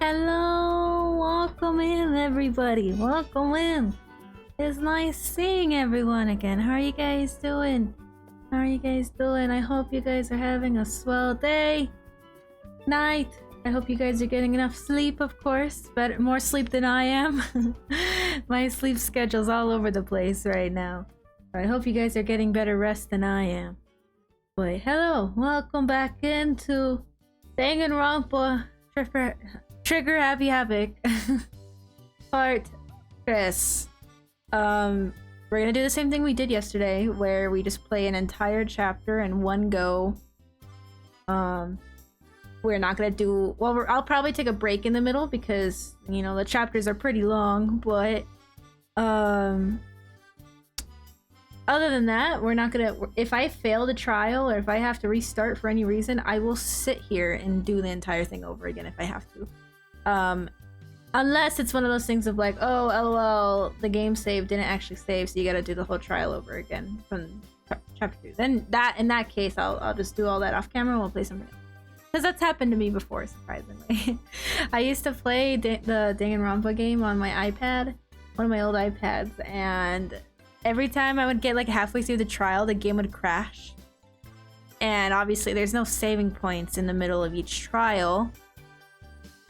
Hello, welcome in everybody, welcome in. It's nice seeing everyone again. How are you guys doing? I hope you guys are having a swell day, night. I hope you guys are getting enough sleep, of course. More sleep than I am. My sleep schedule's all over the place right now. I hope you guys are getting better rest than I am. But hello, welcome back into Danganronpa Trigger Happy Havoc Part Chris. We're gonna do the same thing we did yesterday, where we just play an entire chapter in one go. We're not gonna do well. I'll probably take a break in the middle because you know the chapters are pretty long. But other than that, we're not gonna. If I fail the trial or if I have to restart for any reason, I will sit here and do the entire thing over again if I have to. Unless it's one of those things of like, oh, lol, the game save didn't actually save, so you gotta do the whole trial over again from chapter 2. Then in that case, I'll just do all that off camera and we'll play something else. Because that's happened to me before, surprisingly. I used to play the Danganronpa game on my iPad, one of my old iPads, and every time I would get like halfway through the trial, the game would crash. And obviously there's no saving points in the middle of each trial.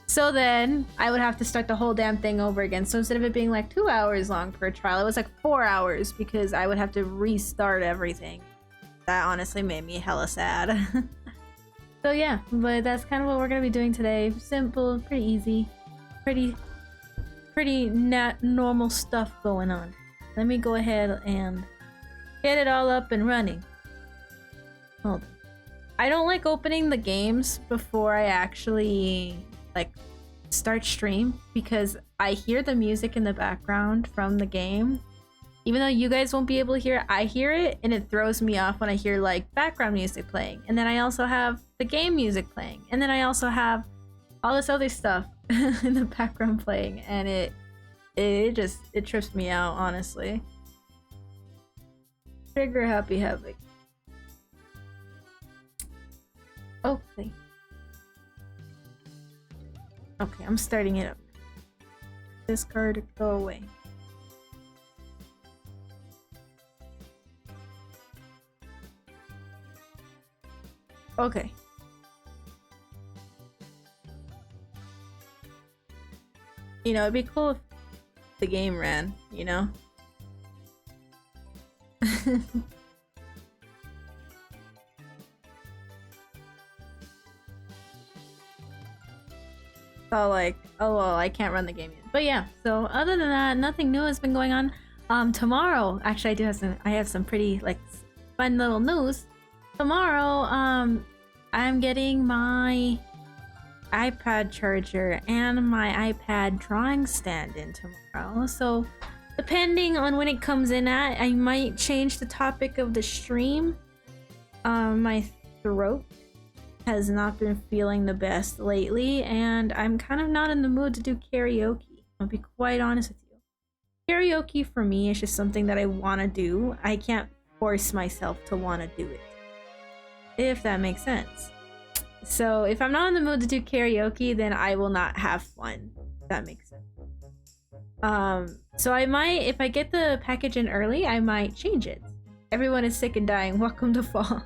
So then I would have to start the whole damn thing over again. So instead of it being like 2 hours long per trial, it was like 4 hours because I would have to restart everything. That honestly made me hella sad. So yeah, but that's kind of what we're gonna be doing today. Simple, pretty easy, pretty normal stuff going on. Let me go ahead and get it all up and running. Hold on. I don't like opening the games before I actually like start stream because I hear the music in the background from the game. Even though you guys won't be able to hear it, I hear it and it throws me off when I hear like background music playing. And then I also have the game music playing. And then I also have all this other stuff in the background playing, and it trips me out, honestly. Trigger Happy Havoc. Okay. Okay, I'm starting it up. Discard, go away. Okay. You know, it'd be cool if the game ran, you know? So like, oh well, I can't run the game yet. But yeah, so other than that, nothing new has been going on. Tomorrow, actually I have some pretty like fun little news. Tomorrow, I'm getting my iPad charger and my iPad drawing stand in tomorrow. So depending on when it comes in at, I might change the topic of the stream. My throat has not been feeling the best lately, and I'm kind of not in the mood to do karaoke. I'll be quite honest with you. Karaoke for me is just something that I want to do. I can't force myself to want to do it, if that makes sense. So if I'm not in the mood to do karaoke, then I will not have fun, if that makes sense. So I might, if I get the package in early, I might change it. Everyone is sick and dying. Welcome to fall.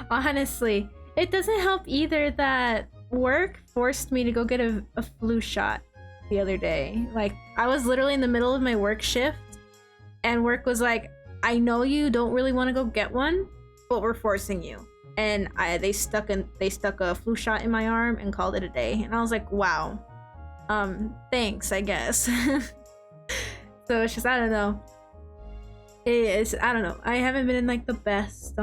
Honestly, it doesn't help either that work forced me to go get a flu shot the other day. Like, I was literally in the middle of my work shift, and work was like, I know you don't really want to go get one, but we're forcing you. And they stuck a flu shot in my arm and called it a day. And I was like, wow, thanks, I guess. So it's just, I don't know. I don't know. I haven't been in like the best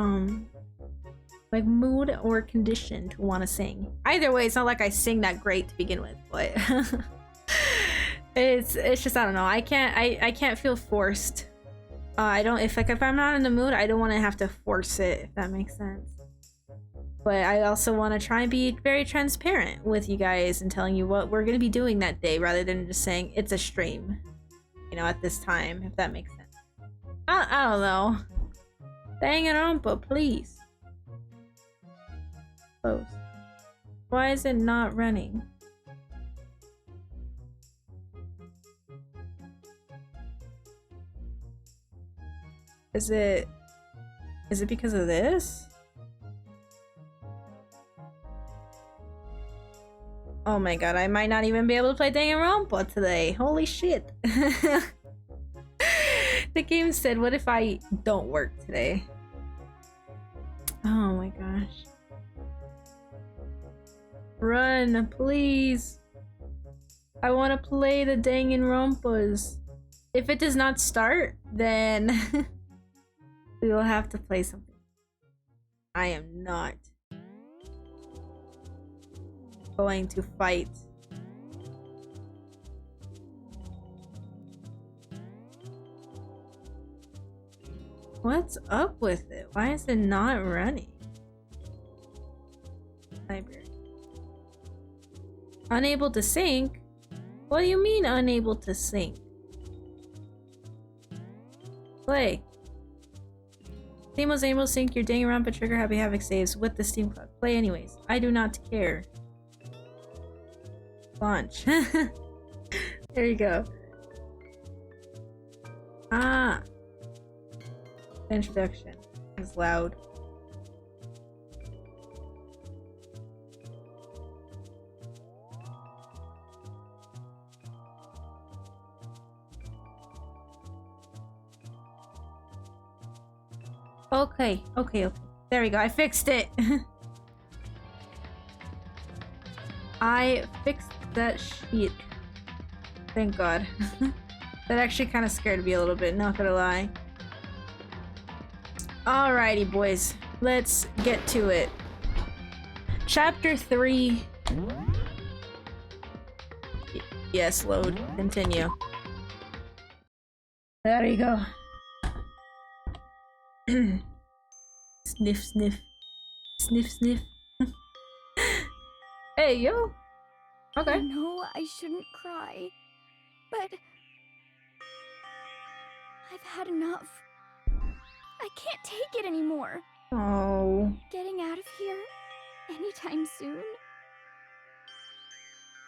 like mood or condition to want to sing. Either way, it's not like I sing that great to begin with, but it's just, I don't know. I can't feel forced. If I'm not in the mood, I don't want to have to force it, if that makes sense. But I also want to try and be very transparent with you guys and telling you what we're going to be doing that day, rather than just saying it's a stream, you know, at this time, if that makes sense. I don't know. Danganronpa, please. Close. Why is it not running? Is it because of this? Oh my god, I might not even be able to play Danganronpa today. Holy shit. The game said, what if I don't work today? Oh my gosh. Run, please. I want to play the Danganronpas. If it does not start, then we will have to play something. I am not going to fight. What's up with it? Why is it not running? Library. Unable to sync? What do you mean unable to sync? Play. Steam was able to sync your Danganronpa Trigger Happy Havoc saves with the Steam Cloud. Play anyways. I do not care. Launch. There you go. Ah. Introduction is loud. Okay. There we go. I fixed it. I fixed that shit. Thank God. That actually kind of scared me a little bit, not gonna lie. Alrighty, boys. Let's get to it. Chapter 3. Yes, load. Continue. There you go. Sniff, sniff. Sniff, sniff. Hey, yo. Okay. I know I shouldn't cry, but I've had enough. I can't take it anymore. Oh. Getting out of here anytime soon?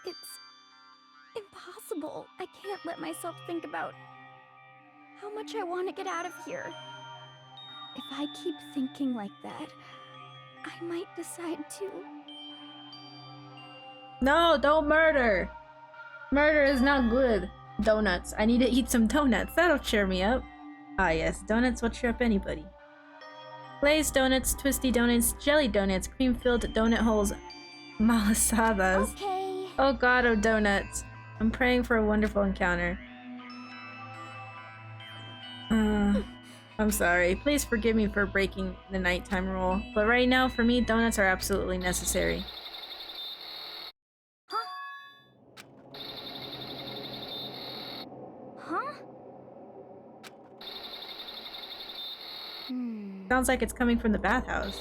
It's impossible. I can't let myself think about how much I want to get out of here. If I keep thinking like that, I might decide to... No, don't murder! Murder is not good. Donuts. I need to eat some donuts. That'll cheer me up. Ah yes, donuts will cheer up anybody. Glazed donuts, twisty donuts, jelly donuts, cream-filled donut holes, malasadas. Okay. Oh god, oh donuts. I'm praying for a wonderful encounter. I'm sorry. Please forgive me for breaking the nighttime rule, but right now, for me, donuts are absolutely necessary. Sounds like it's coming from the bathhouse.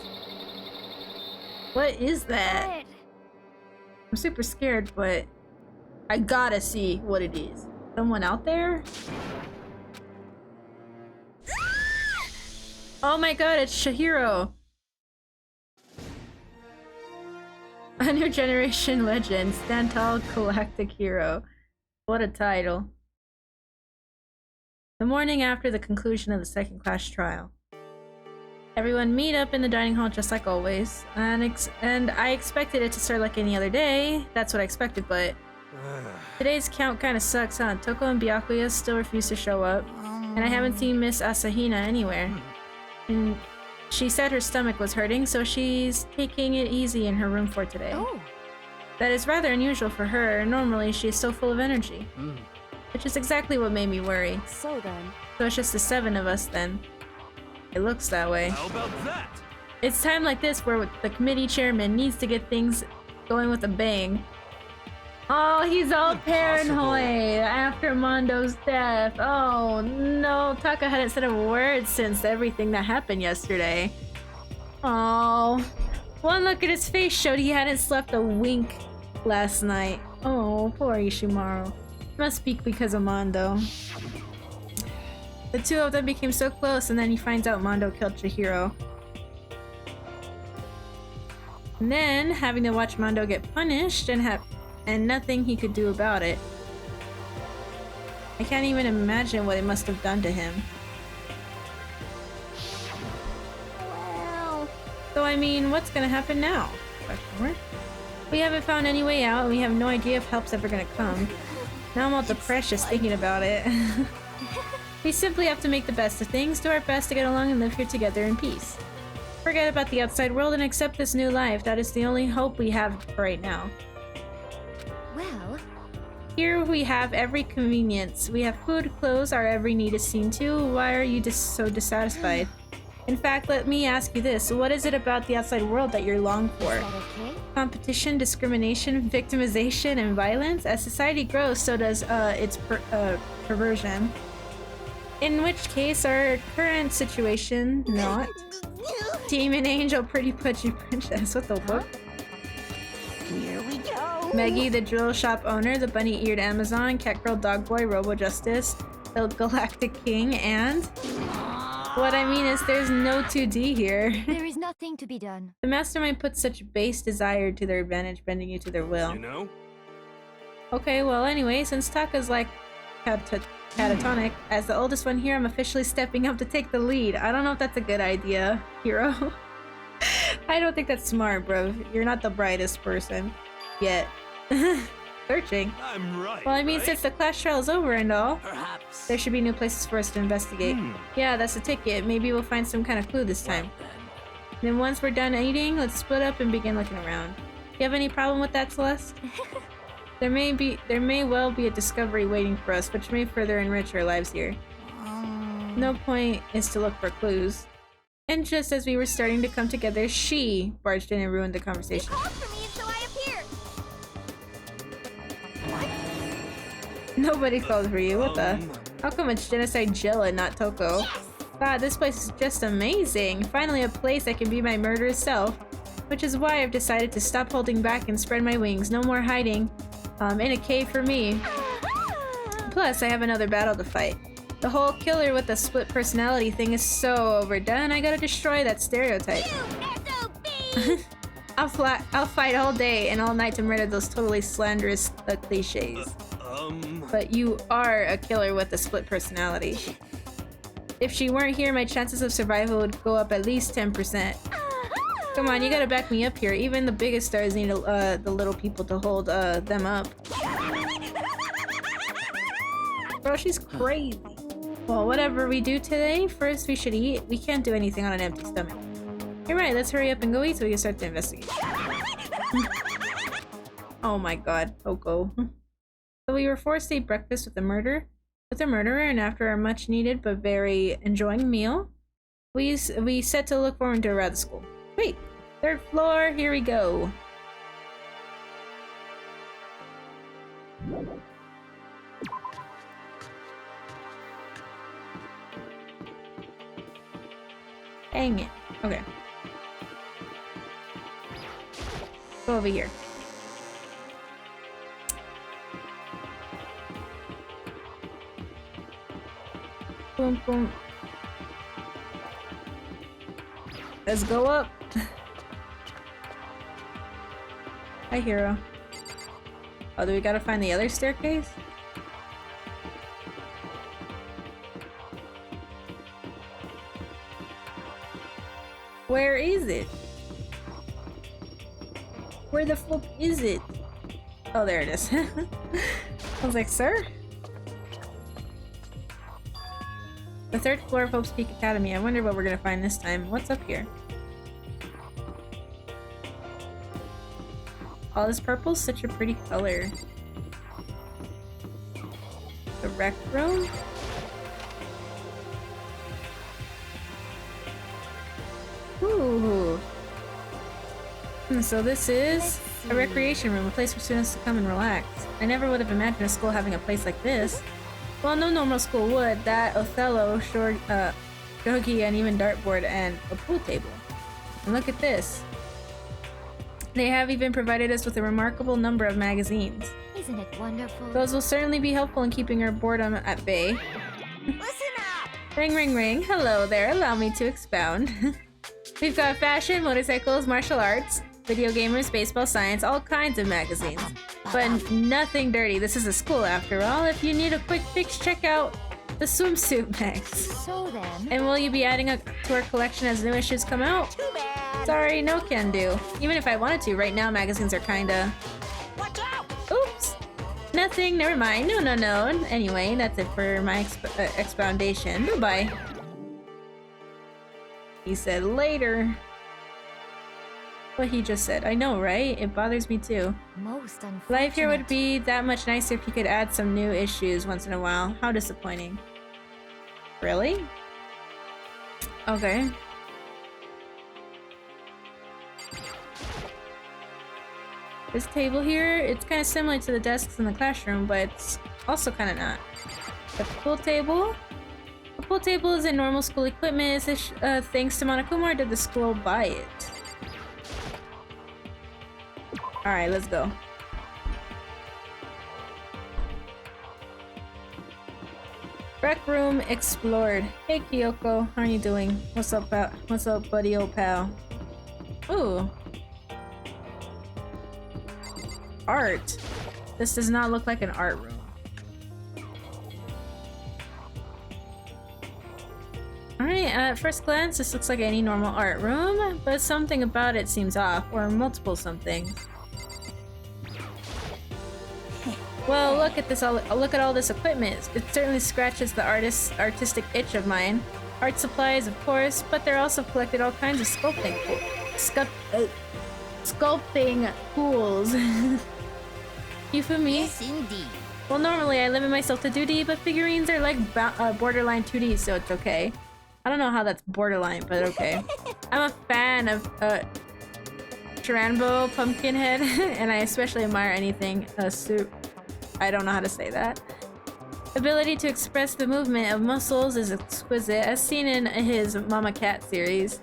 What is that? What? I'm super scared, but I gotta see what it is. Someone out there? Oh my god, it's Shihiro! A new generation legend, stand tall, galactic hero. What a title. The morning after the conclusion of the second class trial. Everyone meet up in the dining hall just like always, and I expected it to start like any other day. That's what I expected, but today's count kind of sucks, huh? Toko and Byakuya still refuse to show up, and I haven't seen Miss Asahina anywhere. And she said her stomach was hurting, so she's taking it easy in her room for today. Oh. That is rather unusual for her. Normally, she is so full of energy. Which is exactly what made me worry. So then. So it's just the 7 of us then. It looks that way. How about that? It's time like this where the committee chairman needs to get things going with a bang. Oh, he's all paranoid after Mondo's death. Oh no, Taka hadn't said a word since everything that happened yesterday. Oh, one look at his face showed he hadn't slept a wink last night. Oh, poor Ishimaru. Must be because of Mondo. The two of them became so close, and then he finds out Mondo killed Chihiro. And then, having to watch Mondo get punished and nothing he could do about it. I can't even imagine what it must have done to him. So I mean, what's gonna happen now? Question mark. We haven't found any way out, and we have no idea if help's ever gonna come. Now I'm all depressed just thinking about it. We simply have to make the best of things, do our best to get along and live here together in peace. Forget about the outside world and accept this new life. That is the only hope we have for right now. Well, here we have every convenience. We have food, clothes, our every need is seen to. Why are you so dissatisfied? In fact, let me ask you this. What is it about the outside world that you're longing for? is that okay? Competition, discrimination, victimization, and violence? As society grows, so does its perversion. In which case, our current situation, not. Demon angel, pretty pudgy princess. What the fuck? Here we go. Meggy, the drill shop owner, the bunny-eared Amazon, cat girl, dog boy, Robo Justice, the galactic king, and... What I mean is there's no 2D here. There is nothing to be done. The mastermind puts such base desire to their advantage, bending you to their will. You know? Okay, well anyway, since Taka's like catatonic, as the oldest one here, I'm officially stepping up to take the lead. I don't know if that's a good idea, hero. I don't think that's smart, bro. You're not the brightest person. Yet. Searching. I'm right. Well, I mean, right? since the class trial is over and all, Perhaps. there should be new places for us to investigate. Yeah, that's the ticket. Maybe we'll find some kind of clue this time. Then once we're done eating, let's split up and begin looking around. You have any problem with that, Celeste? There may well be a discovery waiting for us, which may further enrich our lives here. No point is to look for clues. And just as we were starting to come together, she barged in and ruined the conversation. You called for me, so I appeared. Nobody called for you. What the? How come it's Genocide Jill and not Toko? Yes! God, this place is just amazing. Finally a place I can be my murderous self. Which is why I've decided to stop holding back and spread my wings. No more hiding in a cave for me. Plus, I have another battle to fight. The whole killer with the split personality thing is so overdone. I gotta destroy that stereotype. I'll fight all day and all night to murder those totally slanderous cliches. But you are a killer with a split personality. If she weren't here, my chances of survival would go up at least 10%. Come on, you gotta back me up here. Even the biggest stars need the little people to hold them up. Bro, she's crazy. Well, whatever we do today, first we should eat. We can't do anything on an empty stomach. You're right, let's hurry up and go eat so we can start to investigate. Oh my god, Oko. So we were forced to eat breakfast with a murderer, and after our much needed but very enjoying meal, we set to look forward to a rad school. Wait, 3rd floor, here we go. Dang it. Okay. Go over here. Boom, boom. Let's go up. Hi, hero. Oh, do we gotta find the other staircase? Where is it? Where the fuck is it? Oh, there it is. I was like, sir? The 3rd floor of Hope's Peak Academy. I wonder what we're gonna find this time. What's up here? Oh, this purple's such a pretty color. The rec room? Ooh. So this is a recreation room, a place for students to come and relax. I never would have imagined a school having a place like this. Well, no normal school would. That, Othello, shogi, and even dartboard and a pool table. And look at this. They have even provided us with a remarkable number of magazines. Isn't it wonderful? Those will certainly be helpful in keeping our boredom at bay. Listen up! Ring, ring, ring. Hello there. Allow me to expound. We've got fashion, motorcycles, martial arts, video gamers, baseball, science, all kinds of magazines. But nothing dirty. This is a school after all. If you need a quick fix, check out the swimsuit mags. So then... And will you be adding to our collection as new issues come out? Too bad! Sorry, no can do. Even if I wanted to, right now magazines are kinda... Watch out! Oops! Nothing, never mind. No, no, no. Anyway, that's it for my expoundation. Goodbye. He said later. What he just said. I know, right? It bothers me too. Most unfortunate. Life here would be that much nicer if you could add some new issues once in a while. How disappointing. Really? Okay. This table here, it's kind of similar to the desks in the classroom, but it's also kind of not. The pool table? The pool table is in normal school equipment. Is this thanks to Monokuma, or did the school buy it? Alright, let's go. Rec room explored. Hey Kyoko, how are you doing? What's up, what's up, buddy, old pal? Ooh. Art. This does not look like an art room. Alright, at first glance, this looks like any normal art room, but something about it seems off, or multiple somethings. Well, look at this! Look at all this equipment. It certainly scratches the artistic itch of mine. Art supplies, of course, but they're also collected all kinds of sculpting tools. You feel me? Yes, indeed. Well, normally I limit myself to 2D, but figurines are like borderline 2D, so it's okay. I don't know how that's borderline, but okay. I'm a fan of Chiranbo Pumpkinhead, and I especially admire anything I don't know how to say that. Ability to express the movement of muscles is exquisite, as seen in his Mama Cat series.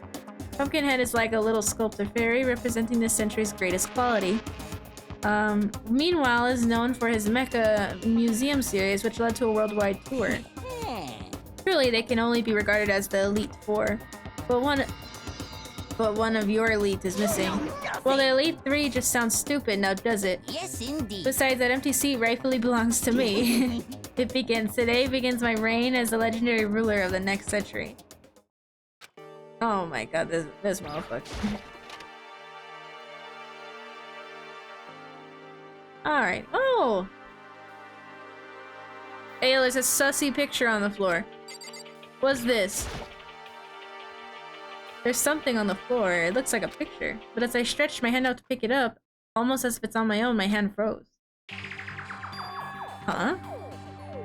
Pumpkinhead is like a little sculptor fairy representing this century's greatest quality. Meanwhile, is known for his Mecha Museum series, which led to a worldwide tour. Truly, they can only be regarded as the Elite Four, but one of your elite is missing. Well, the Elite Three just sounds stupid, now does it? Yes, indeed. Besides, that empty seat rightfully belongs to me. It begins. Today begins my reign as the legendary ruler of the next century. Oh my god, this motherfucker. Alright. Oh! Hey, there's a sussy picture on the floor. What's this? There's something on the floor. It looks like a picture. But as I stretched my hand out to pick it up, almost as if it's on my own, my hand froze. Huh?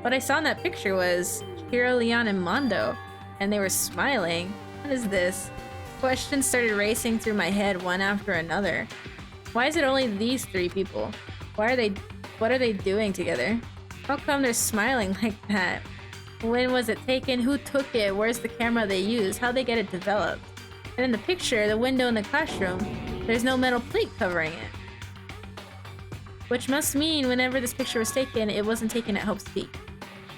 What I saw in that picture was Hiro, Leon, and Mondo, and they were smiling. What is this? Questions started racing through my head one after another. Why is it only these three people? What are they doing together? How come they're smiling like that? When was it taken? Who took it? Where's the camera they used? How'd they get it developed? And in the picture, the window in the classroom, there's no metal plate covering it. Which must mean whenever this picture was taken, it wasn't taken at Hope's Peak.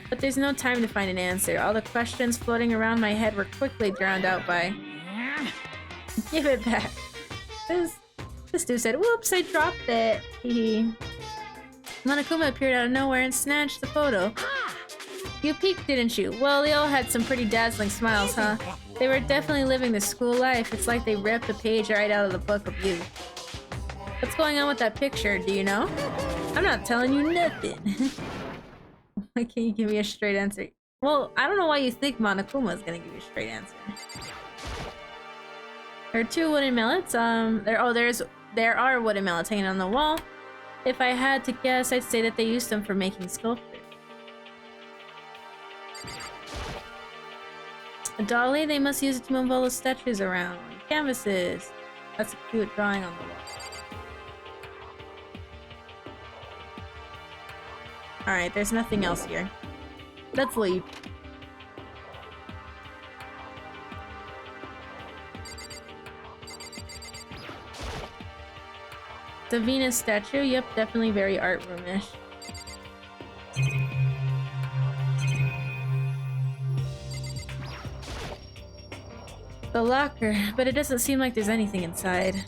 But there's no time to find an answer. All the questions floating around my head were quickly drowned out by... Give it back. This dude said, whoops, I dropped it. Hehe. Monokuma appeared out of nowhere and snatched the photo. You peeked, didn't you? Well, they all had some pretty dazzling smiles, huh? They were definitely living the school life. It's like they ripped a page right out of the book of youth. What's going on with that picture, do you know? I'm not telling you nothing. Why can't you give me a straight answer? Well, I don't know why you think Monokuma is gonna give you a straight answer. There are two wooden mallets. There are wooden mallets hanging on the wall. If I had to guess, I'd say that they used them for making sculpture. A dolly? They must use it to move all the statues around. Canvases. That's a cute drawing on the wall. Alright, there's nothing else here. Let's leave. The Venus statue? Yep, definitely very art roomish. The locker, but it doesn't seem like there's anything inside.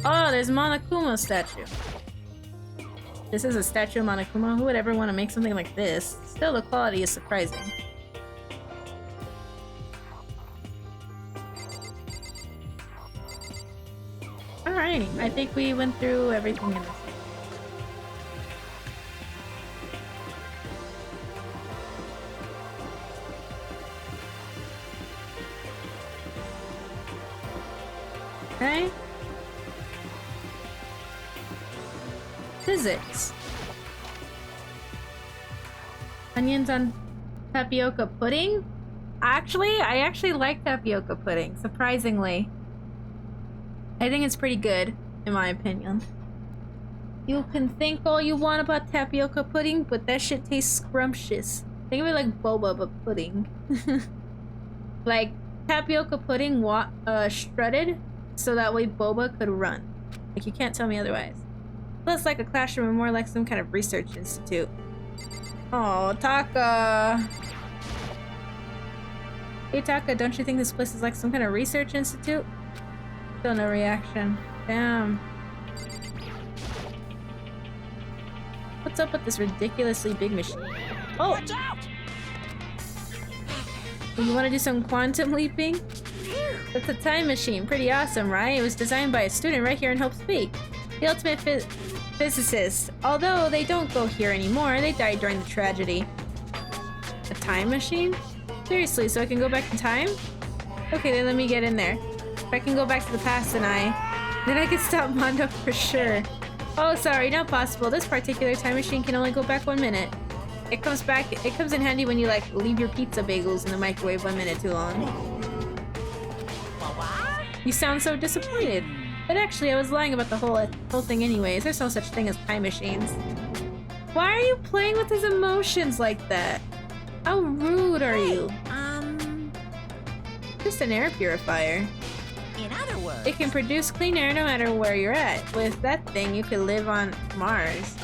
Oh, there's Monokuma statue. This is a statue of Monokuma. Who would ever want to make something like this? Still, the quality is surprising. training. I think we went through everything in this. Okay. Physics. Onions on tapioca pudding? I actually like tapioca pudding, surprisingly. I think it's pretty good, in my opinion. You can think all you want about tapioca pudding, but that shit tastes scrumptious. Think of it like boba, but pudding. Like, tapioca pudding strutted, so that way boba could run. Like, you can't tell me otherwise. Less like a classroom and more like some kind of research institute. Oh, Taka! Hey Taka, don't you think this place is like some kind of research institute? Still no reaction. Damn. What's up with this ridiculously big machine? Oh! Watch out! You want to do some quantum leaping? That's a time machine. Pretty awesome, right? It was designed by a student right here in Hope's Peak. The ultimate physicists. Although they don't go here anymore, they died during the tragedy. A time machine? Seriously, so I can go back in time? Okay, then let me get in there. If I can go back to the past, then I can stop Mondo for sure. Oh, sorry, not possible. This particular time machine can only go back 1 minute. It comes in handy when you, like, leave your pizza bagels in the microwave 1 minute too long. You sound so disappointed. But actually, I was lying about the whole thing anyways. There's no such thing as time machines. Why are you playing with his emotions like that? How rude are you? Just an air purifier. In other words, It can produce clean air no matter where you're at. With that thing, you could live on Mars.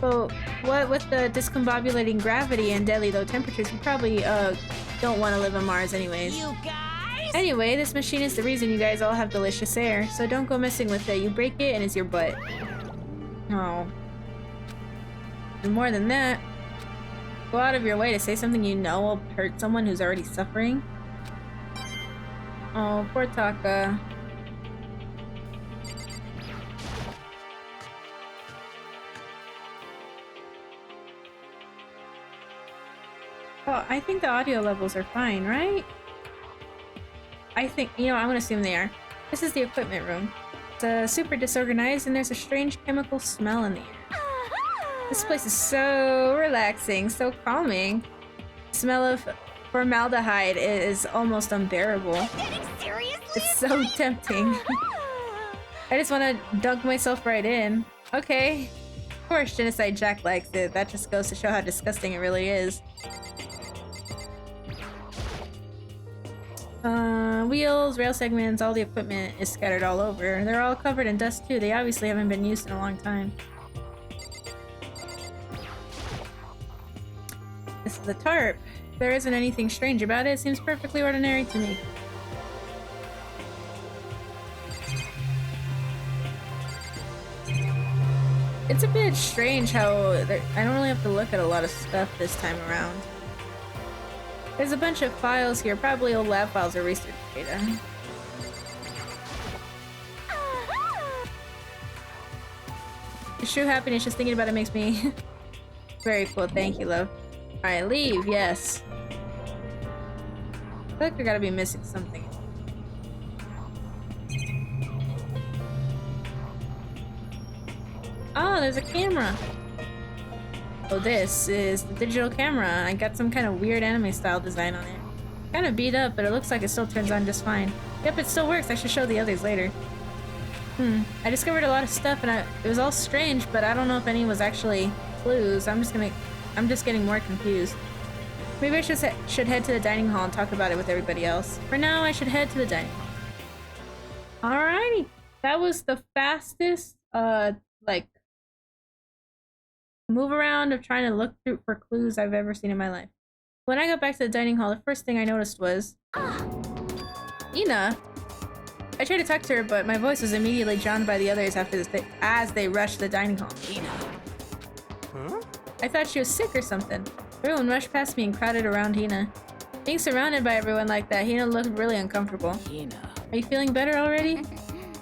But what with the discombobulating gravity and deadly low temperatures, you probably don't want to live on Mars anyways. you guys. Anyway, this machine is the reason you guys all have delicious air, so don't go messing with it. You break it and it's your butt. Oh. And more than that, go out of your way to say something you know will hurt someone who's already suffering. Oh, poor Taka. Oh, I think the audio levels are fine, right? I think, I'm gonna assume they are. This is the equipment room. It's super disorganized and there's a strange chemical smell in the air. This place is so relaxing, so calming. The smell of formaldehyde is almost unbearable. It's so tempting. I just want to dunk myself right in. Okay. Of course, Genocide Jack likes it. That just goes to show how disgusting it really is. Wheels, rail segments, all the equipment is scattered all over. They're all covered in dust too. They obviously haven't been used in a long time. This is the tarp. There isn't anything strange about it. It seems perfectly ordinary to me. It's a bit strange how I don't really have to look at a lot of stuff this time around. There's a bunch of files here, probably old lab files or research data. It's true happiness, just thinking about it makes me very cool. Thank you, love. Alright, leave, yes. I feel like I gotta be missing something. Oh, there's a camera. Oh, this is the digital camera. I got some kind of weird anime style design on it. Kind of beat up, but it looks like it still turns on just fine. Yep, it still works. I should show the others later. I discovered a lot of stuff and it was all strange, but I don't know if any was actually clues. I'm just getting more confused. Maybe I should head to the dining hall and talk about it with everybody else. For now, I should head to the dining hall. Alrighty. That was the fastest, like, move around of trying to look through for clues I've ever seen in my life. When I got back to the dining hall, the first thing I noticed was Ina. I tried to talk to her, but my voice was immediately drowned by the others as they rushed the dining hall. Ina. Huh? I thought she was sick or something. Everyone rushed past me and crowded around Hina. Being surrounded by everyone like that, Hina looked really uncomfortable. Ina. Are you feeling better already?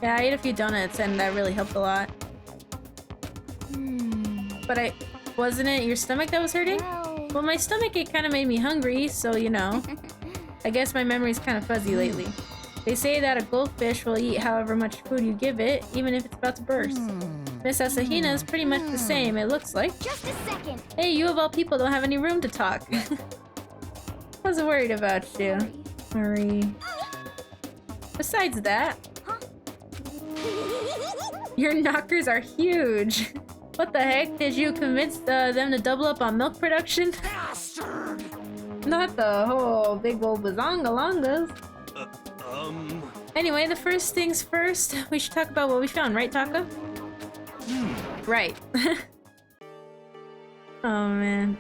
Yeah, I ate a few donuts and that really helped a lot. But wasn't it your stomach that was hurting? Well, my stomach ache kind of made me hungry, so you know. I guess my memory's kind of fuzzy lately. They say that a goldfish will eat however much food you give it, even if it's about to burst. Miss Asahina is pretty much the same, it looks like. Just a second. Hey, you of all people don't have any room to talk. I wasn't worried about you. Sorry. Besides that, your knockers are huge. What the heck? Did you convince them to double up on milk production? Bastard! Not the whole big old bazongalongas. Anyway, the first things first, we should talk about what we found, right, Taka? Right. Oh, man.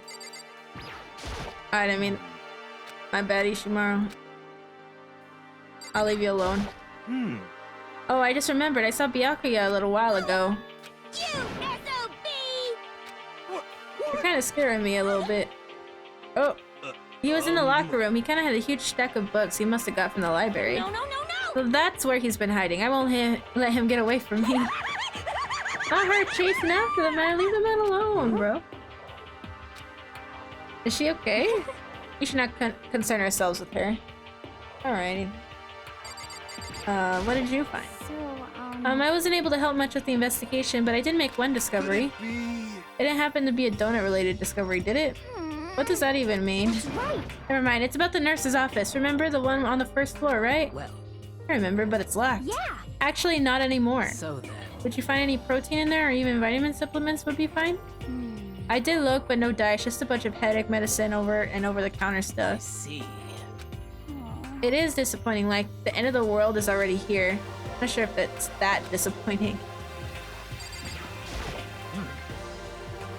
Alright, I mean, my bad, Ishimaru. I'll leave you alone. Oh, I just remembered, I saw Byakuya a little while ago. You're kind of scaring me a little bit. Oh, he was in the locker room. He kind of had a huge stack of books he must have got from the library. No. So that's where he's been hiding. I won't let him get away from me. Not her chasing after the man. Leave the man alone, bro. Is she okay? We should not concern ourselves with her. Alrighty. What did you find? So, I wasn't able to help much with the investigation, but I did make one discovery. It didn't happen to be a donut-related discovery, did it? What does that even mean? That's right. Never mind, it's about the nurse's office. Remember the one on the first floor, right? Well, I remember, but it's locked. Yeah. Actually, not anymore. so then. Would you find any protein in there, or even vitamin supplements would be fine? I did look, but no dice, just a bunch of headache medicine over-the-counter I stuff. see. It is disappointing, like, the end of the world is already here. I'm not sure if it's that disappointing.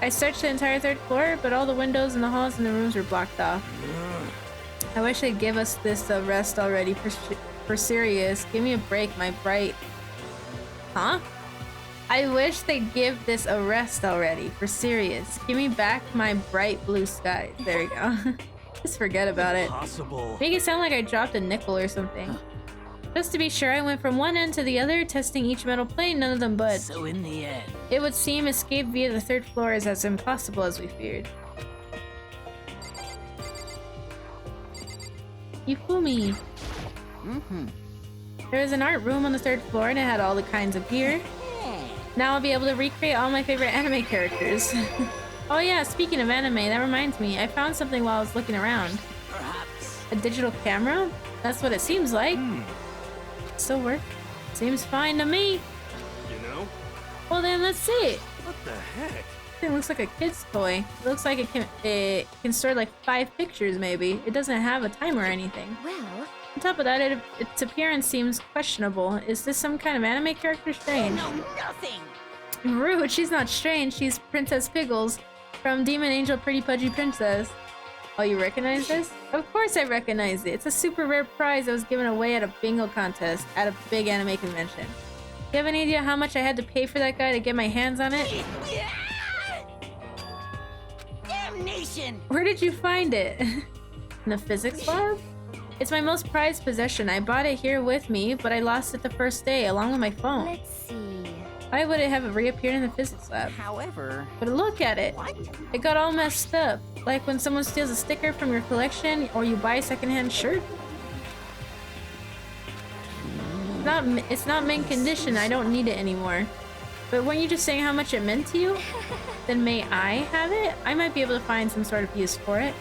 I searched the entire third floor, but all the windows and the halls and the rooms were blocked off. I wish they'd give us this rest already, for serious. Give me a break, my bright... Huh? I wish they'd give this a rest already, for serious. Give me back my bright blue skies. There we go. Just forget about it. Possible. Make it sound like I dropped a nickel or something. Just to be sure, I went from one end to the other, testing each metal plane, none of them budged. So in the end. It would seem escape via the third floor is as impossible as we feared. You fool me. There was an art room on the third floor and it had all the kinds of gear. Now I'll be able to recreate all my favorite anime characters. Oh yeah, speaking of anime, that reminds me, I found something while I was looking around. Perhaps. A digital camera? That's what it seems like. Still work? Seems fine to me. You know? Well then, let's see it. What the heck? It looks like a kid's toy. It looks like it can store like 5 pictures maybe. It doesn't have a timer or anything. Well, On top of that, its appearance seems questionable. Is this some kind of anime character? Strange. No, nothing. Rude, she's not strange. She's Princess Piggles from Demon Angel Pretty Pudgy Princess. Oh, you recognize this? Of course I recognize it. It's a super rare prize that was given away at a bingo contest at a big anime convention. Do you have any idea how much I had to pay for that guy to get my hands on it? Damnation! Where did you find it? In the physics lab? It's my most prized possession. I brought it here with me, but I lost it the first day, along with my phone. let's see. Why would it have reappeared in the physics lab? However, But look at it. what? It got all messed up. Like when someone steals a sticker from your collection, or you buy a secondhand shirt. It's not mint condition. I don't need it anymore. But weren't you just saying how much it meant to you? Then may I have it? I might be able to find some sort of use for it.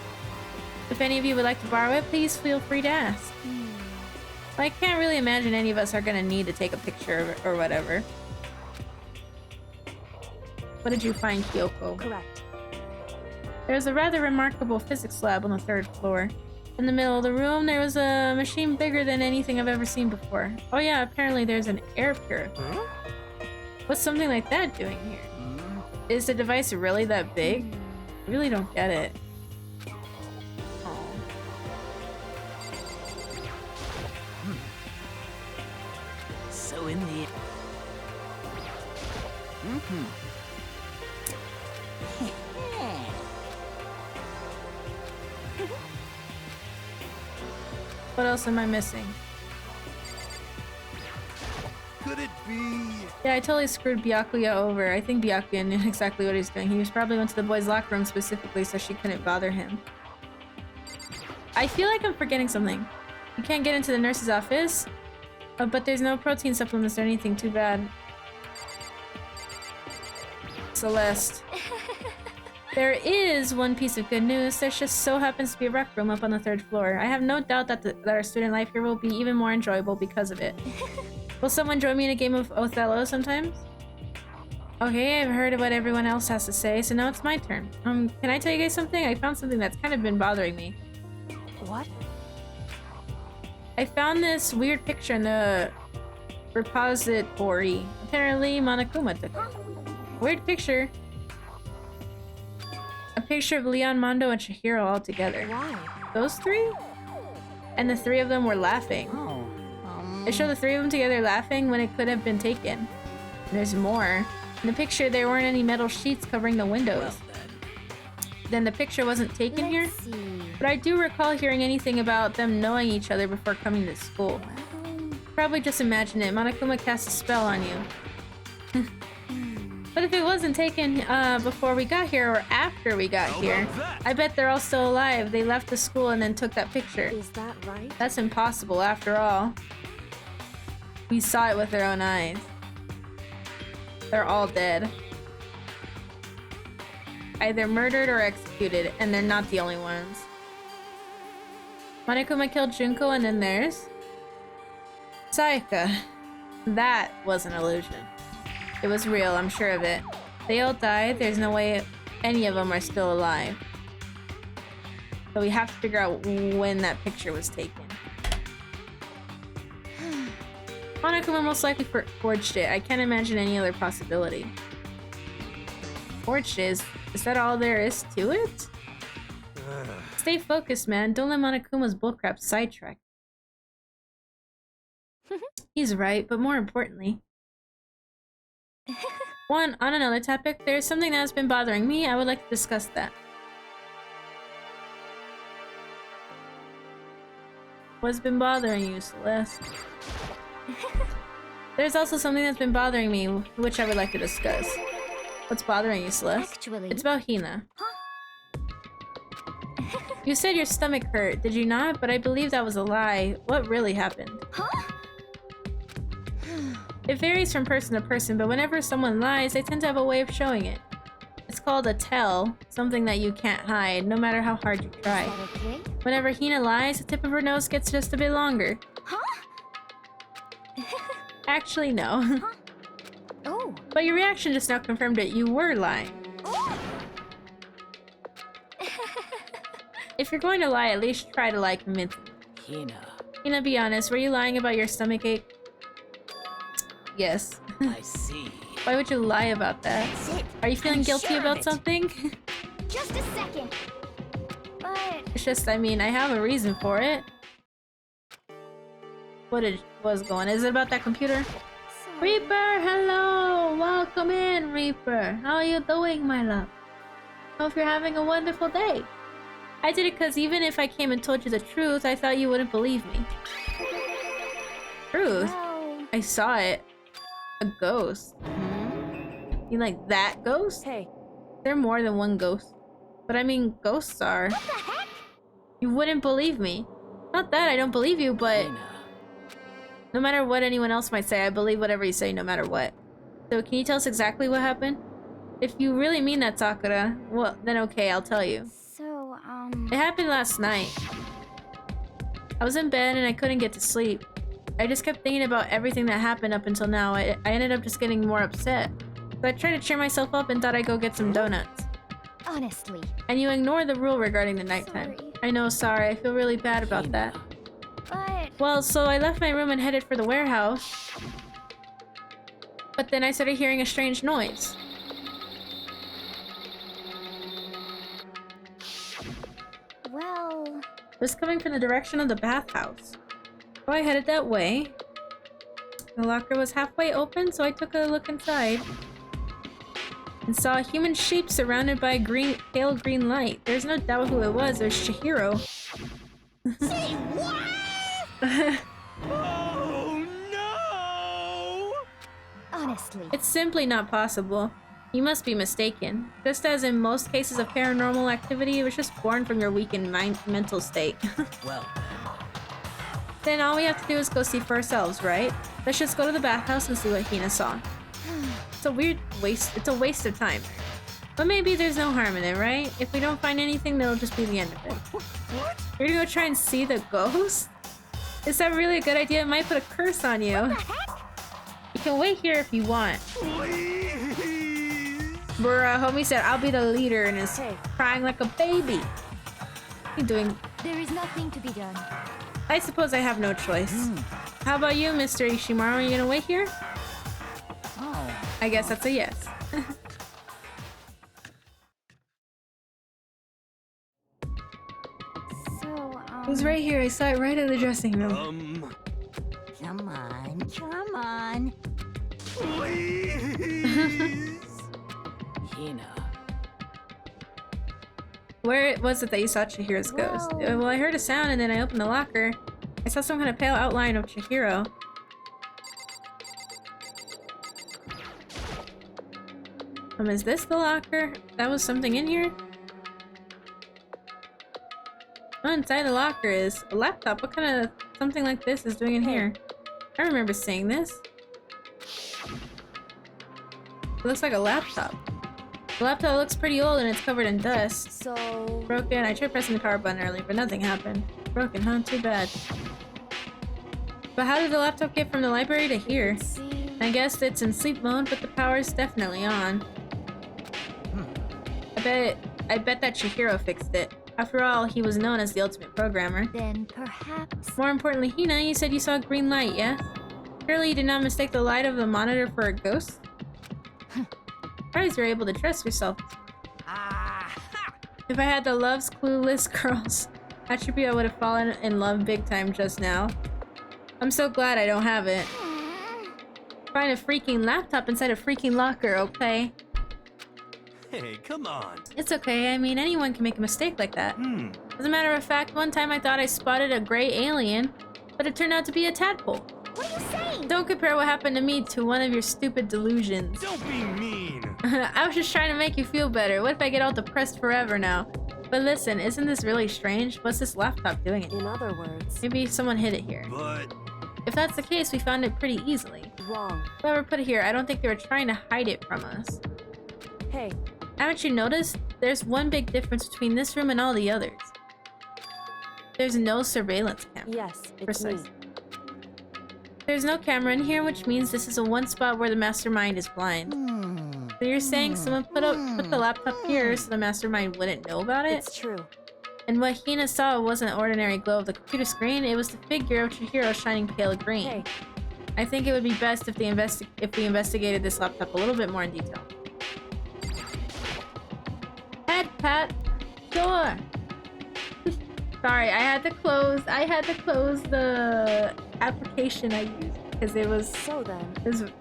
If any of you would like to borrow it, please feel free to ask. I can't really imagine any of us are gonna need to take a picture of it or whatever. What did you find, Kyoko? Correct. There's a rather remarkable physics lab on the 3rd floor. In the middle of the room, there was a machine bigger than anything I've ever seen before. Oh yeah, apparently there's an air purifier. Huh? What's something like that doing here? Is the device really that big? I really don't get it. Oh. So in the What else am I missing? could it be? Yeah, I totally screwed Byakuya over. I think Byakuya knew exactly what he was doing. He was probably went to the boys' locker room specifically so she couldn't bother him. I feel like I'm forgetting something. You can't get into the nurse's office, but there's no protein supplements or anything. Too bad. Celeste. There is one piece of good news. There just so happens to be a rec room up on the 3rd floor. I have no doubt that our student life here will be even more enjoyable because of it. Will someone join me in a game of Othello sometimes? Okay, I've heard what everyone else has to say, so now it's my turn. Can I tell you guys something? I found something that's kind of been bothering me. What? I found this weird picture in the repository. Apparently, Monokuma took it. Weird picture. A picture of Leon, Mondo, and Chihiro all together. Why? Those 3? And the 3 of them were laughing. Oh. It showed the 3 of them together laughing when it could have been taken. And there's more. In the picture, there weren't any metal sheets covering the windows. Then the picture wasn't taken here? Let's see. But I do recall hearing anything about them knowing each other before coming to school. Probably just imagine it. Monokuma cast a spell on you. But if it wasn't taken before we got here or after we got here, I bet they're all still alive. They left the school and then took that picture. Is that right? That's impossible after all. We saw it with our own eyes. They're all dead. Either murdered or executed, and they're not the only ones. Monokuma killed Junko and then there's Sayaka. That was an illusion. It was real, I'm sure of it. They all died, there's no way any of them are still alive. So we have to figure out when that picture was taken. Monokuma most likely forged it. I can't imagine any other possibility. Forged is that all there is to it? Stay focused, man. Don't let Monokuma's bullcrap sidetrack. He's right, but more importantly... on another topic, there's something that has been bothering me. I would like to discuss that. What's been bothering you, Celeste? There's also something that's been bothering me, which I would like to discuss. What's bothering you, Celeste? Actually... It's about Hina. You said your stomach hurt, did you not? But I believe that was a lie. What really happened? It varies from person to person, but whenever someone lies, they tend to have a way of showing it. It's called a tell, something that you can't hide, no matter how hard you try. Is that okay? Whenever Hina lies, the tip of her nose gets just a bit longer. Actually, no. Oh. But your reaction just now confirmed it. You were lying. If you're going to lie, at least try to lie convincingly. Hina, be honest. Were you lying about your stomach ache? Yes. I see. Why would you lie about that? That's it. Are you feeling I'm guilty sure of about it. something? Just a second. But... It's just, I mean, I have a reason for it. What was going? Is it about that computer? So... Reaper, hello! Welcome in, Reaper. How are you doing, my love? Hope you're having a wonderful day. I did it because even if I came and told you the truth, I thought you wouldn't believe me. Truth? Well... I saw it. A ghost. You like that ghost? Hey. There are more than one ghost. But I mean, ghosts are. What the heck? You wouldn't believe me. Not that I don't believe you, but no matter what anyone else might say, I believe whatever you say no matter what. So can you tell us exactly what happened? If you really mean that, Sakura, well, then okay, I'll tell you. So, It happened last night. I was in bed and I couldn't get to sleep. I just kept thinking about everything that happened up until now. I ended up just getting more upset. So I tried to cheer myself up and thought I'd go get some donuts. honestly. And you ignored the rule regarding the nighttime. Sorry. I know, sorry. I feel really bad about that. But... Well, so I left my room and headed for the warehouse. But then I started hearing a strange noise. Well... It was coming from the direction of the bathhouse. So I headed that way. The locker was halfway open, so I took a look inside. And saw a human shape surrounded by a pale green light. There's no doubt who it was. It was Chihiro. Say what? Oh no! Honestly. It's simply not possible. You must be mistaken. Just as in most cases of paranormal activity, it was just born from your weakened mental state. Well, Then all we have to do is go see for ourselves, right? Let's just go to the bathhouse and see what Hina saw. It's a waste of time. But maybe there's no harm in it, right? If we don't find anything, that'll just be the end of it. what? You're gonna go try and see the ghost? Is that really a good idea? It might put a curse on you. You can wait here if you want. Bruh, homie said I'll be the leader and is crying like a baby. What are you doing? There is nothing to be done. I suppose I have no choice. How about you, Mr. Ishimaru? Are you gonna wait here? Oh. I guess that's a yes. So, It was right here. I saw it right in the dressing room. Come on. Hina. Where was it that you saw Chihiro's ghost? Whoa. Well, I heard a sound and then I opened the locker. I saw some kind of pale outline of Chihiro. Is this the locker? That was something in here? Oh, inside the locker is a laptop. What kind of something like this is doing in here? I remember seeing this. It looks like a laptop. The laptop looks pretty old and it's covered in dust. So... Broken. I tried pressing the power button earlier, but nothing happened. Broken, huh? Too bad. But how did the laptop get from the library to here? See... I guess it's in sleep mode, but the power is definitely on. I bet that Chihiro fixed it. After all, he was known as the ultimate programmer. Then perhaps... More importantly, Hina, you said you saw a green light, yeah? Surely you did not mistake the light of the monitor for a ghost? Surprised you're able to trust yourself. If I had the love's clueless girls attribute, I would have fallen in love big time just now. I'm so glad I don't have it. Find a freaking laptop inside a freaking locker, okay? Hey, come on. It's okay, I mean, anyone can make a mistake like that. As a matter of fact, one time I thought I spotted a gray alien, but it turned out to be a tadpole. What are you saying? Don't compare what happened to me to one of your stupid delusions. Don't be mean. I was just trying to make you feel better. What if I get all depressed forever now? But listen, isn't this really strange? What's this laptop doing? In other words, Maybe someone hid it here. But If that's the case, we found it pretty easily. wrong. Whoever put it here, I don't think they were trying to hide it from us. Hey, Haven't you noticed? There's one big difference between this room and all the others. There's no surveillance camera. yes, it's Precise. me. There's no camera in here, which means this is a one spot where the mastermind is blind. So you're saying someone put the laptop here so the mastermind wouldn't know about it? It's true. And what Hina saw wasn't an ordinary glow of the computer screen, it was the figure of Chihiro shining pale green. Hey, I think it would be best if we investigated this laptop a little bit more in detail. Head pat, sure. Sorry, I had to close the application I used because it was so then,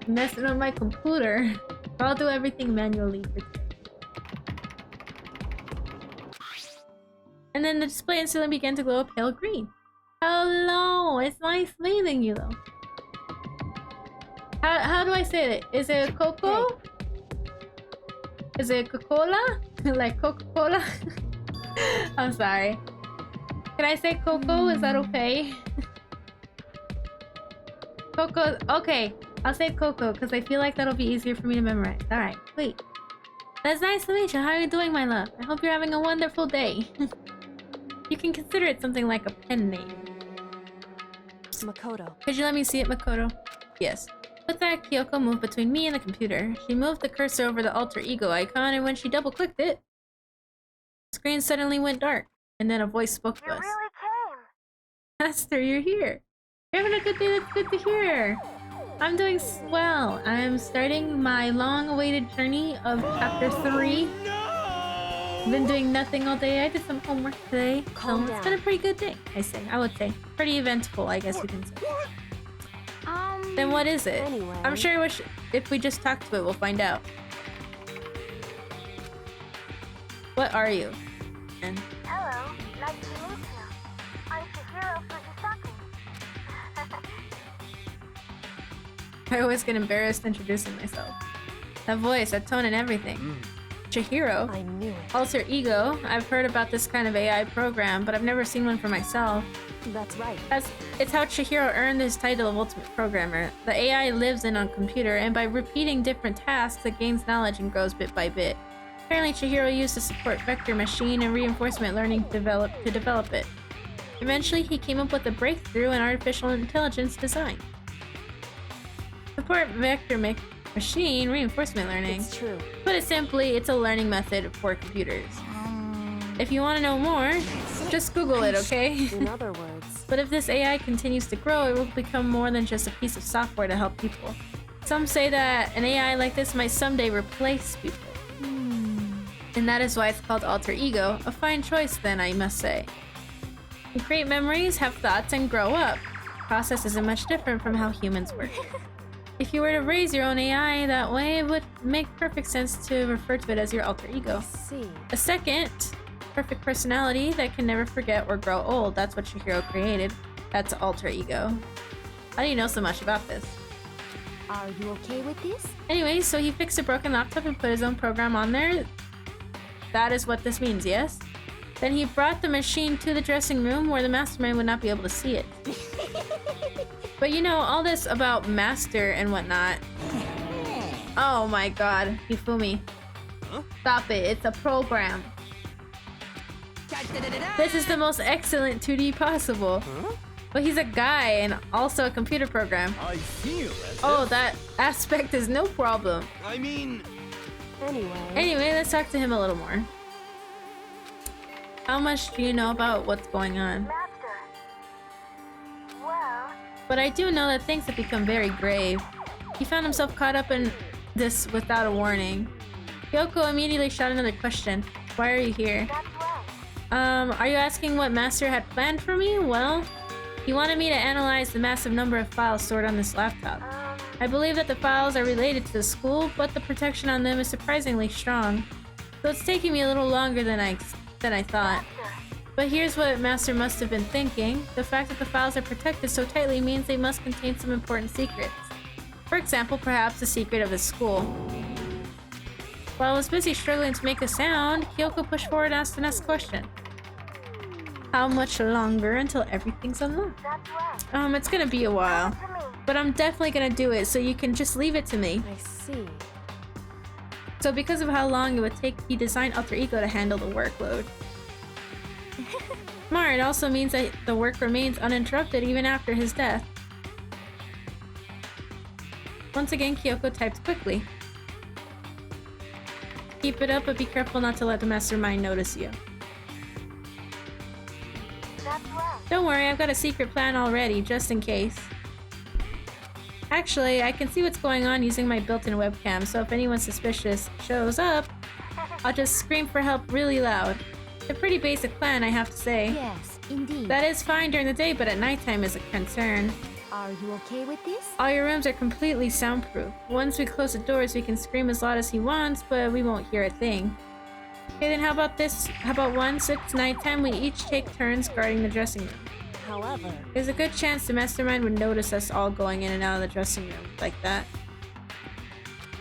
messing up my computer. I'll do everything manually for today. And then the display instantly began to glow a pale green. Hello, it's nice meeting you though. How do I say it? Is it Coco? Is it Coca-Cola? Like Coca-Cola? I'm sorry. Can I say Coco? Is that okay? Coco. Okay, I'll say Coco because I feel like that'll be easier for me to memorize. Alright, wait. That's nice to meet you. How are you doing, my love? I hope you're having a wonderful day. You can consider it something like a pen name. Makoto. Could you let me see it, Makoto? Yes. With that, Kyoko moved between me and the computer. She moved the cursor over the alter ego icon, and when she double-clicked it, the screen suddenly went dark, and then a voice spoke to us. You really came. Master, you're here. You're having a good day, that's good to hear. I'm doing swell. I'm starting my long-awaited journey of Chapter 3. I've been doing nothing all day. I did some homework today. Calm It's been a down. pretty good day, I would say. Pretty eventful, I guess you can say. Then what is it? Anyway. I'm sure if we just talk to it, we'll find out. What are you? And Hello, nice to meet you. I'm Chihiro Fujisaki. I always get embarrassed introducing myself. That voice, that tone, and everything. Chihiro. I knew it. Alter Ego. I've heard about this kind of AI program, but I've never seen one for myself. That's right. It's how Chihiro earned his title of Ultimate Programmer. The AI lives in a computer, and by repeating different tasks, it gains knowledge and grows bit by bit. Apparently, Chihiro used to support vector machine and reinforcement learning to develop it. Eventually, he came up with a breakthrough in artificial intelligence design. Support vector machine reinforcement learning. It's true. Put it simply, it's a learning method for computers. If you want to know more, just Google it, okay? In other words, But if this AI continues to grow, it will become more than just a piece of software to help people. Some say that an AI like this might someday replace people. And that is why it's called Alter Ego. A fine choice then, I must say. You create memories, have thoughts, and grow up. The process isn't much different from how humans work. If you were to raise your own AI that way, it would make perfect sense to refer to it as your alter ego. see. A second, perfect personality that can never forget or grow old. That's what Chihiro created. That's alter ego. How do you know so much about this? Are you okay with this? Anyway, so he fixed a broken laptop and put his own program on there. That is what this means, yes? Then he brought the machine to the dressing room where the mastermind would not be able to see it. But you know, all this about master and whatnot. Oh my god, Hifumi. Stop it, it's a program. This is the most excellent 2D possible. But he's a guy and also a computer program. I feel as Oh, if- that aspect is no problem. I mean, Anyway, let's talk to him a little more. How much do you know about what's going on? Master. Well, But I do know that things have become very grave. He found himself caught up in this without a warning. Kyoko immediately shot another question. Why are you here? that's right. Are you asking what Master had planned for me? Well, he wanted me to analyze the massive number of files stored on this laptop. I believe that the files are related to the school, but the protection on them is surprisingly strong. So it's taking me a little longer than I thought. But here's what Master must have been thinking. The fact that the files are protected so tightly means they must contain some important secrets. For example, perhaps the secret of the school. While I was busy struggling to make a sound, Kyoko pushed forward and asked the next question. How much longer until everything's unlocked? That's right. It's gonna be a while. To me. But I'm definitely gonna do it, so you can just leave it to me. I see. So because of how long it would take, he designed Alter Ego to handle the workload. Smart, it also means that the work remains uninterrupted even after his death. Once again, Kyoko types quickly. Keep it up, but be careful not to let the mastermind notice you. That's right. Don't worry, I've got a secret plan already, just in case. Actually, I can see what's going on using my built-in webcam, so if anyone suspicious shows up, I'll just scream for help really loud. A pretty basic plan, I have to say. Yes, indeed. That is fine during the day, but at nighttime is a concern. Are you okay with this? All your rooms are completely soundproof. Once we close the doors, we can scream as loud as he wants, but we won't hear a thing. Okay, then how about this? How about once it's nighttime, we each take turns guarding the dressing room. However, There's a good chance the mastermind would notice us all going in and out of the dressing room like that.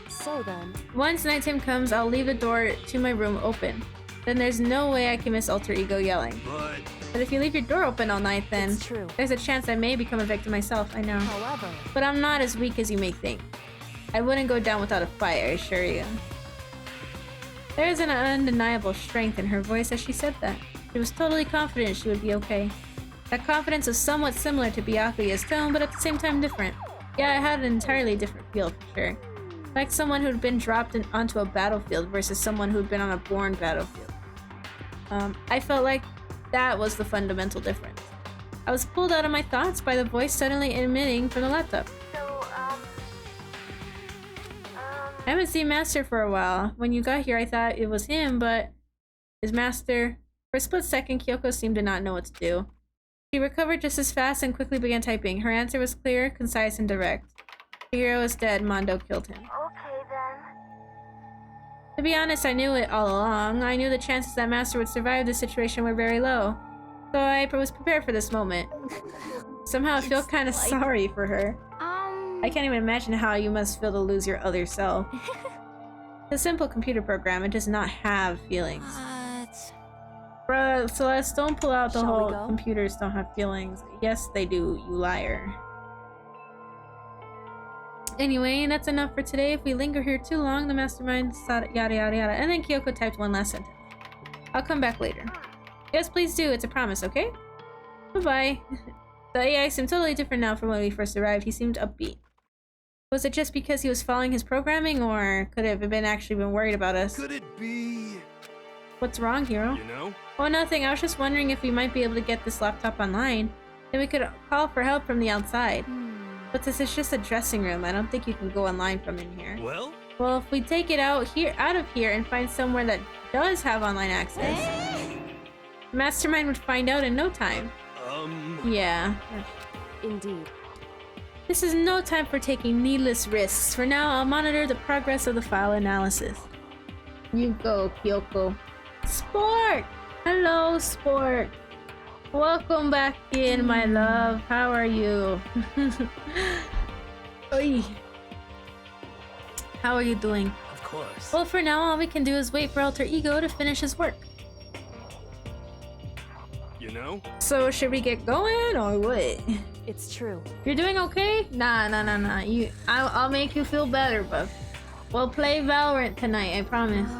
so then, Once nighttime comes, I'll leave the door to my room open. Then there's no way I can miss Alter Ego yelling. But if you leave your door open all night, then it's true. there's a chance I may become a victim myself, I know. However, But I'm not as weak as you may think. I wouldn't go down without a fight, I assure you. There is an undeniable strength in her voice as she said that. She was totally confident she would be okay. That confidence was somewhat similar to Byakuya's tone, but at the same time different. Yeah, it had an entirely different feel for sure. Like someone who'd been dropped onto a battlefield versus someone who'd been on a born battlefield. I felt like that was the fundamental difference. I was pulled out of my thoughts by the voice suddenly emitting from the laptop. So, I haven't seen Master for a while. When you got here, I thought it was him, but his Master... For a split second, Kyoko seemed to not know what to do. She recovered just as fast and quickly began typing. Her answer was clear, concise, and direct. The hero is dead. Mondo killed him. okay then. To be honest, I knew it all along. I knew the chances that Master would survive this situation were very low. So I was prepared for this moment. Somehow I feel kind of sorry for her. I can't even imagine how you must feel to lose your other self. It's a simple computer program, it does not have feelings. Bruh, Celeste, don't pull out the Shall we whole go? computers don't have feelings. Yes, they do, you liar. Anyway, that's enough for today. If we linger here too long, the mastermind yada yada yada. And then Kyoko typed one last sentence. I'll come back later. Yes, please do. It's a promise, okay? Bye-bye. The AI seemed totally different now from when we first arrived. He seemed upbeat. Was it just because he was following his programming, or could it have been actually been worried about us? Could it be? What's wrong, hero? You know? Oh, nothing. I was just wondering if we might be able to get this laptop online. Then we could call for help from the outside. But this is just a dressing room. I don't think you can go online from in here. Well? Well, if we take it out of here and find somewhere that does have online access, Mastermind would find out in no time. Yeah. Indeed. This is no time for taking needless risks. For now, I'll monitor the progress of the file analysis. You go, Kyoko. Sport! Hello, Sport. Welcome back in, my love. How are you? Oy. How are you doing? Of course. Well, for now, all we can do is wait for Alter Ego to finish his work. You know? So, should we get going, or what? It's true. You're doing okay? Nah. I'll make you feel better, but we'll play Valorant tonight, I promise.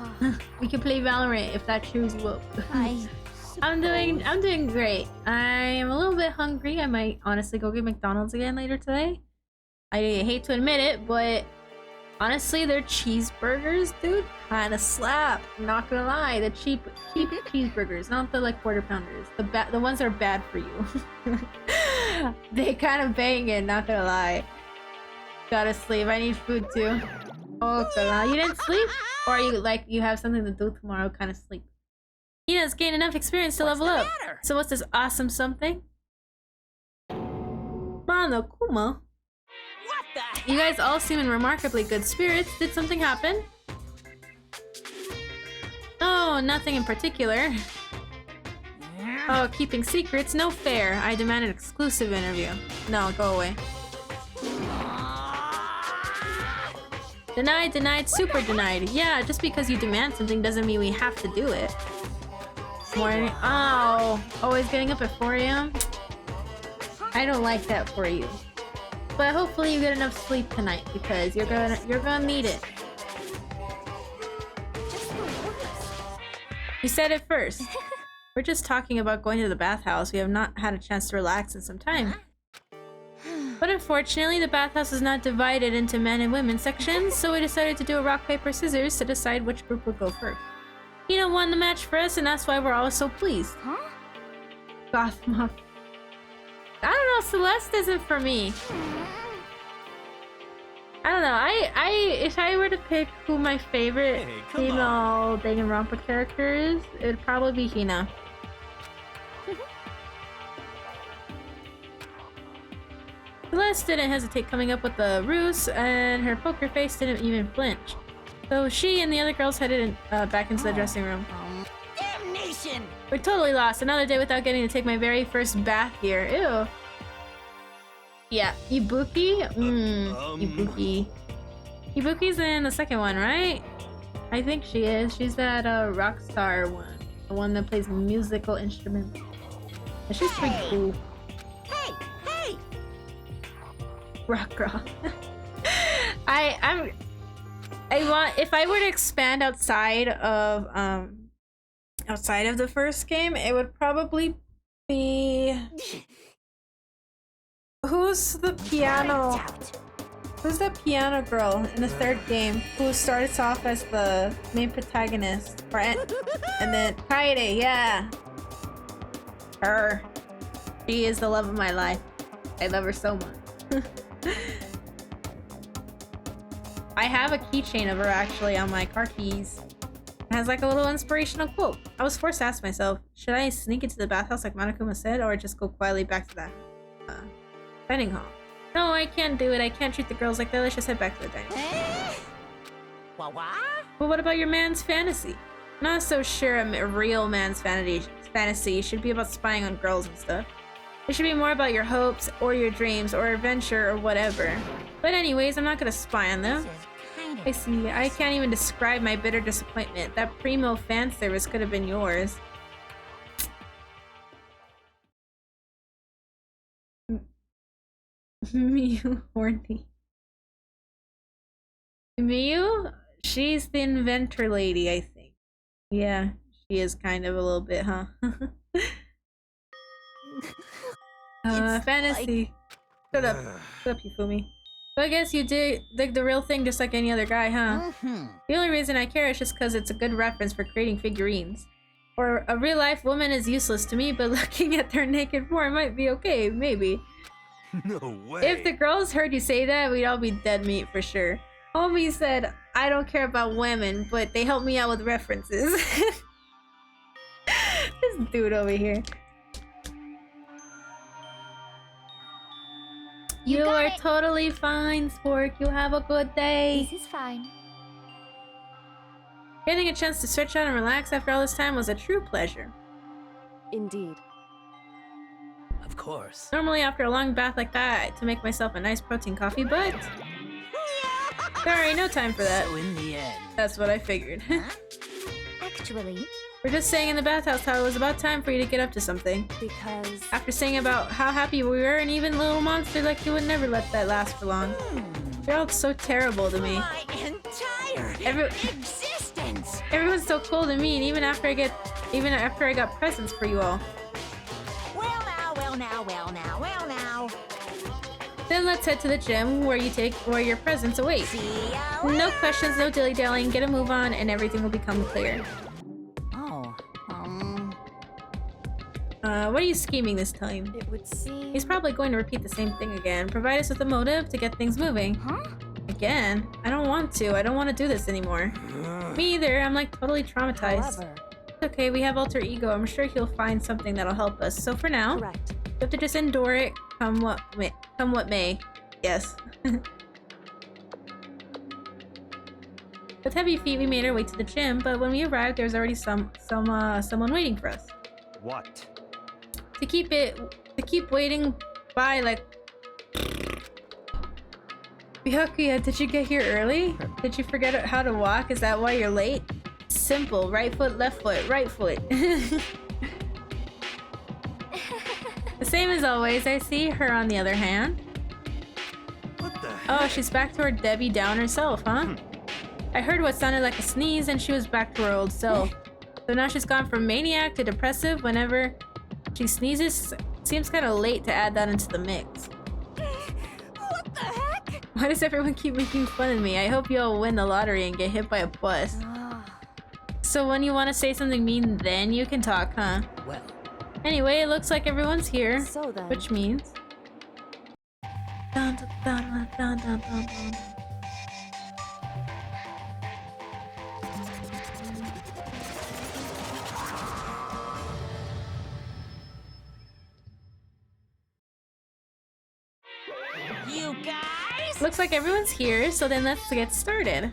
We can play Valorant if that cheers you up. I'm doing great. I am a little bit hungry. I might honestly go get McDonald's again later today. I hate to admit it, but honestly, their cheeseburgers, dude, kind of slap. I'm not gonna lie, the cheap cheeseburgers, not the like quarter pounders. The ones that are bad for you. They kind of bang it. Not gonna lie. Gotta sleep. I need food too. Oh, God. You didn't sleep, or you have something to do tomorrow? Kind of sleep. Hina's gained enough experience to level up. So what's this awesome something? Monokuma. What the You guys all seem in remarkably good spirits. Did something happen? Oh, nothing in particular. Oh, keeping secrets? No fair. I demand an exclusive interview. No, go away. Denied, super denied. Yeah, just because you demand something doesn't mean we have to do it. Morning. Oh, always getting up at 4 a.m. I don't like that for you. But hopefully you get enough sleep tonight because you're gonna need it. You said it first. We're just talking about going to the bathhouse. We have not had a chance to relax in some time. But unfortunately, the bathhouse is not divided into men and women sections, so we decided to do a rock, paper, scissors to decide which group would go first. Hina won the match for us, and that's why we're all so pleased. Goth Mom. I don't know, Celeste isn't for me. I don't know, if I were to pick who my favorite female Danganronpa character is, it'd probably be Hina. Celeste didn't hesitate coming up with the ruse, and her poker face didn't even flinch. So she and the other girls headed back into the dressing room. damnation! We're totally lost. Another day without getting to take my very first bath here. Ew. Yeah, Ibuki? Ibuki. Ibuki's in the second one, right? I think she is. She's that rock star one. The one that plays musical instruments. And she's pretty cool. Hey! Rock girl. If I were to expand outside of the first game, it would probably be who's the piano girl in the third game who starts off as the main protagonist, and then Kaede, yeah, her. She is the love of my life. I love her so much. I have a keychain of her actually on my car keys. It has like a little inspirational quote. I was forced to ask myself, should I sneak into the bathhouse like Monokuma said, or just go quietly back to that dining hall? No, I can't do it. I can't treat the girls like that. Let's just head back to the dining hall. What? But what about your man's fantasy? Not so sure a real man's fantasy should be about spying on girls and stuff. It should be more about your hopes or your dreams or adventure or whatever. But anyways, I'm not gonna spy on them. This is kind of I see. I can't even describe my bitter disappointment. That primo fan service could have been yours. Miyu horny. Miyu? She's the inventor lady, I think. Yeah, she is kind of a little bit, huh? It's Fantasy. Shut up. Shut up, Yufumi. So I guess you dig the real thing just like any other guy, huh? The only reason I care is just because it's a good reference for creating figurines. Or a real-life woman is useless to me, but looking at their naked form might be okay, maybe. No way. If the girls heard you say that, we'd all be dead meat for sure. Homie said, I don't care about women, but they help me out with references. This dude over here. You got are it. totally fine, Spork. You have a good day. This is fine. Getting a chance to stretch out and relax after all this time was a true pleasure. Indeed. Of course. Normally after a long bath like that, I like to make myself a nice protein coffee, but sorry, no time for that. So in the end. That's what I figured. Actually, We're just saying in the bathhouse how it was about time for you to get up to something. Because After saying about how happy we were, and even little monster like you would never let that last for long. You're all so terrible to me. My entire Every- existence. Everyone's so cool to me, and even after I got presents for you all. Well now. Then let's head to the gym where your presents await. See ya. No questions, no dilly-dallying, get a move on, and everything will become clear. Oh, What are you scheming this time? it would seem He's probably going to repeat the same thing again. Provide us with a motive to get things moving. huh? Again? I don't want to. I don't want to do this anymore. Me either. I'm like totally traumatized. however, It's okay, we have alter ego. I'm sure he'll find something that'll help us. So for now, correct. you have to just endure it, come what may. Yes. With heavy feet, we made our way to the gym, but when we arrived, there was already someone waiting for us. What? To keep waiting by like. Byakuya, did you get here early? Did you forget how to walk? Is that why you're late? Simple. Right foot, left foot, right foot. The same as always. I see her on the other hand. What the Oh, heck? she's back to her Debbie Downer self, huh? I heard what sounded like a sneeze and she was back to her old self. So now she's gone from maniac to depressive whenever she sneezes. Seems kind of late to add that into the mix. What the heck? Why does everyone keep making fun of me? I hope you all win the lottery and get hit by a bus. So when you want to say something mean, then you can talk, huh? well. Anyway, it looks like everyone's here, So then, which means... Dun, dun, dun, dun, dun, dun, dun. You guys? Looks like everyone's here, so then let's get started.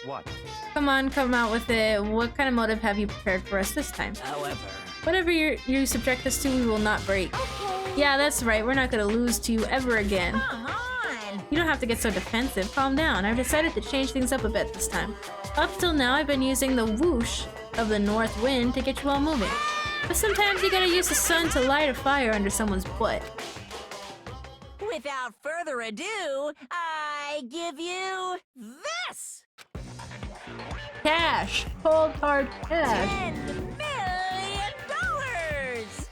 What? Come on, come out with it. What kind of motive have you prepared for us this time? However. Whatever you subject us to, we will not break. Okay. Yeah, that's right. We're not gonna lose to you ever again. Come on. You don't have to get so defensive. Calm down. I've decided to change things up a bit this time. Up till now, I've been using the whoosh of the north wind to get you all moving. But sometimes you gotta use the sun to light a fire under someone's butt. Without further ado, I give you this. Cash. Cold hard cash. $10 million!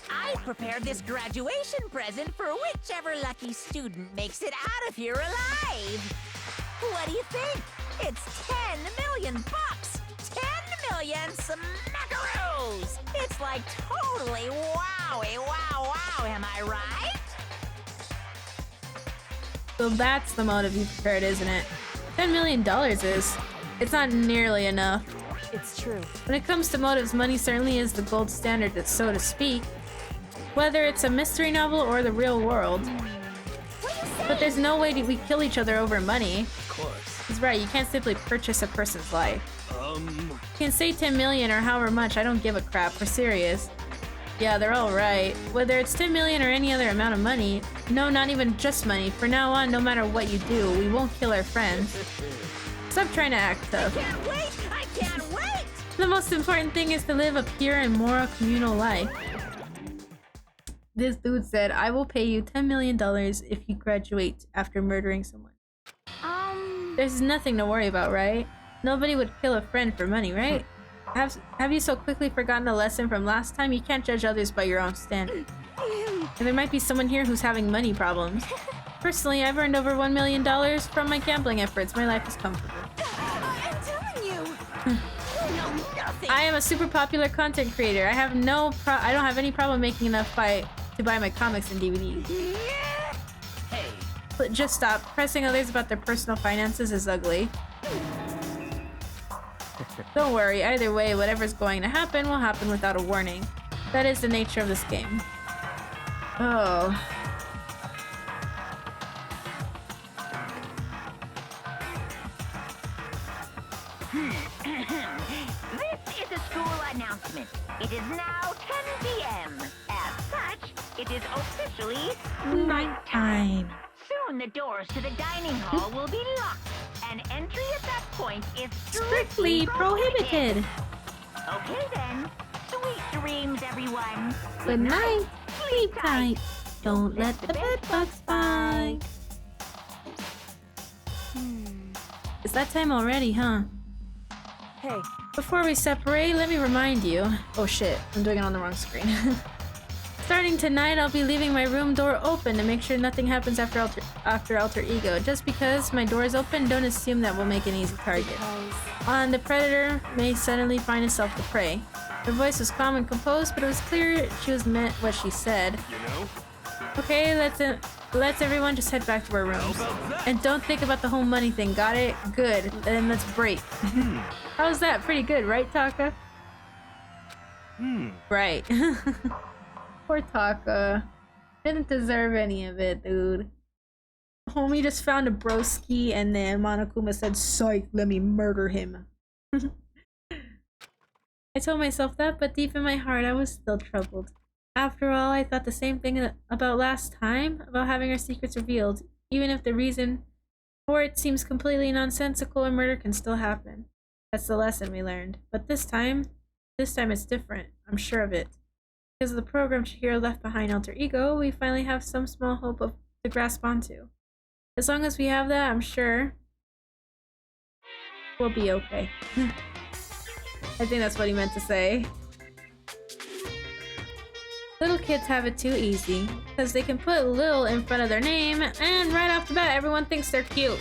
I prepared this graduation present for whichever lucky student makes it out of here alive. What do you think? It's 10 million bucks! 10 million smackaroos! It's like totally wowie, wow, wow, am I right? So that's the motive you prepared, isn't it? $10 million is. It's not nearly enough. it's true. When it comes to motives, money certainly is the gold standard, so to speak. Whether it's a mystery novel or the real world. But there's no way we kill each other over money. Of course. He's right, you can't simply purchase a person's life. Um. You can say 10 million or however much, I don't give a crap, we're serious. Yeah, they're all right. Whether it's 10 million or any other amount of money, no, not even just money. From now on, no matter what you do, we won't kill our friends. Stop trying to act tough. I can't wait! I can't wait! The most important thing is to live a pure and moral communal life. This dude said, I will pay you $10 million if you graduate after murdering someone. There's nothing to worry about, right? Nobody would kill a friend for money, right? Have you so quickly forgotten the lesson from last time? You can't judge others by your own standard. And there might be someone here who's having money problems. Personally, I've earned over $1 million from my gambling efforts. My life is comfortable. I'm telling you. Nothing. I am a super popular content creator. I don't have any problem making enough to buy my comics and DVDs. Hey, But just stop. Pressing others about their personal finances is ugly. Don't worry, either way, whatever's going to happen will happen without a warning. That is the nature of this game. Oh. this is a school announcement. It is now 10 p.m. As such, it is officially nighttime. Soon the doors to the dining hall will be locked, and entry at that point is Strictly prohibited. Okay then. Sweet dreams, everyone. Good night. Sleep tight. Don't let the bed bugs bite. It's that time already, huh? Hey, Before we separate, let me remind you. Oh shit, I'm doing it on the wrong screen. Starting tonight, I'll be leaving my room door open to make sure nothing happens after Alter Ego. Just because my door is open, don't assume that we'll make an easy target. because The predator may suddenly find itself to prey. Her voice was calm and composed, but it was clear she was meant what she said. You know? Okay, let's everyone just head back to our rooms. And don't think about the whole money thing, got it? Good, then let's break. How's that? Pretty good, right, Taka? Right. Poor Taka. Didn't deserve any of it, dude. Homie just found a broski and then Monokuma said, psych, let me murder him. I told myself that, but deep in my heart I was still troubled. After all, I thought the same thing about last time, about having our secrets revealed. Even if the reason for it seems completely nonsensical, a murder can still happen. That's the lesson we learned. But this time it's different. I'm sure of it. Because of the program Chihiro left behind Alter Ego, we finally have some small hope to grasp onto. As long as we have that, I'm sure we'll be okay. I think that's what he meant to say. Little kids have it too easy, because they can put Lil in front of their name, and right off the bat, everyone thinks they're cute.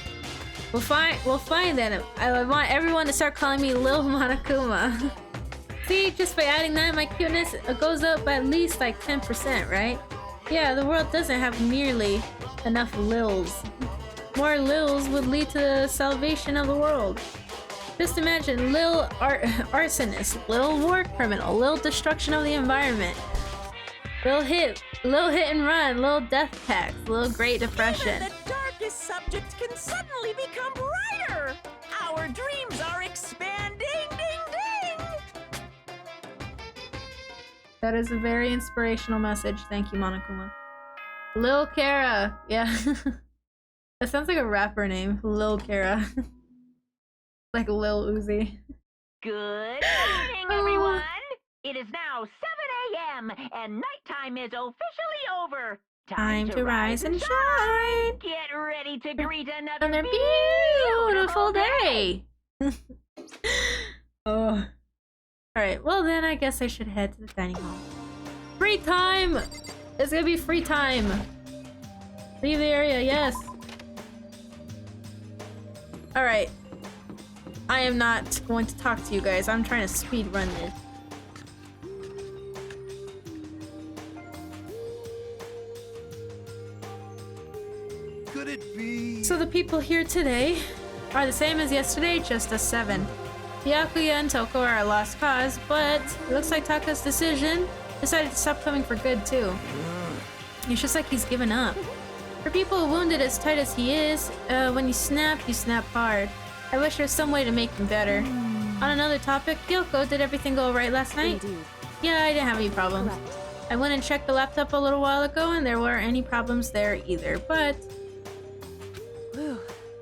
We'll find then. I want everyone to start calling me Lil Monokuma. See, just by adding that, my cuteness goes up by at least like 10%, right? Yeah, the world doesn't have nearly enough Lils. More Lils would lead to the salvation of the world. Just imagine Lil arsonist, Lil war criminal, Lil destruction of the environment, Lil hit and run, Lil death tax, Lil Great Depression. Even the darkest subject can suddenly become brighter. Our dreams are expanding. Ding ding. That is a very inspirational message. Thank you, Monokuma. Lil Kara. Yeah. That sounds like a rapper name. Lil Kara. Like Lil Uzi. Good evening, everyone. It is now 7 a.m. and nighttime is officially over. Time to rise and shine. Get ready to greet another Another beautiful day. Oh. Alright, well then I guess I should head to the dining hall. Free time! It's gonna be free time! Leave the area, yes! Alright. I am not going to talk to you guys. I'm trying to speed run this. Could it be? So the people here today are the same as yesterday, just us 7. Byakuya and Toko are a lost cause, but it looks like Taka's decided to stop coming for good too. It's just like he's given up. For people wounded as tight as he is, when you snap hard. I wish there was some way to make him better. On another topic, Kyoko, did everything go right last night? indeed. Yeah, I didn't have any problems. Correct. I went and checked the laptop a little while ago and there weren't any problems there either, but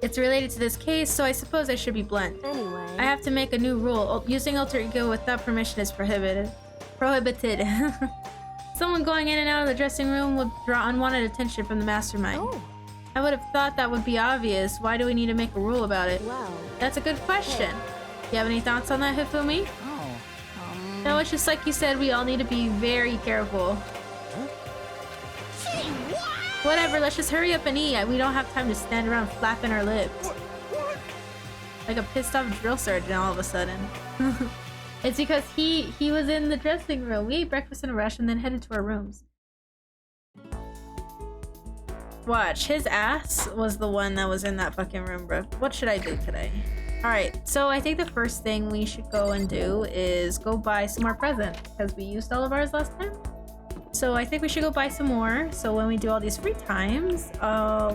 it's related to this case, so I suppose I should be blunt. Anyway. I have to make a new rule. Using alter ego without permission is prohibited. Someone going in and out of the dressing room would draw unwanted attention from the mastermind. Oh, I would have thought that would be obvious. Why do we need to make a rule about it? wow. That's a good question. You have any thoughts on that, Hifumi? Oh. No, it's just like you said, we all need to be very careful. Say what? Whatever, let's just hurry up and eat. We don't have time to stand around flapping our lips. What? Like a pissed off drill sergeant all of a sudden. It's because he was in the dressing room. We ate breakfast in a rush and then headed to our rooms. Watch, his ass was the one that was in that fucking room, bro. What should I do today? Alright, so I think the first thing we should go and do is go buy some more presents because we used all of ours last time. So I think we should go buy some more, so when we do all these free times,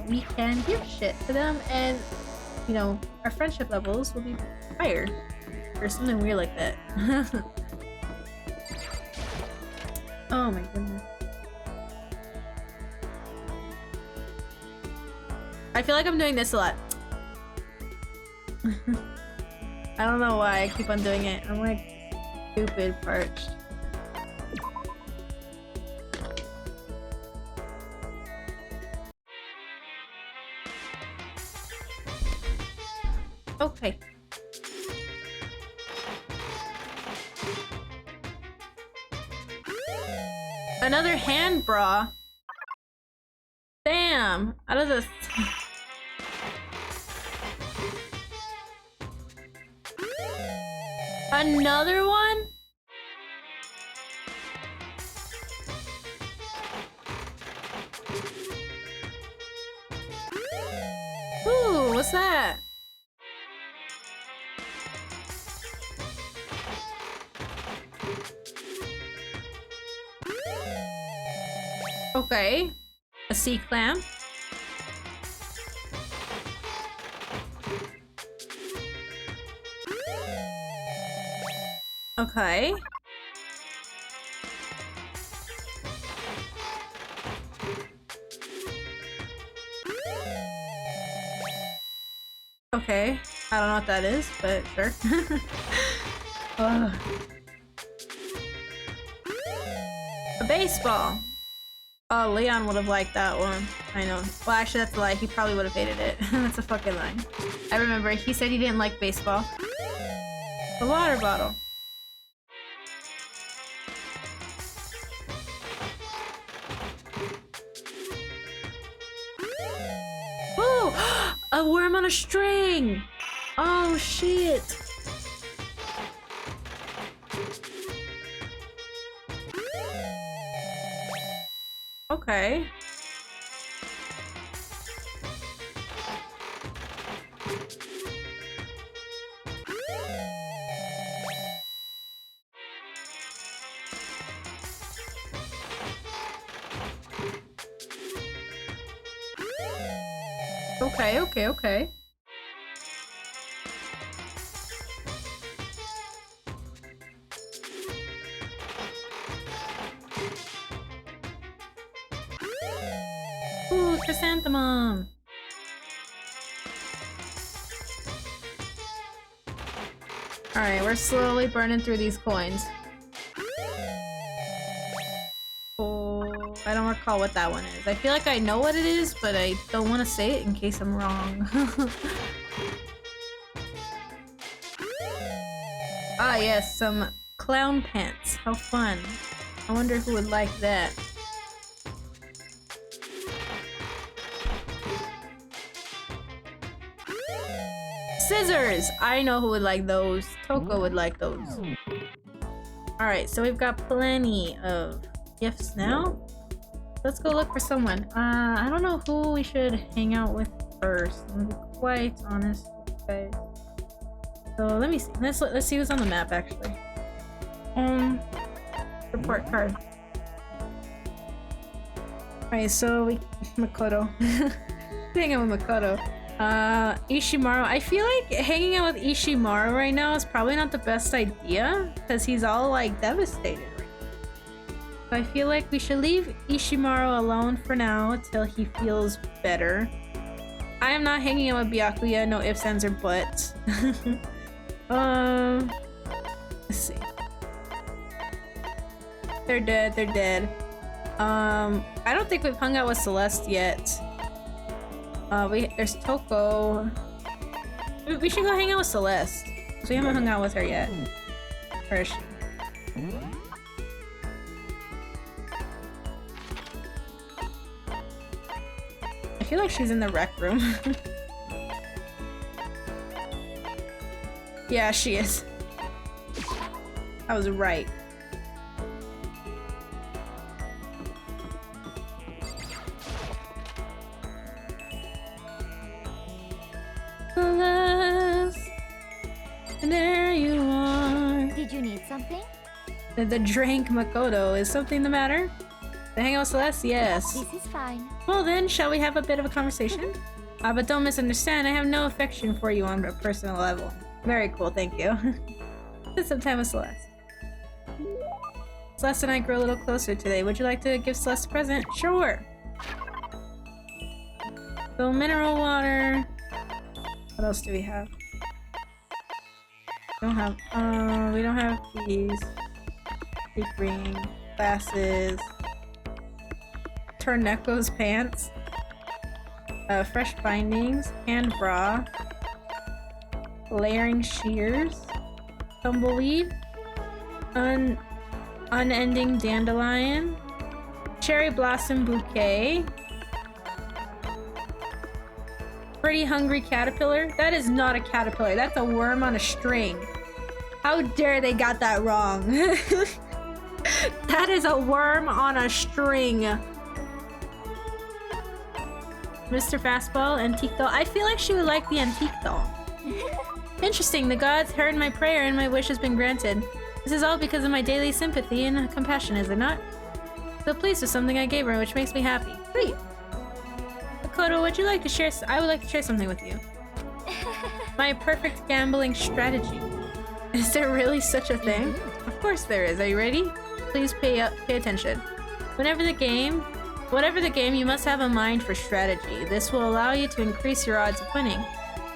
we can give shit to them and, you know, our friendship levels will be higher. Or something weird like that. Oh my goodness. I feel like I'm doing this a lot. I don't know why I keep on doing it. I'm like stupid parched. Okay. Another hand bra. Damn. Out of this. Another one? Ooh, what's that? Okay. A sea clam. Okay. Okay. I don't know what that is, but sure. Ugh. A baseball. Oh, Leon would have liked that one. I know. Well, actually, that's a lie. He probably would have hated it. That's a fucking lie. I remember. He said he didn't like baseball. A water bottle. Ooh! A worm on a string! Oh, shit! Okay. Okay. Ooh, chrysanthemum. Alright, we're slowly burning through these coins. Oh, I don't recall what that one is. I feel like I know what it is, but I don't want to say it in case I'm wrong. Ah, yes, some clown pants. How fun. I wonder who would like that. Scissors! I know who would like those. Toko would like those. Alright, so we've got plenty of gifts now. Let's go look for someone. I don't know who we should hang out with first. I'm gonna be quite honest with you guys. So let me see. Let's see who's on the map actually. Report card. Alright, so we Makoto. Hang out with Makoto. Ishimaru. I feel like hanging out with Ishimaru right now is probably not the best idea because he's all like devastated right now. I feel like we should leave Ishimaru alone for now till he feels better. I am not hanging out with Byakuya, no ifs, ands, or buts. Let's see. They're dead, they're dead. I don't think we've hung out with Celeste yet. There's Toko. We should go hang out with Celeste. So we haven't hung out with her yet. Where is she? I feel like she's in the rec room. Yeah, she is. I was right. Celeste, and there you are. Did you need something? The drink Makoto. Is something the matter? To hang out with Celeste? Yes. This is fine. Well then, shall we have a bit of a conversation? But don't misunderstand, I have no affection for you on a personal level. Very cool, thank you. Spend some time with Celeste. Celeste and I grew a little closer today. Would you like to give Celeste a present? Sure! So, mineral water. What else do we have? We don't have these. Big ring. Glasses. Torneco's pants. Fresh bindings. Hand bra. Layering shears. Tumbleweed. Unending dandelion. Cherry blossom bouquet. Pretty hungry caterpillar. That is not a caterpillar. That's a worm on a string. How dare they got that wrong. That is a worm on a string. Mr. Fastball, antique doll. I feel like she would like the antique doll. Interesting. The gods heard my prayer and my wish has been granted. This is all because of my daily sympathy and compassion, is it not? So pleased with something I gave her, which makes me happy. Sweet. Makoto, would you like to share? I would like to share something with you. My perfect gambling strategy. Is there really such a thing? Of course there is. Are you ready? Please pay attention. Whatever the game, you must have a mind for strategy. This will allow you to increase your odds of winning.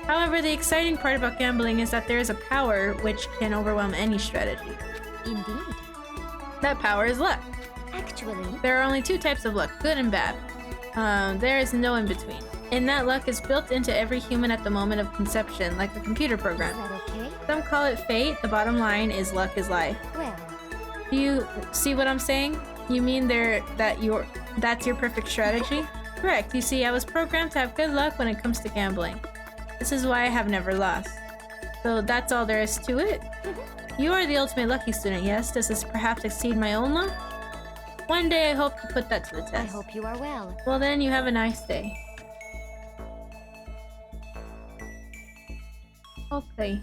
However, the exciting part about gambling is that there is a power which can overwhelm any strategy. Indeed. That power is luck. Actually, There are only two types of luck, good and bad. There is no in between. And that luck is built into every human at the moment of conception, like a computer is program. that okay? Some call it fate. The bottom line is luck is life. Well, Do you see what I'm saying? You mean that's your perfect strategy? Correct. You see, I was programmed to have good luck when it comes to gambling. This is why I have never lost. So that's all there is to it? You are the ultimate lucky student, yes? Does this perhaps exceed my own luck? One day I hope to put that to the test. I hope you are well. Well then, you have a nice day. Okay.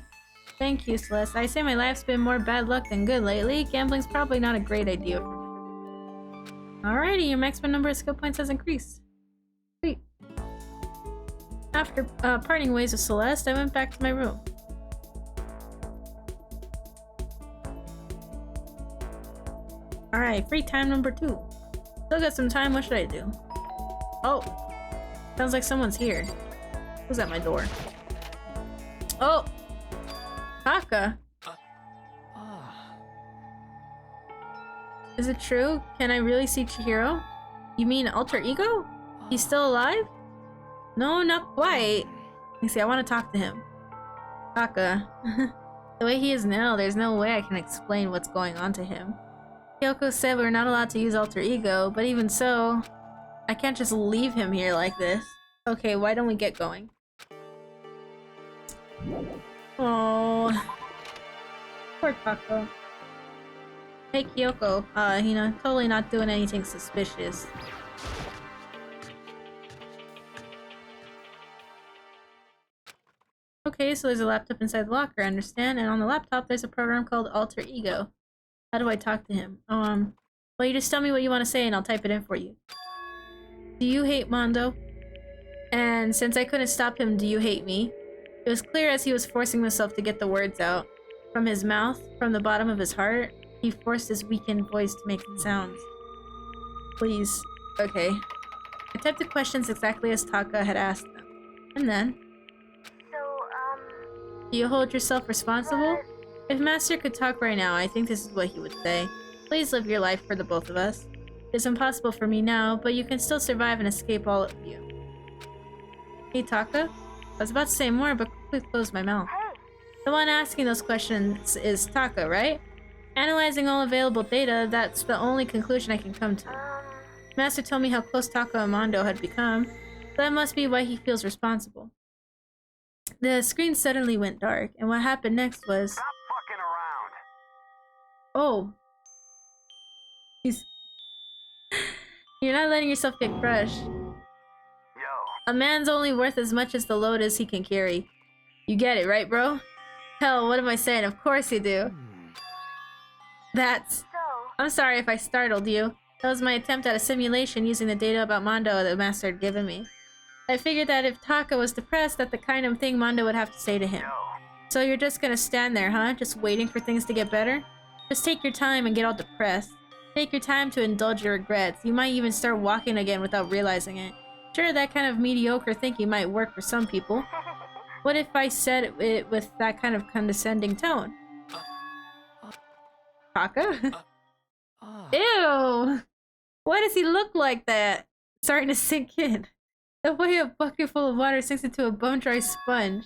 Thank you, Celeste. I say my life's been more bad luck than good lately. Gambling's probably not a great idea for me. Alrighty, your maximum number of skill points has increased. Sweet. After parting ways with Celeste, I went back to my room. Alright, free time number 2. Still got some time, what should I do? Oh! Sounds like someone's here. Who's at my door? Oh! Taka! Is it true? Can I really see Chihiro? You mean alter ego? He's still alive? No, not quite. Let me see, I want to talk to him. Taka. The way he is now, there's no way I can explain what's going on to him. Kyoko said we're not allowed to use alter ego, but even so, I can't just leave him here like this. Okay, why don't we get going? Oh, poor Taka. Hey Kyoko, totally not doing anything suspicious. Okay, so there's a laptop inside the locker, I understand, and on the laptop there's a program called Alter Ego. How do I talk to him? Well, you just tell me what you want to say and I'll type it in for you. Do you hate Mondo? And since I couldn't stop him, do you hate me? It was clear as he was forcing himself to get the words out. From his mouth, from the bottom of his heart, he forced his weakened voice to make sounds. Please. Okay. I typed the questions exactly as Taka had asked them. And then, So, do you hold yourself responsible? If Master could talk right now, I think this is what he would say. Please live your life for the both of us. It's impossible for me now, but you can still survive and escape all of you. Hey, Taka? I was about to say more, but quickly closed my mouth. The one asking those questions is Taka, right? Analyzing all available data, that's the only conclusion I can come to. Master told me how close Taka and Mondo had become, so that must be why he feels responsible. The screen suddenly went dark, and what happened next was... Stop fucking around. Oh. He's... You're not letting yourself get crushed. Yo. A man's only worth as much as the load as he can carry. You get it, right, bro? Hell, what am I saying? Of course you do. That's... I'm sorry if I startled you. That was my attempt at a simulation using the data about Mondo that the Master had given me. I figured that if Taka was depressed, that's the kind of thing Mondo would have to say to him. So you're just gonna stand there, huh? Just waiting for things to get better? Just take your time and get all depressed. Take your time to indulge your regrets. You might even start walking again without realizing it. Sure, that kind of mediocre thinking might work for some people. What if I said it with that kind of condescending tone? Taka? Ew! Why does he look like that? Starting to sink in. The way a bucket full of water sinks into a bone-dry sponge.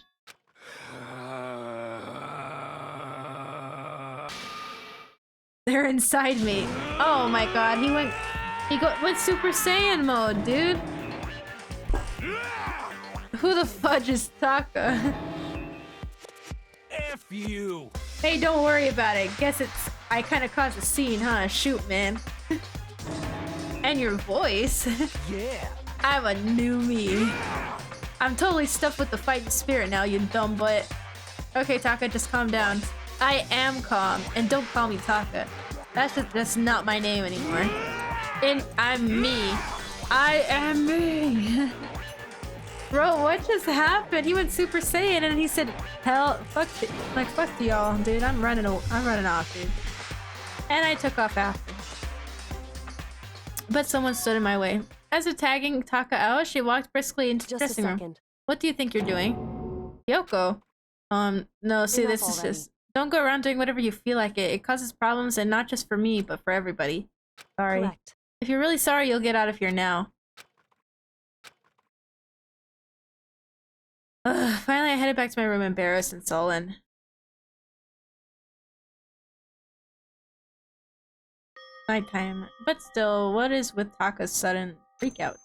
They're inside me. Oh my god, he went Super Saiyan mode, dude. Who the fudge is Taka? F you. Hey, don't worry about it. Guess I kind of caused a scene, huh? Shoot, man. And your voice. Yeah. I'm a new me. I'm totally stuffed with the fighting spirit now, you dumb butt. Okay, Taka, just calm down. I am calm, and don't call me Taka. That's not my name anymore. I'm me. I am me. Bro, what just happened? He went Super Saiyan and he said, "Hell, fuck y'all, dude. I'm running off, dude." And I took off after. But someone stood in my way. As of tagging Taka out, she walked briskly into the dressing room. What do you think you're doing? Yoko. No, see, this is just... Don't go around doing whatever you feel like it. It causes problems, and not just for me, but for everybody. Sorry. Correct. If you're really sorry, you'll get out of here now. Ugh, finally, I headed back to my room embarrassed and sullen. Nighttime. But still, what is with Taka's sudden freakout?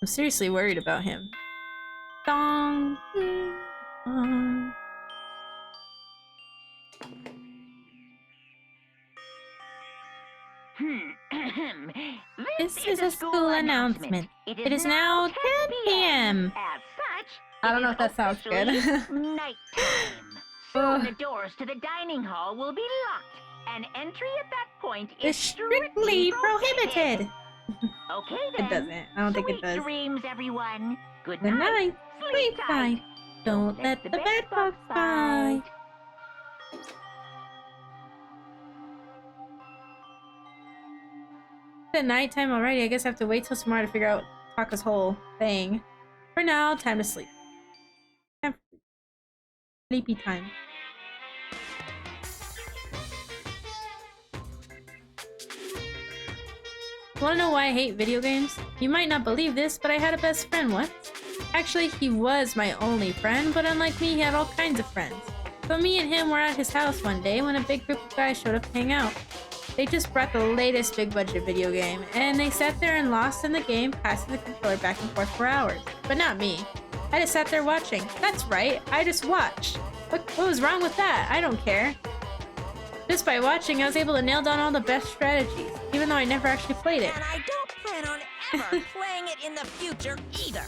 I'm seriously worried about him. Dong. Dong. This is a school announcement. It is now 10 p.m. As such, I don't know if that sounds good. Nighttime. Soon the doors to the dining hall will be locked, and entry at that point is strictly prohibited. Okay then. It doesn't. I don't think it does. Sweet dreams, everyone. Good Good night. night. Sleep tight. Don't let the bed bugs bite. It's nighttime already. I guess I have to wait till tomorrow to figure out Taka's whole thing. For now, time to sleep. Sleepy time. Wanna know why I hate video games? You might not believe this, but I had a best friend once. Actually, he was my only friend, but unlike me, he had all kinds of friends. So me and him were at his house one day when a big group of guys showed up to hang out. They just brought the latest big budget video game, and they sat there and lost in the game, passing the controller back and forth for hours. But not me. I just sat there watching. That's right, I just watched. What was wrong with that? I don't care. Just by watching, I was able to nail down all the best strategies, even though I never actually played it. And I don't plan on ever playing it in the future either.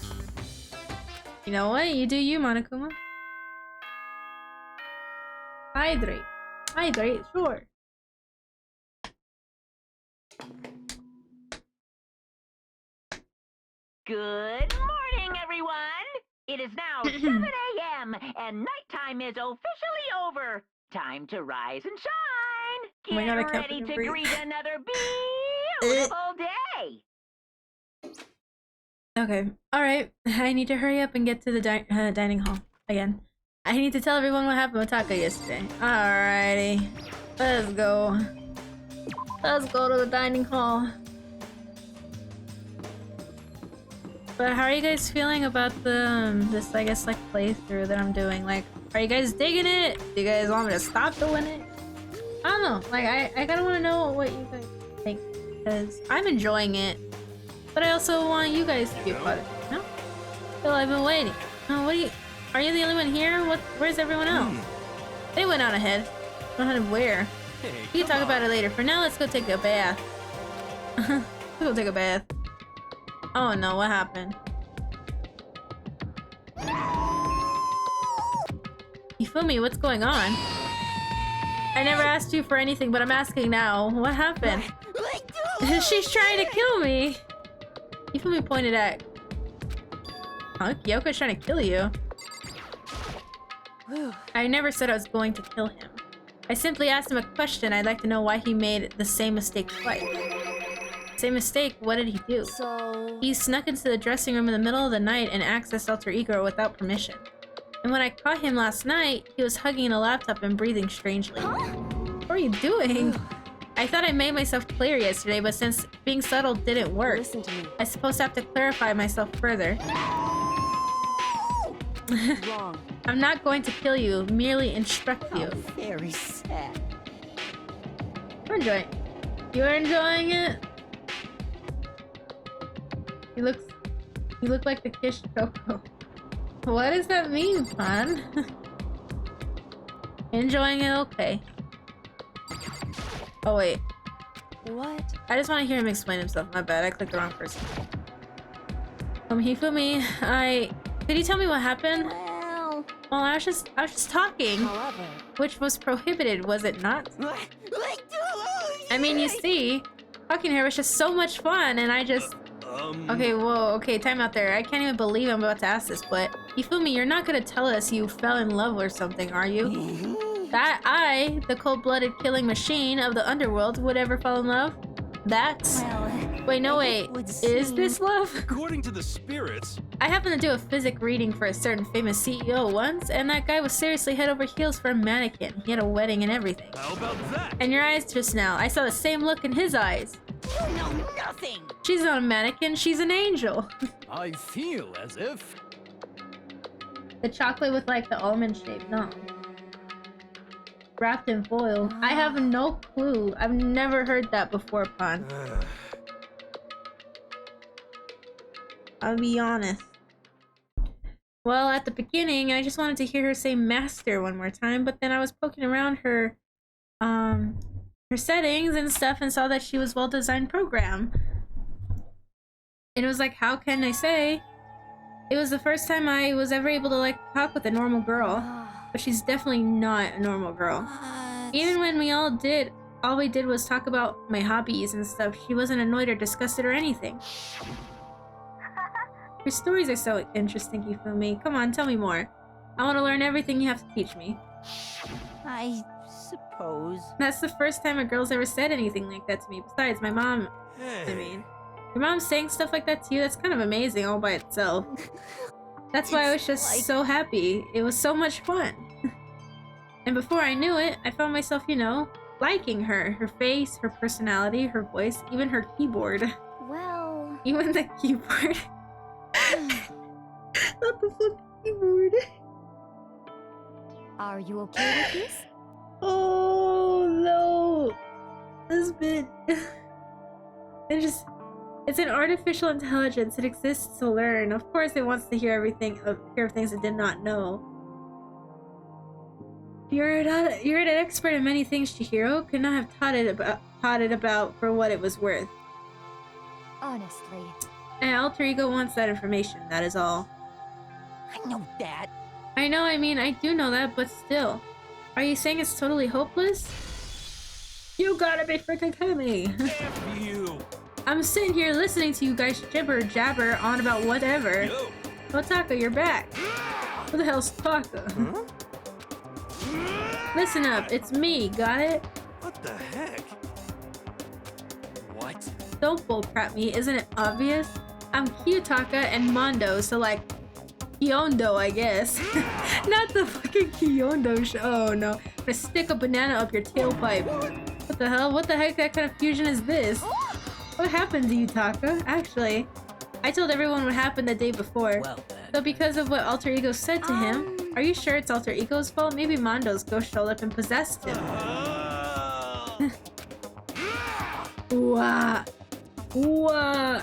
You know what? You do you, Monokuma. Hydrate. Hydrate, sure. Good morning, everyone! It is now 7 a.m. and nighttime is officially over. Time to rise and shine! Oh my God, I Get can't ready fucking to breathe. greet another beautiful day. Okay. Alright. I need to hurry up and get to the dining hall again. I need to tell everyone what happened with Taka yesterday. Alrighty. Let's go. Let's go to the dining hall. But how are you guys feeling about the this, I guess, like, playthrough that I'm doing? Like, are you guys digging it? Do you guys want me to stop doing it? I don't know. Like, I kinda wanna know what you guys think, because I'm enjoying it. But I also want you guys to be a part of it, you know? Phil, I've been waiting. Oh, what are you the only one here? Where's everyone else? They went on ahead. I don't know how to where. Hey, We can talk about it later. For now, let's go take a bath. Let's go take a bath. Oh no, what happened? Ifumi, what's going on? I never asked you for anything, but I'm asking now. What happened? She's trying to kill me! Ifumi pointed at... Huh? Kyoko's trying to kill you. I never said I was going to kill him. I simply asked him a question. I'd like to know why he made the same mistake twice. Same mistake? What did he do? So... He snuck into the dressing room in the middle of the night and accessed Alter Ego without permission. And when I caught him last night, he was hugging a laptop and breathing strangely. What are you doing? I thought I made myself clear yesterday, but since being subtle didn't work, Listen to me. I suppose I have to clarify myself further. Wrong. I'm not going to kill you, merely instruct you. Very sad. I'm enjoying it. You're enjoying it? You look like the Kish Coco. What does that mean, Pan? Enjoying it? Okay. Oh wait. What? I just want to hear him explain himself. My bad, I clicked the wrong person. Hifumi, could you tell me what happened? Well, I was just talking. However... Which was prohibited, was it not? I mean, you see, talking to her was just so much fun, and I just... Okay, whoa, okay, time out there. I can't even believe I'm about to ask this, but... Ifumi, you're not gonna tell us you fell in love or something, are you? That I, the cold-blooded killing machine of the underworld, would ever fall in love? That's... Wait, no, wait. Is this love? According to the spirits, I happened to do a physic reading for a certain famous CEO once, and that guy was seriously head over heels for a mannequin. He had a wedding and everything. how about that? And your eyes just now, I saw the same look in his eyes. You know nothing. She's not a mannequin, she's an angel. I feel as if... The chocolate with like the almond shape, no. Wrapped in foil. I have no clue. I've never heard that before, Pon. I'll be honest. Well, at the beginning, I just wanted to hear her say master one more time, but then I was poking around her settings and stuff and saw that she was well-designed program. And it was like, how can I say? It was the first time I was ever able to like talk with a normal girl, but she's definitely not a normal girl. Even when all we did was talk about my hobbies and stuff, she wasn't annoyed or disgusted or anything. Your stories are so interesting, Ifumi. Come on, tell me more. I want to learn everything you have to teach me. I suppose. That's the first time a girl's ever said anything like that to me. Besides, my mom, I mean, your mom saying stuff like that to you, that's kind of amazing all by itself. That's why I was just like... so happy. It was so much fun. And before I knew it, I found myself, you know, liking her. Her face, her personality, her voice, even her keyboard. Well... Even the keyboard. Not the fucking keyboard. Are you okay with this? Oh no. This bit. It's an artificial intelligence. It exists to learn. Of course it wants to hear things it did not know. You're an expert in many things, Chihiro. Could not have taught it about for what it was worth. Honestly. And Alter Ego wants that information, that is all. I know that. I know, I mean, I do know that, but still. Are you saying it's totally hopeless? You gotta be freaking kidding me. F you! I'm sitting here listening to you guys jibber jabber on about whatever. Yo! Oh, Taka, you're back. Who the hell's Taka? Huh? Listen up, it's me, got it? What the heck? What? Don't bullcrap me, isn't it obvious? I'm Kiyotaka and Mondo, so like Kyondo, I guess. Not the fucking Kyondo show. Oh no. I'm gonna stick a banana up your tailpipe. What the hell? What the heck? That kind of fusion is this? What happened to you, Taka? Actually, I told everyone what happened the day before. Well then. So because of what Alter Ego said to him, are you sure it's Alter Ego's fault? Maybe Mondo's ghost showed up and possessed him. Wah. Wah.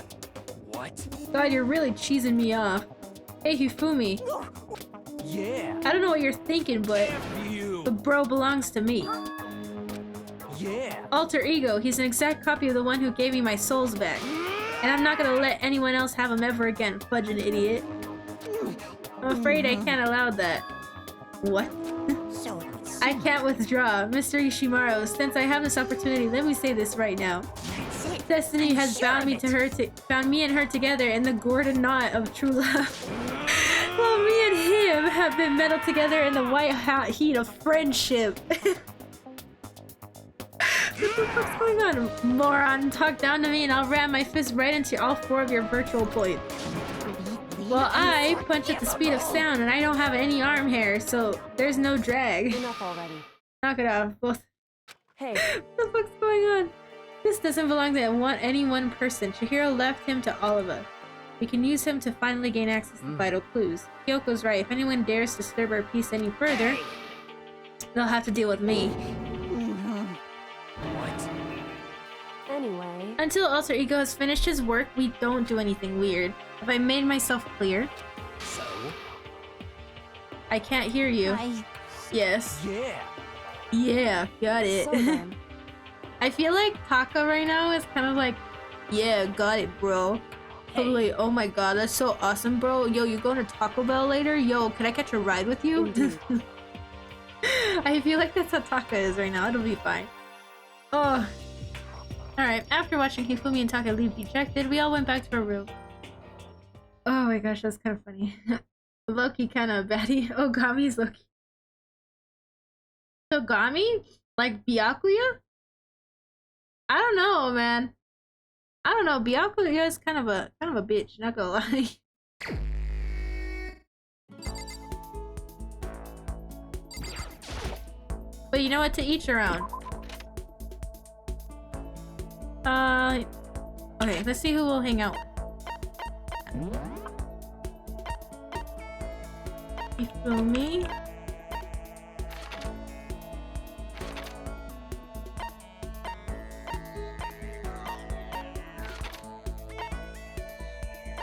What? God, you're really cheesing me off. Hey, Hifumi. Yeah. I don't know what you're thinking, but You. the bro belongs to me. Yeah. Alter Ego, he's an exact copy of the one who gave me my souls back. And I'm not gonna let anyone else have him ever again, fudging idiot. I'm afraid I can't allow that. What? So I can't withdraw. Mr. Ishimaru, since I have this opportunity, let me say this right now. that's it. Destiny I'm has sure bound of me it. to her bound me and her together in the Gordon knot of true love. While me and him have been meddled together in the white hot heat of friendship. What the fuck's going on? Moron, talk down to me and I'll ram my fist right into all 4 of your virtual points. Well, I punch at the speed of sound and I don't have any arm hair, so there's no drag. Enough already. Knock it off, both. Hey, What the fuck's going on? This doesn't belong to any one person. Chihiro left him to all of us. We can use him to finally gain access to vital clues. Kyoko's right. If anyone dares disturb our peace any further, they'll have to deal with me. What? anyway. Until Alter Ego has finished his work, we don't do anything weird. Have I made myself clear? So? I can't hear you. Yes. Yeah. Yeah, got it. So then, I feel like Taka right now is kind of like, yeah, got it, bro. Totally. Oh my god, that's so awesome, bro. Yo, you going to Taco Bell later? Yo, could I catch a ride with you? Indeed. I feel like that's how Taka is right now. It'll be fine. Oh. Alright, after watching Hifumi and Taka leave dejected, we all went back to our room. Oh my gosh, that's kind of funny. Loki kind of baddie. Ogami's Loki. Ogami? Like Byakuya? I don't know, man. I don't know. Byakuya is kind of a bitch, not gonna lie. But you know what? To each their own. Okay, let's see who we'll hang out with. Hifumi.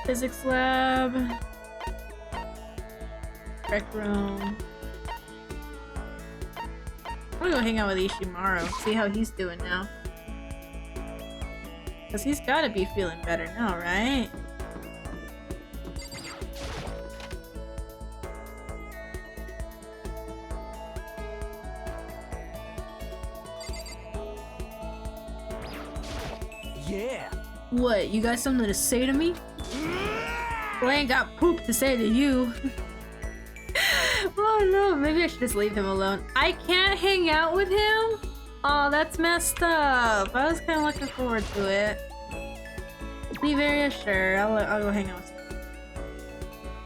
Physics lab. Rec room. I'm gonna go hang out with Ishimaru, see how he's doing now. Cause he's gotta be feeling better now, right? Yeah. What, you got something to say to me? Well, I ain't got poop to say to you. Oh no, maybe I should just leave him alone. I can't hang out with him? Oh, that's messed up. I was kind of looking forward to it. Leave area? Sure, I'll go hang out with him.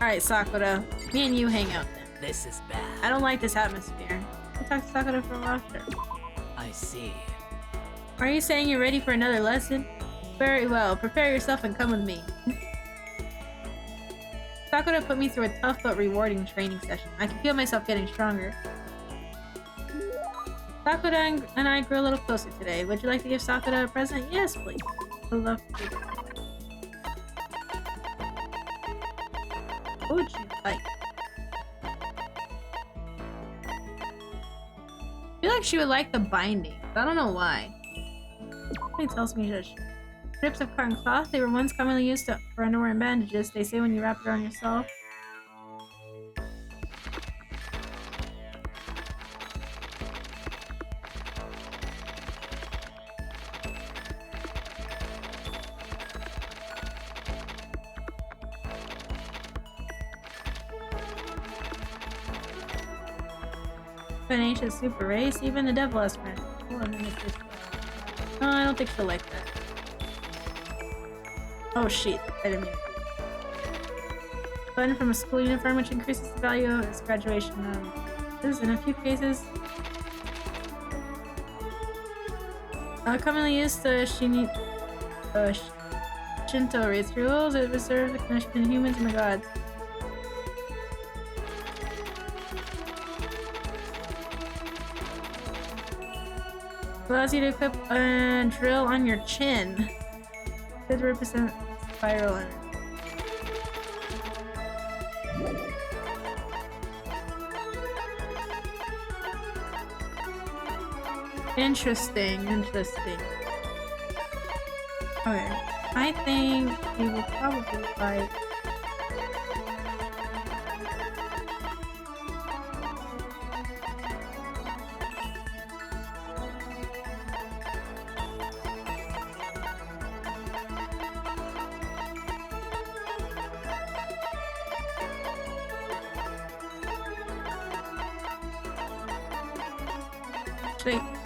Alright, Sakura. Me and you hang out then. This is bad. I don't like this atmosphere. I'll talk to Sakura for a while, sure. I see. Are you saying you're ready for another lesson? Very well. Prepare yourself and come with me. Sakura put me through a tough but rewarding training session. I can feel myself getting stronger. Sakura and I grew a little closer today. Would you like to give Sakura a present? Yes, please. I'd love to do that. What would you like? I feel like she would like the binding. I don't know why. Something tells me that strips of cotton cloth, they were once commonly used for underwear and bandages. They say when you wrap it around yourself. An ancient super race, even the devil has friends. Oh, I don't think she'll like that. Oh shit, I didn't mean to. Button from a school uniform which increases the value of its graduation. This is in a few cases. Commonly used to Shinto rituals that preserve the connection between humans and the gods. Allows you to equip a drill on your chin. Could represent spiral energy. Interesting. Okay, I think he will probably fight.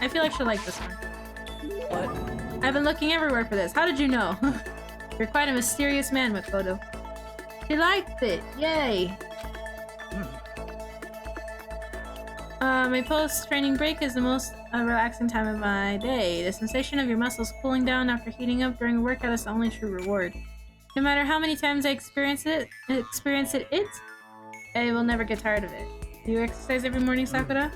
I feel like she'll like this one. What? I've been looking everywhere for this. How did you know? You're quite a mysterious man, Makoto. She liked it! Yay! My post-training break is the most relaxing time of my day. The sensation of your muscles cooling down after heating up during a workout is the only true reward. No matter how many times I experience it, I will never get tired of it. Do you exercise every morning, Sakura?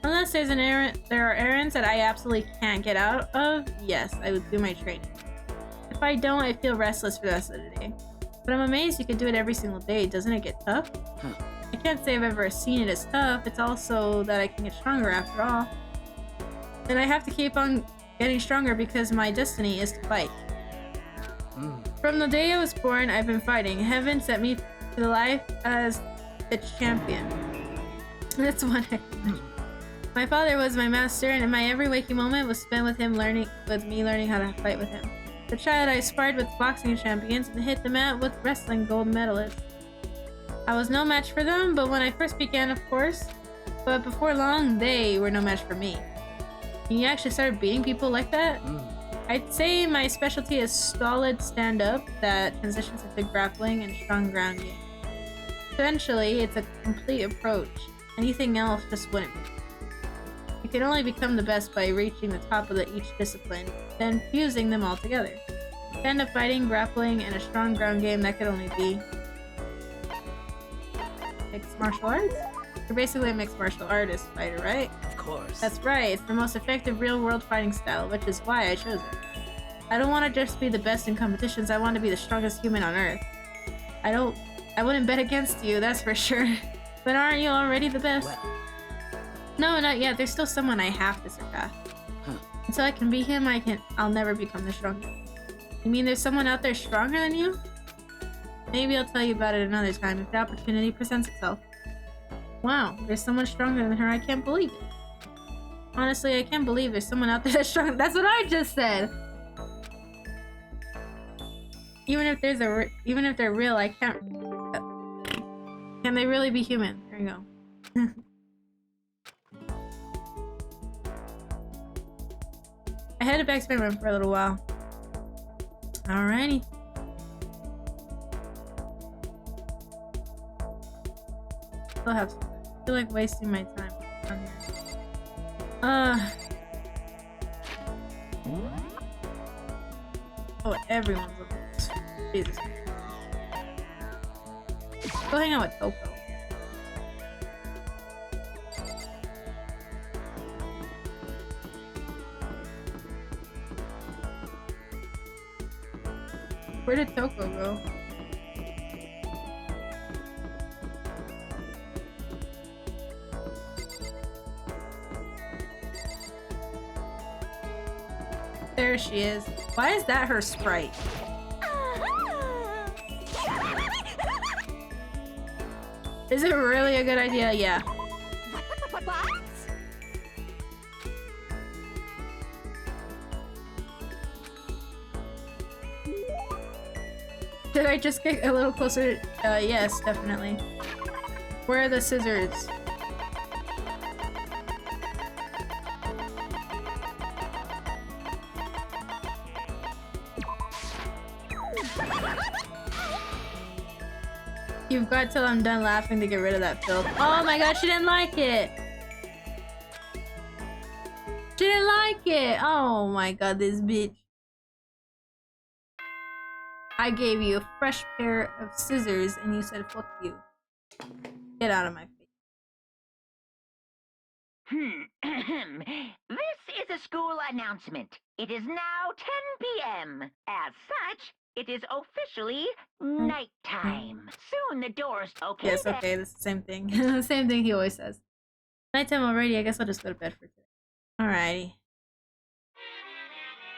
Unless there are errands that I absolutely can't get out of, yes, I would do my training. If I don't, I feel restless for the rest of the day. But I'm amazed you could do it every single day. Doesn't it get tough? I can't say I've ever seen it as tough. It's also that I can get stronger after all. And I have to keep on getting stronger because my destiny is to fight. From the day I was born, I've been fighting. Heaven sent me to life as its champion. That's one explanation. My father was my master, and my every waking moment was spent with him learning how to fight with him. As a child, I sparred with boxing champions and hit the mat with wrestling gold medalists. I was no match for them, but when I first began, of course. But before long, they were no match for me. And you actually started beating people like that? I'd say my specialty is solid stand-up that transitions into grappling and strong ground game. Eventually, it's a complete approach. Anything else just wouldn't be. You can only become the best by reaching the top of each discipline, then fusing them all together. Stand-up fighting, grappling, and a strong ground game, that could only be mixed martial arts? You're basically a mixed martial artist fighter, right? Of course. That's right, it's the most effective real-world fighting style, which is why I chose it. I don't want to just be the best in competitions, I want to be the strongest human on Earth. I wouldn't bet against you, that's for sure. But aren't you already the best? Well. No, not yet. There's still someone I have to surpass. Until I can beat him, I'll never become the strongest. You mean there's someone out there stronger than you? Maybe I'll tell you about it another time if the opportunity presents itself. Wow, there's someone stronger than her. I can't believe it. Honestly, I can't believe there's someone out there that's strong. That's what I just said. Even if they're real, I can't. Can they really be human? There you go. I headed back to my room for a little while. Alrighty. Still have some. I feel like wasting my time on here. Oh, everyone's looking at this. Jesus. Go hang out with Coco. Where did Toko go? There she is. Why is that her sprite? Is it really a good idea? Yeah. What? Did I just get a little closer? Yes, definitely. Where are the scissors? You've got till I'm done laughing to get rid of that filth. Oh my god, she didn't like it! She didn't like it! Oh my god, this bitch. I gave you a fresh pair of scissors and you said fuck you. Get out of my face. This is a school announcement. It is now 10 p.m. As such, it is officially nighttime. Soon the doors. Okay. Yes, okay, that's the same thing. The same thing he always says. Nighttime already, I guess I'll just go to bed for today. Alrighty.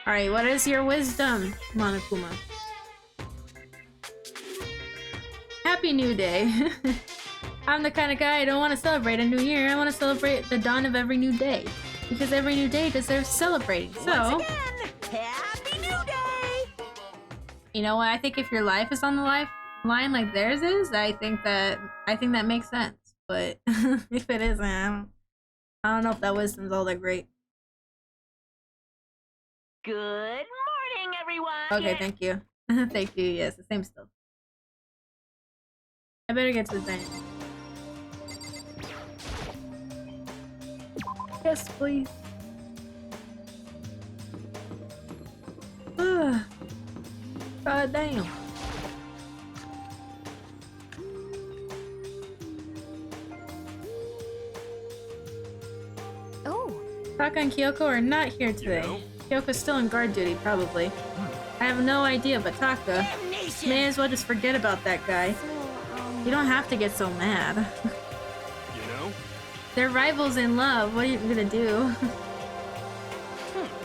Alright, what is your wisdom, Monokuma? Happy New Day. I'm the kind of guy I don't want to celebrate a new year. I want to celebrate the dawn of every new day. Because every new day deserves celebrating. So, Once again, Happy New Day! you know what? I think if your life is on the line like theirs is, I think that makes sense. But if it isn't, I don't know if that wisdom's all that great. Good morning, everyone! Okay, thank you. Thank you, yes, the same stuff. I better get to the dining room. Yes, please. Ugh. God damn. Oh, Taka and Kyoko are not here today. Kyoko's still on guard duty, probably. I have no idea, but Taka, may as well just forget about that guy. so, You don't have to get so mad. You know? They're rivals in love. What are you gonna do?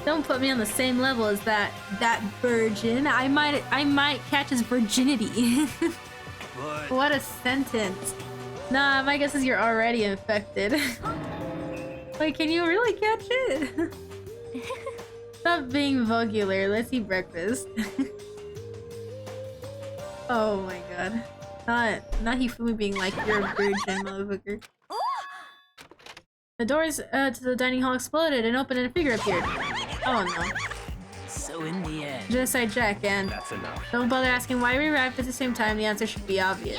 Don't put me on the same level as that virgin. I might catch his virginity. But What a sentence. Nah, my guess is you're already infected. Wait, can you really catch it? Stop being vulgar. Let's eat breakfast. Oh my god. Not Hifumi being like, you're a virgin, motherfucker. The doors to the dining hall exploded and opened and a figure appeared. Oh no. So in the end, Just Jack and that's enough. don't bother asking why we arrived at the same time. The answer should be obvious.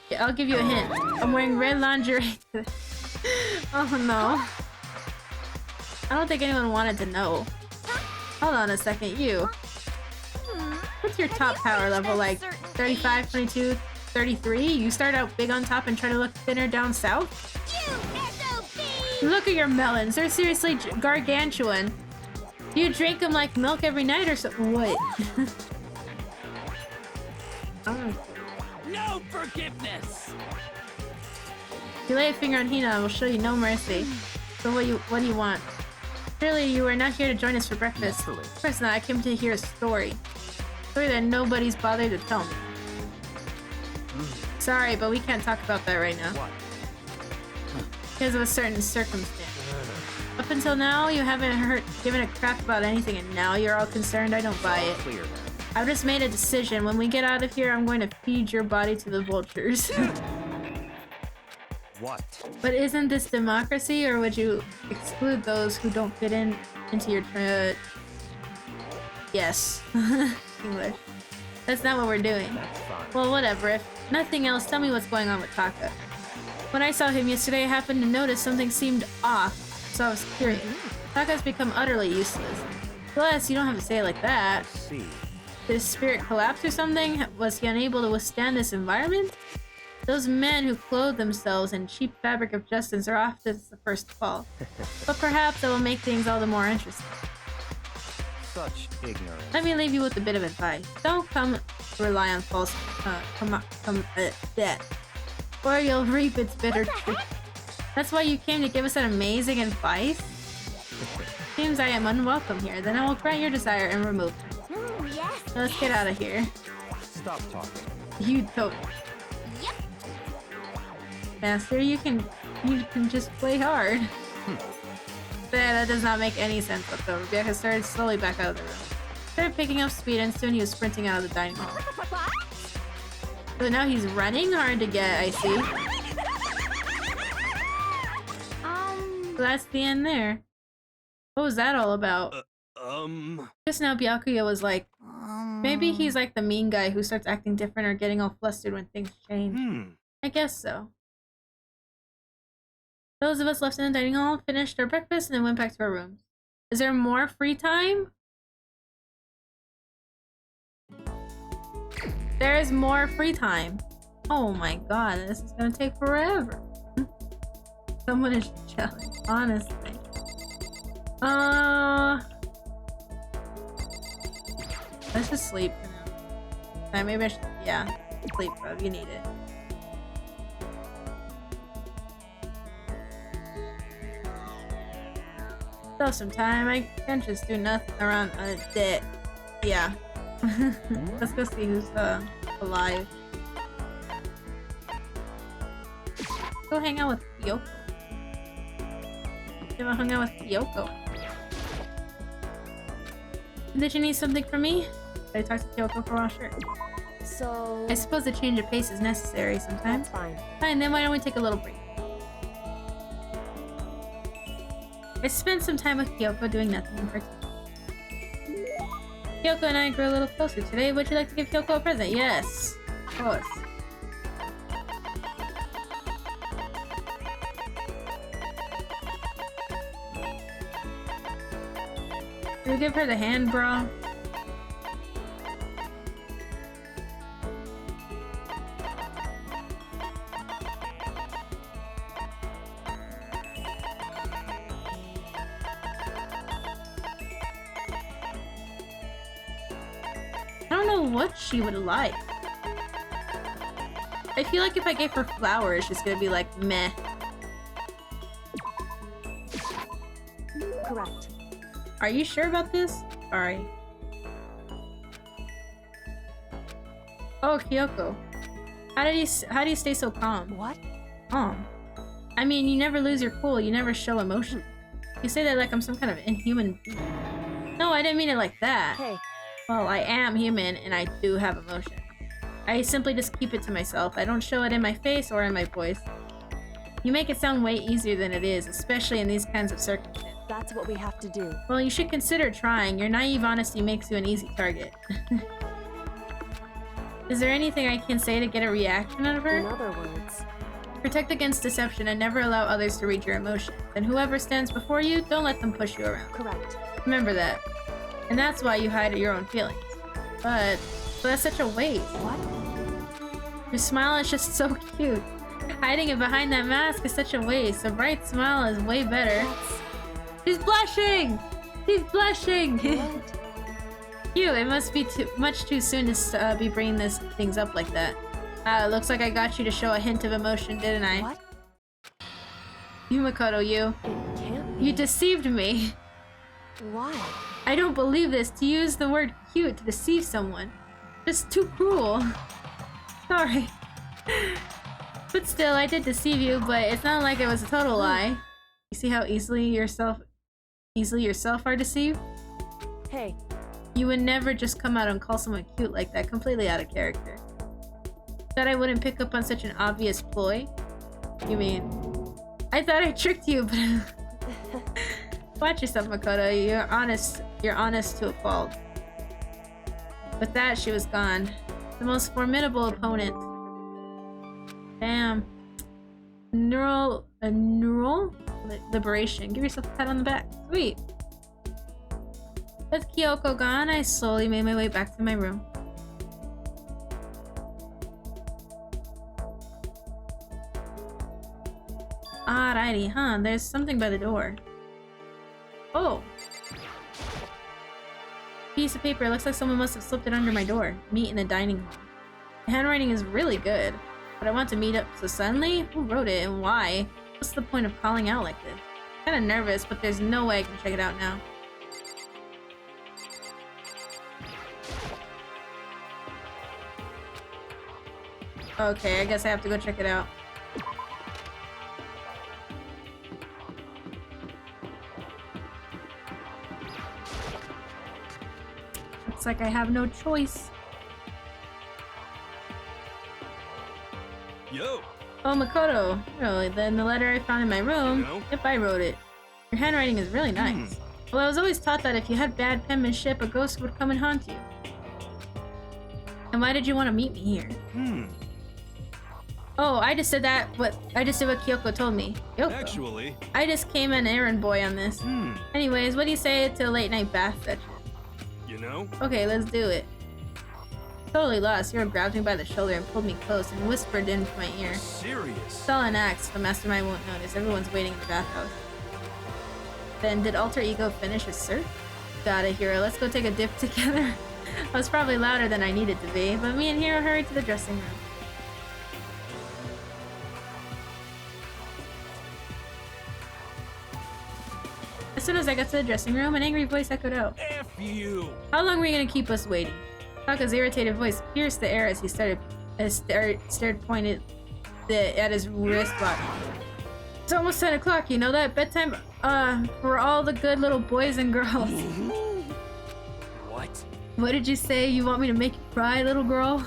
Yeah, I'll give you a hint. I'm wearing red lingerie. Oh no. I don't think anyone wanted to know. Hold on a second, you. What's your top power level, like 35, 22, 33? You start out big on top and try to look thinner down south? Look at your melons, they're seriously gargantuan. Do you drink them like milk every night or so? What? Oh. no forgiveness. If you lay a finger on Hina, I will show you no mercy. So what do you want? Surely you are not here to join us for breakfast. Of course not, I came to hear a story. A story that nobody's bothered to tell me. Sorry, but we can't talk about that right now. Because of a certain circumstance. Up until now, you haven't given a crap about anything, and now you're all concerned. I don't buy it. I've just made a decision. When we get out of here, I'm going to feed your body to the vultures. What? But isn't this democracy, or would you exclude those who don't fit into your Yes. English. That's not what we're doing. That's fine. Well, whatever. If nothing else, tell me what's going on with Taka. When I saw him yesterday, I happened to notice something seemed off, so I was curious. Taka's become utterly useless. Bless, you don't have to say it like that. See. Did his spirit collapse or something? Was he unable to withstand this environment? Those men who clothe themselves in cheap fabric of justice are often the first to fall. But perhaps that will make things all the more interesting. Such ignorance. Let me leave you with a bit of advice. Don't come to rely on false debt, or you'll reap its bitter truth. That's why you came to give us that amazing advice? Seems I am unwelcome here. Then I will grant your desire and remove me. yes. Now let's get out of here. Stop talking. You don't. Yep. Master, you can just play hard. That does not make any sense whatsoever. Bianca started slowly back out of the room. Started picking up speed and soon he was sprinting out of the dining hall. So now he's running? Hard to get, I see. So that's the end there. What was that all about? Just now Byakuya was like, Maybe he's like the mean guy who starts acting different or getting all flustered when things change. I guess so. Those of us left in the dining hall finished our breakfast and then went back to our rooms. Is there more free time? There is more free time. Oh my god, this is gonna take forever. Someone is jealous, honestly. Let's just sleep for now. Maybe I should, yeah, sleep, bro. You need it. Still some time. I can't just do nothing around dead. Yeah. Let's go see who's alive. Go hang out with Kyoko. You ever hung out with Kyoko? Did you need something from me? Did I talk to Kyoko for a while? Sure. So... I suppose a change of pace is necessary sometimes. That's fine. Fine, then why don't we take a little break? I spent some time with Kyoko doing nothing in particular. Kyoko and I grew a little closer today. Would you like to give Kyoko a present? Yes, of course. Should we give her the hand, bro? I don't know what she would like. I feel like if I gave her flowers, she's gonna be like, meh. Correct. Are you sure about this? Sorry. Oh, Kyoko. How do you stay so calm? What? Calm. I mean, you never lose your cool, you never show emotion. You say that like I'm some kind of inhuman being. No, I didn't mean it like that. Hey. Well, I am human and I do have emotion. I simply just keep it to myself. I don't show it in my face or in my voice. You make it sound way easier than it is, especially in these kinds of circumstances. That's what we have to do. Well, you should consider trying. Your naive honesty makes you an easy target. Is there anything I can say to get a reaction out of her? In other words... Protect against deception and never allow others to read your emotions. And whoever stands before you, don't let them push you around. Correct. Remember that. And that's why you hide your own feelings. But that's such a waste. What? Your smile is just so cute. Hiding it behind that mask is such a waste. A bright smile is way better. She's blushing! She's blushing! What? Cute, it must be much too soon to be bringing things up like that. Looks like I got you to show a hint of emotion, didn't I? What? You, Makoto, you. It can't be. You deceived me. Why? I don't believe this. To use the word cute to deceive someone. Just too cruel. Sorry. But still, I did deceive you, but it's not like it was a total lie. You see how easily yourself are deceived? Hey. You would never just come out and call someone cute like that, completely out of character. Thought I wouldn't pick up on such an obvious ploy? You mean... I thought I tricked you, but... Watch yourself, Makoto. You're honest to a fault. With that, she was gone. The most formidable opponent. Damn. Neural liberation. Give yourself a pat on the back. Sweet. With Kyoko gone, I slowly made my way back to my room. Alrighty, huh? There's something by the door. Oh! Piece of paper. It looks like someone must have slipped it under my door. Meet in the dining hall. The handwriting is really good, but I want to meet up so suddenly? Who wrote it and why? What's the point of calling out like this? I'm kinda nervous, but there's no way I can check it out now. Okay, I guess I have to go check it out. Looks like I have no choice. Yo! Oh, Makoto. Really? Then the letter I found in my room? You know? Yep, I wrote it. Your handwriting is really nice. Well, I was always taught that if you had bad penmanship, a ghost would come and haunt you. And why did you want to meet me here? Oh, I just did that. I just did what Kyoko told me. Kyoko. Actually, I just came an errand boy on this. Anyways, what do you say to a late night bath session? you know? Okay, let's do it. Totally lost. Hero grabbed me by the shoulder and pulled me close and whispered into my ear. Serious. It's all an act. The mastermind won't notice. Everyone's waiting in the bathhouse. Then, did Alter Ego finish his search? Got it, Hero. Let's go take a dip together. I was probably louder than I needed to be, but me and Hero hurried to the dressing room. As soon as I got to the dressing room, an angry voice echoed out. F you. How long were you gonna keep us waiting? Taka's irritated voice pierced the air as he stared pointed at his wristwatch. It's almost 10 o'clock, you know that? Bedtime, for all the good little boys and girls. What? What did you say? You want me to make you cry, little girl?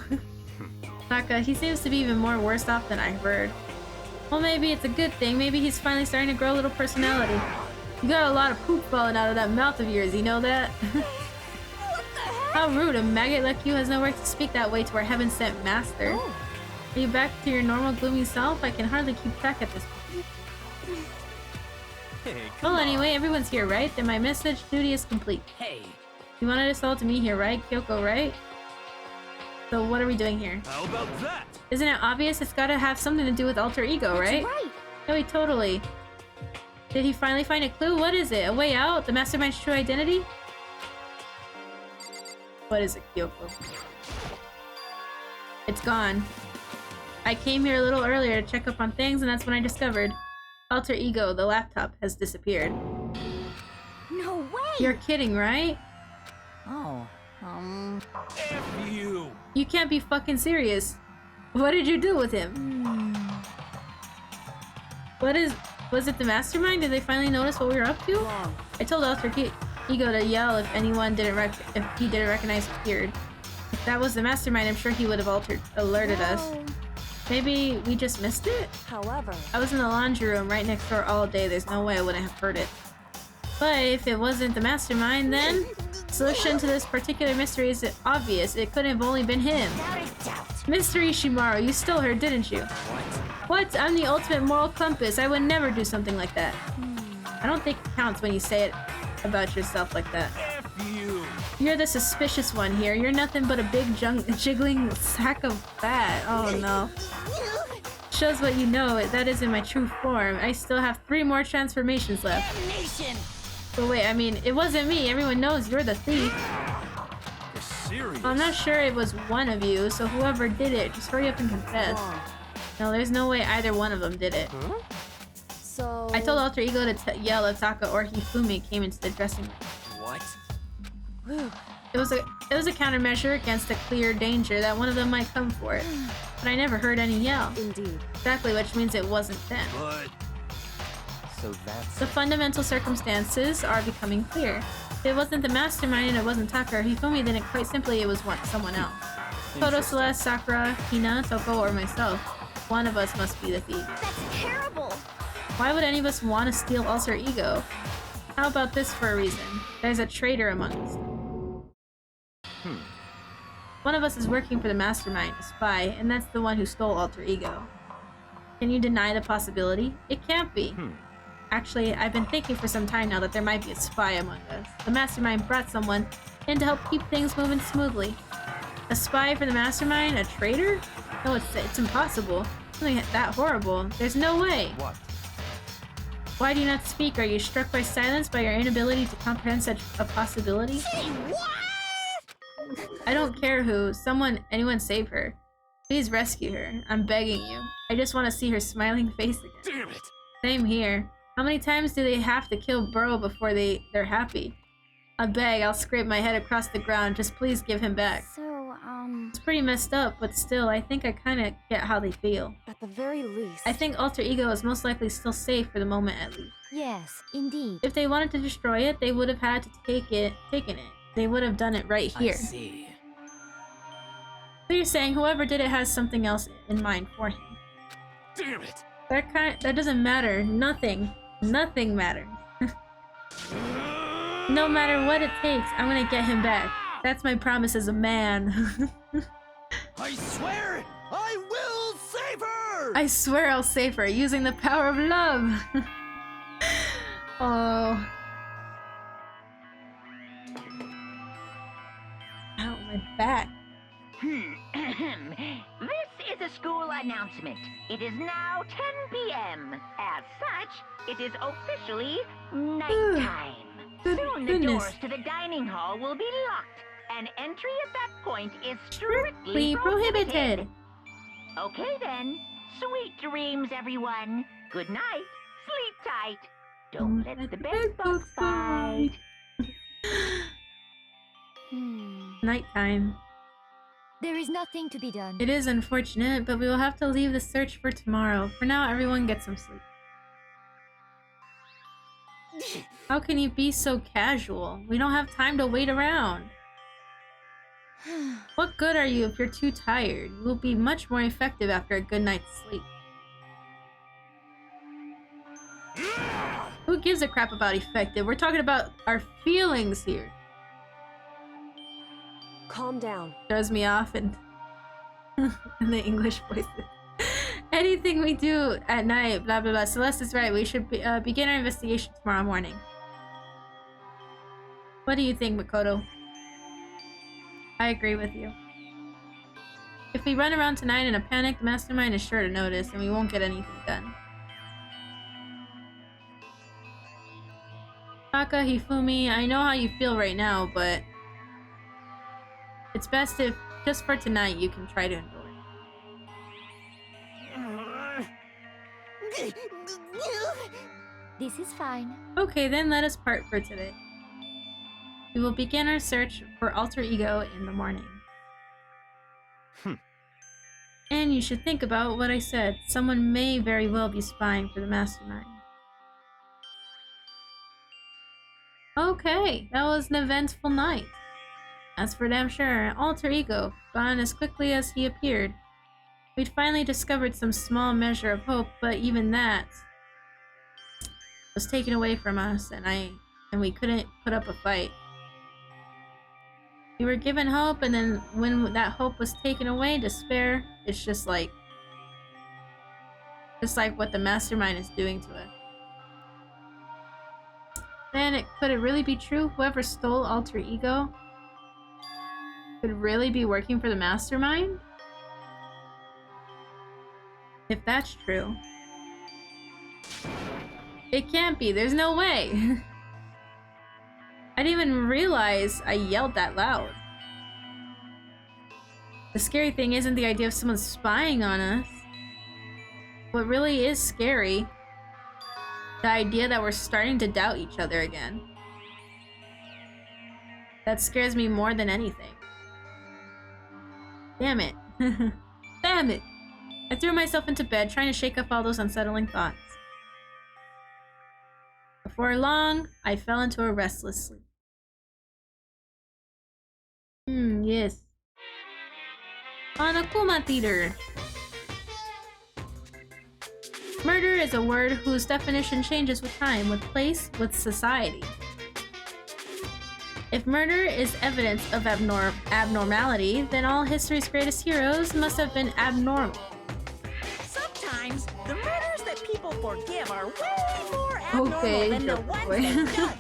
Taka, he seems to be even more worse off than I heard. Well, maybe it's a good thing. Maybe he's finally starting to grow a little personality. You got a lot of poop falling out of that mouth of yours, you know that? How rude, a maggot like you has no right to speak that way to our heaven-sent master. Are you back to your normal gloomy self? I can hardly keep track at this point. Hey, Well, anyway, everyone's here, right? Then my message duty is complete. Hey, You wanted us all to meet here, right? Kyoko, right? So what are we doing here? how about that? Isn't it obvious? It's gotta have something to do with Alter Ego, right? Right. No, he totally. Did he finally find a clue? What is it? A way out? The mastermind's true identity? What is it, Kyoko? It's gone. I came here a little earlier to check up on things, and that's when I discovered Alter Ego, the laptop, has disappeared. No way. You're kidding, right? Oh, F you. You can't be fucking serious. What did you do with him? Was it the mastermind? Did they finally notice what we were up to? Wrong. I told Alter Ego to yell if anyone if he didn't recognize who appeared. If that was the mastermind, I'm sure he would have alerted us. Whoa. Maybe we just missed it? However, I was in the laundry room right next door all day. There's no way I wouldn't have heard it. But if it wasn't the mastermind, then solution to this particular mystery is obvious. It couldn't have only been him. Mystery Shimaru, you stole her, didn't you? What? I'm the ultimate moral compass. I would never do something like that. I don't think it counts when you say it about yourself like that. F you. You're the suspicious one here. You're nothing but a big jiggling sack of fat. Oh no. Shows what you know. That isn't my true form. I still have 3 more transformations left. damnation! But wait, I mean, it wasn't me. Everyone knows you're the thief. You're serious. I'm not sure it was one of you, so whoever did it, just hurry up and confess. wrong. No, there's no way either one of them did it. So I told Alter Ego to yell if Taka or Hifumi came into the dressing room. What? Whew. It was a countermeasure against a clear danger that one of them might come for it. But I never heard any yell. Indeed. Exactly, which means it wasn't them. But so that's The fundamental circumstances are becoming clear. If it wasn't the mastermind and it wasn't Taka or Hifumi, then quite simply it was someone else. Koto, Celeste, Sakura, Hina, Toko, or myself. One of us must be the thief. That's terrible. Why would any of us want to steal Alter Ego? How about this for a reason? There's a traitor among us. One of us is working for the mastermind, a spy, and that's the one who stole Alter Ego. Can you deny the possibility? It can't be. Actually, I've been thinking for some time now that there might be a spy among us. The mastermind brought someone in to help keep things moving smoothly. A spy for the mastermind? A traitor? No, it's impossible. Something that horrible. There's no way. what? Why do you not speak? Are you struck by silence by your inability to comprehend such a possibility? I don't care who. Anyone save her. Please rescue her. I'm begging you. I just want to see her smiling face again. Damn it! Same here. How many times do they have to kill Burrow before they're happy? I beg, I'll scrape my head across the ground. Just please give him back. So, It's pretty messed up, but still, I think I kinda get how they feel. At the very least. I think Alter Ego is most likely still safe for the moment at least. yes, indeed. If they wanted to destroy it, they would have had to taken it. They would have done it right I here. see. So you're saying whoever did it has something else in mind for him. Damn it! That doesn't matter. Nothing matters. No matter what it takes, I'm gonna get him back. That's my promise as a man. I swear I will save her! I swear I'll save her using the power of love. Oh. Ow, my back. This is a school announcement. It is now 10 p.m. As such, it is officially nighttime. Soon the doors to the dining hall will be locked, and entry at that point is strictly prohibited. Okay then. Sweet dreams, everyone. Good night. Sleep tight. Don't let the bed bugs bite. Nighttime. There is nothing to be done. It is unfortunate, but we will have to leave the search for tomorrow. For now, everyone get some sleep. How can you be so casual? We don't have time to wait around. What good are you if you're too tired? You will be much more effective after a good night's sleep. Who gives a crap about effective? We're talking about our feelings here. Calm down. Throws me off and in the English voices. Anything we do at night, blah blah blah. Celeste is right. We should begin our investigation tomorrow morning. What do you think, Makoto? I agree with you. If we run around tonight in a panic, the mastermind is sure to notice, and we won't get anything done. Taka, Hifumi, I know how you feel right now, but it's best if, just for tonight, you can try to endure it. This is fine. Okay, then let us part for today. We will begin our search for alter ego in the morning. And you should think about what I said. Someone may very well be spying for the mastermind. Okay, that was an eventful night. As for damn sure, alter ego, gone as quickly as he appeared. We'd finally discovered some small measure of hope, but even that was taken away from us, and we couldn't put up a fight. We were given hope, and then when that hope was taken away, despair, it's just like what the mastermind is doing to us. Then could it really be true? Whoever stole alter ego could really be working for the mastermind? If that's true. It can't be, there's no way. I didn't even realize I yelled that loud. The scary thing isn't the idea of someone spying on us. What really is scary, the idea that we're starting to doubt each other again. That scares me more than anything. Damn it. Damn it! I threw myself into bed, trying to shake off all those unsettling thoughts. Before long, I fell into a restless sleep. Yes. Monokuma Theater. Murder is a word whose definition changes with time, with place, with society. If murder is evidence of abnormality, then all history's greatest heroes must have been abnormal. Sometimes the murders that people forgive are way more abnormal than the ones that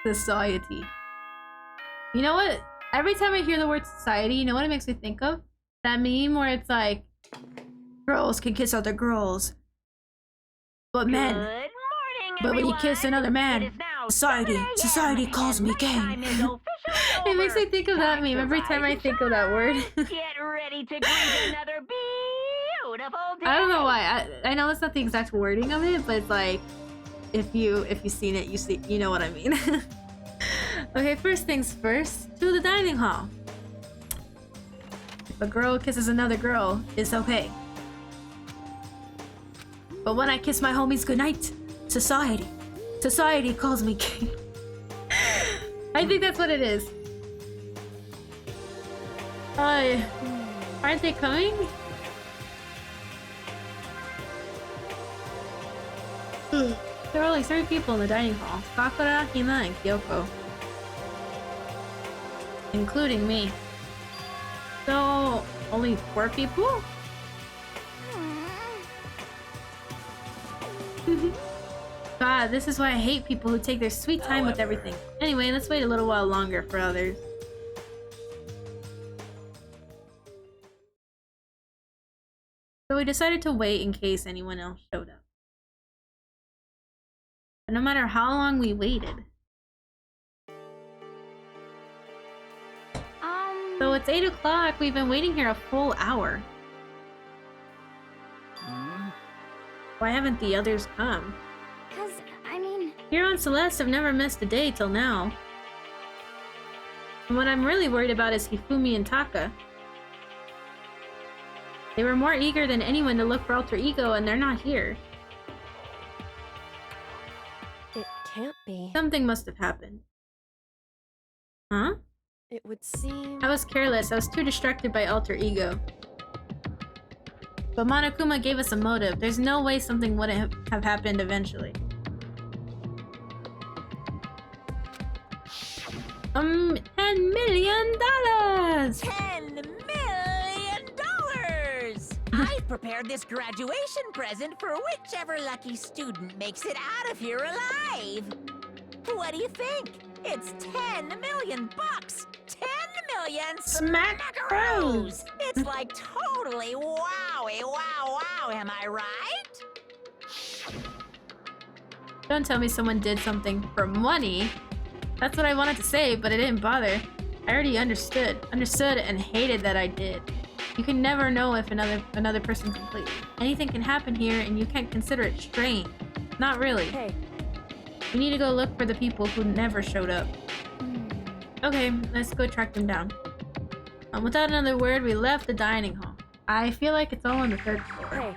don't. Society. You know what? Every time I hear the word society, you know what it makes me think of? That meme where it's like, girls can kiss other girls, but men. Good morning, But when you kiss everyone. another man, It is now society 7 a.m. calls me and gay. nighttime is officially It makes me over. think of that Time meme to every time rise I and think of that word. shine. Get ready to greet another beautiful day. I don't know why. I know that's not the exact wording of it, but it's like, if you've seen it, you know what I mean. Okay, first things first, to the dining hall. If a girl kisses another girl, it's okay. But when I kiss my homies goodnight, society calls me gay. I think that's what it is. Aren't they coming? There are only 3 people in the dining hall. Sakura, Hina, and Kyoko. Including me. So, only 4 people? God, this is why I hate people who take their sweet time with everything. Anyway, let's wait a little while longer for others. So we decided to wait in case anyone else showed up. But no matter how long we waited. So it's 8 o'clock, we've been waiting here a full hour. Why haven't the others come? Cause, I mean... Hero and Celeste have never missed a day till now. And what I'm really worried about is Hifumi and Taka. They were more eager than anyone to look for Alter Ego, and they're not here. It can't be. Something must have happened. Huh? It would seem... I was careless. I was too distracted by Alter Ego. But Monokuma gave us a motive. There's no way something wouldn't have happened eventually. $10 million! $10 million! I've prepared this graduation present for whichever lucky student makes it out of here alive. What do you think? It's 10 million bucks! 10 million smackaroos! It's like totally wowie, wow, wow, am I right? Don't tell me someone did something for money. That's what I wanted to say, but it didn't bother. I already understood and hated that I did. You can never know if another person completely. Anything can happen here and you can't consider it strange. Not really. Hey. We need to go look for the people who never showed up. Okay, let's go track them down. Without another word, we left the dining hall. I feel like it's all on the 3rd floor. Hey.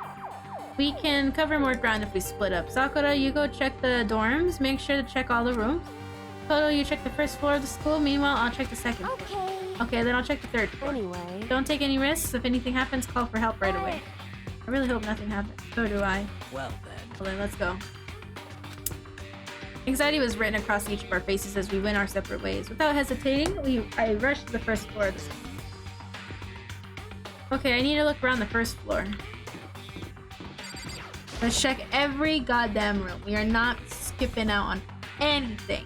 We can cover more ground if we split up. Sakura, you go check the dorms. Make sure to check all the rooms. Koto, you check the 1st floor of the school. Meanwhile, I'll check the 2nd floor. Okay. Okay, then I'll check the 3rd floor. Anyway... Don't take any risks. If anything happens, call for help right away. I really hope nothing happens. So do I. Well then. Well then, let's go. Anxiety was written across each of our faces as we went our separate ways. Without hesitating, I rushed to the 1st floor of the school. Okay, I need to look around the 1st floor. Let's check every goddamn room. We are not skipping out on anything.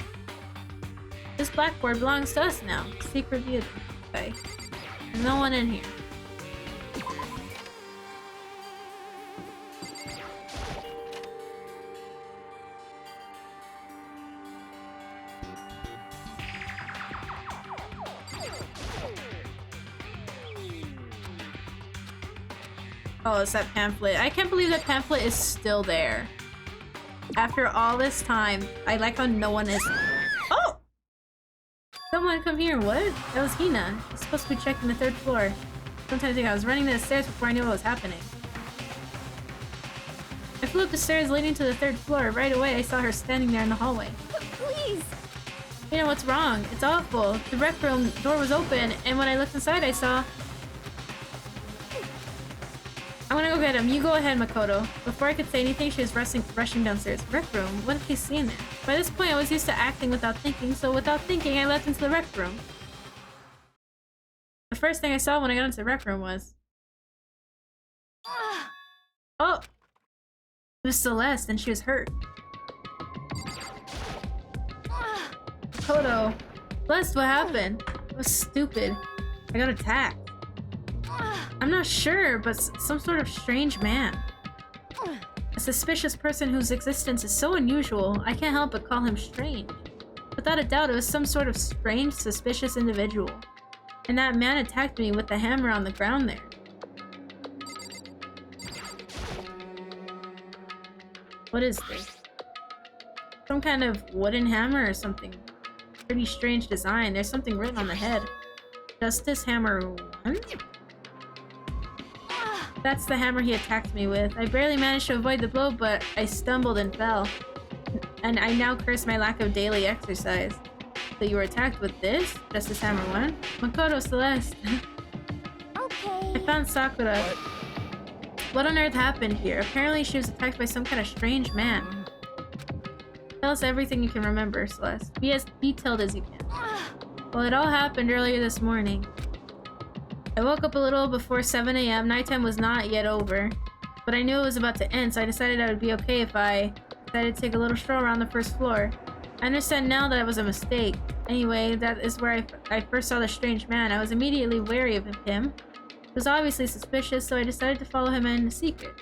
This blackboard belongs to us now. Secret view. Okay. There's no one in here. Oh, it's that pamphlet. I can't believe that pamphlet is still there. After all this time, I like how no one is... Oh! Someone come here, what? That was Hina. She's supposed to be checking the 3rd floor. Sometimes I think I was running to the stairs before I knew what was happening. I flew up the stairs leading to the 3rd floor. Right away, I saw her standing there in the hallway. Please! You know what's wrong? It's awful. The rec room door was open, and when I looked inside, I saw... I want to go get him. You go ahead, Makoto. Before I could say anything, she was rushing downstairs. Rec room? What did she see in there? By this point, I was used to acting without thinking, so without thinking, I left into the rec room. The first thing I saw when I got into the rec room was... Oh! It was Celeste, and she was hurt. Makoto. Celeste, what happened? It was stupid. I got attacked. I'm not sure, but some sort of strange man. A suspicious person whose existence is so unusual, I can't help but call him strange. Without a doubt, it was some sort of strange, suspicious individual. And that man attacked me with the hammer on the ground there. What is this? Some kind of wooden hammer or something. Pretty strange design. There's something written on the head. Justice Hammer 1? That's the hammer he attacked me with. I barely managed to avoid the blow, but I stumbled and fell. And I now curse my lack of daily exercise. So you were attacked with this? Justice Hammer 1? Makoto, Celeste. Okay. I found Sakura. What on earth happened here? Apparently she was attacked by some kind of strange man. Tell us everything you can remember, Celeste. Be as detailed as you can. Well, it all happened earlier this morning. I woke up a little before 7 a.m. Nighttime was not yet over, but I knew it was about to end, so I decided I would be okay if I decided to take a little stroll around the first floor. I understand now that it was a mistake. Anyway, that is where I first saw the strange man. I was immediately wary of him. It was obviously suspicious, so I decided to follow him in secret.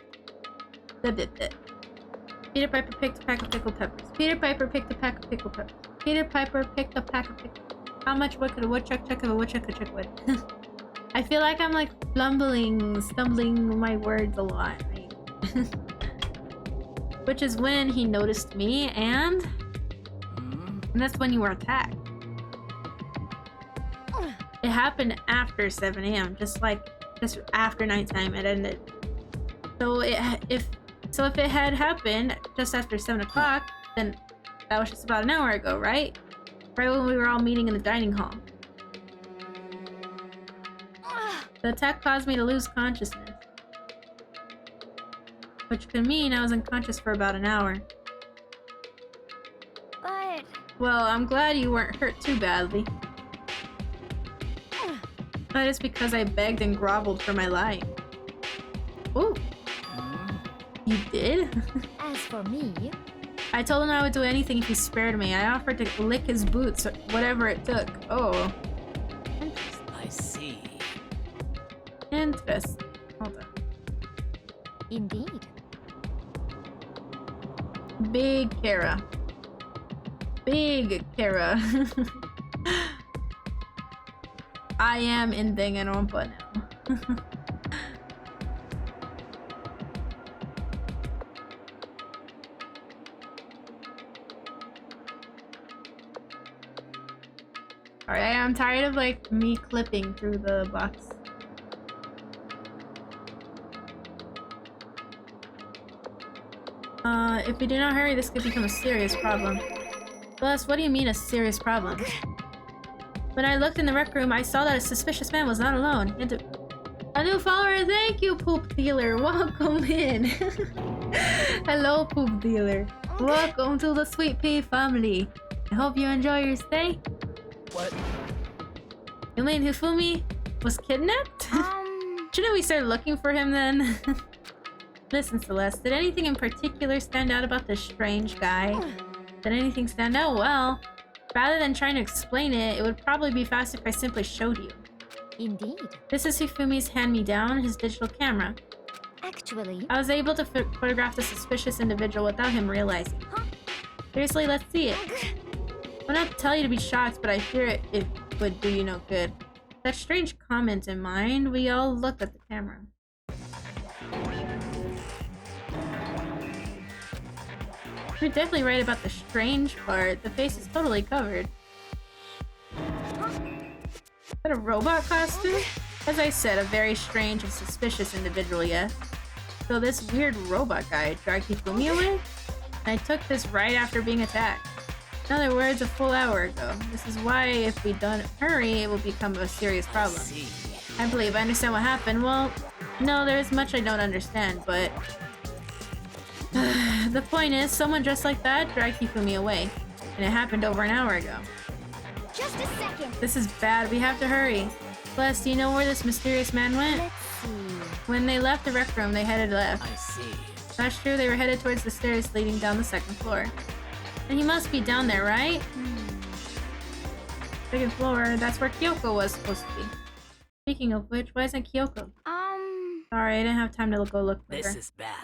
Peter Piper picked a pack of pickled peppers. Peter Piper picked a pack of pickled peppers. Peter Piper picked a pack of pickled peppers. How much wood could a woodchuck chuck if a woodchuck could chuck wood? I feel like I'm like stumbling my words a lot. Which is when he noticed me, and that's when you were attacked. It happened after 7 a.m., just after nighttime it ended. So if it had happened just after 7 o'clock, then that was just about an hour ago, right? Right when we were all meeting in the dining hall. The attack caused me to lose consciousness, which could mean I was unconscious for about an hour. But... Well, I'm glad you weren't hurt too badly. That is because I begged and groveled for my life. Ooh. You did? As for me... I told him I would do anything if he spared me. I offered to lick his boots, whatever it took. Oh. I see. Interesting. Hold on. Indeed. Big Kara. Big Kara. I am in Danganronpa now. Alright, I'm tired of like me clipping through the box. If we do not hurry, this could become a serious problem. Plus, what do you mean a serious problem? When I looked in the rec room, I saw that a suspicious man was not alone. A new follower, thank you, Poop Dealer. Welcome in. Hello, Poop Dealer. Welcome to the Sweet Pea family. I hope you enjoy your stay. What? You mean Hifumi was kidnapped? Shouldn't we start looking for him then? Listen, Celeste, did anything in particular stand out about this strange guy? Did anything stand out? Well, rather than trying to explain it, it would probably be faster if I simply showed you. Indeed. This is Hifumi's hand-me-down, his digital camera. Actually... I was able to photograph the suspicious individual without him realizing. Seriously, let's see it. I would not tell you to be shocked, but I fear it would do you no good. That strange comment in mind, we all looked at the camera. You're definitely right about the strange part. The face is totally covered. Is that a robot costume? As I said, a very strange and suspicious individual, yes. So this weird robot guy dragged Hifumi away? And I took this right after being attacked. In other words, a full hour ago. This is why if we don't hurry, it will become a serious problem. I believe I understand what happened. Well, no, there's much I don't understand, but... the point is, someone dressed like that dragged Hifumi away. And it happened over an hour ago. Just a second! This is bad, we have to hurry. Plus, do you know where this mysterious man went? Let's see... When they left the rec room, they headed left. I see. That's true, they were headed towards the stairs leading down the second floor. And he must be down there, right? Second floor, that's where Kyoko was supposed to be. Speaking of which, why isn't Kyoko? Sorry, I didn't have time to go look for her. This is bad.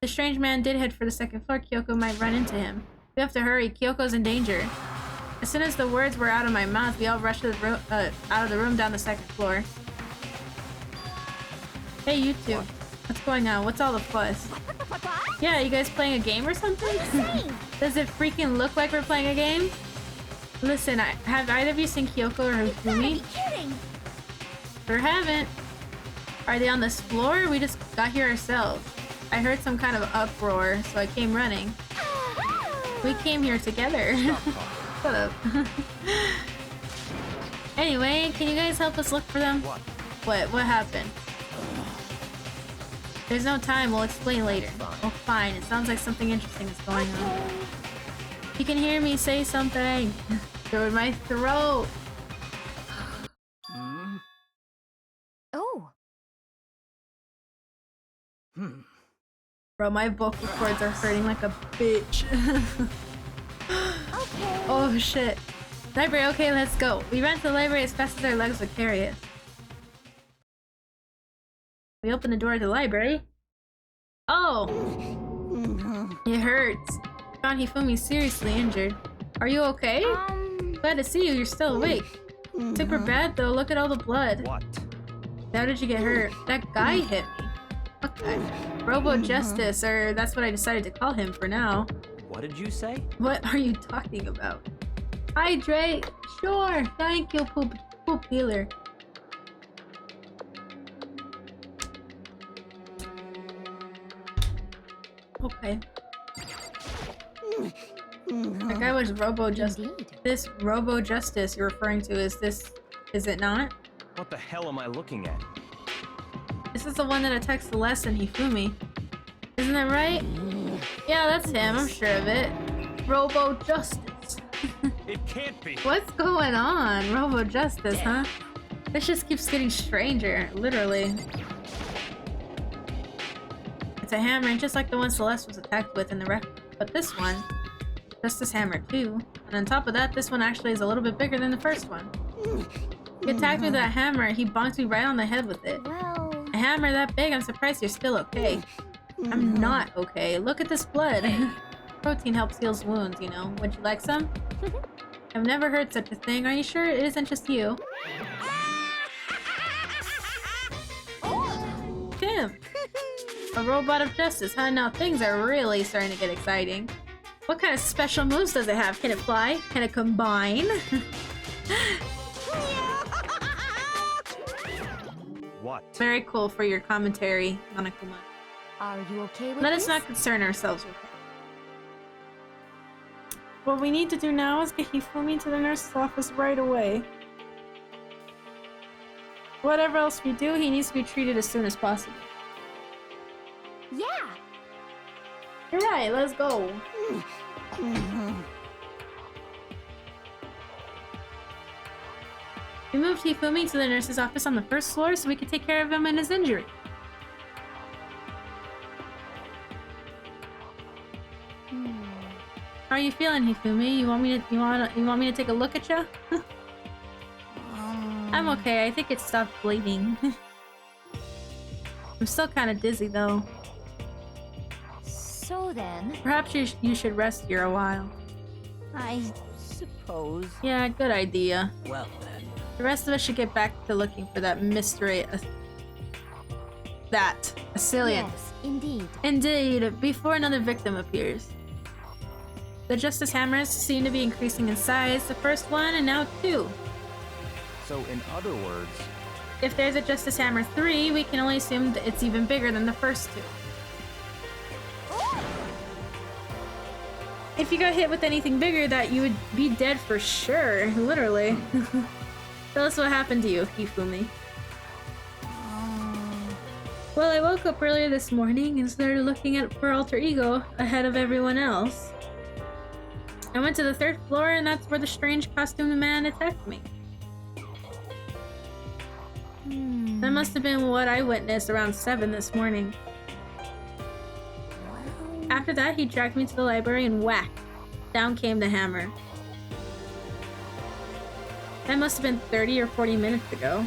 The strange man did head for the second floor. Kyoko might run into him. We have to hurry, Kyoko's in danger. As soon as the words were out of my mouth, we all rushed to the out of the room down the second floor. Hey, you two. What's going on? What's all the fuss? Yeah, you guys playing a game or something? Does it freaking look like we're playing a game? Listen, have either of you seen Kyoko or Hifumi? Sure haven't. Are they on this floor? We just got here ourselves. I heard some kind of uproar, so I came running. We came here together. Shut up. Anyway, can you guys help us look for them? What? What happened? There's no time, we'll explain later. Oh, fine. It sounds like something interesting is going on. You can hear me say something. Through my throat. Bro, my vocal cords are hurting like a bitch. Okay. Oh shit. Library, okay, let's go. We ran to the library as fast as our legs would carry us. We opened the door to the library. Oh! It hurts. Found Hifumi seriously injured. Are you okay? Glad to see you, you're still awake. Super bad though, look at all the blood. What? How did you get hurt? That guy hit me. Okay. Robo Justice, or that's what I decided to call him for now. What did you say? What are you talking about? Hydrate! Sure! Thank you, poop healer. Okay. That guy was Robo Justice. This Robo Justice you're referring to, is it not? What the hell am I looking at? This is the one that attacks Celeste and Hifumi. Isn't that right? Yeah, that's him, I'm sure of it. Robo Justice. It can't be. What's going on? Robo Justice, huh? This just keeps getting stranger, literally. It's a hammer, just like the one Celeste was attacked with in the wreck. But this one, Justice Hammer too. And on top of that, this one actually is a little bit bigger than the first one. He attacked me with that hammer, he bonked me right on the head with it. Well, A hammer that big, I'm surprised you're still okay. I'm not okay. Look at this blood. Protein helps heal wounds, you know. Would you like some? I've never heard such a thing. Are you sure it isn't just you? Tim! A robot of justice, huh? Now things are really starting to get exciting. What kind of special moves does it have? Can it fly? Can it combine? What? Very cool for your commentary, Monokuma. are you okay with Let this? us not concern ourselves with it. What we need to do now is get Hifumi to the nurse's office right away. Whatever else we do, he needs to be treated as soon as possible. Yeah. You're right, let's go. We moved Hifumi to the nurse's office on the first floor so we could take care of him and his injury. How are you feeling, Hifumi? You want me to take a look at you? I'm okay. I think it stopped bleeding. I'm still kind of dizzy though. So then, Perhaps you should rest here a while. I suppose. Yeah, good idea. Well then. The rest of us should get back to looking for that mystery. Assailant. yes, indeed. Indeed, before another victim appears. The Justice Hammers seem to be increasing in size. The first one and now two. So in other words, If there's a Justice Hammer 3, we can only assume that it's even bigger than the first two. If you got hit with anything bigger, that you would be dead for sure, literally. Tell us what happened to you, Hifumi. Well, I woke up earlier this morning and started looking for Alter Ego ahead of everyone else. I went to the third floor and that's where the strange costumed man attacked me. That must have been what I witnessed around 7 this morning. After that, he dragged me to the library and whack! Down came the hammer. That must have been 30 or 40 minutes ago.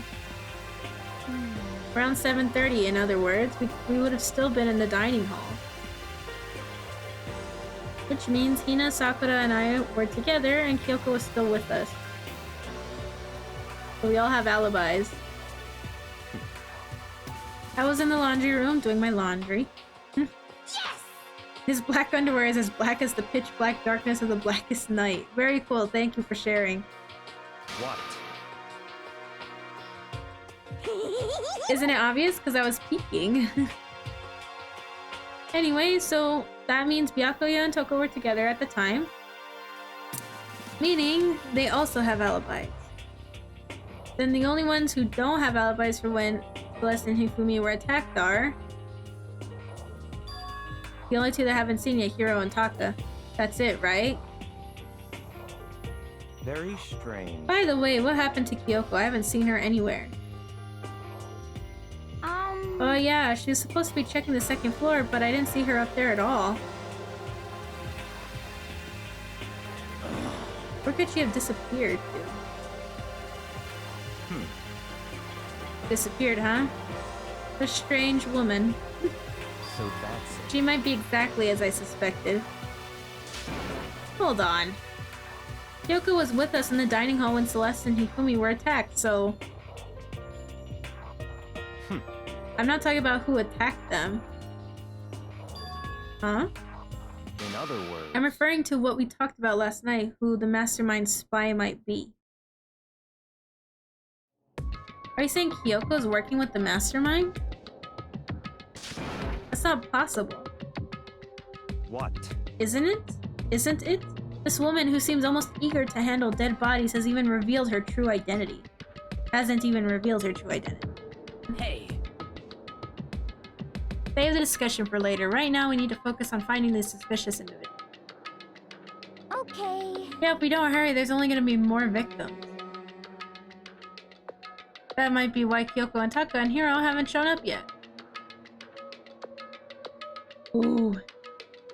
Around 7:30, in other words, we would have still been in the dining hall. Which means Hina, Sakura, and I were together and Kyoko was still with us. So we all have alibis. I was in the laundry room doing my laundry. His black underwear is as black as the pitch black darkness of the blackest night. Very cool, thank you for sharing. what? Isn't it obvious? Because I was peeking. Anyway, so that means Byakuya and Toko were together at the time. Meaning, they also have alibis. Then the only ones who don't have alibis for when Celeste and Hifumi were attacked are... the only two that haven't seen yet, Hiro and Taka. That's it, right? Very strange. By the way, what happened to Kyoko? I haven't seen her anywhere. Oh yeah, she was supposed to be checking the second floor, but I didn't see her up there at all. Where could she have disappeared to? Disappeared, huh? A strange woman. So that's it. She might be exactly as I suspected. Hold on. Kyoko was with us in the dining hall when Celeste and Hikumi were attacked, so... I'm not talking about who attacked them. Huh? In other words, I'm referring to what we talked about last night, who the mastermind spy might be. Are you saying Kyoko's working with the mastermind? That's not possible. what? Isn't it? Isn't it? This woman who seems almost eager to handle dead bodies has even revealed her true identity. Hasn't even revealed her true identity. Hey, Save the discussion for later. Right now we need to focus on finding this suspicious individual. Okay. Yeah, if we don't hurry, there's only gonna be more victims. That might be why Kyoko and Taka and Hiro haven't shown up yet. Ooh.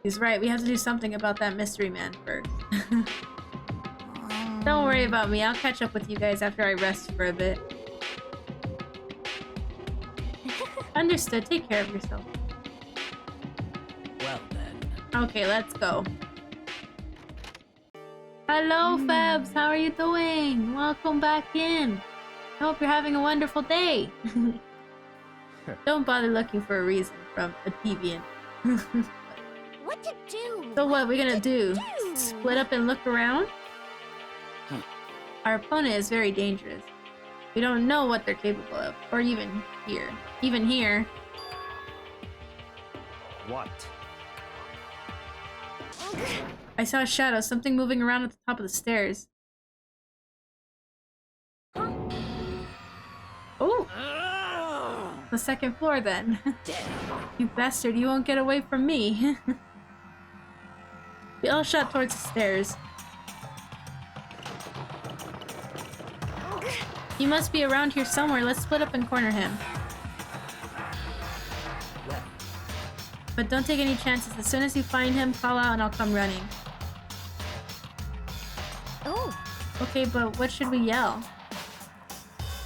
He's right, we have to do something about that mystery man first. Don't worry about me, I'll catch up with you guys after I rest for a bit. Understood, take care of yourself. well then. Okay, let's go. Hello, Fabs. How are you doing? Welcome back in. I hope you're having a wonderful day. Don't bother looking for a reason from a deviant. What to do? So what we gonna do? Split up and look around? Our opponent is very dangerous. We don't know what they're capable of, or even here. Even here. What? I saw a shadow, something moving around at the top of the stairs. Oh! The second floor then. You bastard, you won't get away from me. We all shot towards the stairs. He must be around here somewhere. Let's split up and corner him. But don't take any chances. As soon as you find him, call out and I'll come running. Oh, Okay, but what should we yell?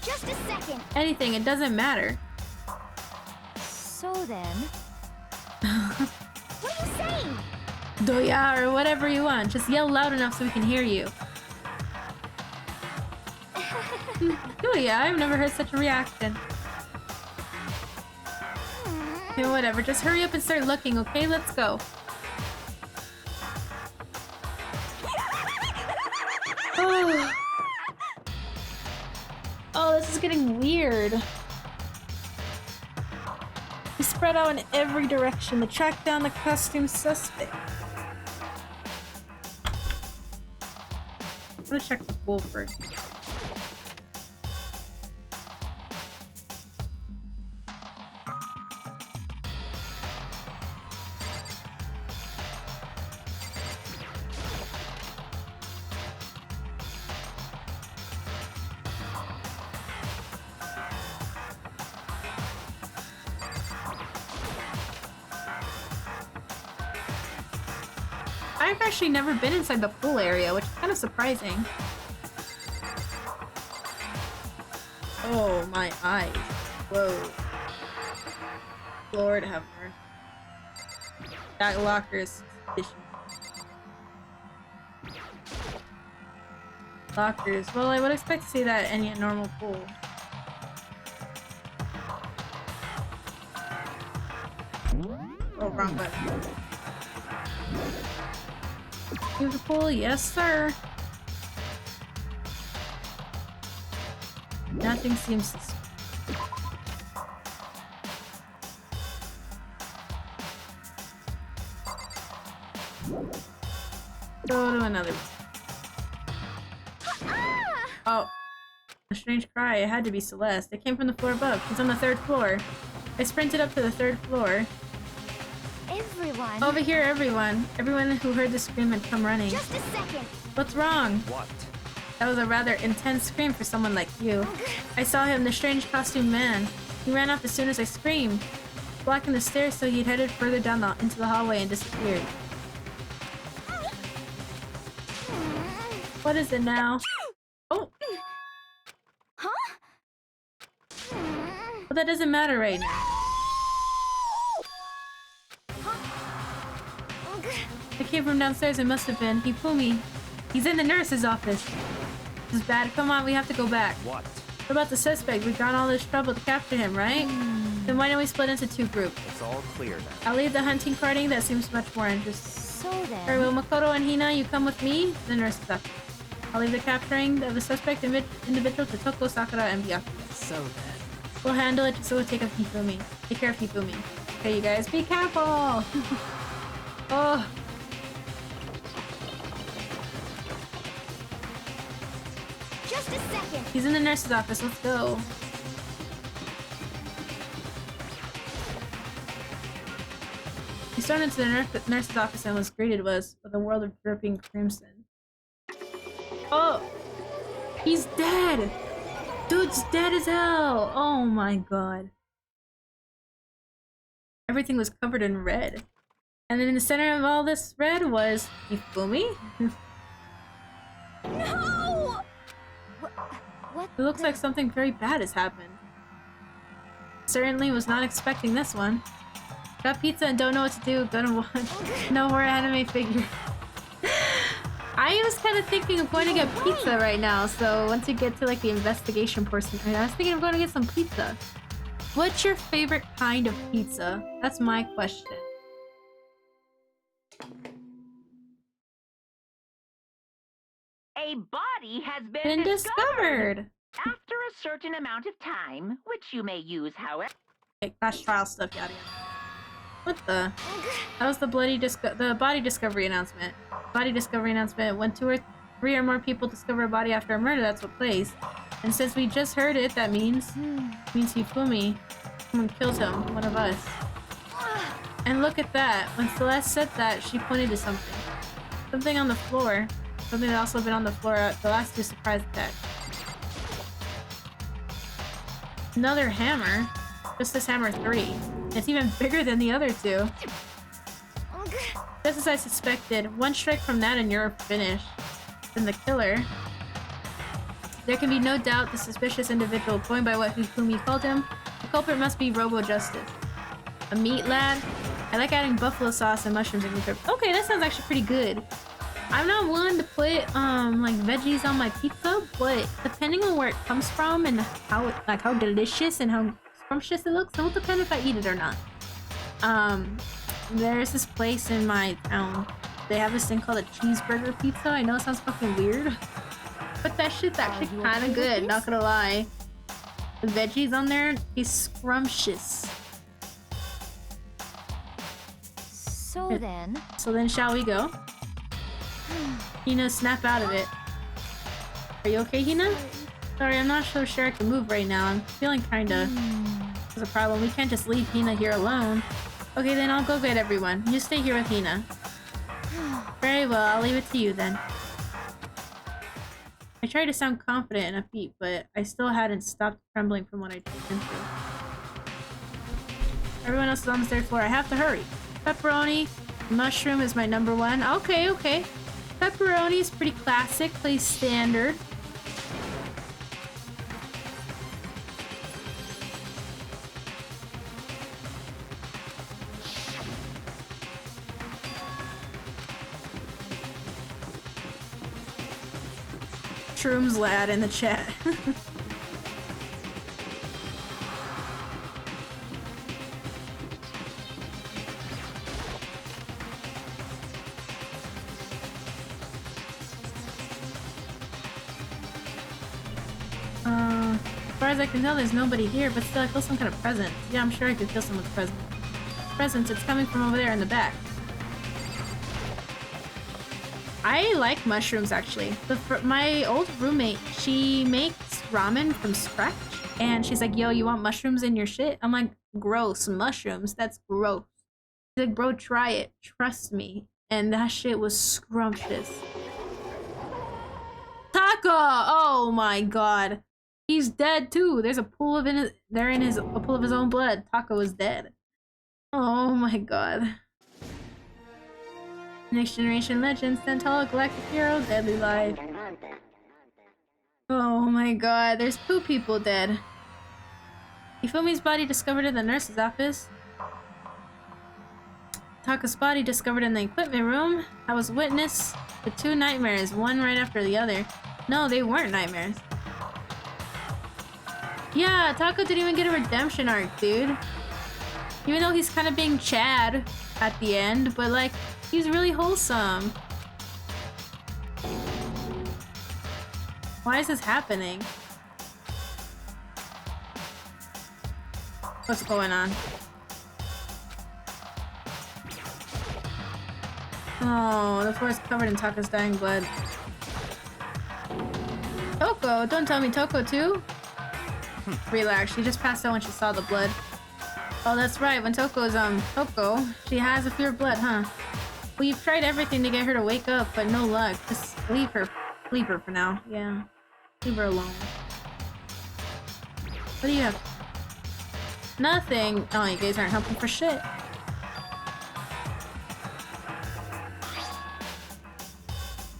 just a second. Anything, it doesn't matter. So then, what are you saying? Doya or whatever you want. Just yell loud enough so we can hear you. Doya, I've never heard such a reaction. Okay, whatever. Just hurry up and start looking, okay? Let's go. Oh. Oh, this is getting weird. We spread out in every direction to track down the costume suspect. I'm gonna check the pool first. I've actually never been inside the pool area, which is kind of surprising. Oh, my eyes. Whoa. Lord have mercy. That locker is suspicious. Lockers. Well, I would expect to see that at any normal pool. Oh, wrong button. Here's the pool, yes sir. Nothing seems suspicious. Go to another one. Oh. A strange cry. It had to be Celeste. It came from the floor above. She's on the 3rd floor. I sprinted up to the 3rd floor. Everyone. Over here, everyone. Everyone who heard the scream had come running. Just a second. What's wrong? What? That was a rather intense scream for someone like you. I saw him, the strange costume man. He ran off as soon as I screamed, blocking the stairs, so he'd headed further down into the hallway and disappeared. What is it now? Oh! Huh? But that doesn't matter right now. I came from downstairs, it must have been. Hifumi. He's in the nurse's office. This is bad. Come on, we have to go back. What? What about the suspect? We've gone all this trouble to capture him, right? Then why don't we split into two groups? It's all clear now. I'll leave the hunting party. That seems much more interesting. So Alright, well, then, Makoto and Hina, you come with me. The nurse's office. I'll leave the capturing of the suspect individual to Toko, Sakura, and Byakuya. So then. We'll handle it, so we'll take care of Hifumi. Okay, you guys, be careful! Oh. just a second. He's in the nurse's office, let's go. He stormed into the nurse's office and was greeted with a world of dripping crimson. Oh! He's dead! Dude's dead as hell! Oh my god. Everything was covered in red. And then in the center of all this red was Hifumi? No! What? It looks like something very bad has happened. Certainly was not expecting this one. Got pizza and don't know what to do. Gonna want no more anime figure. I was kind of thinking of going to get pizza right now, so once you get to like the investigation portion, I was thinking of going to get some pizza. What's your favorite kind of pizza? That's my question. A body has Been discovered! after a certain amount of time, which you may use however. Okay, crash trial stuff, yada yada. What the? That was the body discovery announcement. Body discovery announcement. When 2 or 3 or more people discover a body after a murder, that's what plays. And since we just heard it, that means Hifumi. Someone killed him. One of us. And look at that. When Celeste said that, she pointed to something. Something on the floor. Something that also been on the floor at the last 2 surprise attacks. Another hammer. Just this hammer 3. It's even bigger than the other 2. Just as I suspected, one strike from that and you're finished. Then the killer. There can be no doubt the suspicious individual, going by what Hifumi called him, the culprit must be Robo Justice. A meat lad? I like adding buffalo sauce and mushrooms in your. Okay, that sounds actually pretty good. I'm not one to put like veggies on my pizza, but depending on where it comes from and how delicious and how scrumptious it looks, it will depend if I eat it or not. There's this place in my town. They have this thing called a cheeseburger pizza. I know it sounds fucking weird, but that shit's actually kind of good, not gonna lie. The veggies on there is scrumptious. So then, shall we go? Hina, snap out of it. Are you okay, Hina? Sorry, I'm not so sure I can move right now. I'm feeling kinda... There's a problem. We can't just leave Hina here alone. Okay, then I'll go get everyone. You stay here with Hina. Very well, I'll leave it to you then. I tried to sound confident and upbeat, but I still hadn't stopped trembling from what I'd been through. Everyone else is on the third floor. I have to hurry. Pepperoni. Mushroom is my number 1. Okay, okay. Pepperoni is pretty classic, plays standard. Shrooms lad in the chat. As far as I can tell, there's nobody here, but still I feel some kind of presence. Yeah, I'm sure I could feel someone's presence. Presence, it's coming from over there in the back. I like mushrooms, actually. My old roommate, she makes ramen from scratch, and she's like, yo, you want mushrooms in your shit? I'm like, gross, mushrooms? That's gross. She's like, bro, try it. Trust me. And that shit was scrumptious. Taco! Oh my god. He's dead too. There's a pool of a pool of his own blood. Tako is dead. Oh my god. Next Generation Legends, Santala, Galactic Hero, Deadly Life. Oh my god, there's 2 people dead. Ifumi's body discovered in the nurse's office. Taka's body discovered in the equipment room. I was witness to 2 nightmares, one right after the other. No, they weren't nightmares. Yeah, Tako didn't even get a redemption arc, dude. Even though he's kind of being Chad at the end, but like, he's really wholesome. Why is this happening? What's going on? Oh, the floor is covered in Taka's dying blood. Toko, don't tell me Toko too? Relax, she just passed out when she saw the blood. Oh, that's right, when Toko's, Toko, she has a fear of blood, huh? Well, you've tried everything to get her to wake up, but no luck. Just leave her for now, yeah. Leave her alone. What do you have? Nothing. Oh, you guys aren't helping for shit.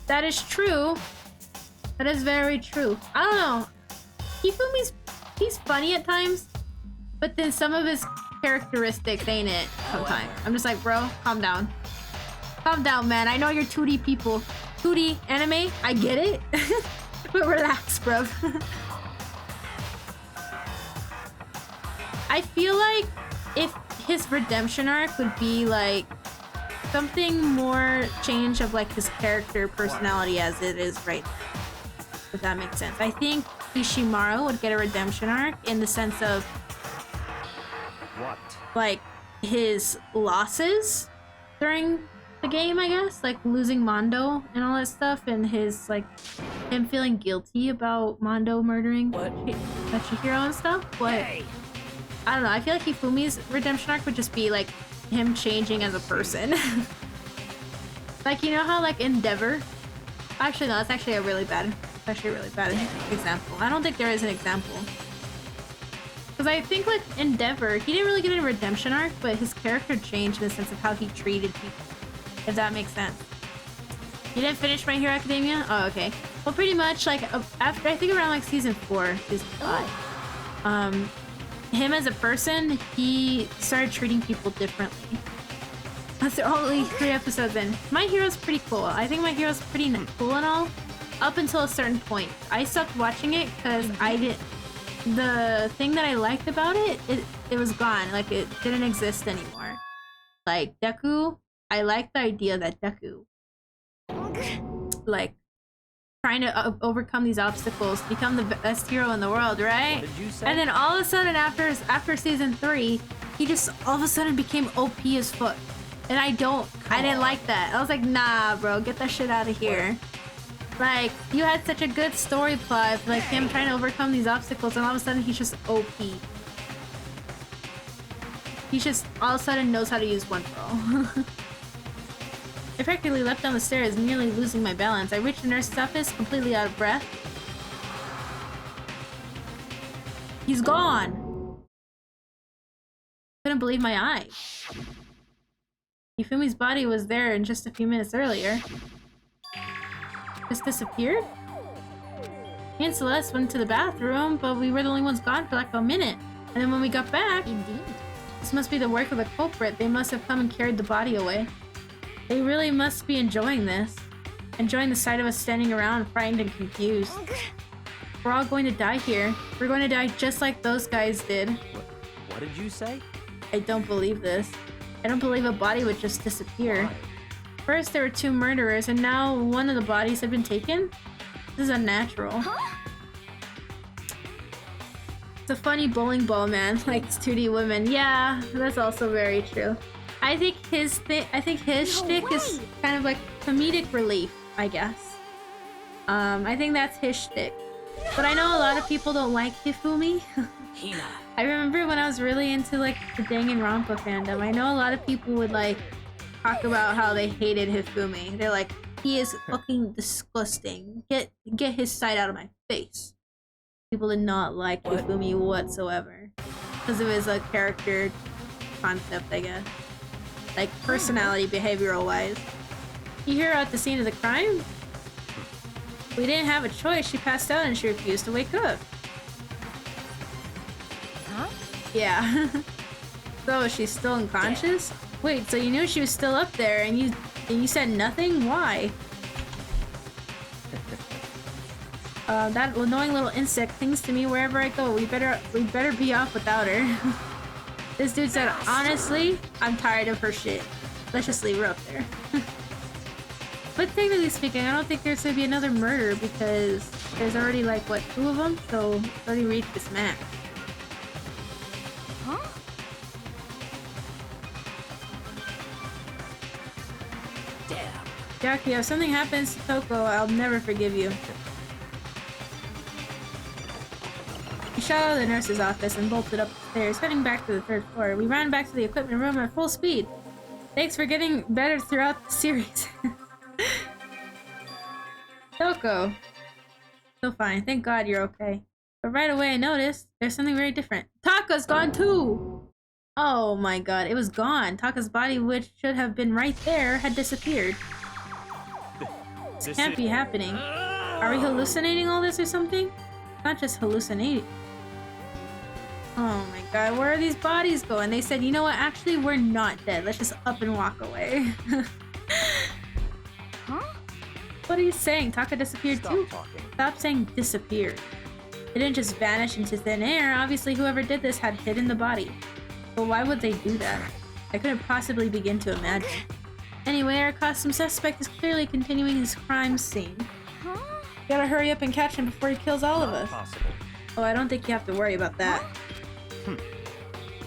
That is true. That is very true. I don't know. He's funny at times, but then some of his characteristics ain't it sometimes. I'm just like, bro, calm down. Calm down, man. I know you're 2D people. 2D anime, I get it. But relax, bro. I feel like if his redemption arc would be like something more change of like his character personality as it is right now. If that makes sense. I think Ishimaru would get a redemption arc in the sense of What? like his losses during the game, I guess, like losing Mondo and all that stuff, and his like him feeling guilty about Mondo murdering Chihiro and stuff. But Hey! I don't know, I feel like Hifumi's redemption arc would just be like him changing as a person. Like, you know how like Endeavor, actually no, that's actually a really bad example. I don't think there is an example. Because I think like Endeavor, he didn't really get a redemption arc, but his character changed in the sense of how he treated people. If that makes sense. You didn't finish My Hero Academia? Oh, okay. Well, pretty much like after, I think around like season 4, season 5, him as a person, he started treating people differently. That's only 3 episodes in. My Hero's pretty cool. I think My Hero's pretty cool and all, up until a certain point. I stopped watching it because the thing that I liked about it was gone. Like, it didn't exist anymore. Like, Deku, I like the idea that Deku, like, trying to overcome these obstacles to become the best hero in the world, right? What did you say? And then all of a sudden after season 3, he just all of a sudden became OP as fuck. And I didn't like that. I was like, nah, bro, get that shit out of here. Like, you had such a good story plot, like him trying to overcome these obstacles, and all of a sudden he's just OP. He just all of a sudden knows how to use one throw. I practically leapt down the stairs, nearly losing my balance. I reached the nurse's office, completely out of breath. He's gone! Couldn't believe my eyes. Yufumi's body was there in just a few minutes earlier. Just disappeared? Me and Celeste went to the bathroom, but we were the only ones gone for like a minute. And then when we got back, Indeed. this must be the work of the culprit. They must have come and carried the body away. They really must be enjoying this. Enjoying the sight of us standing around, frightened and confused. We're all going to die here. We're going to die just like those guys did. What did you say? I don't believe this. I don't believe a body would just disappear. Why? First there were 2 murderers, and now one of the bodies had been taken? This is unnatural. It's a funny bowling ball man likes 2D women. Yeah, that's also very true. I think his shtick is kind of like comedic relief, I guess. I think that's his shtick. But I know a lot of people don't like Hifumi. Hina. I remember when I was really into like the Danganronpa fandom, I know a lot of people would like talk about how they hated Hifumi. They're like, he is fucking disgusting. Get his sight out of my face. people did not like Hifumi whatsoever. Because of his character concept, I guess. Like personality, behavioral wise. You hear her at the scene of the crime? We didn't have a choice. She passed out and she refused to wake up. Huh? Yeah. So she's still unconscious? Wait, so you knew she was still up there and you said nothing? Why? That annoying little insect clings to me wherever I go. We better be off without her. This dude said, honestly, I'm tired of her shit. Let's just leave her up there. But technically speaking, I don't think there's gonna be another murder because there's already like, what, 2 of them? So it's already reached this max. Huh? Damn. Jackie, if something happens to Toko, I'll never forgive you. We shot out of the nurse's office and bolted up the stairs, heading back to the 3rd floor. We ran back to the equipment room at full speed. Thanks for getting better throughout the series. Toko. So fine, thank God you're okay. But right away I noticed there's something very different. Taka's gone too! Oh my god, it was gone. Taka's body, which should have been right there, had disappeared. This can't be happening. Are we hallucinating all this or something? Not just hallucinating. Oh my god, where are these bodies going? They said, you know what, actually we're not dead. Let's just up and walk away. Huh? What are you saying? Taka disappeared too? Talking. Stop saying disappeared. It didn't just vanish into thin air. Obviously whoever did this had hidden the body. But why would they do that? I couldn't possibly begin to imagine. Anyway, our costume suspect is clearly continuing his crime scene. Huh? Gotta hurry up and catch him before he kills all of us. Possible. Oh, I don't think you have to worry about that.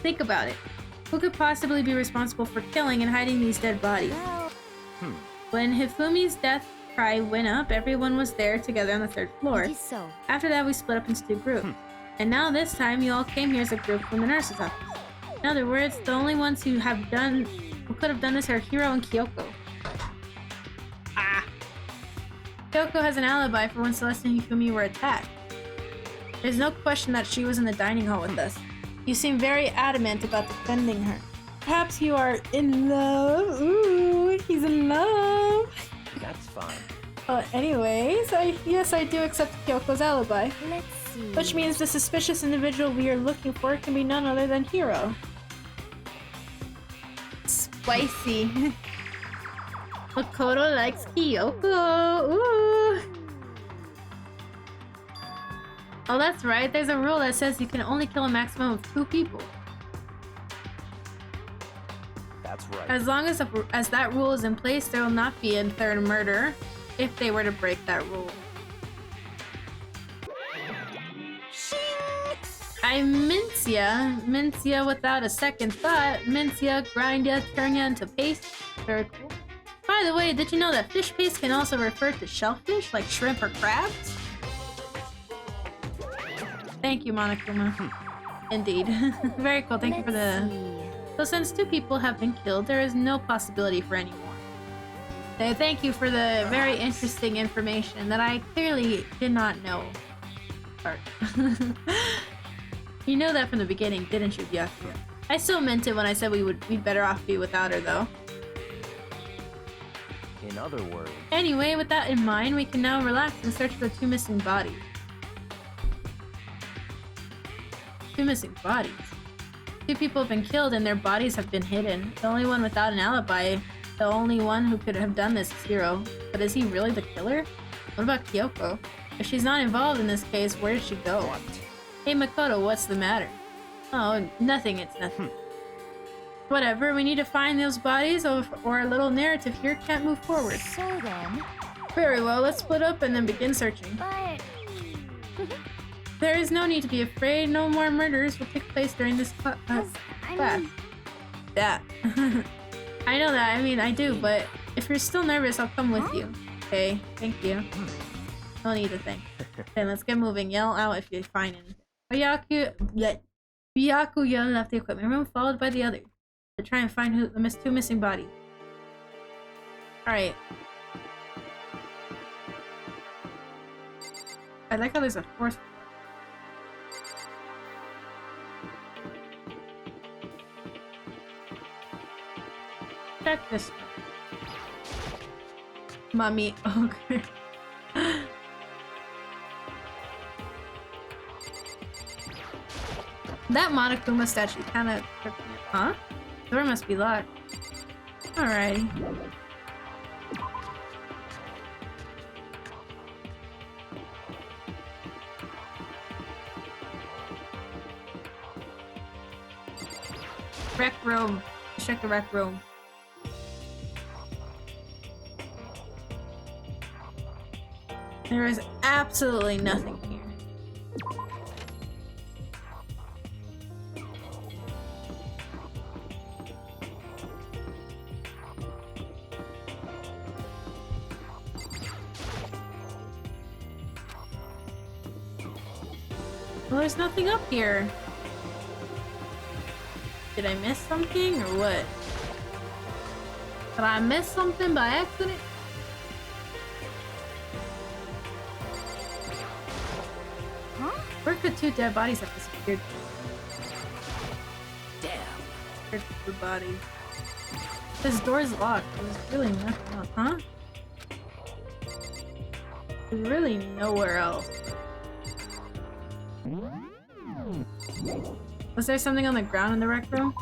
Think about it. Who could possibly be responsible for killing and hiding these dead bodies? Well, When Hifumi's death cry went up, everyone was there together on the 3rd floor. maybe so. After that, we split up into 2 groups. And now this time, you all came here as a group from the nurse's office. In other words, the only ones who could have done this are Hiro and Kyoko. Ah! Kyoko has an alibi for when Celeste and Hifumi were attacked. There's no question that she was in the dining hall with us. You seem very adamant about defending her. Perhaps you are in love. Ooh, he's in love. That's fine. Anyways, yes, I do accept Kyoko's alibi. Let's see. Which means the suspicious individual we are looking for can be none other than Hiro. Spicy. Makoto likes Kyoko. Ooh. Oh, that's right. There's a rule that says you can only kill a maximum of 2 people. That's right. As long as that rule is in place, there will not be a 3rd murder if they were to break that rule. I mince ya without a second thought. Mince ya, grind ya, turn ya into paste. Very cool. By the way, did you know that fish paste can also refer to shellfish, like shrimp or crabs? Thank you, Monokuma. Indeed. Very cool, thank you for the... So since 2 people have been killed, there is no possibility for any more. Thank you for the very interesting information that I clearly did not know. You know that from the beginning, didn't you, Byakuya? I still meant it when I said we'd better off be without her, though. In other words, Anyway, with that in mind, we can now relax and search for the 2 missing bodies. 2 missing bodies? 2 people have been killed and their bodies have been hidden. The only one without an alibi, the only one who could have done this is Hiro. But is he really the killer? What about Kyoko? If she's not involved in this case, where did she go? what? Hey Makoto, what's the matter? Oh, nothing, it's nothing. Whatever, we need to find those bodies or our little narrative here can't move forward. So then, Very well, let's split up and then begin searching. but There is no need to be afraid, no more murders will take place during this class. That. I know that, I mean, I do, but if you're still nervous, I'll come with you. Okay, thank you. No need to thank. Then let's get moving. Yell out if you find him. Byakuya left the equipment room, followed by the others, to try and find the 2 missing bodies. Alright. I like how there's a force. check this one. Mummy ogre. That Monokuma statue kind of... Huh? Door must be locked. Alrighty. Rec room. Let's check the rec room. There is absolutely nothing here. Well, there's nothing up here. Did I miss something or what? Did I miss something by accident? Huh? Where could two dead bodies have disappeared? Damn. Where's the body? This door's locked. There's really nothing else, huh? There's really nowhere else. Was there something on the ground in the rec room?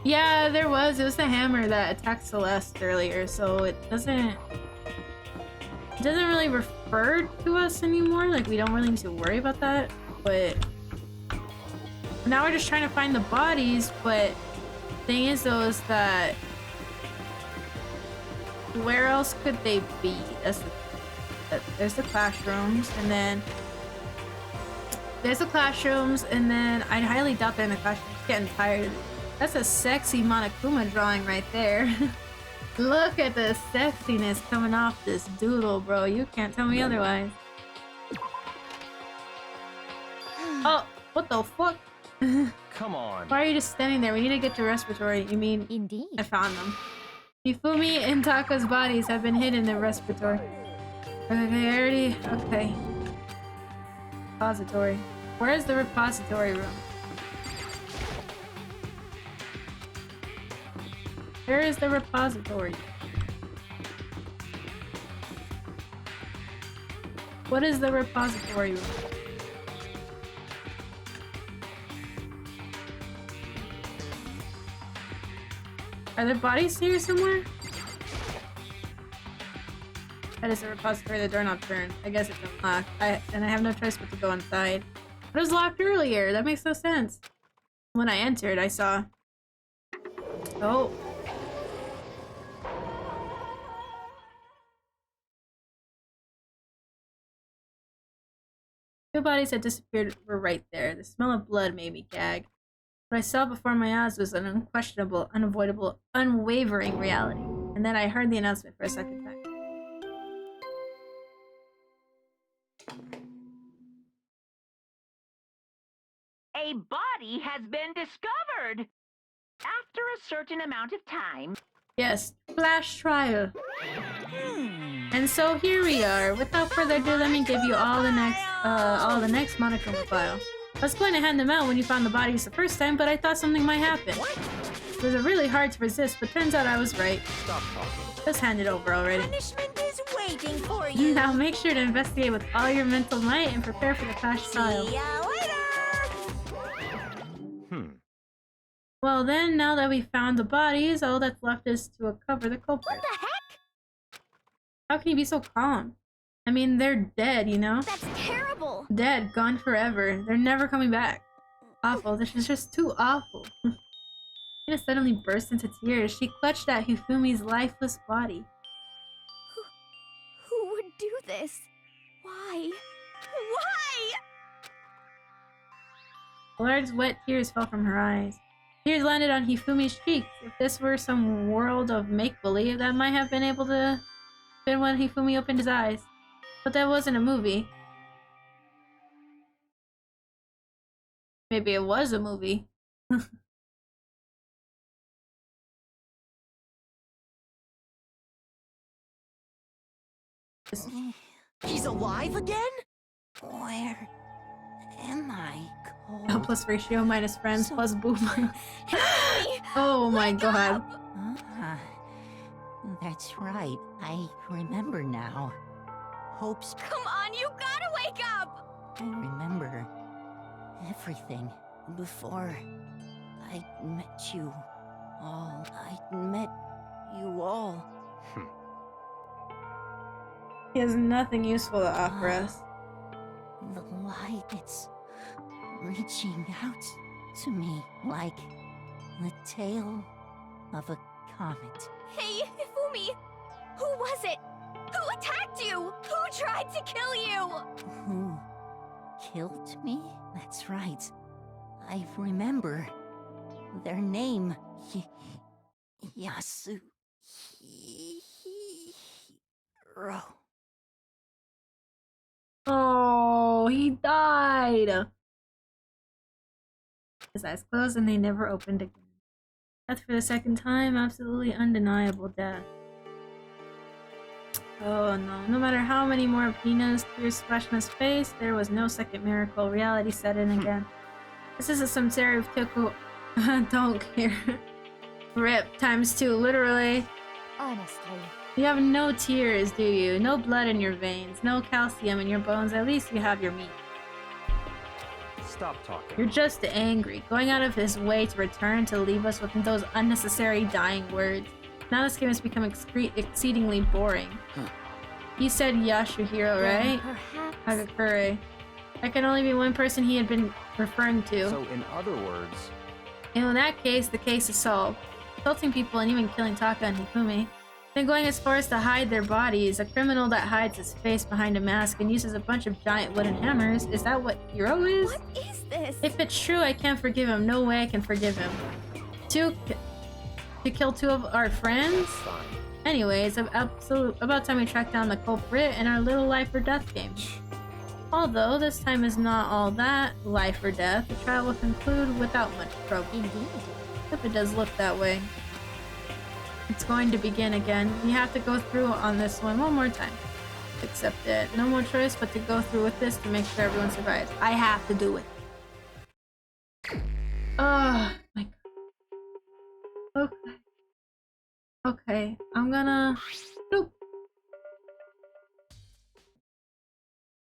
Yeah, there was. It was the hammer that attacked Celeste earlier, so it doesn't really refer to us anymore. Like, we don't really need to worry about that. But now we're just trying to find the bodies. But the thing is, though, is that where else could they be? There's the classrooms, and then I'd highly doubt they're in the classrooms. Getting tired. That's a sexy Monokuma drawing right there. Look at the sexiness coming off this doodle, bro. You can't tell me otherwise. Oh, what the fuck? Come on. Why are you just standing there? We need to get to respiratory. You mean... Indeed. I found them. Hifumi and Taka's bodies have been hidden in the respiratory. Okay, okay. Repository. Where is the repository room? Where is the repository? What is the repository room? Are there bodies here somewhere? That is a repository, the doorknob turned. I guess it's unlocked. And I have no choice but to go inside. But it was locked earlier. That makes no sense. When I entered, I saw... Oh. Two bodies that disappeared were right there. The smell of blood made me gag. What I saw before my eyes was an unquestionable, unavoidable, unwavering reality. And then I heard the announcement for a second time. A body has been discovered! After a certain amount of time... Yes, flash trial. And so here we are. Without further ado, let me give you all the next Monokuma file. I was going to hand them out when you found the bodies the first time, but I thought something might happen. It was really hard to resist, but turns out I was right. Stop talking. Just hand it over already. Punishment is waiting for you! Now make sure to investigate with all your mental might and prepare for the flash trial. See ya later! Well then, now that we found the bodies, all that's left is to uncover the culprit. What the heck? How can you be so calm? I mean, they're dead, you know? That's terrible! Dead, gone forever. They're never coming back. Awful, this is just too awful. Ina suddenly burst into tears. She clutched at Hifumi's lifeless body. Who would do this? Why? Why? Large wet tears fell from her eyes. Tears landed on Hifumi's cheeks. If this were some world of make-believe, that might have been able to been when Hifumi opened his eyes. But that wasn't a movie. Maybe it was a movie. He's alive again? Where am I going? L plus ratio minus friends plus boom. Oh my god. That's right. I remember now. Hope's... Come on, you gotta wake up! I remember everything before I met you all. I met you all. He has nothing useful to offer us. The light, it's reaching out to me like the tail of a comet. Hey, Ifumi! Who was it? Who attacked you? Who tried to kill you? Who killed me? That's right. I remember their name. Yasuhiro. Oh, he died. His eyes closed and they never opened again. Death for the second time, absolutely undeniable death. Oh no, no matter how many more peanuts, tears splashed on his face, there was no second miracle. Reality set in again. This is a stereotypical don't care. Rip times 2, literally. Honestly. You have no tears, do you? No blood in your veins, no calcium in your bones, at least you have your meat. Stop talking. You're just angry, going out of his way to return to leave us with those unnecessary dying words. Now this game has become exceedingly boring. You said Yasuhiro, right? Perhaps. Hagakure. That can only be one person he had been referring to. So, in other words... In that case, the case is solved. Insulting people and even killing Taka and Hifumi. Then going as far as to hide their bodies. A criminal that hides his face behind a mask and uses a bunch of giant wooden hammers. Is that what Hiro is? What is this? If it's true, I can't forgive him. No way I can forgive him. To kill 2 of our friends? Fine. Anyways, about time we track down the culprit in our little life or death game. Although this time is not all that life or death, the trial will conclude without much trouble. Indeed. If it does look that way. It's going to begin again. You have to go through on this one more time. Accept it. No more choice but to go through with this to make sure everyone survives. I have to do it. Oh my god. Okay. Okay, I'm gonna... Nope.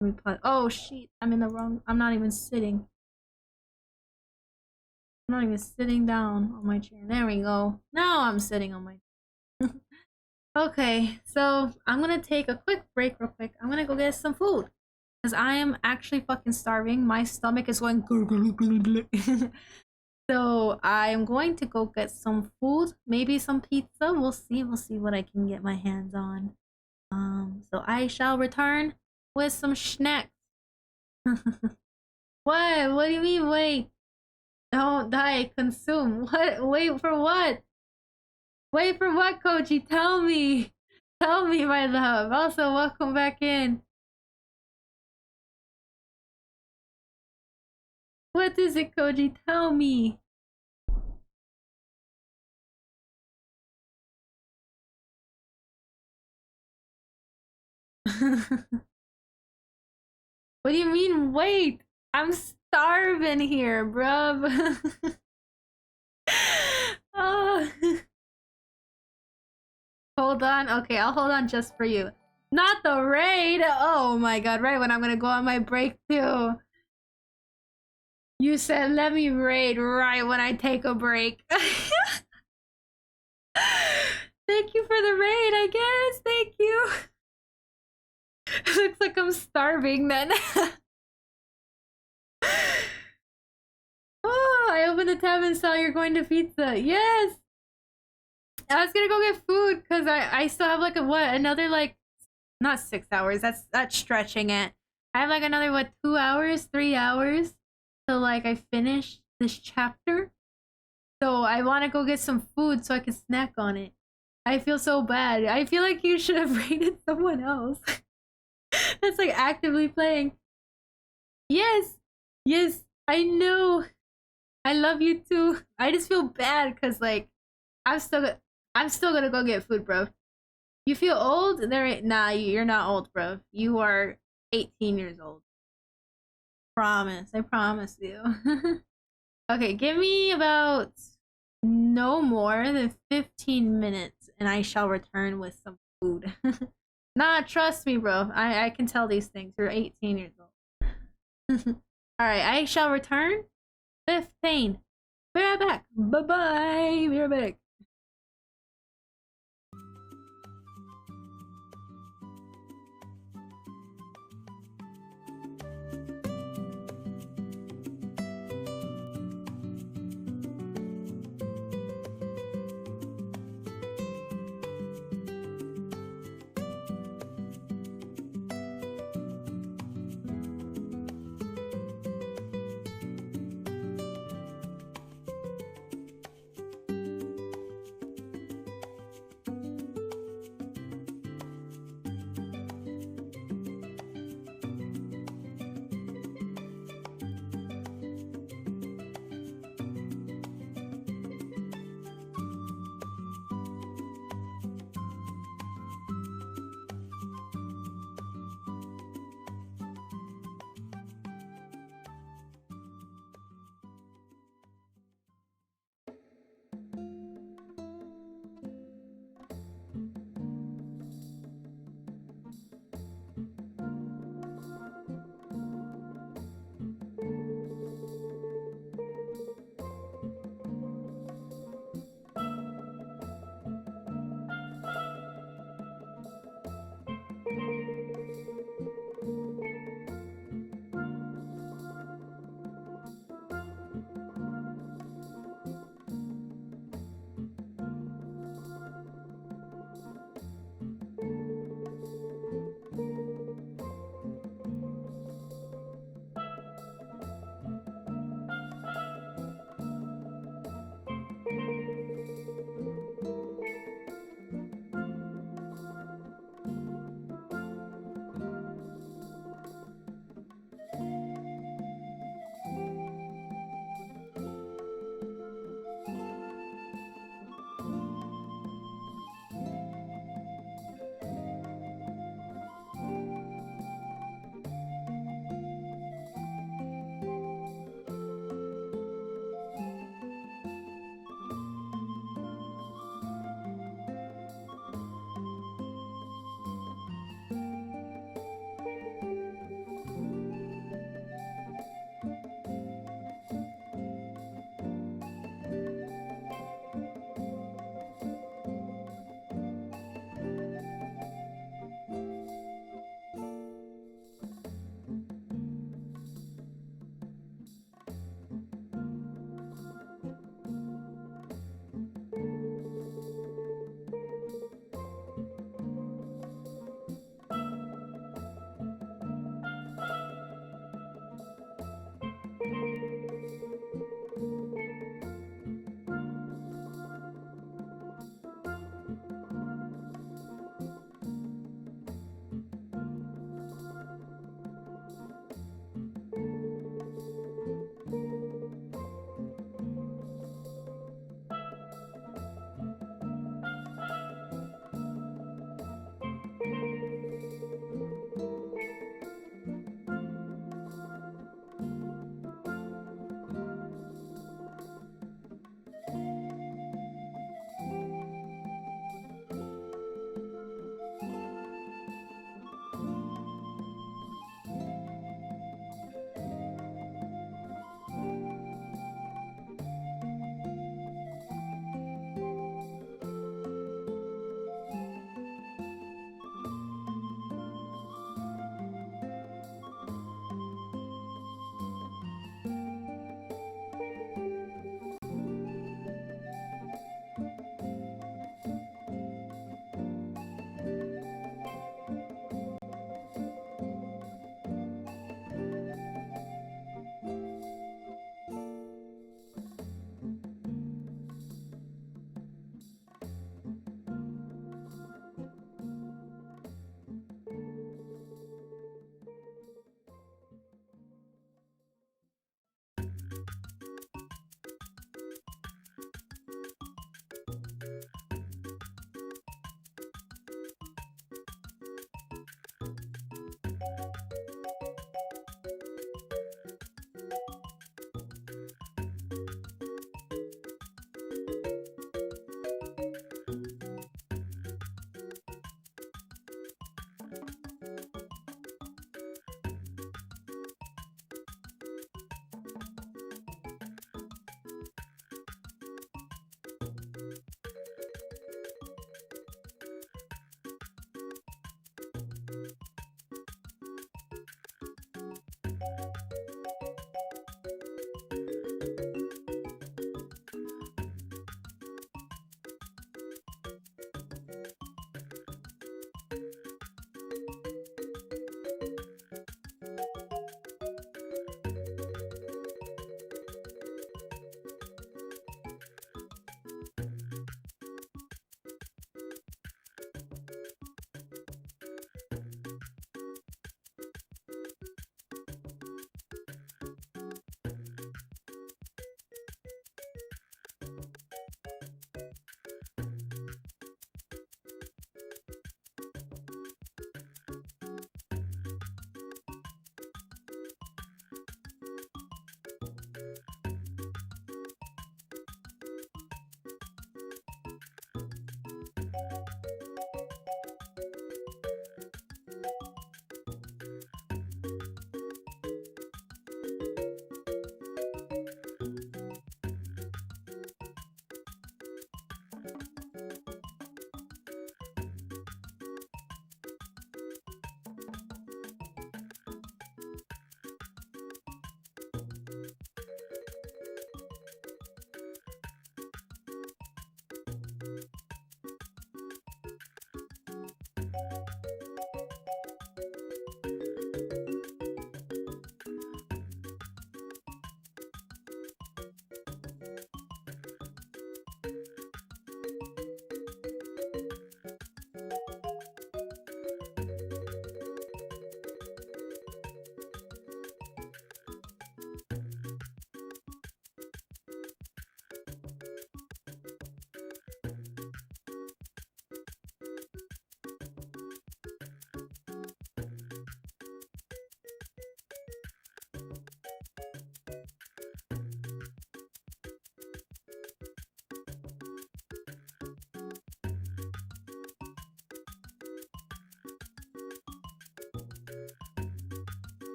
Let me pause. Oh shit, I'm in the wrong... I'm not even sitting. I'm not even sitting down on my chair. There we go. Now I'm sitting on my chair. Okay, so I'm gonna take a quick break real quick. I'm gonna go get some food. Because I am actually fucking starving. My stomach is going... So I'm going to go get some food, maybe some pizza. We'll see what I can get my hands on. So I shall return with some snacks. What? What do you mean wait? Don't die, consume. What? Wait for what? Wait for what, Koji? Tell me. Tell me, my love. Also, welcome back in. What is it, Koji? Tell me. What do you mean, wait? I'm starving here, bruv. Oh. Hold on. Okay, I'll hold on just for you. Not the raid! Oh my god, right when I'm gonna go on my break too. You said let me raid right when I take a break. Thank you for the raid, I guess. Thank you. Looks like I'm starving then. Oh, I opened the tab and saw you're going to pizza. Yes! I was gonna go get food because I still have like another like, not 6 hours, that's stretching it. I have like another 2 hours, 3 hours till like I finish this chapter. So I want to go get some food so I can snack on it. I feel so bad. I feel like you should have rated someone else. That's like actively playing. Yes! Yes, I know. I love you too. I just feel bad because like I'm still gonna go get food, bro. You feel old? Nah, you're not old, bro. You are 18 years old. Promise. I promise you. Okay, give me about no more than 15 minutes and I shall return with some food. Nah, trust me, bro. I can tell these things. You're 18 years old. Alright, I shall return with pain. Be right back. Bye-bye. Be right back.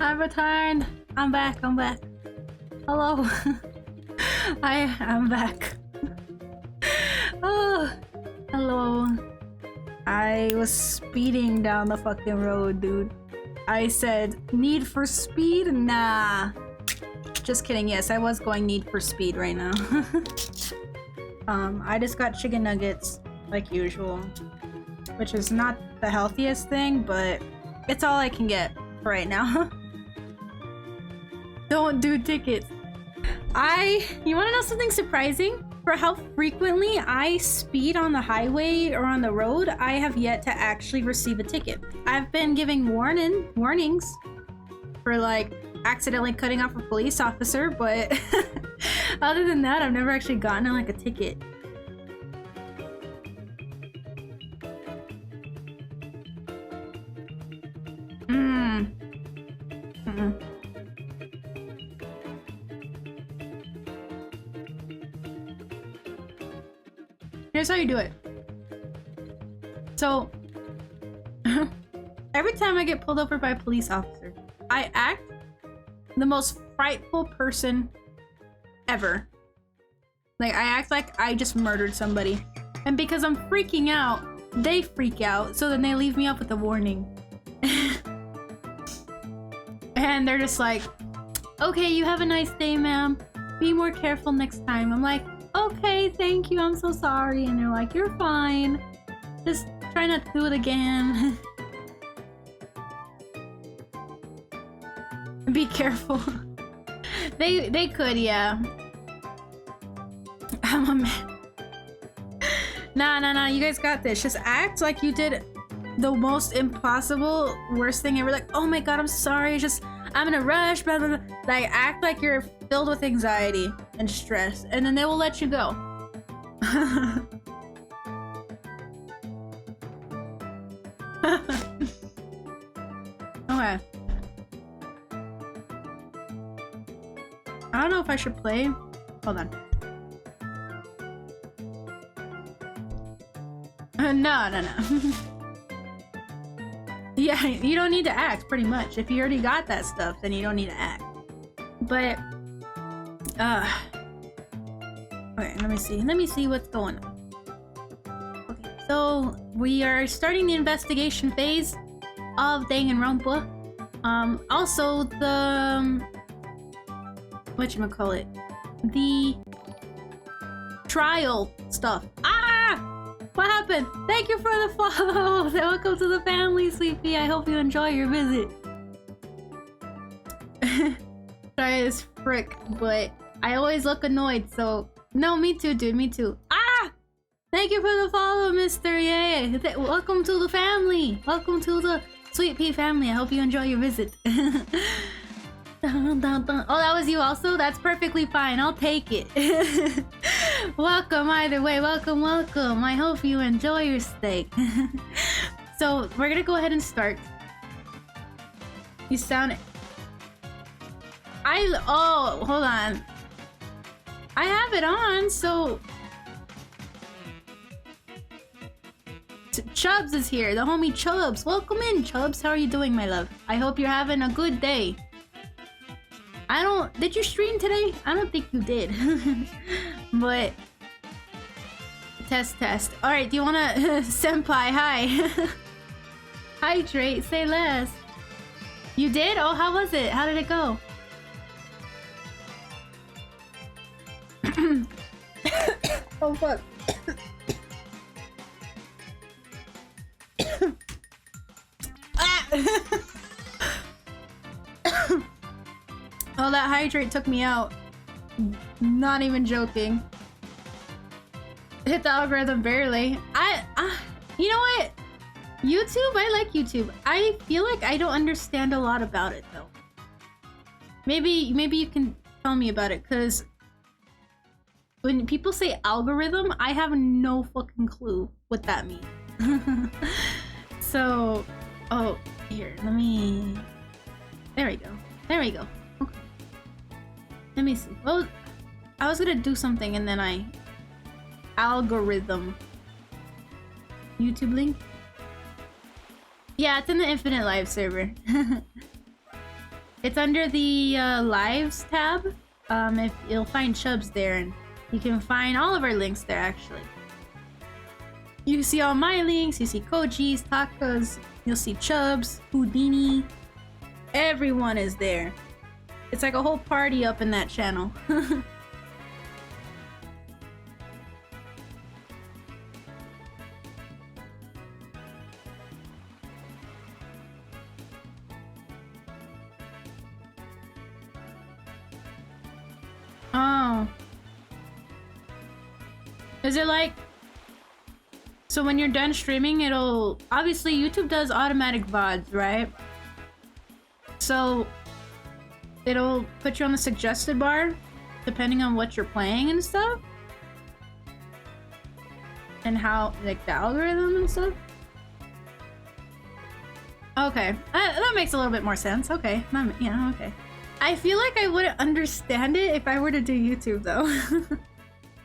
I've returned. I'm back. I'm back. Hello. I am back. Oh, hello. I was speeding down the fucking road, dude. I said, Need for Speed? Nah. Just kidding. Yes, I was going Need for Speed right now. I just got chicken nuggets, like usual. Which is not the healthiest thing, but it's all I can get for right now. Don't do tickets. You wanna know something surprising? For how frequently I speed on the highway or on the road, I have yet to actually receive a ticket. I've been giving warnings for like accidentally cutting off a police officer, but other than that, I've never actually gotten like a ticket. Here's how you do it. So, every time I get pulled over by a police officer, I act the most frightful person ever. Like, I act like I just murdered somebody. And because I'm freaking out, they freak out, so then they leave me up with a warning. And they're just like, okay, you have a nice day, ma'am. Be more careful next time. I'm like, okay, thank you, I'm so sorry. And they're like, you're fine. Just try not to do it again. Be careful. They could, yeah. I'm a man. Nah, you guys got this. Just act like you did the most impossible, worst thing ever. Like, oh my god, I'm sorry, I'm in a rush, blah, blah, blah. Like, act like you're filled with anxiety and stress, and then they will let you go. Okay. I don't know if I should play. Hold on. No. Yeah, you don't need to act, pretty much. If you already got that stuff, then you don't need to act. But, okay, let me see what's going on. Okay, so we are starting the investigation phase of Danganronpa. Also the, whatchamacallit, the trial stuff. What happened? Thank you for the follow! Welcome to the family, Sleepy. I hope you enjoy your visit. Sorry as frick, but I always look annoyed, so... No, me too, dude, me too. Thank you for the follow, Mr. Yay! Welcome to the family! Welcome to the Sweet Pea family. I hope you enjoy your visit. Dun, dun, dun. Oh, that was you also? That's perfectly fine. I'll take it. Welcome either way. Welcome. I hope you enjoy your steak. So, we're gonna go ahead and start. You sound... Oh, hold on. I have it on, so... Chubbs is here. The homie Chubbs. Welcome in, Chubbs. How are you doing, my love? I hope you're having a good day. Did you stream today? I don't think you did. But... Test. Alright, do you wanna... Senpai, hi. Hydrate, say less. You did? Oh, how was it? How did it go? Oh, fuck. Oh, that hydrate took me out. Not even joking. Hit the algorithm barely. You know what? YouTube, I like YouTube. I feel like I don't understand a lot about it though. Maybe you can tell me about it, because when people say algorithm, I have no fucking clue what that means. So, oh, here, let me... There we go. Okay. Let me see. Well, I was gonna do something and then I... Algorithm. YouTube link? Yeah, it's in the Infinite Live server. It's under the lives tab. If you'll find Chubbs there, and you can find all of our links there actually. You see all my links, you see Koji's, Taka's, you'll see Chubbs, Houdini. Everyone is there. It's like a whole party up in that channel. Oh. Is it like... So when you're done streaming, it'll... Obviously, YouTube does automatic VODs, right? So... It'll put you on the suggested bar, depending on what you're playing and stuff? And how... Like, the algorithm and stuff? Okay. That makes a little bit more sense. Okay. Yeah, okay. I feel like I wouldn't understand it if I were to do YouTube, though.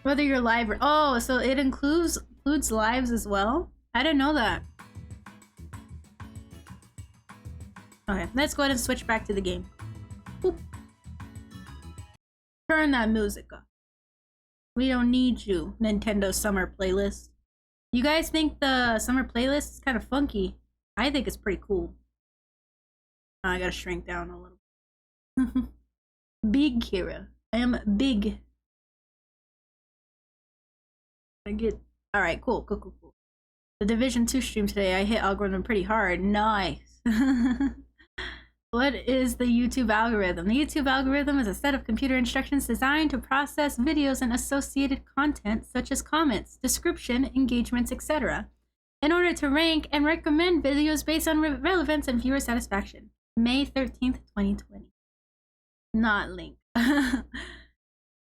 Whether you're live or... Oh, so it includes lives as well? I didn't know that. Okay, let's go ahead and switch back to the game. Boop. Turn that music off. We don't need you, Nintendo Summer Playlist. You guys think the Summer Playlist is kind of funky? I think it's pretty cool. Oh, I gotta shrink down a little. Big Kira. I am big. I get... Alright, cool. The Division 2 stream today, I hit algorithm pretty hard. Nice. What is the YouTube algorithm? The YouTube algorithm is a set of computer instructions designed to process videos and associated content, such as comments, description, engagements, etc., in order to rank and recommend videos based on relevance and viewer satisfaction. May 13th, 2020. Not link.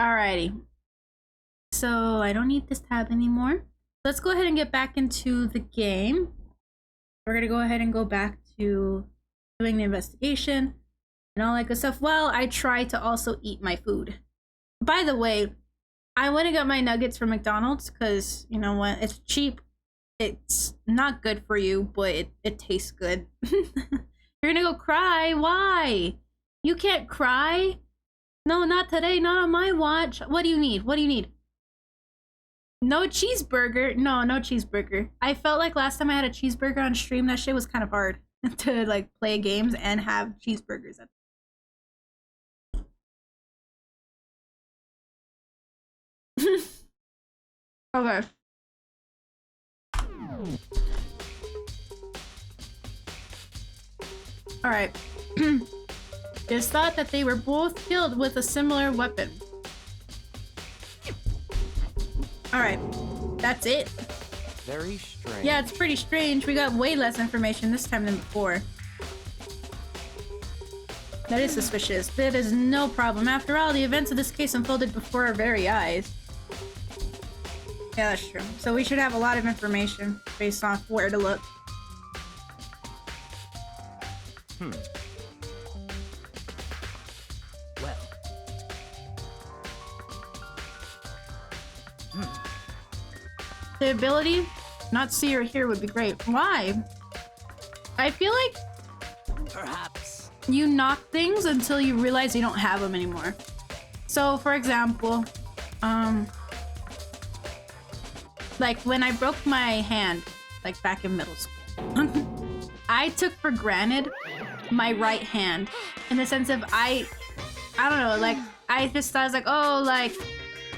Alrighty. So I don't need this tab anymore. Let's go ahead and get back into the game. We're gonna go ahead and go back to doing the investigation and all that good stuff. Well, I try to also eat my food. By the way, I went and got my nuggets from McDonald's because, you know what, it's cheap. It's not good for you, but it tastes good. You're gonna go cry. Why? You can't cry. No, not today. Not on my watch. What do you need? What do you need? No cheeseburger. No cheeseburger. I felt like last time I had a cheeseburger on stream, that shit was kind of hard to like play games and have cheeseburgers. Okay. All right. It's thought that they were both killed with a similar weapon. Alright, that's it. Very strange. Yeah, it's pretty strange. We got way less information this time than before. That is suspicious, but it is no problem. After all, the events of this case unfolded before our very eyes. Yeah, that's true. So we should have a lot of information based on where to look. The ability not see or hear would be great. Why? I feel like Perhaps. you knock things until you realize you don't have them anymore. So, for example, like when I broke my hand, like back in middle school, I took for granted my right hand in the sense of I don't know, like I just thought, I was like, oh, like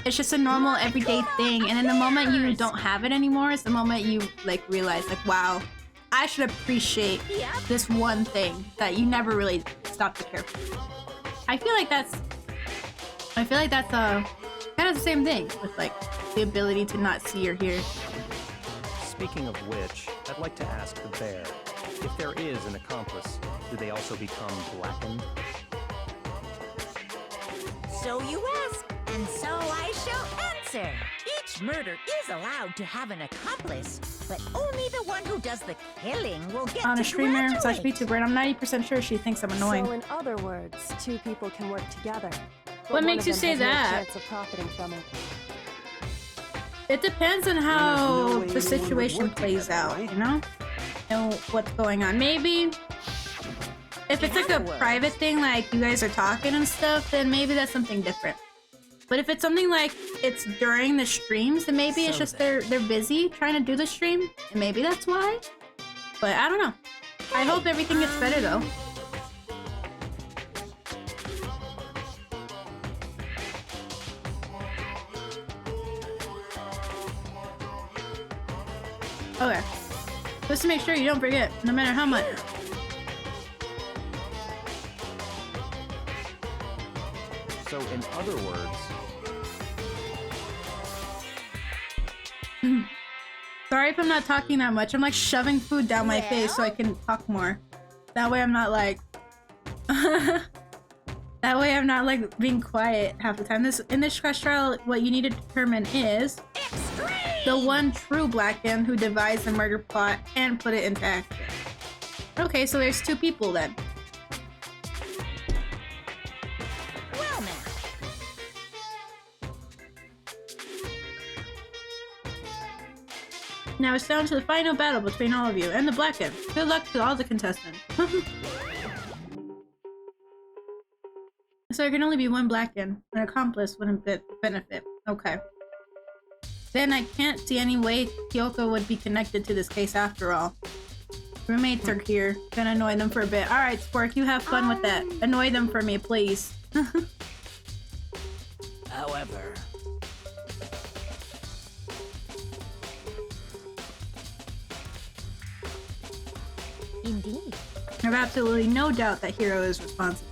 it's just a normal everyday thing, and in the moment you don't have it anymore, it's the moment you like realize, like, wow, I should appreciate this one thing that you never really stopped to care for. I feel like that's kind of the same thing with like the ability to not see or hear. Speaking of which, I'd like to ask the bear, if there is an accomplice, do they also become blackened? So you ask, and so I shall answer. Each murder is allowed to have an accomplice, but only the one who does the killing will get On to a streamer / graduate. VTuber, and I'm 90% sure she thinks I'm annoying. So in other words, two people can work together. but What one makes of you them say has no that? chance of profiting from it. It depends on how the situation plays out, you know? And what's going on. Maybe If it's like a private thing, like you guys are talking and stuff, then maybe that's something different. But if it's something like it's during the streams, then maybe it's just they're busy trying to do the stream, and maybe that's why. But I don't know. I hope everything gets better though. Okay. Just to make sure you don't forget, no matter how much. So, in other words, sorry if I'm not talking that much. I'm like shoving food down my face so I can talk more. That way I'm not like that way I'm not like being quiet half the time. In this quest trial, what you need to determine is the one true Blacken who devised the murder plot and put it into action. Okay, so there's two people then. Well, now. Now it's down to the final battle between all of you and the Blacken. Good luck to all the contestants. So there can only be one Blacken. An accomplice wouldn't benefit. Okay. Then I can't see any way Kyoko would be connected to this case after all. Roommates are here. Gonna annoy them for a bit. Alright, Spork, you have fun with that. Annoy them for me, please. However, Indeed. I have absolutely no doubt that Hiro is responsible.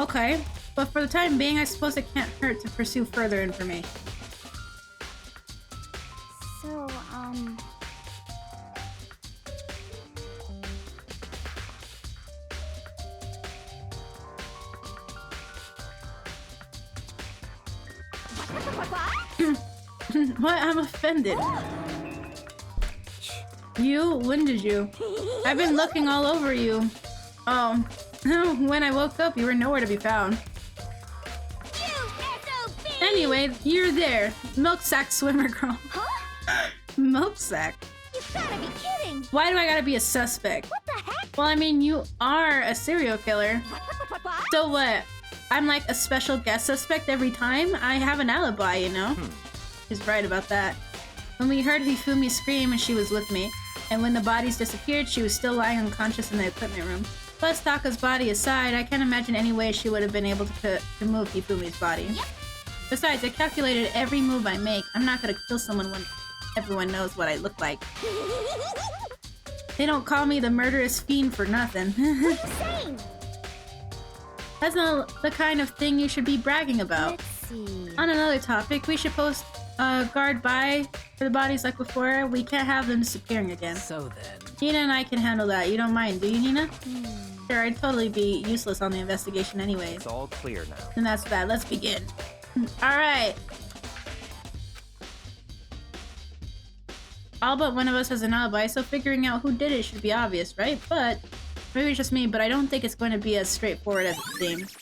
Okay, but for the time being, I suppose it can't hurt to pursue further information. So, What? I'm offended. You? When did you? I've been looking all over you. Oh. When I woke up, you were nowhere to be found. Anyway, you're there. Milk sack swimmer girl. huh? Milk sack? You gotta be kidding! Why do I gotta be a suspect? What the heck? Well, I mean, you are a serial killer. What? So what? I'm like a special guest suspect every time? I have an alibi, you know? He's right about that. When we heard Hifumi scream, and she was with me. And when the bodies disappeared, she was still lying unconscious in the equipment room. Plus, Taka's body aside, I can't imagine any way she would have been able to move Hifumi's body. Yep. Besides, I calculated every move I make. I'm not gonna kill someone when everyone knows what I look like. They don't call me the murderous fiend for nothing. What are you saying? That's not the kind of thing you should be bragging about. Let's see. On another topic, we should post a guard by for the bodies like before. We can't have them disappearing again. so then. Nina and I can handle that. You don't mind, do you, Nina? Sure, I'd totally be useless on the investigation anyways. it's all clear now. And that's that. Let's begin. Alright. All but one of us has an alibi, so figuring out who did it should be obvious, right? But maybe it's just me, but I don't think it's going to be as straightforward as it seems.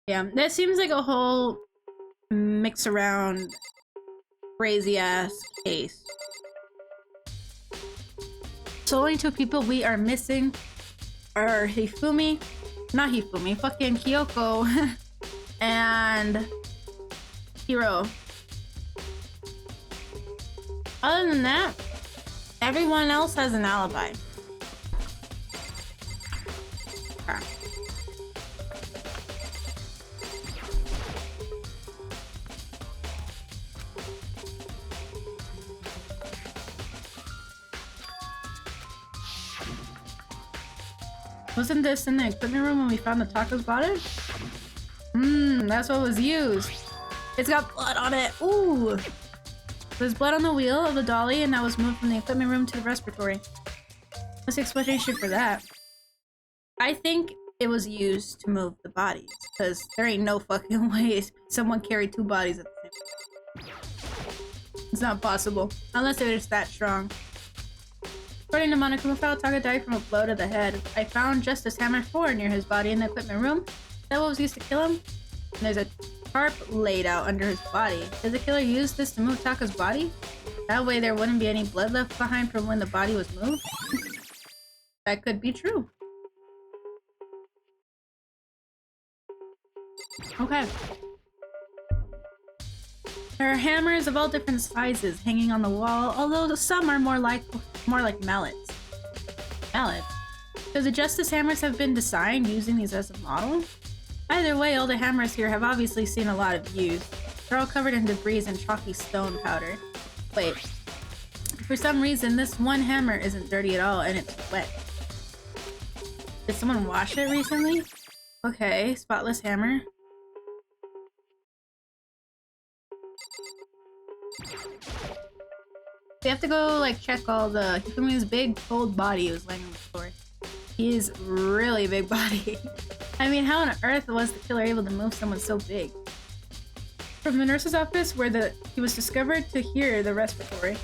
Yeah, that seems like a whole mix around crazy ass case. So only two people we are missing are Hifumi, not Hifumi, fucking Kyoko, and Hiro. Other than that, everyone else has an alibi. Okay. Wasn't this in the equipment room when we found the taco's body? That's what was used. It's got blood on it. Ooh. There's blood on the wheel of the dolly, and that was moved from the equipment room to the respiratory. What's the explanation for that? I think it was used to move the bodies, because there ain't no fucking way someone carried two bodies at the same time. It's not possible, unless it was that strong. According to Monokuma file, Taka died from a blow to the head. I found Justice Hammer 4 near his body in the equipment room. Is that what was used to kill him? And there's a tarp laid out under his body. Did the killer use this to move Taka's body? That way there wouldn't be any blood left behind from when the body was moved? That could be true. Okay. There are hammers of all different sizes hanging on the wall, although some are more like mallets. Mallets? So the Justice hammers have been designed using these as a model? Either way, all the hammers here have obviously seen a lot of use. They're all covered in debris and chalky stone powder. Wait. For some reason, this one hammer isn't dirty at all and it's wet. Did someone wash it recently? Okay, spotless hammer. We have to go like check all the Hifumi's big cold body was laying on the floor. He is really big body. I mean, how on earth was the killer able to move someone so big? From the nurse's office where he was discovered to here, the respiratory.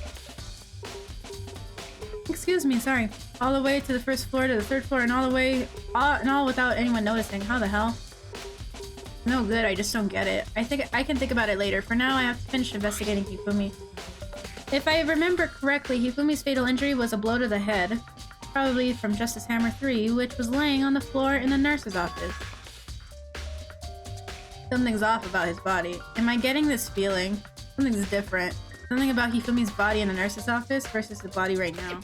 Excuse me, sorry. All the way to the first floor to the third floor and all without anyone noticing. How the hell? No good, I just don't get it. I think I can think about it later. For now, I have to finish investigating Hifumi. If I remember correctly, Hifumi's fatal injury was a blow to the head. Probably from Justice Hammer 3, which was laying on the floor in the nurse's office. Something's off about his body. Am I getting this feeling? Something's different. Something about Hifumi's body in the nurse's office versus the body right now.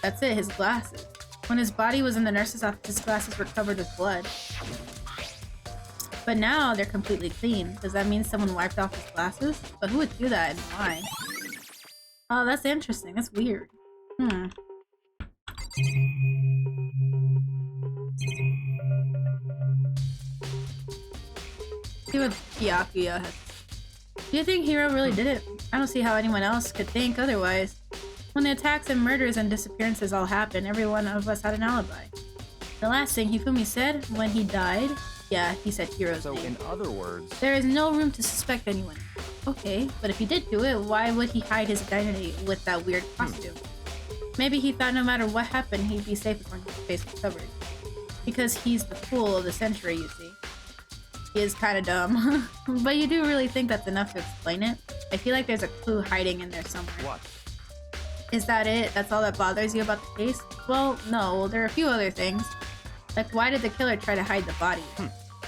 That's it, his glasses. When his body was in the nurse's office, his glasses were covered with blood. But now they're completely clean. Does that mean someone wiped off his glasses? But who would do that and why? Oh, that's interesting. That's weird. See what Byakuya has. Do you think Hiro really did it? I don't see how anyone else could think otherwise. When the attacks and murders and disappearances all happened, every one of us had an alibi. The last thing Hifumi said when he died, yeah, he said Hiro's name. So in other words, there is no room to suspect anyone. Okay, but if he did do it, why would he hide his identity with that weird costume? Maybe he thought no matter what happened, he'd be safe as long as his face was covered. Because he's the fool of the century, you see. He is kind of dumb. But you do really think that's enough to explain it? I feel like there's a clue hiding in there somewhere. what? Is that it? That's all that bothers you about the case? Well, no, there are a few other things. Like, why did the killer try to hide the bodies?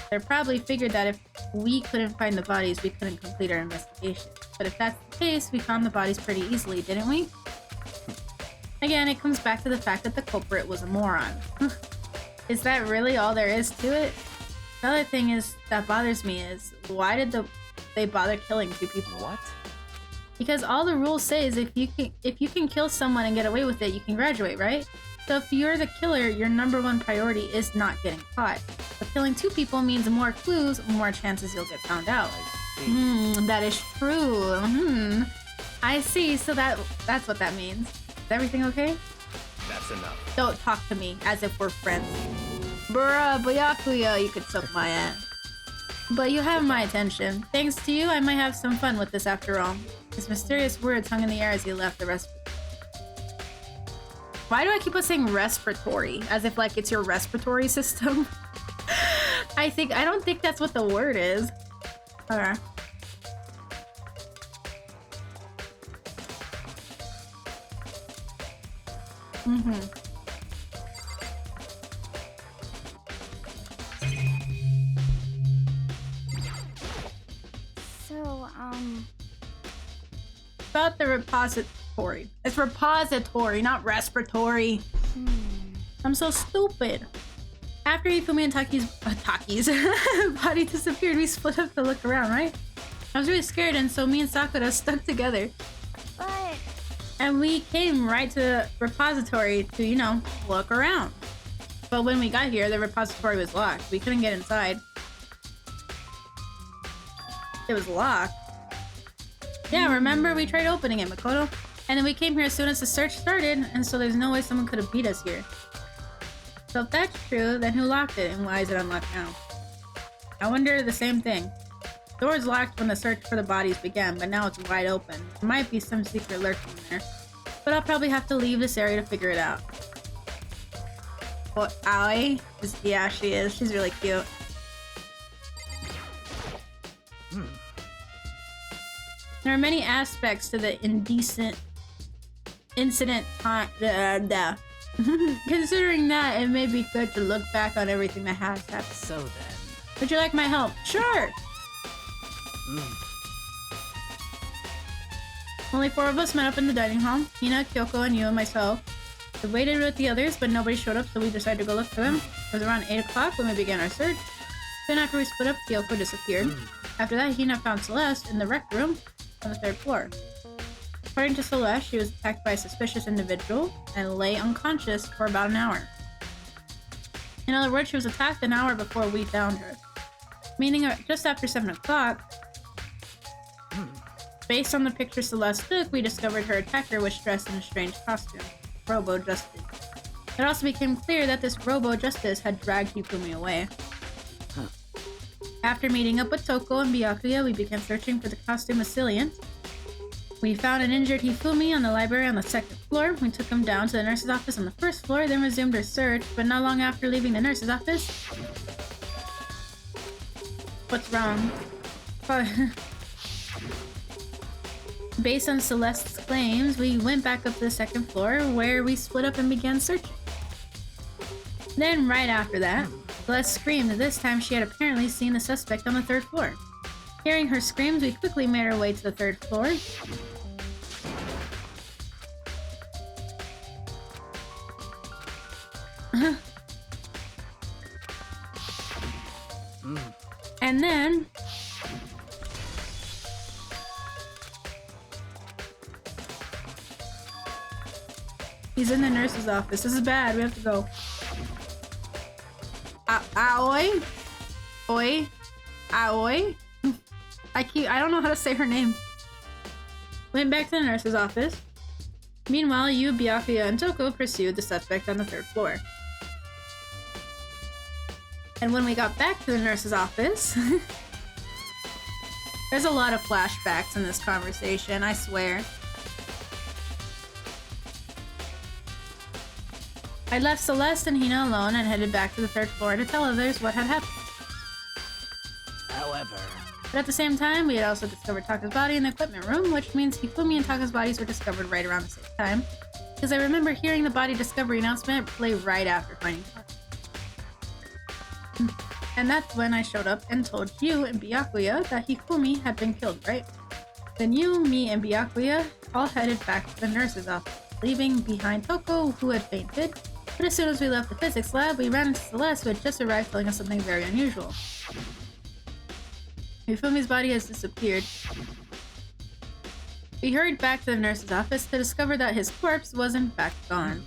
They probably figured that if we couldn't find the bodies, we couldn't complete our investigation. But if that's the case, we found the bodies pretty easily, didn't we? Again, it comes back to the fact that the culprit was a moron. Is that really all there is to it? The other thing that bothers me is, why did they bother killing two people? What? Because all the rules say is if you can kill someone and get away with it, you can graduate, right? So if you're the killer, your #1 priority is not getting caught. But killing two people means more clues, more chances you'll get found out. That is true. I see, so that's what that means. Is everything okay? That's enough. Don't talk to me as if we're friends. Bruh, Byakuya, you could suck my ass. But you have my attention. Thanks to you, I might have some fun with this after all. His mysterious words hung in the air as he left the respiratory. Why do I keep on saying respiratory? As if like it's your respiratory system? I don't think that's what the word is. Okay. So, About the repository. It's repository, not respiratory. I'm so stupid. After Hifumi and Taki's body disappeared, we split up to look around, right? I was really scared, and so me and Sakura stuck together. but And we came right to the repository to, you know, look around. But when we got here, the repository was locked. We couldn't get inside. It was locked. Yeah, remember? We tried opening it, Makoto. And then we came here as soon as the search started, and so there's no way someone could have beat us here. So if that's true, then who locked it, and why is it unlocked now? I wonder the same thing. The door was locked when the search for the bodies began, but now it's wide open. There might be some secret lurking in there. But I'll probably have to leave this area to figure it out. Well, Aoi? Yeah, she is. She's really cute. There are many aspects to the incident time. Considering that, it may be good to look back on everything that has happened. So then, Would you like my help? Sure! Only 4 of us met up in the dining hall. Hina, Kyoko, and you and myself. We waited with the others, but nobody showed up, so we decided to go look for them. It was around 8 o'clock when we began our search. Then after we split up, Kyoko disappeared. After that, Hina found Celeste in the rec room on the 3rd floor. According to Celeste, she was attacked by a suspicious individual and lay unconscious for about an hour. In other words, she was attacked an hour before we found her. Meaning just after 7 o'clock, based on the picture Celeste took, we discovered her attacker was dressed in a strange costume. Robo Justice. It also became clear that this Robo Justice had dragged Hifumi away. After meeting up with Toko and Byakuya, we began searching for the costume assailant. We found an injured Hifumi on the library on the 2nd floor. We took him down to the nurse's office on the 1st floor, then resumed our search, but not long after leaving the nurse's office... What's wrong? Based on Celeste's claims, we went back up to the 2nd floor, where we split up and began searching. Then, right after that, Celeste screamed, and this time she had apparently seen the suspect on the 3rd floor. Hearing her screams, we quickly made our way to the 3rd floor. And then... he's in the nurse's office. This is bad. We have to go. Aoi? Oi? Aoi? I don't know how to say her name. Went back to the nurse's office. Meanwhile, Yu, Byakuya, and Toko pursued the suspect on the 3rd floor. And when we got back to the nurse's office... there's a lot of flashbacks in this conversation, I swear. I left Celeste and Hina alone and headed back to the 3rd floor to tell others what had happened. However... But at the same time, we had also discovered Taka's body in the equipment room, which means Hifumi and Taka's bodies were discovered right around the same time. Because I remember hearing the body discovery announcement play right after finding Taka. And that's when I showed up and told you and Byakuya that Hifumi had been killed, right? Then you, me, and Byakuya all headed back to the nurse's office, leaving behind Toko, who had fainted. But as soon as we left the physics lab, we ran into Celeste, who had just arrived telling us something very unusual. Hifumi's body has disappeared. We hurried back to the nurse's office to discover that his corpse was in fact gone.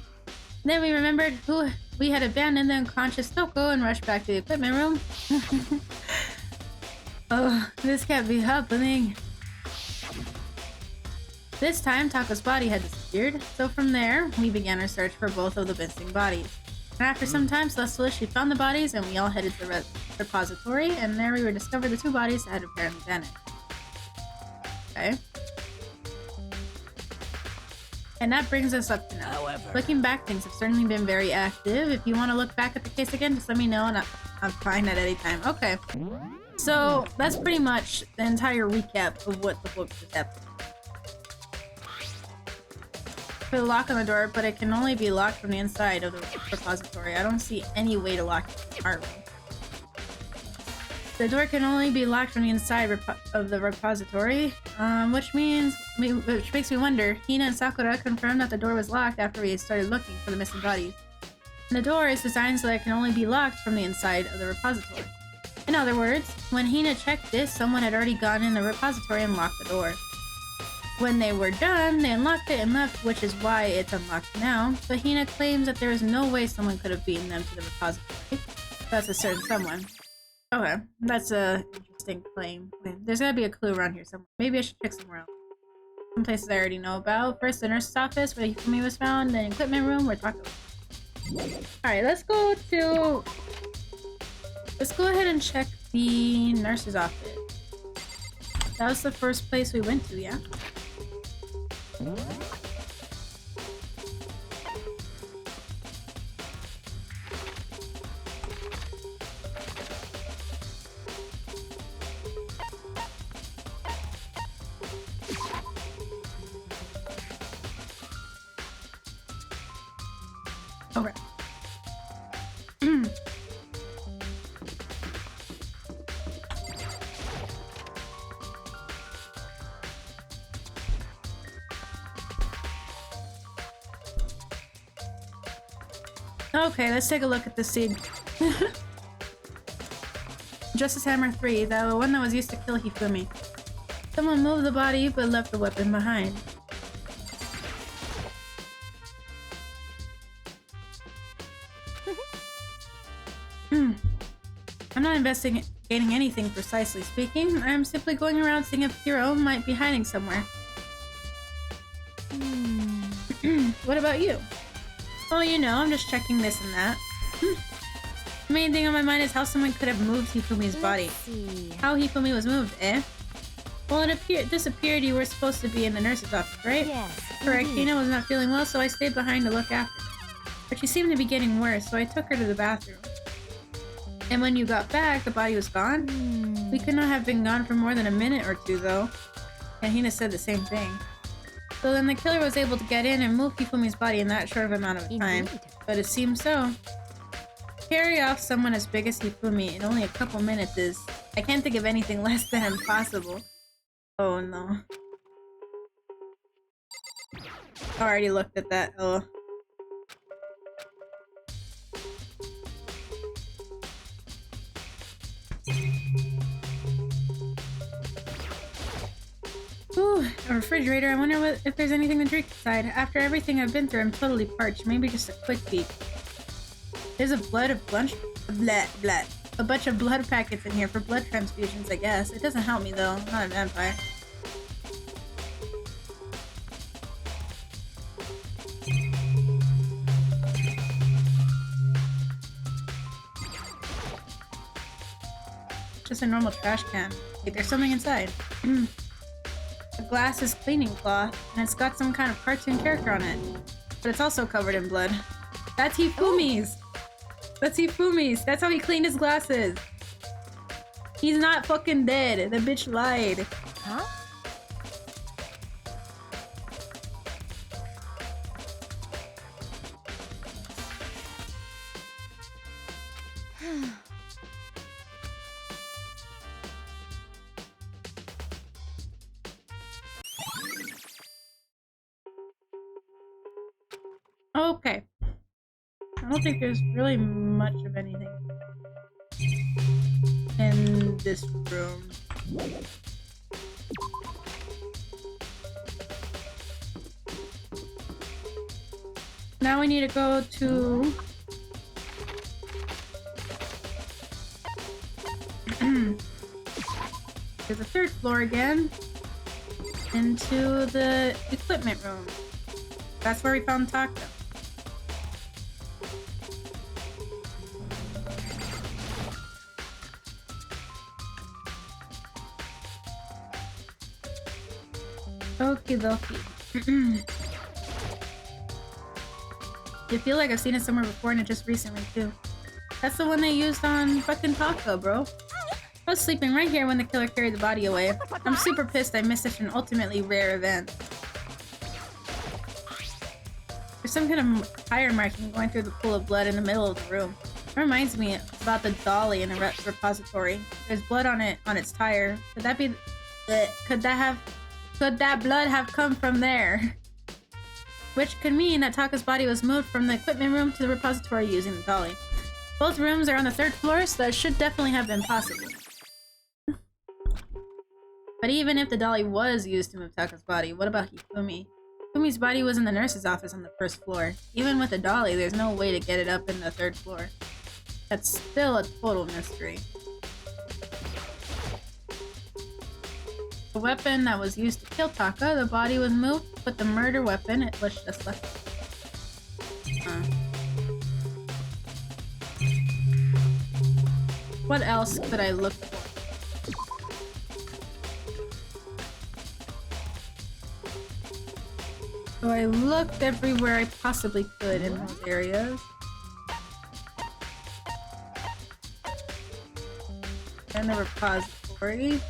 Then we remembered who we had abandoned the unconscious Toko and rushed back to the equipment room. Oh, this can't be happening. This time, Taka's body had disappeared, so from there, we began our search for both of the missing bodies. And after some time, Celeste she found the bodies, and we all headed to the repository, and there we discovered the 2 bodies that had apparently vanished. Okay. And that brings us up to now. However... Looking back, things have certainly been very active. If you want to look back at the case again, just let me know, and I'm fine at any time. Okay. So, that's pretty much the entire recap of what the book is up to. Put a lock on the door, but it can only be locked from the inside of the repository. I don't see any way to lock the art room. The door can only be locked from the inside of the repository, which makes me wonder. Hina and Sakura confirmed that the door was locked after we started looking for the missing bodies. And the door is designed so that it can only be locked from the inside of the repository. In other words, when Hina checked this, someone had already gone in the repository and locked the door. When they were done, they unlocked it and left, which is why it's unlocked now, but Hina claims that there is no way someone could have beaten them to the repository. That's a certain someone. Okay, that's a interesting claim. There's gotta be a clue around here somewhere. Maybe I should check somewhere else. Some places I already know about. First, the nurse's office where Hifumi was found, then equipment room where Taka was. Alright, let's go ahead and check the nurse's office. That was the first place we went to, yeah? Okay. Okay, let's take a look at the scene. Justice Hammer 3, the one that was used to kill Hifumi. Someone moved the body but left the weapon behind. I'm not investigating anything precisely speaking. I'm simply going around seeing if Hiro might be hiding somewhere. What about you? Well, you know, I'm just checking this and that. The main thing on my mind is how someone could have moved Hifumi's body. How Hifumi was moved, eh? Well, it disappeared. You were supposed to be in the nurse's office, right? Yes. Correct. Hina was not feeling well, so I stayed behind to look after her. But she seemed to be getting worse, so I took her to the bathroom. And when you got back, the body was gone? We could not have been gone for more than a minute or two, though. And Hina said the same thing. So then the killer was able to get in and move Hifumi's body in that short of amount of time. Indeed. But it seems so. Carry off someone as big as Hifumi in only a couple minutes is... I can't think of anything less than impossible. Oh no. I already looked at that. Oh. Ooh, a refrigerator. I wonder if there's anything to drink inside. After everything I've been through, I'm totally parched. Maybe just a quick peek. There's a bunch of blood packets in here for blood transfusions, I guess. It doesn't help me though. I'm not a vampire. Just a normal trash can. Wait, there's something inside. The glass is cleaning cloth, and it's got some kind of cartoon character on it. But it's also covered in blood. That's Hifumi's! That's Hifumi's! That's how he cleaned his glasses! He's not fucking dead! The bitch lied! Huh? Okay. I don't think there's really much of anything in this room. Now we need to go to... There's a third floor again. Into the equipment room. That's where we found Taka. Okie dokie. I feel like I've seen it somewhere before and it just recently too. That's the one they used on fucking Taka, bro. I was sleeping right here when the killer carried the body away. I'm super pissed I missed such an ultimately rare event. There's some kind of tire marking going through the pool of blood in the middle of the room. It reminds me about the dolly in the repository. There's blood on it, on its tire. Could that be... Could that blood have come from there? Which could mean that Taka's body was moved from the equipment room to the repository using the dolly. Both rooms are on the third floor, so that should definitely have been possible. But even if the dolly was used to move Taka's body, what about Hifumi? Hifumi's body was in the nurse's office on the first floor. Even with a dolly, there's no way to get it up in the third floor. That's still a total mystery. The weapon that was used to kill Taka, the body was moved, but the murder weapon, it was just left. What else could I look for? So I looked everywhere I possibly could in those areas. And the repository.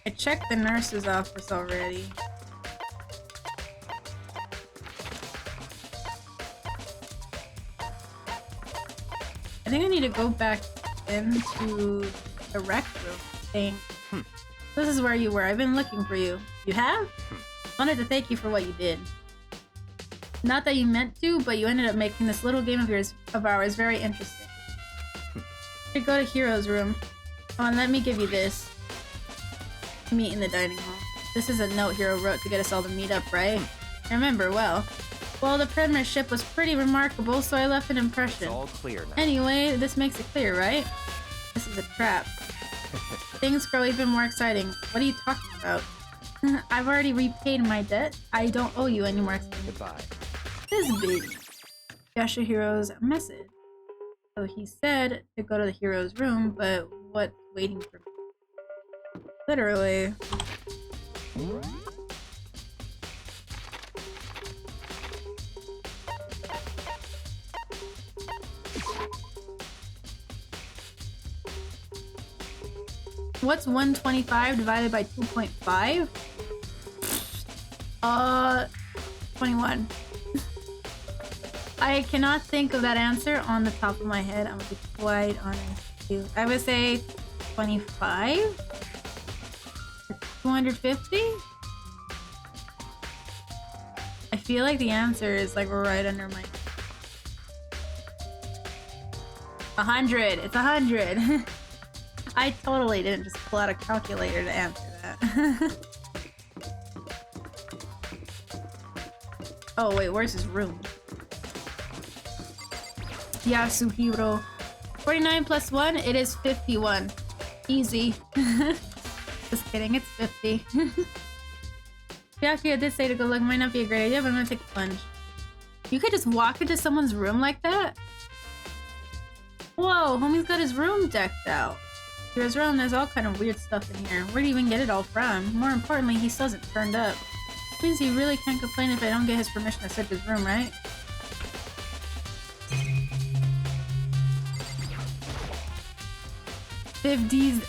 I checked the nurse's office already. I think I need to go back into the rec room thing. This is where you were. I've been looking for you. You have? Wanted to thank you for what you did. Not that you meant to, but you ended up making this little game of ours very interesting. You go to Hero's room. Oh, and let me give you this. Meet in the dining hall. This is a note Hero wrote to get us all to meet up, right? I remember well. Well, the premiership was pretty remarkable, so I left an impression. It's all clear now. Anyway, this makes it clear, right? This is a trap. Things grow even more exciting. What are you talking about? I've already repaid my debt. I don't owe you any more. Goodbye. This bitch. Yashihiro's message. So he said to go to the hero's room, but what's waiting for me? Literally. What's 125 divided by 2.5? 21. I cannot think of that answer on the top of my head. I'm gonna be quite honest with you. I would say 25? 250? I feel like the answer is like right under my... 100! It's 100! I totally didn't just pull out a calculator to answer that. Oh wait, where's his room? Yasuhiro. 49 plus 1, it is 51. Easy. Just kidding, it's 50. Byakuya did say to go look, might not be a great idea, but I'm gonna take a plunge. You could just walk into someone's room like that? Whoa, homie's got his room decked out. Here's room, there's all kind of weird stuff in here. Where'd he even get it all from? More importantly, he still hasn't turned up. Means he really can't complain if I don't get his permission to search his room, right? $50s.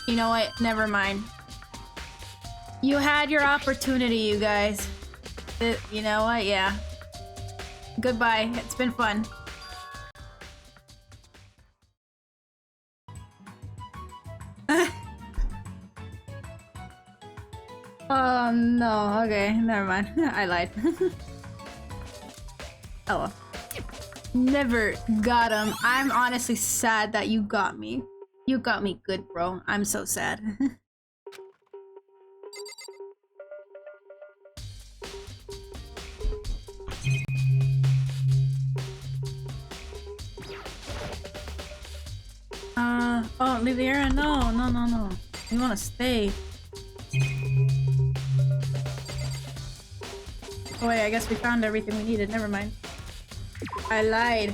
You know what? Never mind. You had your opportunity, you guys. You know what? Yeah. Goodbye. It's been fun. Oh no, okay, never mind. I lied. Oh well. Never got him. I'm honestly sad that you got me. You got me good, bro. I'm so sad. Oh, leave the area? No, no, no, no. We wanna stay. Oh wait, I guess we found everything we needed. Never mind. I lied.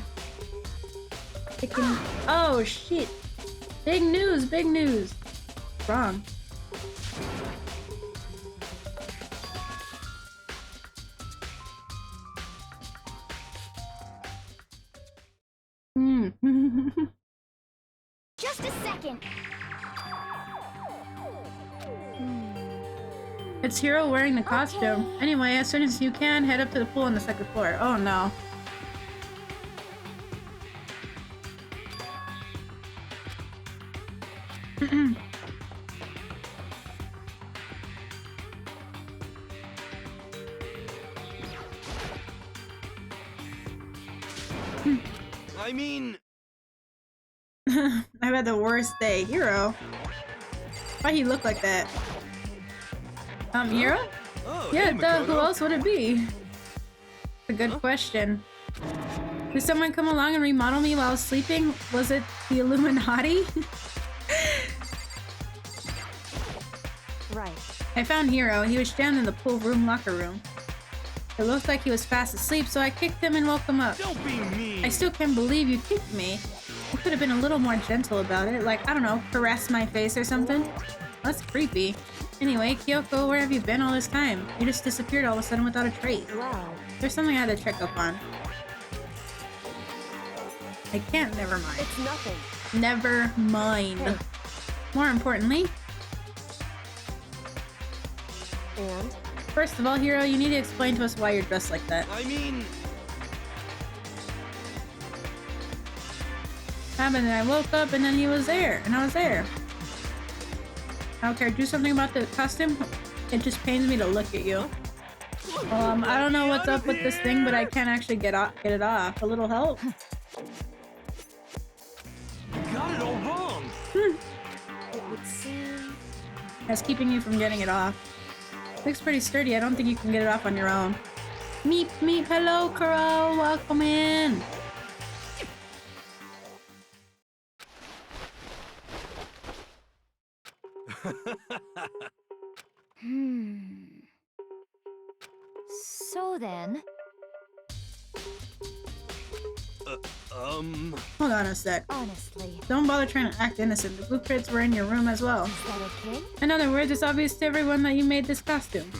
Oh shit! Big news! Big news! Wrong. Just a second. It's Hiro wearing the costume. Okay. Anyway, as soon as you can, head up to the pool on the second floor. Oh no. I mean... I've had the worst day. Hiro? Why'd he look like that? Hiro? Oh, Yeah, hey, who else would it be? A good question. Did someone come along and remodel me while I was sleeping? Was it the Illuminati? Right. I found Hiro. He was jammed in the pool room locker room. It looked like he was fast asleep, so I kicked him and woke him up. Don't be mean. I still can't believe you kicked me. You could have been a little more gentle about it, like, I don't know, caress my face or something. That's creepy. Anyway, Kyoko, where have you been all this time? You just disappeared all of a sudden without a trace. Wow. There's something I had to check up on. I can't, never mind. It's nothing. Never mind. Hey. More importantly, And? first of all, Hiro, you need to explain to us why you're dressed like that. I mean... happened and I woke up and then he was there and I was there. I don't care. Do something about the costume. It just pains me to look at you. I don't know what's up with this thing, but I can't actually get it off. A little help? You got it all wrong. It would seem. That's keeping you from getting it off. Looks pretty sturdy. I don't think you can get it off on your own. Meep, meep. Hello, Kuro. Welcome in. So then. Hold on a sec. Honestly. Don't bother trying to act innocent. The blueprints were in your room as well. Is that okay? In other words, it's obvious to everyone that you made this costume.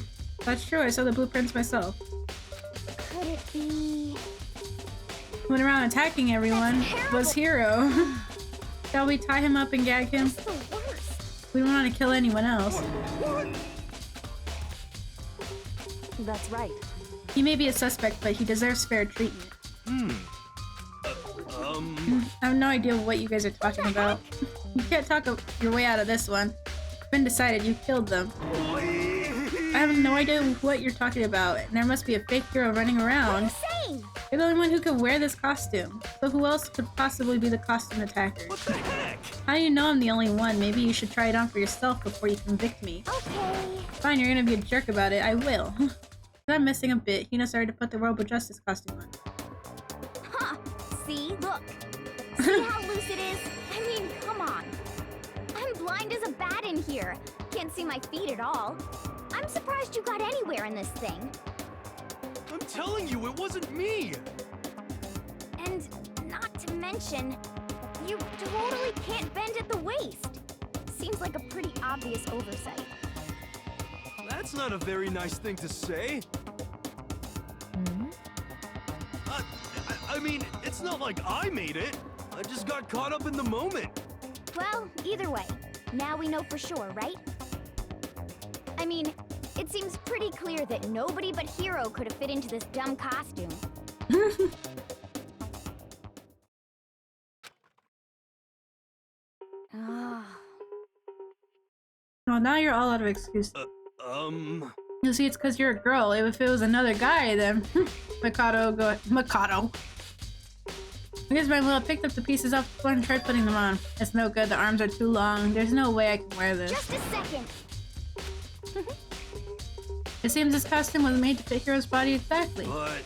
That's true. I saw the blueprints myself. Could it be? Went around attacking everyone. Was Hero. Shall we tie him up and gag him? That's the worst. We don't want to kill anyone else. That's right. He may be a suspect, but he deserves fair treatment. I have no idea what you guys are talking about. You can't talk your way out of this one. It's been decided you killed them. I have no idea what you're talking about. And there must be a fake hero running around. Insane! You're the only one who could wear this costume. So who else could possibly be the costume attacker? What the heck? How do you know I'm the only one? Maybe you should try it on for yourself before you convict me. Okay. Fine, you're gonna be a jerk about it. I will. I'm missing a bit. Hina started to put the Robo Justice costume on. Huh. See? Look. See how loose it is? I mean, come on. I'm blind as a bat in here. Can't see my feet at all. I'm surprised you got anywhere in this thing. I'm telling you, it wasn't me. And not to mention, you totally can't bend at the waist. Seems like a pretty obvious oversight. That's not a very nice thing to say. I mean, it's not like I made it. I just got caught up in the moment. Well, either way, now we know for sure, right? I mean, it seems pretty clear that nobody but Hero could have fit into this dumb costume. Well, now you're all out of excuses. You see, it's because you're a girl. If it was another guy, then Mikado. I guess my little picked up the pieces off the floor and tried putting them on. It's no good. The arms are too long. There's no way I can wear this. Just a second. It seems this costume was made to fit Hero's body exactly. But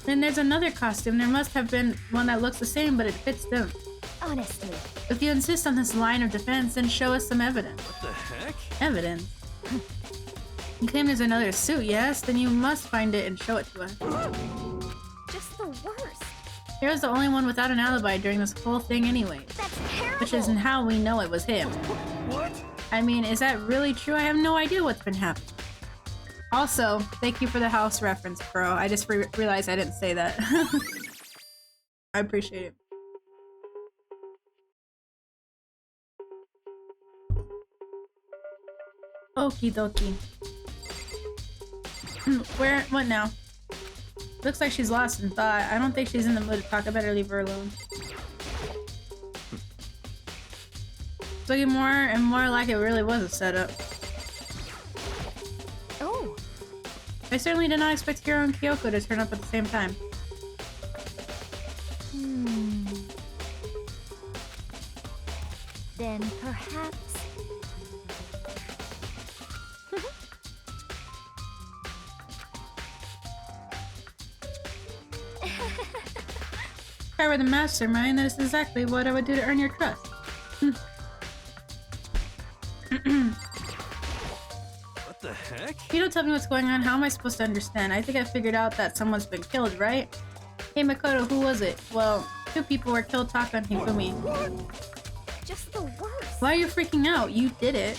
Then there's another costume. There must have been one that looks the same, but it fits them. Honestly. If you insist on this line of defense, then show us some evidence. what the heck? Evidence? You claim there's another suit, yes? Then you must find it and show it to us. Just the worst. Hero's the only one without an alibi during this whole thing anyway. That's terrible. Which isn't how we know it was him. What? I mean, is that really true? I have no idea what's been happening. Also, thank you for the house reference, bro. I just realized I didn't say that. I appreciate it. Okie dokie. Where? What now? Looks like she's lost in thought. I don't think she's in the mood to talk. I better leave her alone. It's looking more and more like it really was a setup. Oh. I certainly did not expect Hiro and Kyoko to turn up at the same time. Then perhaps... If I were the mastermind, that is exactly what I would do to earn your trust. What the heck? If you don't tell me what's going on, how am I supposed to understand? I think I figured out that someone's been killed, right? Hey Makoto, who was it? Well, 2 people were killed, Taka and Hifumi. Just the worst. Why are you freaking out? You did it.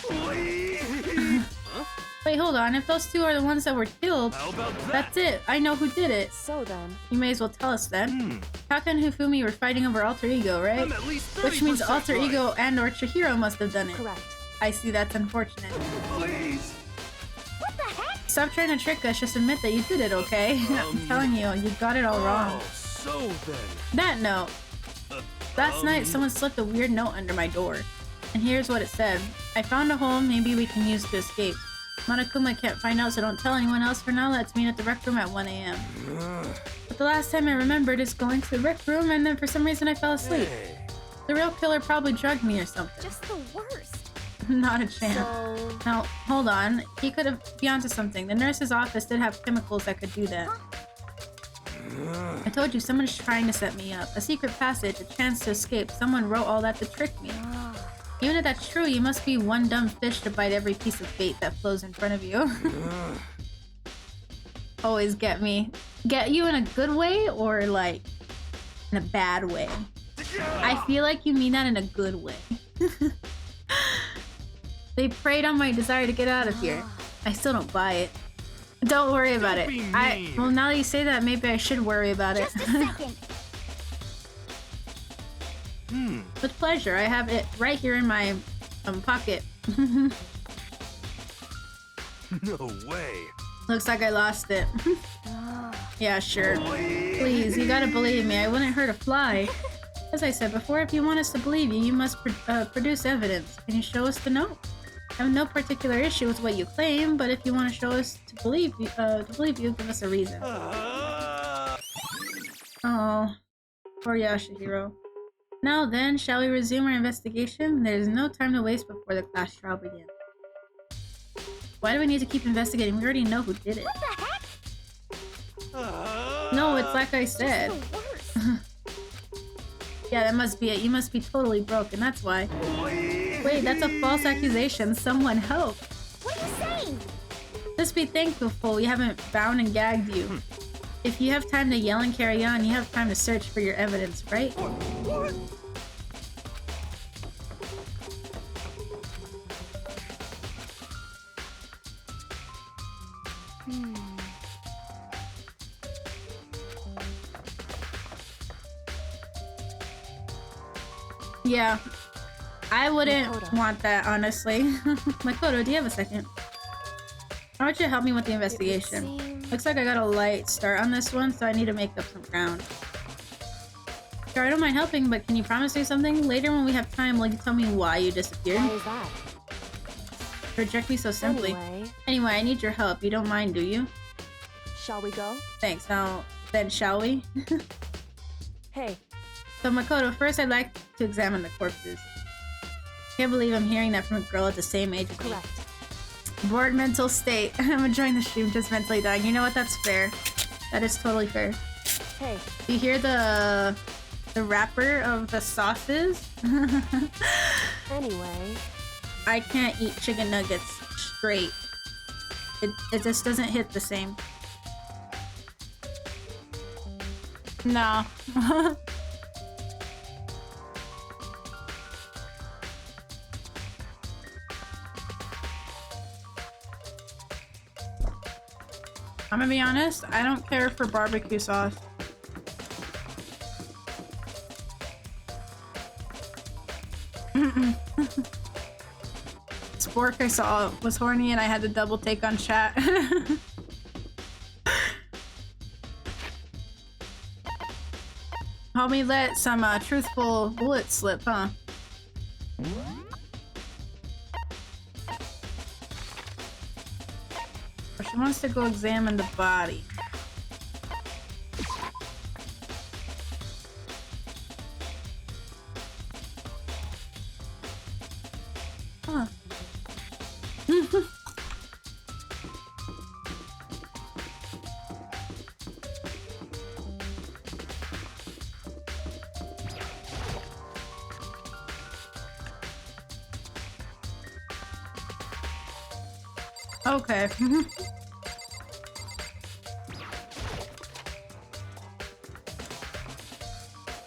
Wait, hold on. If those 2 are the ones that were killed, How about that? that's it. I know who did it. So then, You may as well tell us then. Taka and Hifumi were fighting over Alter Ego, right? I'm at least 30% Which means Alter right. Ego and or Chihiro must have done it. correct. I see, that's unfortunate. Please. What the heck? Stop trying to trick us, just admit that you did it, okay? I'm telling you, you got it all wrong. Oh, so then. That note. Last night, someone slipped a weird note under my door. And here's what it said. I found a hole maybe we can use to escape. Monokuma can't find out, so don't tell anyone else for now. Let's meet at the rec room at 1 a.m. But the last time I remembered is going to the rec room, and then for some reason I fell asleep. The real killer probably drugged me or something. Just the worst. Not a chance. So, Now, hold on. He could have be onto something. The nurse's office did have chemicals that could do that. I told you, someone's trying to set me up. A secret passage, a chance to escape. Someone wrote all that to trick me. Even if that's true, you must be one dumb fish to bite every piece of bait that flows in front of you. Always get me. Get you in a good way or like in a bad way? I feel like you mean that in a good way. They preyed on my desire to get out of here. I still don't buy it. Don't worry about it. Well, now that you say that, maybe I should worry about it. Just a second. With pleasure. I have it right here in my pocket. No way. Looks like I lost it. Yeah, sure. Please, you gotta believe me. I wouldn't hurt a fly. As I said before, if you want us to believe you, you must produce evidence. Can you show us the note? I have no particular issue with what you claim, but if you want to show us to believe you, give us a reason. Oh, poor Yashihiro. Now then, shall we resume our investigation? There is no time to waste before the class trial begins. Why do we need to keep investigating? We already know who did it. What the heck? No, it's like I said. Just the worst. Yeah, that must be it. You must be totally broken, that's why. Wait, that's a false accusation. Someone help. What are you saying? Just be thankful we haven't bound and gagged you. If you have time to yell and carry on, you have time to search for your evidence, right? Yeah, I wouldn't want that, honestly. Makoto, do you have a second? Why don't you help me with the investigation? Looks like I got a light start on this one, so I need to make up some ground. Sure, I don't mind helping, but can you promise me something? Later when we have time, will you tell me why you disappeared? why is that? Reject me so simply. Anyway, I need your help. You don't mind, do you? Shall we go? Thanks. Now, then shall we? Hey, So Makoto, first I'd like to examine the corpses. Can't believe I'm hearing that from a girl at the same age as me. correct. Bored mental state. I'm enjoying the stream, just mentally dying. You know what? That's fair. That is totally fair. Hey, You hear the wrapper of the sauces? anyway, I can't eat chicken nuggets straight. It just doesn't hit the same. No. I'm gonna be honest, I don't care for barbecue sauce. Spork I saw was horny and I had to double take on chat. Homie let some truthful bullets slip, huh? She wants to go examine the body. Huh. Okay.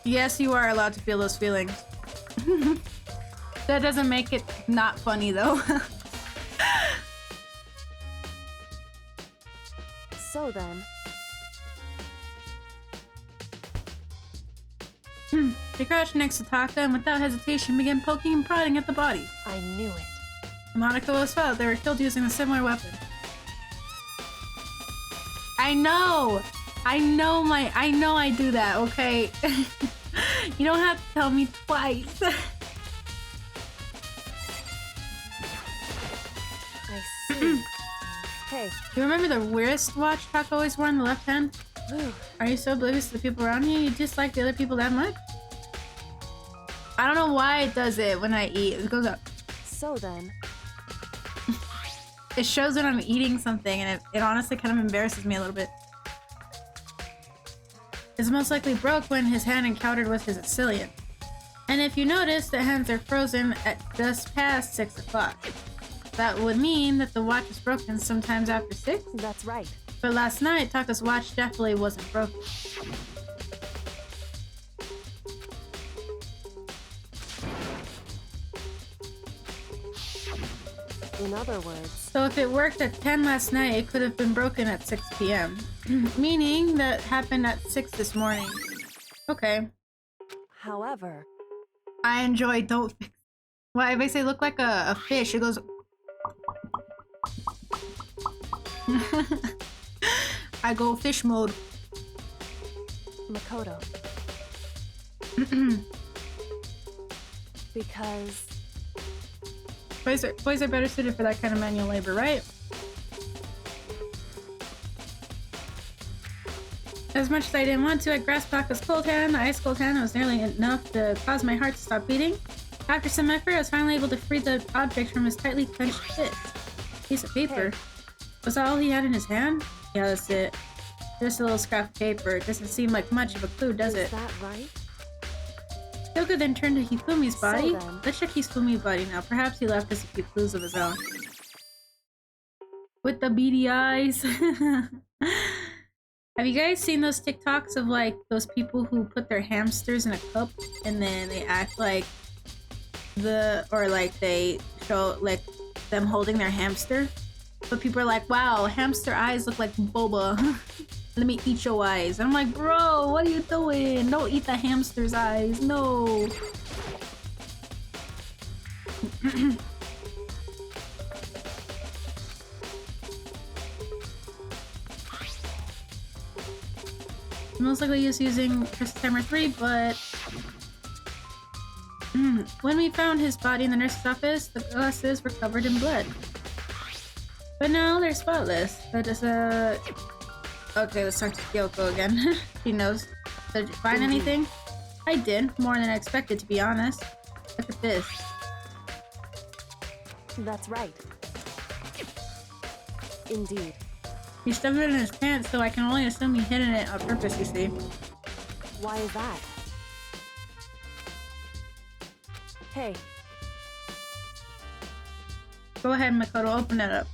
Yes, you are allowed to feel those feelings. That doesn't make it not funny, though. so then, She crouched next to Taka and without hesitation began poking and prodding at the body. I knew it. Monica was found. They were killed using a similar weapon. I know I do that, okay? You don't have to tell me twice. I see. Hey, You remember the wristwatch Taco always wore on the left hand? whew, Are you so oblivious to the people around you? You dislike the other people that much? I don't know why it does it when I eat. It goes up. so then, It shows when I'm eating something, and it honestly kind of embarrasses me a little bit. It's most likely broke when his hand encountered with his assailant. And if you notice, the hands are frozen at just past 6 o'clock. That would mean that the watch is broken sometimes after 6. that's right. But last night, Taka's watch definitely wasn't broken. In other words, So if it worked at 10 last night, it could have been broken at 6 p.m. Meaning that happened at 6 this morning. Okay. however, I enjoy don't fix. Why, if I say look like a fish, it goes. I go fish mode. Makoto. Because Boys are better suited for that kind of manual labor, right? As much as I didn't want to, I grasped Taka's cold hand. The ice cold hand was nearly enough to cause my heart to stop beating. After some effort, I was finally able to free the object from his tightly clenched fist. Piece of paper. Was that all he had in his hand? Yeah, that's it. Just a little scrap of paper. It doesn't seem like much of a clue, does is it? that right? Hyuga then turned to Hifumi's body. then- Let's check Hifumi's body now. Perhaps he left us a few clues of his own. With the beady eyes. Have you guys seen those TikToks of like those people who put their hamsters in a cup and then they act like they show like them holding their hamster? But people are like, wow, hamster eyes look like boba. Let me eat your eyes. And I'm like, bro, what are you doing? Don't eat the hamster's eyes. No. Most likely just using Crystal Timer 3, but when we found his body in the nurse's office, the glasses were covered in blood. But now they're spotless. That is okay, let's talk to Kyoko again. She knows. Did you find anything? I did. More than I expected, to be honest. Look at this. That's right. Indeed. He stuffed it in his pants, so I can only assume he hid it on purpose, you see. Why is that? Hey, Go ahead, Makoto, open it up.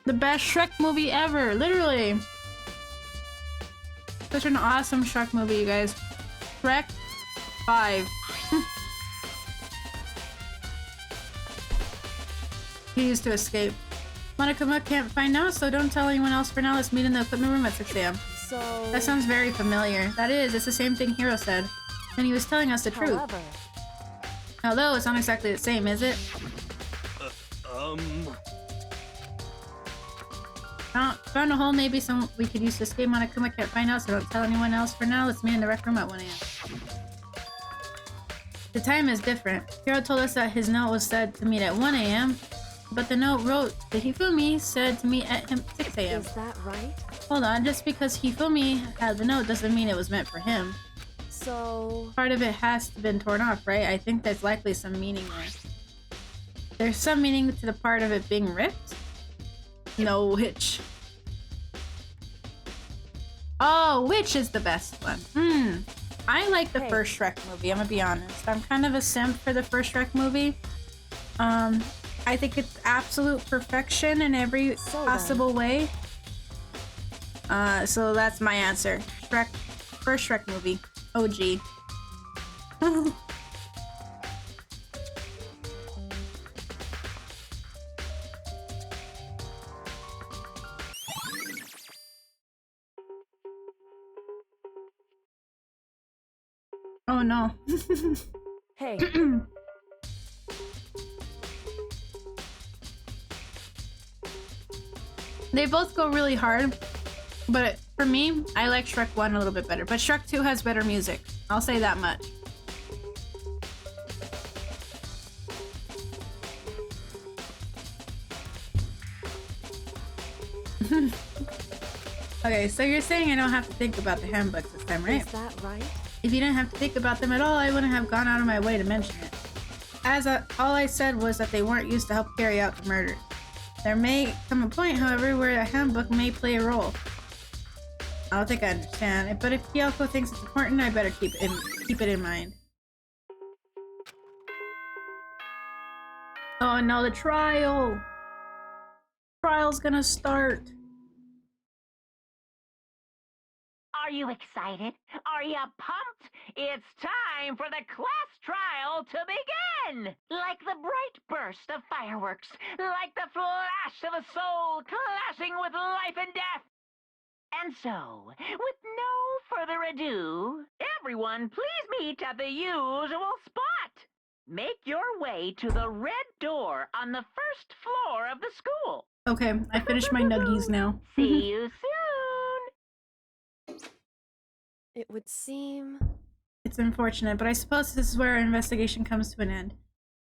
The best Shrek movie ever, literally. Such an awesome Shrek movie, you guys. Shrek 5. He used to escape. Monokuma can't find now, so don't tell anyone else for now. Let's meet in the equipment room at 6 a.m. so... That sounds very familiar. That is, it's the same thing Hiro said. And he was telling us the truth. However, Although it's not exactly the same, is it? Found a hole, maybe some we could use to escape. Monokuma can't find out, so don't tell anyone else for now. Let's meet in the rec room at 1 a.m. The time is different. Hiro told us that his note was said to meet at 1 a.m. But the note wrote to Hifumi said to meet at 6 a.m. is that right? Hold on, just because Hifumi had the note doesn't mean it was meant for him. So... Part of it has been torn off, right? I think there's likely some meaning there. There's some meaning to the part of it being ripped? No, which? Oh, which is the best one? I like the first Shrek movie, I'm gonna be honest. I'm kind of a simp for the first Shrek movie. I think it's absolute perfection in every possible way. So that's my answer. Shrek, first Shrek movie. OG. Oh no. Hey, They both go really hard, but For me, I like Shrek 1 a little bit better, but Shrek 2 has better music. I'll say that much. Okay, so you're saying I don't have to think about the handbooks this time, right? Is that right? If you didn't have to think about them at all, I wouldn't have gone out of my way to mention it. All I said was that they weren't used to help carry out the murder. There may come a point, however, where a handbook may play a role. I don't think I understand, but if Kyoko thinks it's important, I better keep it in mind. Oh no, the trial! Trial's gonna start. Are you excited? Are you pumped? It's time for the class trial to begin! Like the bright burst of fireworks, like the flash of a soul clashing with life and death. And so, with no further ado, everyone please meet at the usual spot. Make your way to the red door on the first floor of the school. Okay, I finished my nuggies now. See you soon! It would seem... It's unfortunate, but I suppose this is where our investigation comes to an end.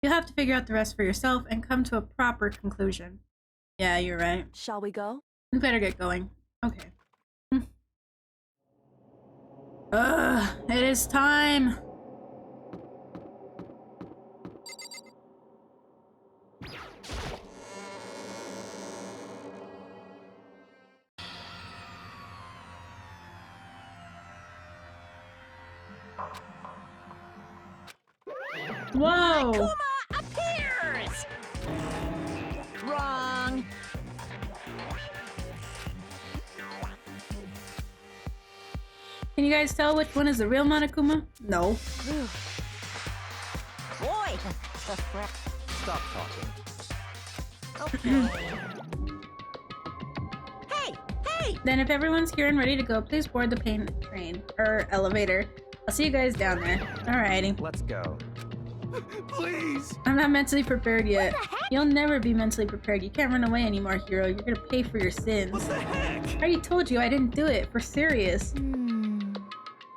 You'll have to figure out the rest for yourself and come to a proper conclusion. Yeah, you're right. Shall we go? We better get going. Okay. It is time! Whoa! Monokuma appears! Wrong. Can you guys tell which one is the real Monokuma? No. Boy! Stop talking. Okay. Hey! Then if everyone's here and ready to go, please board the train or elevator. I'll see you guys down there. Alrighty. Let's go. Please! I'm not mentally prepared yet. You'll never be mentally prepared. You can't run away anymore, hero. You're gonna pay for your sins. What the heck? I already told you I didn't do it. For serious.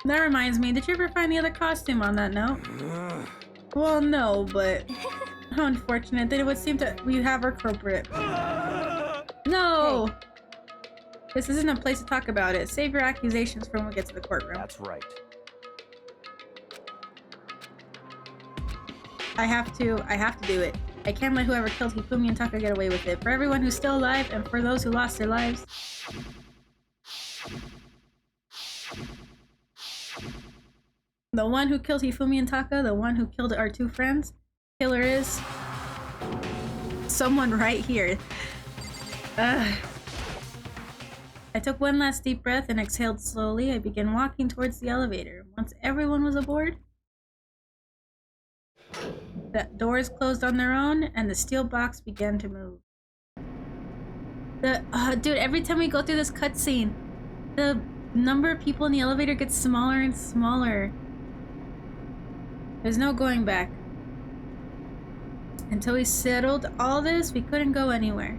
That reminds me, did you ever find the other costume on that note? Well, no, but how unfortunate. Then it would seem that we have our culprit. No! Hey. This isn't a place to talk about it. Save your accusations for when we get to the courtroom. That's right. I have to do it. I can't let whoever killed Hifumi and Taka get away with it. For everyone who's still alive and for those who lost their lives. The one who killed Hifumi and Taka, the one who killed our two friends. Killer is someone right here. I took one last deep breath and exhaled slowly. I began walking towards the elevator. Once everyone was aboard, the doors closed on their own and the steel box began to move. Dude, every time we go through this cutscene, the number of people in the elevator gets smaller and smaller. There's no going back. Until we settled all this, we couldn't go anywhere.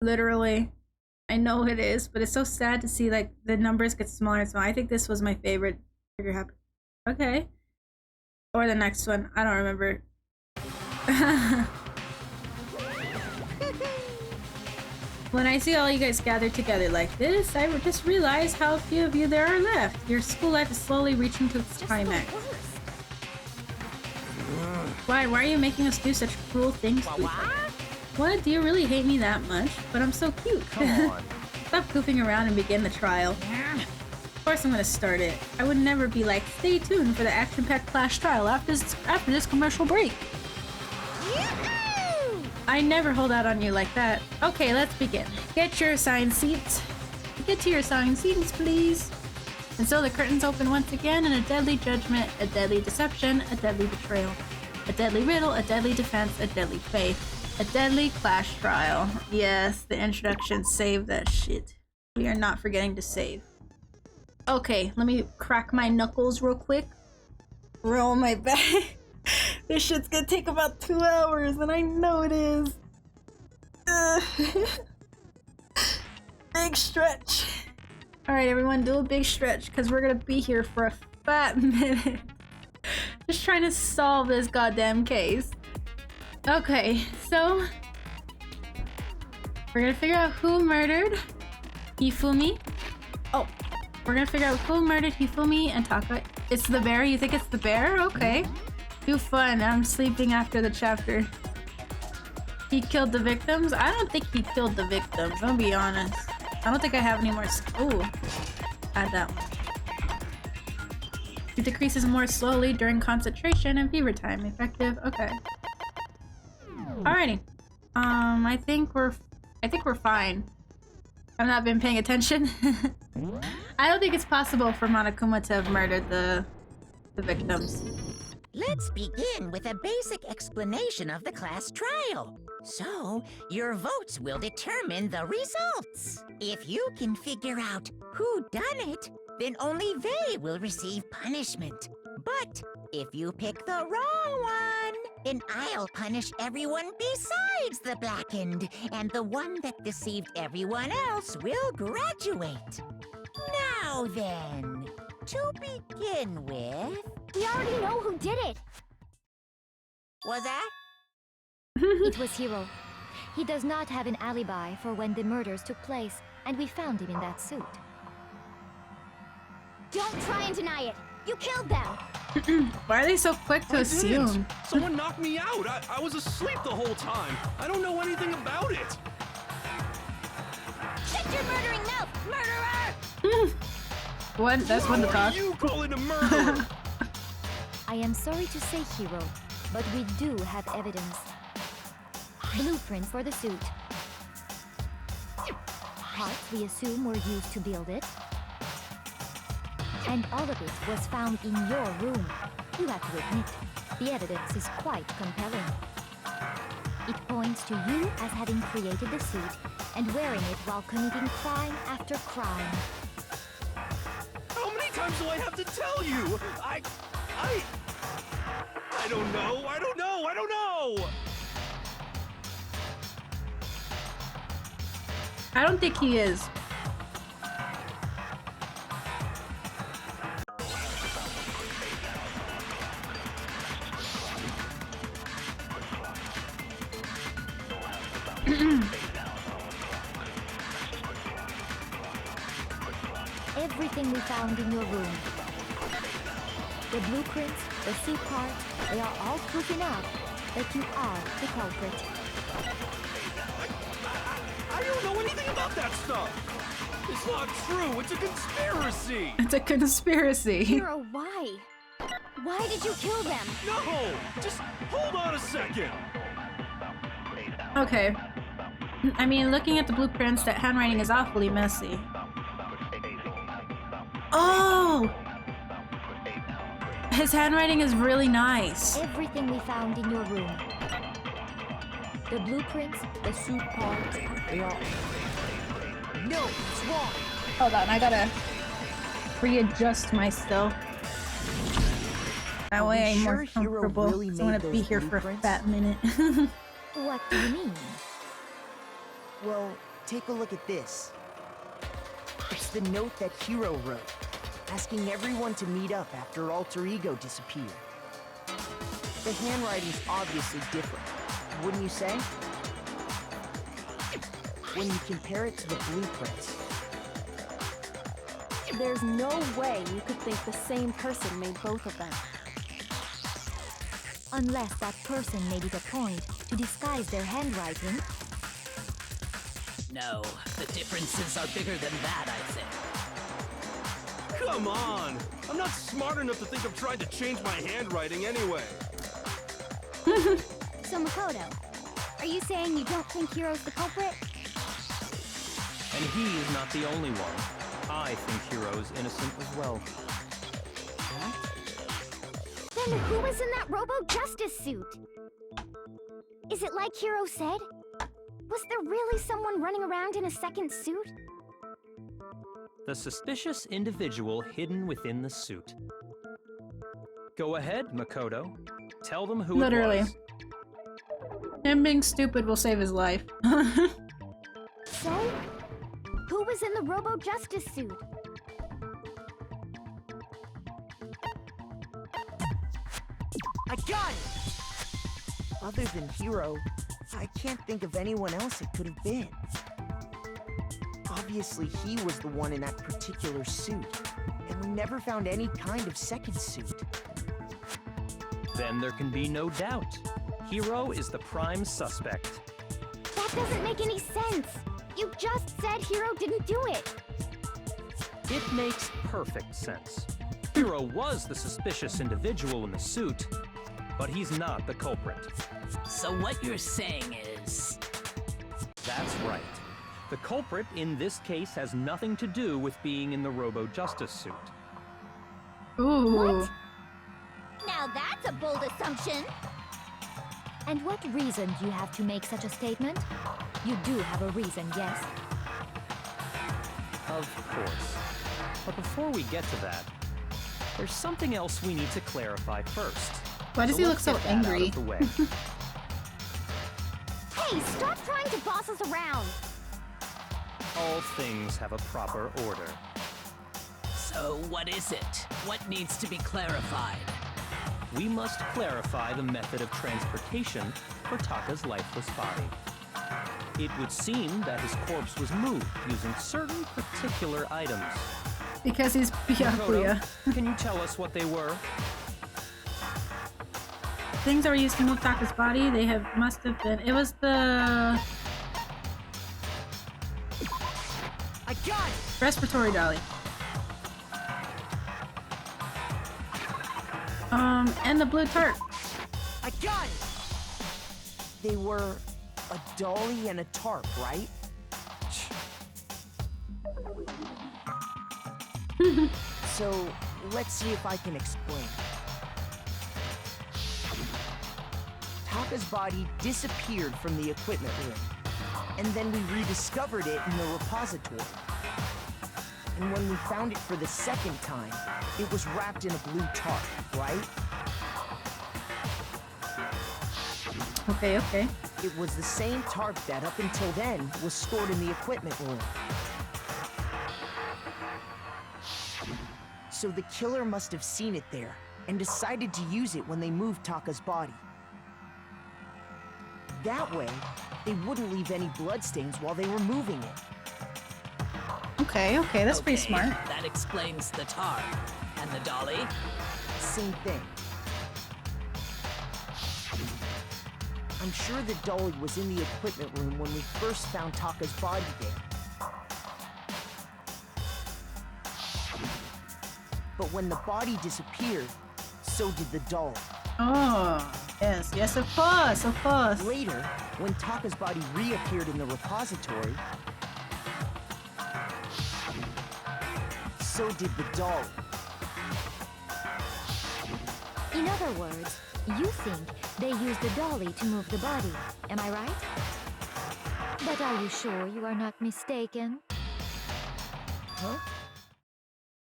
Literally. I know it is, but it's so sad to see like the numbers get smaller and smaller. I think this was my favorite trigger happen. Okay. Or the next one. I don't remember. When I see all you guys gathered together like this, I just realized how few of you there are left. Your school life is slowly reaching to its climax. Why are you making us do such cruel things, sweetheart? What? Do you really hate me that much? But I'm so cute. Come on. Stop goofing around and begin the trial. Of course I'm gonna start it. I would never be like, stay tuned for the action-packed clash trial after this commercial break. I never hold out on you like that. Okay, let's begin. Get your assigned seats. Get to your assigned seats, please. And so the curtains open once again, and a deadly judgment, a deadly deception, a deadly betrayal, a deadly riddle, a deadly defense, a deadly faith. A deadly clash trial. Yes, the introduction saved that shit. We are not forgetting to save. Okay, let me crack my knuckles real quick. Roll my back. This shit's gonna take about 2 hours, and I know it is. Big stretch. Alright, everyone, do a big stretch because we're gonna be here for a fat minute. Just trying to solve this goddamn case. Okay, so we're gonna figure out who murdered Hifumi. Oh, we're gonna figure out who murdered Hifumi and Taka. It's the bear? You think it's the bear? Okay. Too fun. I'm sleeping after the chapter. He killed the victims? I don't think he killed the victims, I'll be honest. I don't think I have any more. Ooh. Add that one. It decreases more slowly during concentration and fever time. Effective. Okay. Alrighty. I think we're fine. I've not been paying attention. I don't think it's possible for Monokuma to have murdered the victims. Let's begin with a basic explanation of the class trial. So, your votes will determine the results. If you can figure out who done it, then only they will receive punishment. But if you pick the wrong one, then I'll punish everyone besides the blackened, and the one that deceived everyone else will graduate. Now then, to begin with... We already know who did it. Was that? It was Hiro. He does not have an alibi for when the murders took place, and we found him in that suit. Don't try and deny it. You killed them. Why are they so quick to assume? Someone knocked me out. I was asleep the whole time. I don't know anything about it. Shut your murdering mouth, murderer! What? That's one to talk. What are you calling a murderer? I am sorry to say, Hiro, but we do have evidence. Blueprints for the suit. Parts we assume were used to build it. And all of it was found in your room. You have to admit, the evidence is quite compelling. It points to you as having created the suit and wearing it while committing crime after crime. How many times do I have to tell you? I don't know. I don't know. I don't think he is. Everything we found in your room. The blueprints, the suit parts, they are all proof enough that you are the culprit. I don't know anything about that stuff. It's not true. It's a conspiracy. It's a conspiracy. Hiro, why? Why did you kill them? No, just hold on a second. Okay. I mean, looking at the blueprints, that handwriting is awfully messy. Oh! His handwriting is really nice. Everything we found in your room. The blueprints, the suit parts, they are... No, it's wrong! Hold on, I gotta readjust myself. That way I'm more comfortable. Really I want to be here for a fat minute. What do you mean? Well, take a look at this. It's the note that Hiro wrote, asking everyone to meet up after Alter Ego disappeared. The handwriting's obviously different, wouldn't you say? When you compare it to the blueprints. There's no way you could think the same person made both of them. Unless that person made it a point to disguise their handwriting. No, the differences are bigger than that, I think. Come on. I'm not smart enough to think of trying to change my handwriting anyway. So Makoto, are you saying you don't think Hiro's the culprit? And he is not the only one. I think Hiro's innocent as well. Then who was in that Robo-Justice suit? Is it like Hiro said? Was there really someone running around in a second suit? The suspicious individual hidden within the suit. Go ahead, Makoto. Tell them who Literally. it was. Him being stupid will save his life. So, who was in the Robo Justice suit? I got it! Other than Hiro, I can't think of anyone else it could have been. Obviously, he was the one in that particular suit, and we never found any kind of second suit. Then there can be no doubt. Hiro is the prime suspect. That doesn't make any sense. You just said Hiro didn't do it. It makes perfect sense. Hiro was the suspicious individual in the suit, but he's not the culprit. So what you're saying is... That's right. The culprit in this case has nothing to do with being in the Robo Justice suit. Ooh. What? Now that's a bold assumption. And what reason do you have to make such a statement? You do have a reason, yes? Of course. But before we get to that, there's something else we need to clarify first. Why does he look let's so get that angry? out of the way. Hey, stop trying to boss us around. All things have a proper order. So what is it? What needs to be clarified? We must clarify the method of transportation for Taka's lifeless body. It would seem that his corpse was moved using certain particular items. Because he's Byakuya. Makoto, can you tell us what they were? Things that were used to move Taka's body, must have been. It was the I got it! respiratory dolly. And the blue tart. I got it! They were a dolly and a tarp, right? So, let's see if I can explain. Taka's body disappeared from the equipment room, and then we rediscovered it in the repository. And when we found it for the second time, it was wrapped in a blue tarp, right? Okay, okay. It was the same tarp that, up until then, was stored in the equipment room. So the killer must have seen it there, and decided to use it when they moved Taka's body. That way, they wouldn't leave any bloodstains while they were moving it. Okay, okay, that's pretty Okay, smart. That explains the tarp. And the dolly? Same thing. I'm sure the dolly was in the equipment room when we first found Taka's body there. But when the body disappeared, so did the dolly. Oh, yes, yes, of course, of course. Later, when Taka's body reappeared in the repository, so did the dolly. In other words, you think they used the dolly to move the body, am I right? But are you sure you are not mistaken? Huh?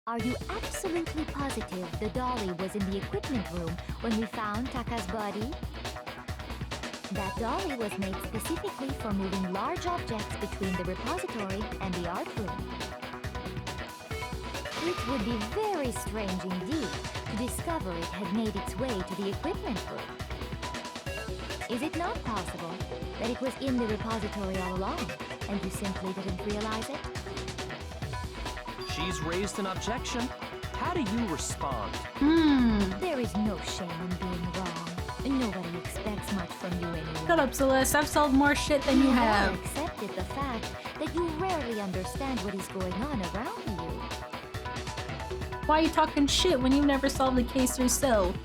Are you absolutely positive the dolly was in the equipment room when we found Taka's body? That dolly was made specifically for moving large objects between the repository and the art room. It would be very strange indeed to discover it had made its way to the equipment room. Is it not possible that it was in the repository all along, and you simply didn't realize it? She's raised an objection. How do you respond? There is no shame in being wrong. Nobody expects much from you anyway. Shut up, Celeste. I've solved more shit than you have. Accepted the fact that you rarely understand what is going on around you. Why are you talking shit when you never solved the case yourself?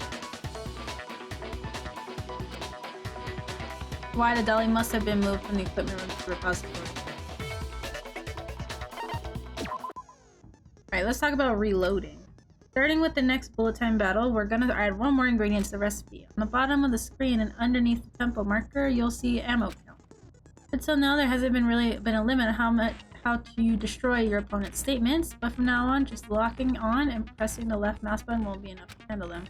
Why the dolly must have been moved from the equipment room to the repository. Alright, let's talk about reloading. Starting with the next bullet time battle, we're gonna add one more ingredient to the recipe. On the bottom of the screen and underneath the tempo marker, you'll see ammo count. Until now, there hasn't been a limit on how to destroy your opponent's statements, but from now on, just locking on and pressing the left mouse button won't be enough to handle them.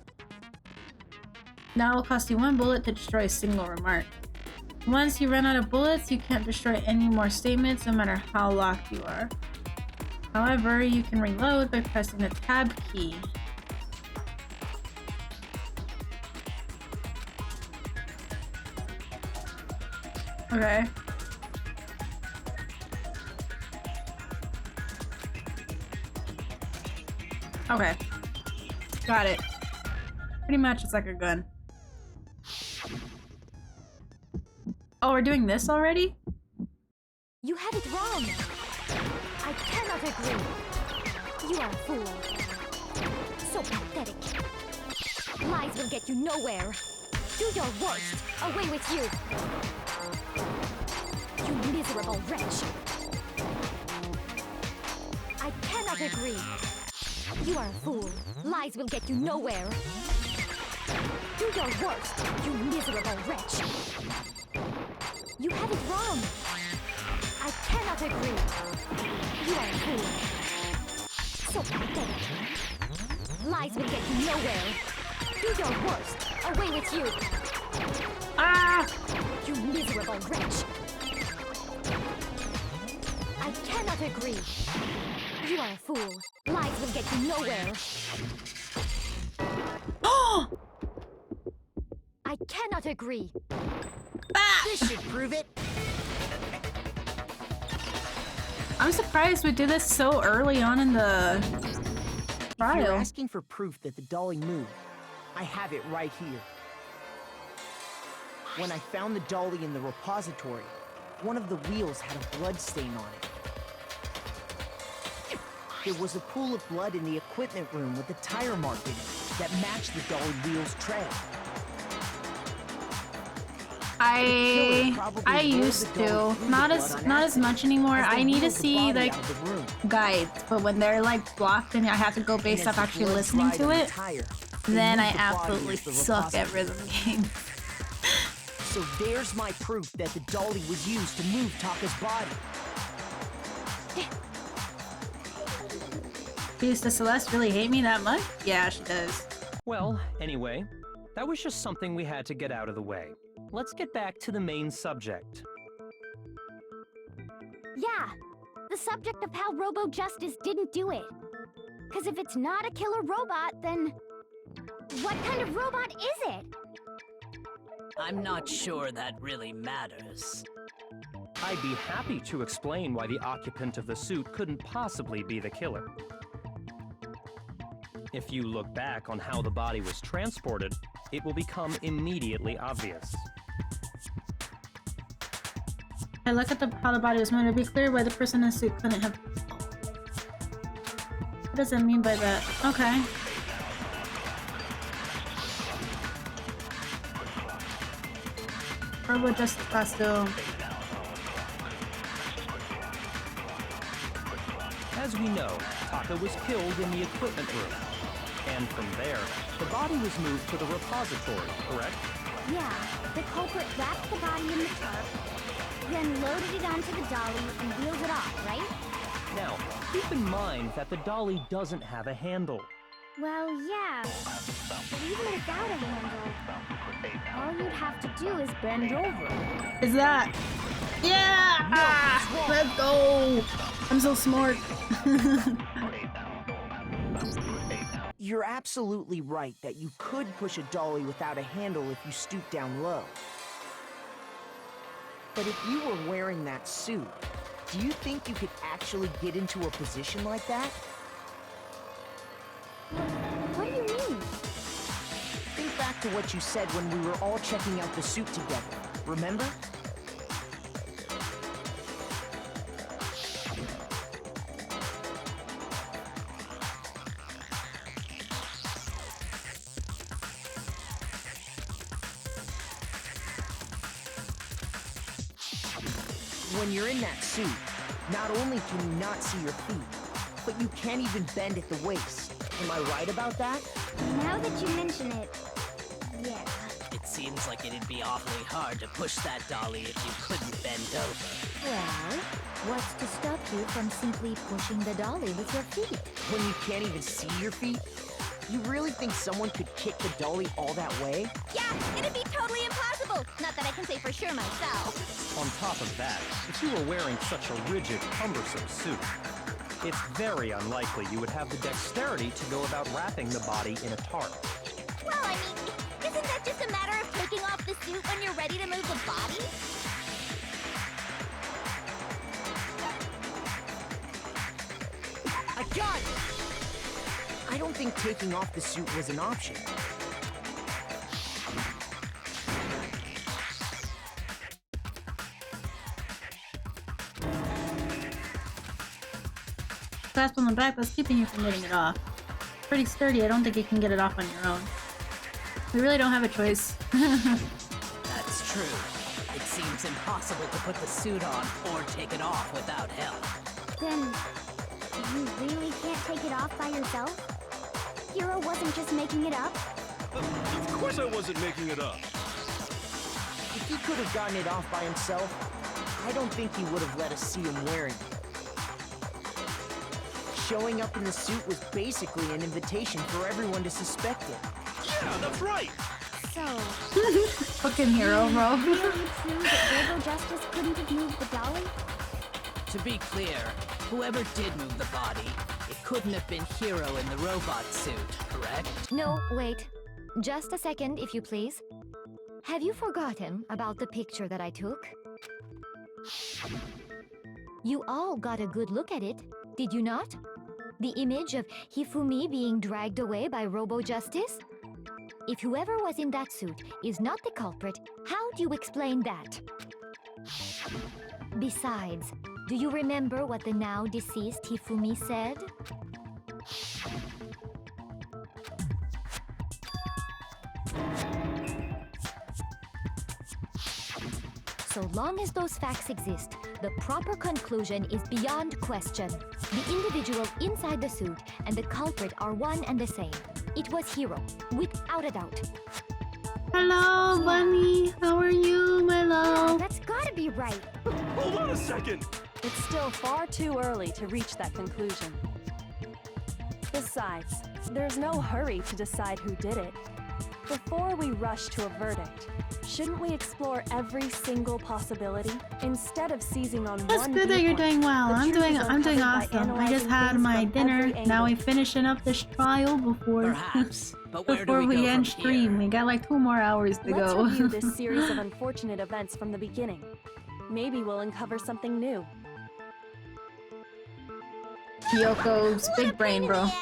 Now it will cost you one bullet to destroy a single remark. Once you run out of bullets, you can't destroy any more statements no matter how locked you are. However, you can reload by pressing the tab key. Okay. Okay. Got it. Pretty much it's like a gun. Oh, we're doing this already? You had it wrong. I cannot agree. You are a fool. So pathetic. Lies will get you nowhere. Do your worst. Away with you. You miserable wretch. I cannot agree. You are a fool. Lies will get you nowhere. Do your worst, you miserable wretch. You have it wrong. I cannot agree. You are a fool. So pathetic. Lies will get you nowhere. Do your worst. Away with you. Ah! You miserable wretch. I cannot agree. You are a fool. Lies will get you nowhere. I cannot agree. This should prove it. I'm surprised we did this so early on in the If trial. you're asking for proof that the dolly moved, I have it right here. When I found the dolly in the repository, one of the wheels had a blood stain on it. There was a pool of blood in the equipment room with a tire mark in it that matched the dolly wheel's tread. I used to. Not as much anymore. I need to see like guides, but when they're like blocked and I have to go based off actually listening to it, then I absolutely suck at rhythm games. So there's my proof that the dolly was used to move Taka's body. Does Celeste really hate me that much? Yeah, she does. Well, anyway, that was just something we had to get out of the way. Let's get back to the main subject. Yeah, the subject of how Robo Justice didn't do it. Because if it's not a killer robot, then what kind of robot is it? I'm not sure that really matters. I'd be happy to explain why the occupant of the suit couldn't possibly be the killer. If you look back on how the body was transported, it will become immediately obvious. I look at how the body was moved to be clear why the person in the suit couldn't have. What does it mean by that? Okay. Robo Justice costume. As we know, Taka was killed in the equipment room. And from there, the body was moved to the repository, correct? Yeah, the culprit wrapped the body in the tarp, then loaded it onto the dolly and wheeled it off, right? Now, keep in mind that the dolly doesn't have a handle. Well, yeah, but even without a handle, all you'd have to do is bend over. Is that? Yeah! Ah, let's go! I'm so smart. You're absolutely right that you could push a dolly without a handle if you stoop down low. But if you were wearing that suit, do you think you could actually get into a position like that? What do you mean? Think back to what you said when we were all checking out the suit together, remember? When you're in that suit, not only can you not see your feet, but you can't even bend at the waist. Am I right about that? Now that you mention it, yeah. It seems like it'd be awfully hard to push that dolly if you couldn't bend over. Well, what's to stop you from simply pushing the dolly with your feet? When you can't even see your feet? You really think someone could kick the dolly all that way? Yeah, it'd be totally impossible possible. Not that I can say for sure myself. On top of that, if you were wearing such a rigid, cumbersome suit, it's very unlikely you would have the dexterity to go about wrapping the body in a tarp. Well, I mean, isn't that just a matter of taking off the suit when you're ready to move the body? I got it! I don't think taking off the suit was an option. Clasp on the back, that's keeping you from getting it off. Pretty sturdy, I don't think you can get it off on your own. We really don't have a choice. That's true. It seems impossible to put the suit on or take it off without help. Then, you really can't take it off by yourself? Hiro wasn't just making it up? Of course I wasn't making it up. If he could have gotten it off by himself, I don't think he would have let us see him wearing it. Showing up in the suit was basically an invitation for everyone to suspect it. Yeah, that's right. So, Fucking hero, bro. really true that Robo Justice couldn't have moved the dolly? To be clear, whoever did move the body, it couldn't have been Hiro in the robot suit, correct? No, wait. Just a second, if you please. Have you forgotten about the picture that I took? You all got a good look at it, did you not? The image of Hifumi being dragged away by Robo Justice? If whoever was in that suit is not the culprit, how do you explain that? Besides, do you remember what the now deceased Hifumi said? So long as those facts exist, the proper conclusion is beyond question. The individual inside the suit and the culprit are one and the same. It was Hiro, without a doubt. Hello, Bunny. How are you, my love? That's gotta be right. Hold on a second. It's still far too early to reach that conclusion. Besides, there's no hurry to decide who did it. Before we rush to a verdict, shouldn't we explore every single possibility instead of seizing on That's one good that you're viewpoint? doing well. The I'm truth doing is awesome. uncovered by I just analyzing had things my from dinner. every Now angle. we're finishing up this trial before Perhaps, but where do before we go end from stream. here? We got like 2 more hours to Let's go. review this series of unfortunate events from the beginning. Maybe we'll uncover something new. Kyoko's big brain, bro. Yes.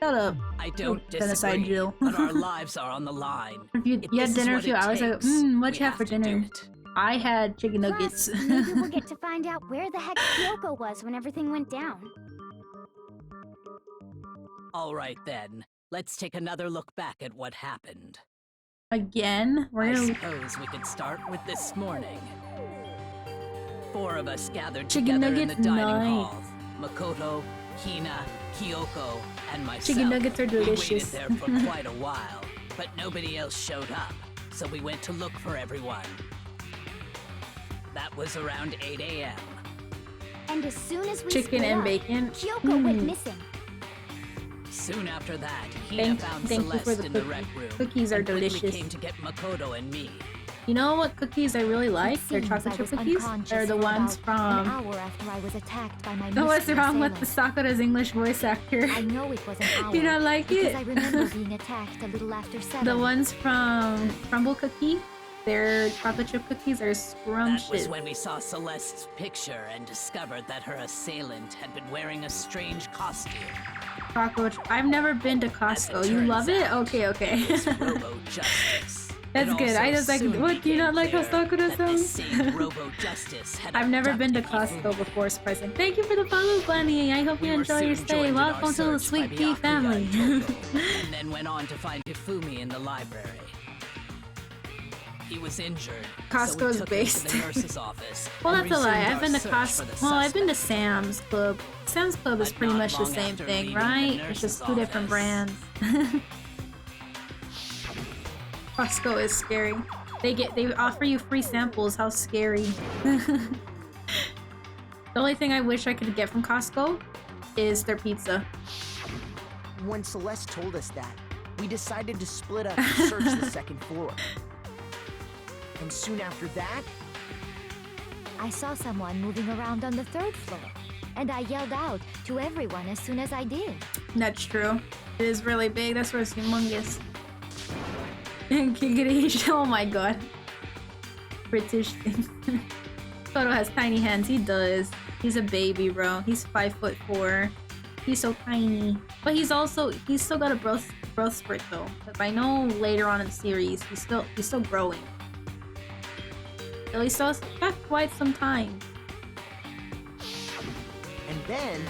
Shut up. I don't Genocide disagree, Jill. but our lives are on the line. If you If had this is dinner a what few it hours ago. takes, What'd we you have for to do dinner? it. I had chicken nuggets. Plus, maybe we'll get to find out where the heck Kyoko was when everything went down. All right then, let's take another look back at what happened. Again? I We're suppose we could start with this morning. 4 of us gathered Chicken together in the nuggets, dining nice. hall. Makoto, Hina, Kyoko, and myself. Chicken nuggets are We waited delicious. there for quite a while, but nobody else showed up, so we went to look for everyone. That was around 8 a.m. And as soon as we chicken split and up, bacon. Kyoko went missing. Soon after that, Hina found thank you for Celeste the in the cookie. rec room. Cookies are and quickly delicious. came to get Makoto and me. You know what cookies I really like? They're Seems chocolate I chip was cookies. unconscious They're the for ones about an from. hour after I was attacked by my What's mystery wrong with the assailant. Sakura's English voice actor? I know it was an hour. Do you not like because it? I remember being attacked a little after 7. The ones from Crumble Cookie, their chocolate chip cookies are That scrumptious. was when we saw Celeste's picture and discovered that her assailant had been wearing a strange costume. Chocolate. I've never been to As Costco. it You turns love it? out, Okay, okay. It's Robo Justice. That's It good. I also just like. soon What? Do you not like how became clear Sakura that this sounds? same Robo Justice had I've never been to abducted Costco Hifumi. before, present. Thank you for the follow, Bunny. I hope you We were enjoy your soon stay. joined in our Welcome to the search Sweet by Pea Byakuya family. and Toko, and then went on to find Hifumi in the library. He was injured. Costco's so we took based. him to the nurse's office. Well, and that's a lie. resumed I've our been to search for the Costco. Well, I've been to suspect. Sam's Club. Sam's Club is But pretty not much the long same after thing, leaving the right? It's just nurse's 2 different office. brands. Costco is scary. They offer you free samples. How scary. The only thing I wish I could get from Costco is their pizza. When Celeste told us that, we decided to split up and search the second floor. And soon after that, I saw someone moving around on the 3rd floor, and I yelled out to everyone as soon as I did. That's true. It is really big. That's where it's humongous. Giggity. Oh my god. British thing. Toto has tiny hands. He does. He's a baby, bro. He's 5'4". He's so tiny. But he's still got a growth spurt though. But I know later on in the series, he's still growing. So he still got quite some time. and then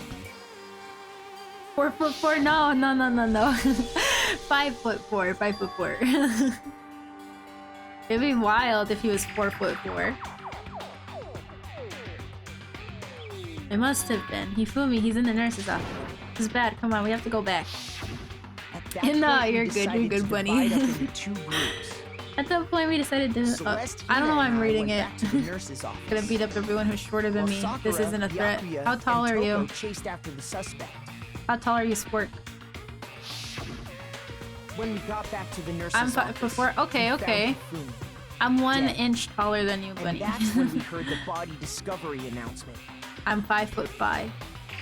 4'4"? No. 5'4". 5'4". It'd be wild if he was 4'4". It must have been. Hifumi, he's in the nurse's office. This is bad. Come on, we have to go back. at that No, point, we you're good. You're decided good, to bunny. divide up into 2 groups. At that point, we decided to. Celeste, I don't know Hina, why and I'm I reading went it. back to the nurse's office. Gonna beat up everyone who's shorter than While me. Sakura, This isn't a threat. Byakuya, How tall and are you? Toko chased after the suspect. How tall are you, Spork? When we got back to the nurse's I'm office, 5'4". Okay, we found okay. Hifumi. I'm 1 Dead. inch taller than you, And bunny. that's when we heard the body discovery announcement. I'm 5'5".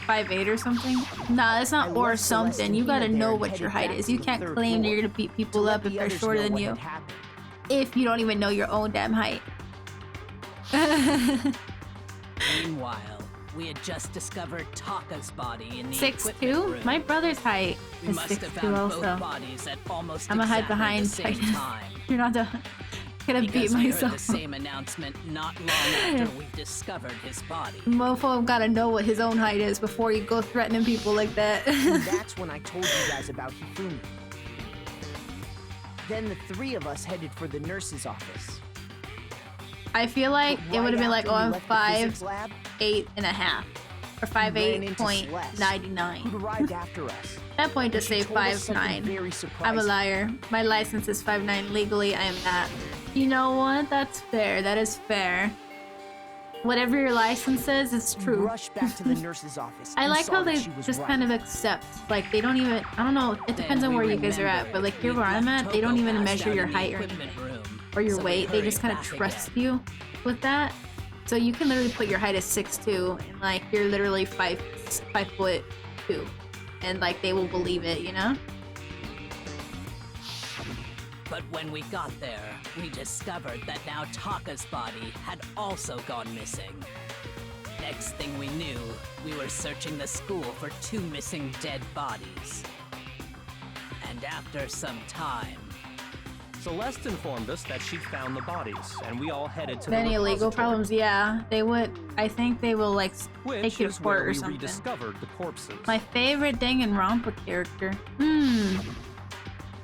5'8" or something. Nah, that's not I or left Celeste something. and You Hina gotta there know and what your headed height back is. to You the can't 3rd claim that floor you're gonna beat to people let up the if they're others shorter know than what you. had happened. If you don't even know your own damn height. Meanwhile, we had just discovered Taka's body in the 6'2"? equipment room. My brother's height We is must have 6'2" found both also. bodies at almost I'ma hide exactly behind the same Titus. time. You're not gonna beat Because we heard myself. the same announcement not long after we discovered his body. Mofo gotta know what his own height is before you go threatening people like that. And that's when I told you guys about Hifumi. Then the 3 of us headed for the nurse's office. I feel like But it would have been like, after oh, we I'm left the physics lab, 5'8.5" or ran into 5'8.99. who'd arrived after us. At that point, And just she say told us something 5'9". very I'm a surprising. liar. My license is 5'9". Legally, I am not. You know what? That's fair. That is fair. Whatever your license says, it's We true. rushed back to the nurse's office. I and like saw how that they she was just right. kind of accept. Like, they don't even... I don't know. It depends on where you guys are at. But, like, here where I'm at, they don't even measure your height or anything. Or your weight. They just kind of trust you with that. So you can literally put your height as 6'2", and like you're literally 5'2", and like they will believe it, you know? But when we got there, we discovered that now Taka's body had also gone missing. Next thing we knew, we were searching the school for 2 missing dead bodies. And after some time, Celeste informed us that she'd found the bodies, and we all headed to Any the illegal repository, problems? Yeah, they would. I think they will like which take you is to where court or we something. rediscovered the corpses. My favorite Danganronpa character.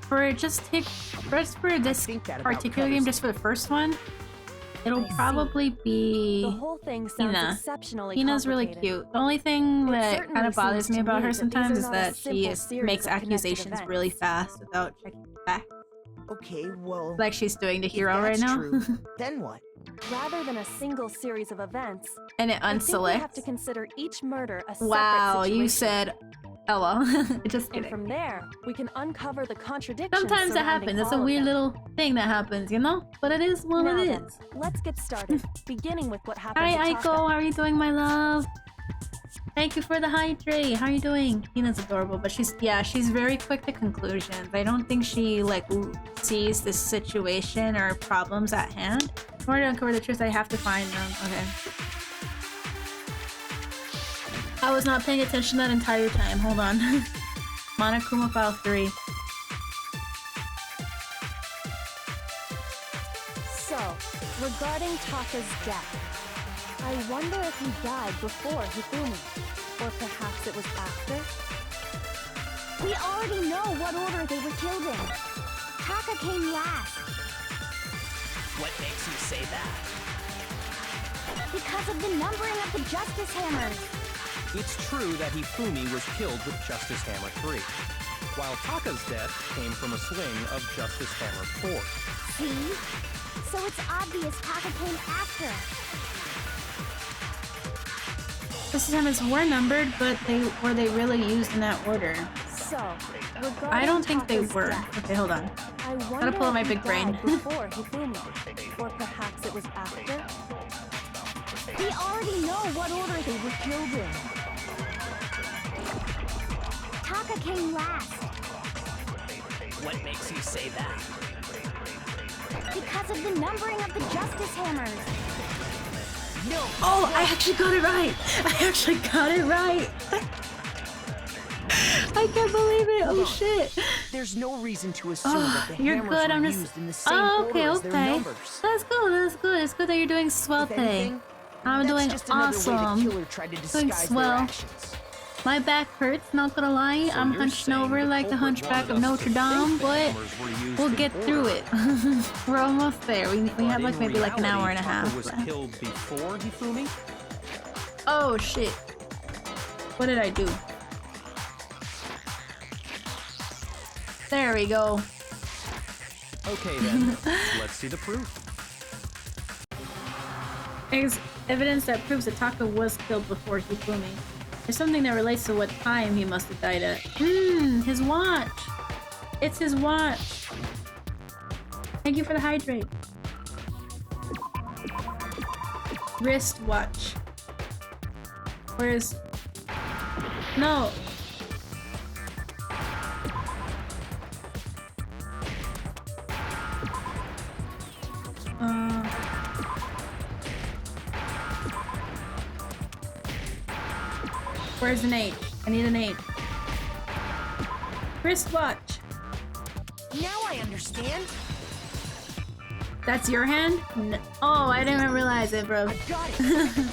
For this think that about particular game, covers just for the first one, it'll I see. probably be The whole thing sounds Hina. exceptionally Hina's really complicated. cute. The only thing It that certainly kind of bothers seems me to about me her that these sometimes are is not a that simple she series makes of connected accusations really events. fast without checking back, Okay, well, like she's doing to if Hero right that's now. true, then what? Rather than a single series of events, And it I think we have unselects. to consider each murder a separate Wow, situation. you said, oh well. Just And kidding. from there, we can uncover the contradictions. Sometimes that surrounding happens. It's a all of weird them. little thing that happens, you know? But it is what Now it then, is. let's get started. Beginning with what happened Hi, to Aiko. Taka. How are you doing, my love? Thank you for the hydrate. How are you doing? Hina's adorable, but she's very quick to conclusions. I don't think she like sees the situation or problems at hand. In order to uncover the truth, I have to find them. Okay. I was not paying attention that entire time. Hold on. Monokuma File 3. So, regarding Taka's death, I wonder if he died before Hifumi, or perhaps it was after? We already know what order they were killed in. Taka came last what makes you say that? because of the numbering of the Justice Hammers. It's true that Hifumi was killed with Justice Hammer 3, while Taka's death came from a swing of Justice Hammer 4. See? So it's obvious Taka came after. Justice Hammers were numbered, but were they really used in that order? So, regarding I don't think they Taka's were. death, Okay, hold on. I wonder Gotta pull out my if he big brain. died before Hifumi, or perhaps it was after. We already know what order they were killed in. Taka came last. What makes you say that? Because of the numbering of the Justice Hammers. No. Oh, I actually got it right. I actually got it right. I can't believe it. Oh shit. There's no reason to assume that the You're hammers good. were I'm just. used in the same Oh, order okay, as their okay. numbers. That's good. That's good. It's good that you're doing swell If today. anything, I'm that's doing just another way the awesome. killer tried to Doing disguise swell. their actions. My back hurts, not gonna lie. So I'm you're hunched saying over the like the culprit hunchback of wanted us Notre to Dame, think the but hammers were used we'll in get through order. it. We're almost there. We But have like in maybe like an hour and a reality, Taka half was left. killed before Hifumi? Oh shit. What did I do? There we go. Okay then, let's see the proof. There's evidence that proves that Taka was killed before Hifumi. There's something that relates to what time he must have died at. His watch! It's his watch! Thank you for the hydrate. Wristwatch. Where's... No! Where's an H? I need an H. Wristwatch. Now I understand. That's your hand? No. Oh, I didn't even realize it, bro. I got it.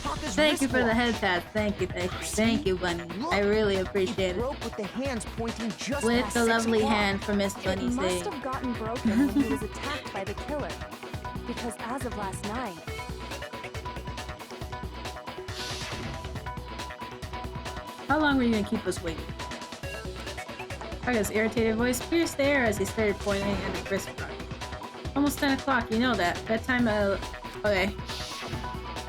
Taka's Thank you for the wristwatch. head pat. Thank you, thank you. Thank you, Bunny. I really appreciate It it. broke with the hands pointing just With past the 6 lovely o'clock. hand from Miss It Bunny must saying. have gotten broken when he was attacked by the killer. Because as of last night, How long were you gonna keep us waiting? Taka's irritated voice pierced the air as he started pointing at his wristwatch. Almost 10 o'clock, you know that. Bedtime, okay.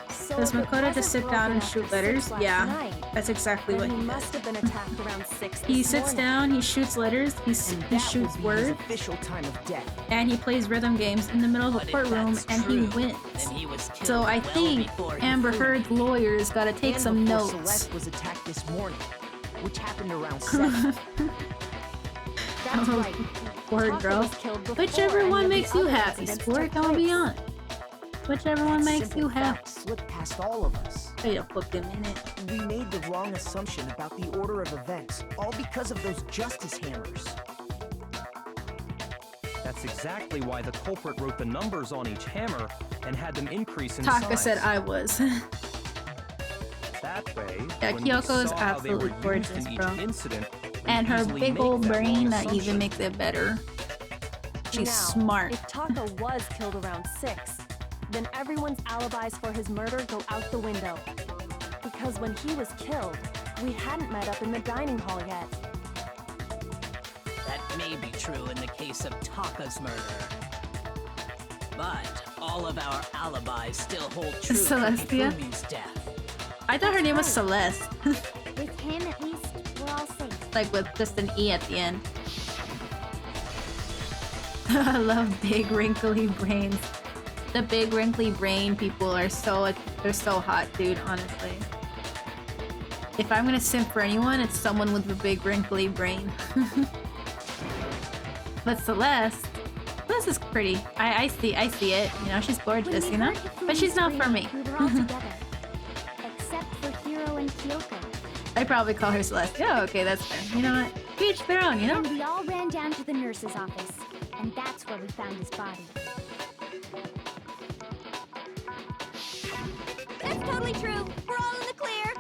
so Does if it Makoto just wasn't sit down broken and after shoot 6 letters? last Yeah. night, That's exactly then what he he must does. have been attacked around 6 He this sits morning. down, he shoots letters, he And shoots that would be words, his official time of death. and he plays rhythm games in the middle of a But if courtroom, that's and true, he wins. then he was killed So I well think before Amber Hifumi. Heard's lawyers gotta take And some before notes. Celeste was attacked this morning, which happened around 7. That's Oh, right. Word, Taka bro. was killed before Whichever any one of the makes you other happy, incidents sport, took don't be place. on. Whichever one That makes simple you happy. fact slipped past all of us. Wait a fucking minute. We made the wrong assumption about the order of events, all because of those justice hammers. That's exactly why the culprit wrote the numbers on each hammer and had them increase in Taka size. said I was. That way, Yeah, when we Kyoko is saw how they were absolutely used gorgeous, in each bro. incident, we And her easily big make old that brain wrong that even assumption. makes it better. She's Now, smart. If Taka was killed around 6, then everyone's alibis for his murder go out the window. Because when he was killed, we hadn't met up in the dining hall yet. That may be true in the case of Taka's murder. But all of our alibis still hold true for Celestia? Hifumi's death. I thought her name was Celeste. With him, at least, we're all safe. Like with just an E at the end. I love big wrinkly brains. The big wrinkly brain people are they're so hot, dude, honestly. If I'm gonna simp for anyone, it's someone with a big wrinkly brain. But Celeste is pretty. I see it. You know, she's gorgeous, you know? But she's not for me. We were all together. Except for Hiro and Kyoko. I probably call her Celeste. Yeah, okay, that's fair. You know what? To each their own, you know? And we all ran down to the nurse's office. And that's where we found his body. That's totally true. We're all in the clear.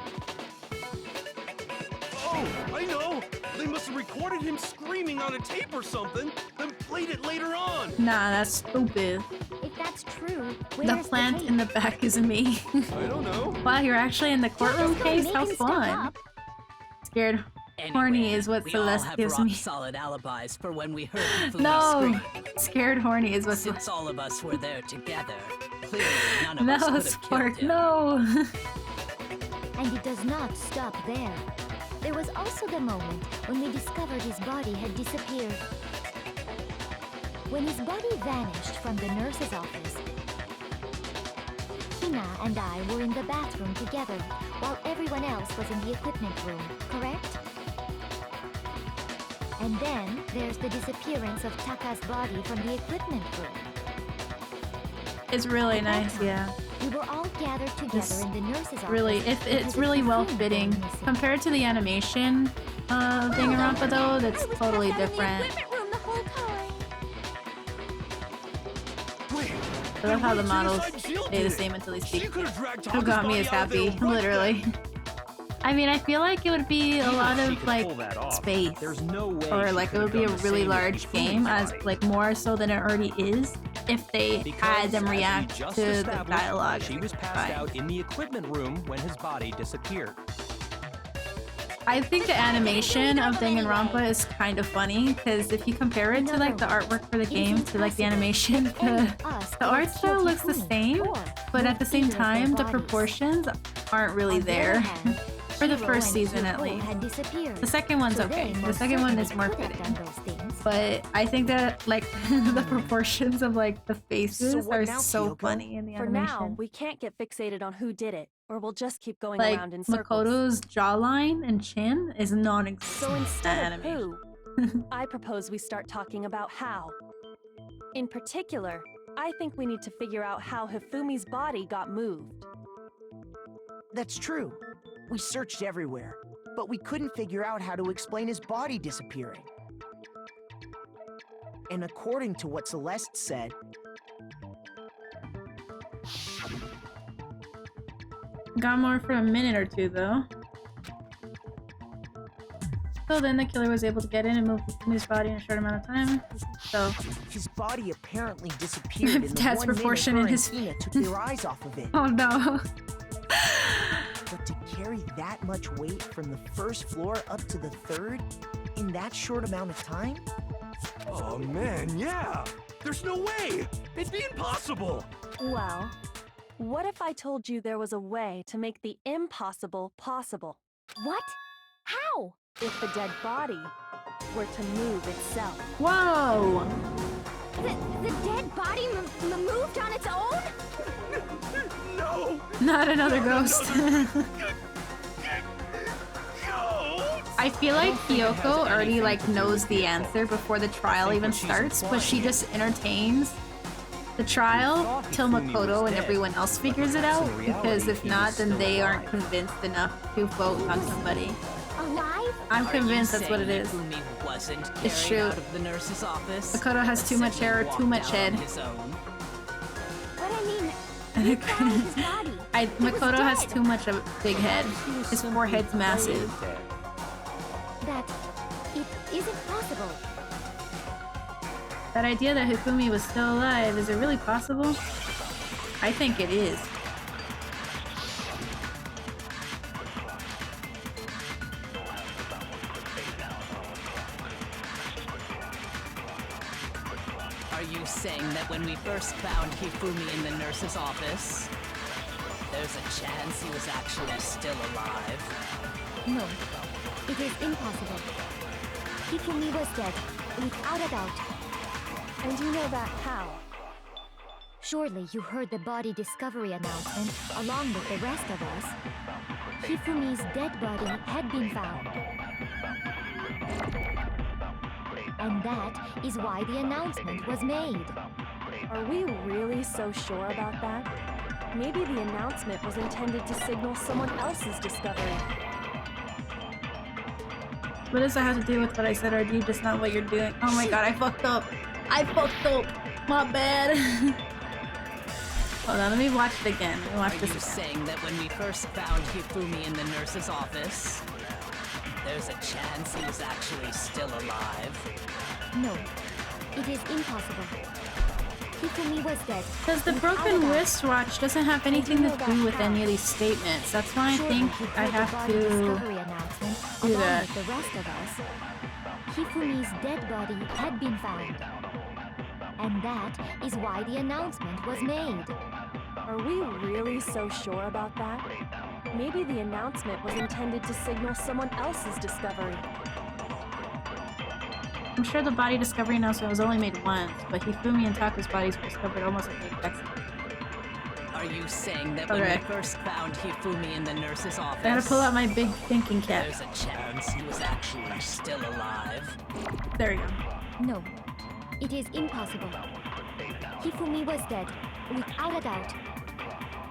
Oh, I know! They must have recorded him screaming on a tape or something, then played it later on! Nah, that's stupid. If that's true, The where's plant tape? in the back is me. I don't know. Wow, you're actually in the courtroom Just gonna case? make How him step fun. up. Scared Anyway, horny is what we all Celeste have gives me. rock-solid alibis for when we heard Hifumi No! scream. Scared horny is what Since all of us were there together, clearly none of us No, could have Sport, killed him. no! And it does not stop there. There was also the moment when we discovered his body had disappeared. When his body vanished from the nurse's office, Hina and I were in the bathroom together while everyone else was in the equipment room, correct? And then there's the disappearance of Taka's body from the equipment room. It's really nice, yeah. We were all gathered together in the nurse's office. Really, it's really well fitting compared to the animation of Danganronpa though. That's totally different. I love how the models stay the same until they speak. Who got me is happy, literally. I mean, I feel like it would be a lot of like space, or like it would be a really large game, as like more so than it already is, if they had them react to the dialogue. She was passed out in the equipment room when his body disappeared. I think the animation of Danganronpa is kind of funny, because if you compare it to like the artwork for the game to like the animation, the art style looks the same, but at the same time the proportions aren't really there. For the first season at least. The second one's okay. The second one is more fitting. But I think that like the proportions of like the faces are so funny in the animation. For now, we can't get fixated on who did it, or we'll just keep going like around in circles. Makoto's jawline and chin is non-existent. So instead of who, I propose we start talking about how. In particular, I think we need to figure out how Hifumi's body got moved. That's true. We searched everywhere, but we couldn't figure out how to explain his body disappearing. And according to what Celeste said, got more for a minute or two though. So then the killer was able to get in and move his body in a short amount of time. So his body apparently disappeared in the Dad's 1 proportion minute in his Hina took their eyes off of it. Oh no. But to carry that much weight from the first floor up to the third in that short amount of time? Oh man, yeah! There's no way! It'd be impossible! Well, what if I told you there was a way to make the impossible possible? What? How? If the dead body were to move itself. Whoa! The dead body moved on its own? No! Not another ghost. I feel like Kyoko already like knows the answer before the trial even starts, but she just entertains the trial till Makoto and everyone else figures it out, because if not, then they aren't convinced enough to vote on somebody. Alive? I'm convinced that's what it is. It's true. Of the nurse's office. Makoto has too much hair, too much head. But I mean, we found his body. Makoto has too much of a big head. His forehead's massive. That it isn't possible. That idea that Hifumi was still alive, is it really possible? I think it is. Are you saying that when we first found Hifumi in the nurse's office, there's a chance he was actually still alive? No, it is impossible. Hifumi was dead, without a doubt. And you know that how? Surely you heard the body discovery announcement along with the rest of us. Hifumi's dead body had been found. And that is why the announcement was made. Are we really so sure about that? Maybe the announcement was intended to signal someone else's discovery. What does that have to do with what I said, or do you just not what you're doing? Oh my god, I fucked up. I fucked up. My bad. Hold on, let me watch it again. Let me watch this Are you saying that when we first found Hifumi in the nurse's office, there's a chance he was actually still alive? No, it is impossible. Hifumi was dead. Because the broken wristwatch doesn't have anything to do with any of these statements. That's why I think I have to do that. With the rest of us, Hifumi's dead body had been found. And that is why the announcement was made. Are we really so sure about that? Maybe the announcement was intended to signal someone else's discovery. I'm sure the body discovery announcement was only made once, but Hifumi and Taku's bodies were discovered almost at the exact same time. Are you saying that when we first found Hifumi in the nurse's office, I gotta pull out my big thinking cap. there's a chance he was actually still alive? There we go. No, it is impossible. Hifumi was dead, without a doubt.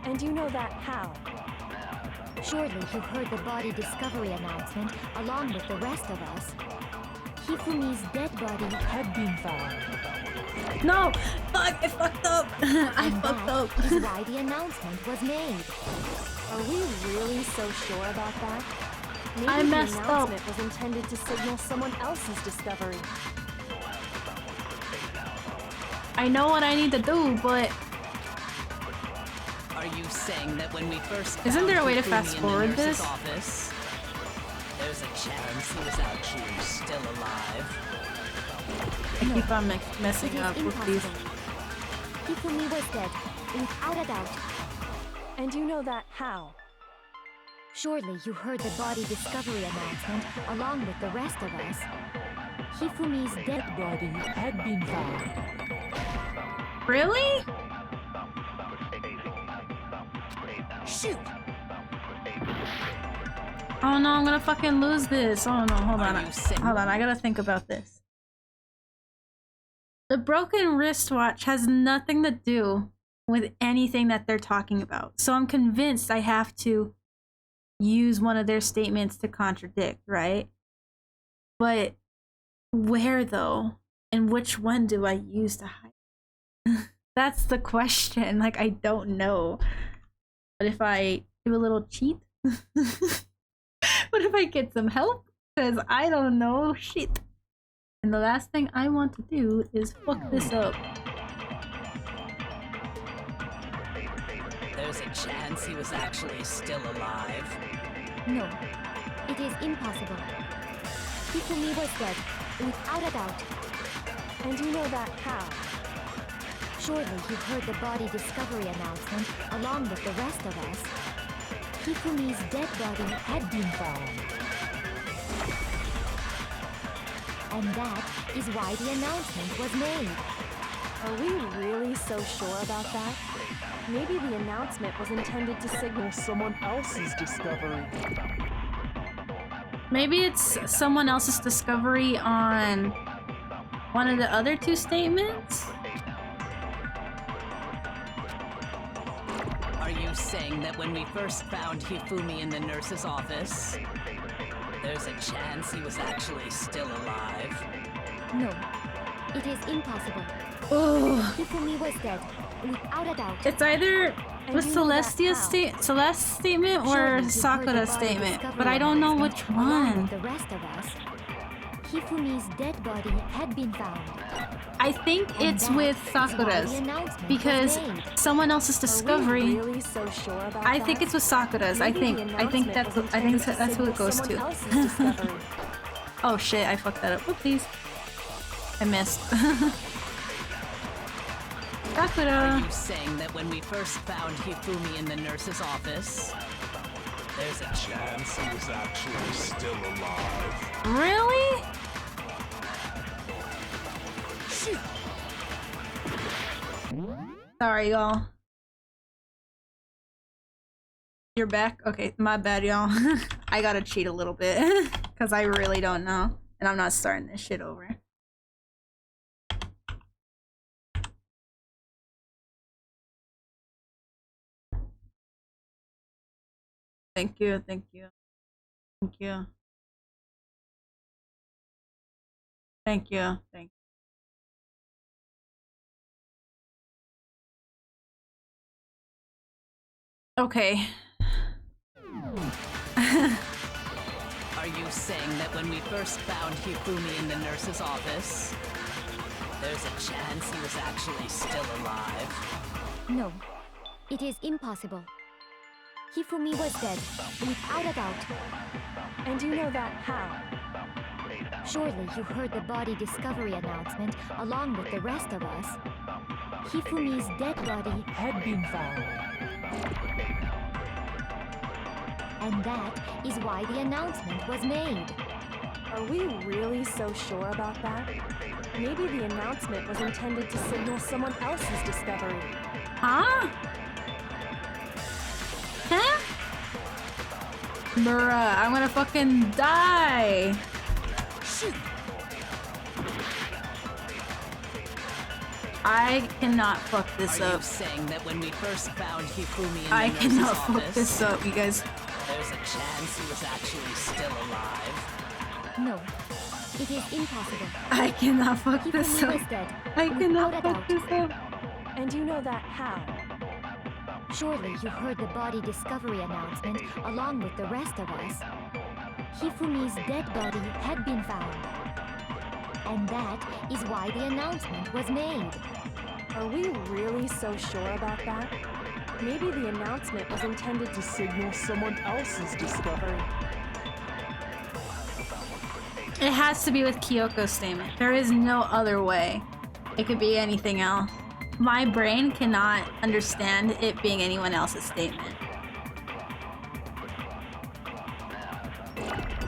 And you know that how? Surely you heard the body discovery announcement along with the rest of us. Hifumi's dead body Had been found. No! Fuck! I fucked up! I fucked up! That is why the announcement was made. Are we really so sure about that? Maybe I messed the up. announcement was intended to signal someone else's discovery. I know what I need to do, but Are you saying that when we first Isn't there a way to Hifumi fast in the forward nurse's this? office, there's a chance he was actually still alive? I keep on messing It is up with these. impossible. Hifumi was dead, without a doubt. And you know that how? Surely you heard the body discovery announcement along with the rest of us. Hifumi's dead Body had been found. Really? Shoot! Oh no, I'm gonna fucking lose this. Oh no, hold on. Are you sick? Hold on, I gotta think about this. The broken wristwatch has nothing to do with anything that they're talking about. So I'm convinced I have to use one of their statements to contradict, right? But where though? And which one do I use to hide? That's the question. Like, I don't know. But if I do a little cheat? What if I get some help? Because I don't know shit. And the last thing I want to do is fuck this up. There's a chance he was actually still alive. No, it is impossible. Hifumi was dead, without a doubt. And you know that how? Surely you heard the body discovery announcement along with the rest of us. Hifumi's dead body had been found. And that is why the announcement was made. Are we really so sure about that? Maybe the announcement was intended to signal someone else's discovery. Maybe it's someone else's discovery on one of the other two statements? Are you saying that when we first found Hifumi in the nurse's office, there's a chance he was actually still alive? No, it is impossible. Oh, Hifumi was dead, without a doubt. it's either with you know that Celeste's statement or Surely you heard the Sakura's body statement, discovery but I don't know which announcement along one. with the rest of us. Hifumi's dead body had been found. I think it's with Sakura's because someone else's Are discovery. we really so sure about I that? think it's with Sakura's. I Maybe think the that's announcement I think was that's who it goes intended to. signal someone else's discovery. Oh shit! I fucked that up. Whoopsies. I missed. Are Sakura. you saying that when we first found Hifumi in the nurse's office, there's a chance he was actually still alive? Really? Shoot! Sorry, y'all. You're back? Okay, my bad, y'all. I gotta cheat a little bit because I really don't know, and I'm not starting this shit over. Thank you, thank you, thank you, thank you, thank you. Okay. Are you saying that when we first found Hifumi in the nurse's office, there's a chance he was actually still alive? No, it is impossible. Hifumi was dead, without a doubt. And you know that how? Surely you heard the body discovery announcement along with the rest of us. Hifumi's dead body Had been found. and that is why the announcement was made. Are Are we really so sure about that? Maybe the announcement was intended to signal someone else's discovery. Huh? Huh? Bruh, I'm gonna fucking die. Shoot! I cannot fuck this Are up. you saying that when we first found Hifumi in I the cannot nurse's fuck office, this up, you guys. there's a chance he was actually still alive? No, it is impossible. I cannot fuck this Hifumi up. was dead. I cannot without a fuck doubt. this up. And you know that how? Surely you heard the body discovery announcement along with the rest of us. Hifumi's dead body had been found. And that is why the announcement was made. Are we really so sure about that? Maybe the announcement was intended to signal someone else's discovery. It has to be with Kyoko's statement. There is no other way. It could be anything else. My brain cannot understand it being anyone else's statement.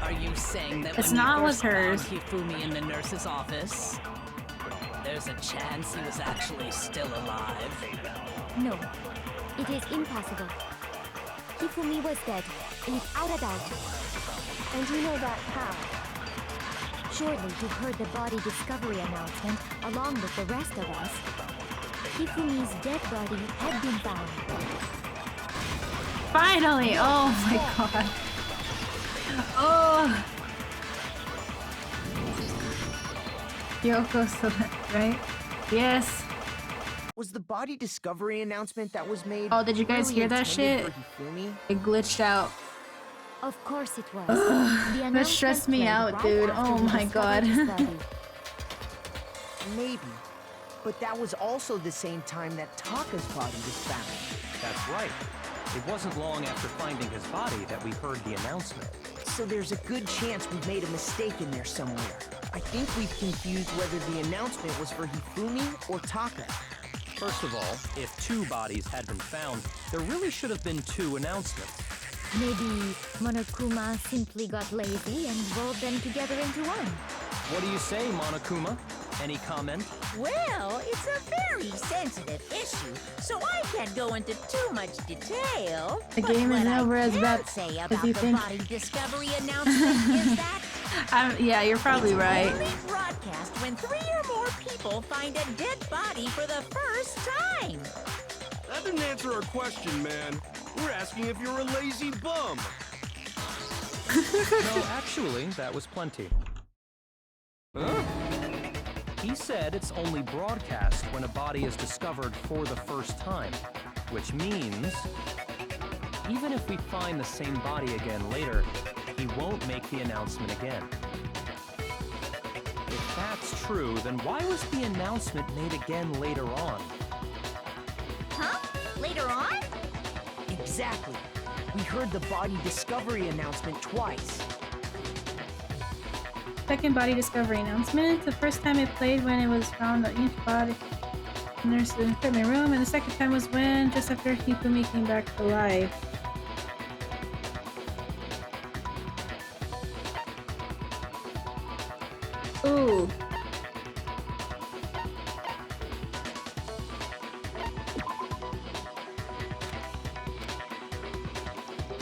Are you saying that It's when not we with first found hers. Hifumi in the nurse's office, there's a chance he was actually still alive? No, it is impossible. Hifumi was dead, without a doubt. And you know that how? Surely you heard the body discovery announcement along with the rest of us. Hifumi's dead body had been found. Finally! Oh my god. Oh! Kyoko select, right? Yes. Was the body discovery announcement that was made? Oh, did you guys really hear that intended shit? for Hifumi? It glitched out. Of course it was. That stressed me out, dude. Oh my god. Maybe. But that was also the same time that Taka's body was found. That's right. It wasn't long after finding his body that we heard the announcement. So there's a good chance we've made a mistake in there somewhere. I think we've confused whether the announcement was for Hifumi or Taka. First of all, if 2 bodies had been found, there really should have been 2 announcements. Maybe Monokuma simply got lazy and rolled them together into one. What do you say, Monokuma? Any comment? Well, it's a very sensitive issue, so I can't go into too much detail. The But game is what over I as can bad say as about you the think. body discovery announcement is that Yeah, you're probably it's right. only broadcast when 3 or more people find a dead body for the first time. That didn't answer our question, man. We're asking if you're a lazy bum. No, actually, that was plenty. Huh? He said it's only broadcast when a body is discovered for the first time, which means even if we find the same body again later, he won't make the announcement again. If that's true, then why was the announcement made again later on? Huh? Later on? Exactly. We heard the body discovery announcement twice. Second body discovery announcement. The first time it played when it was found that each body nurse in the equipment room, and the second time was when just after Hifumi came back to life. Ooh.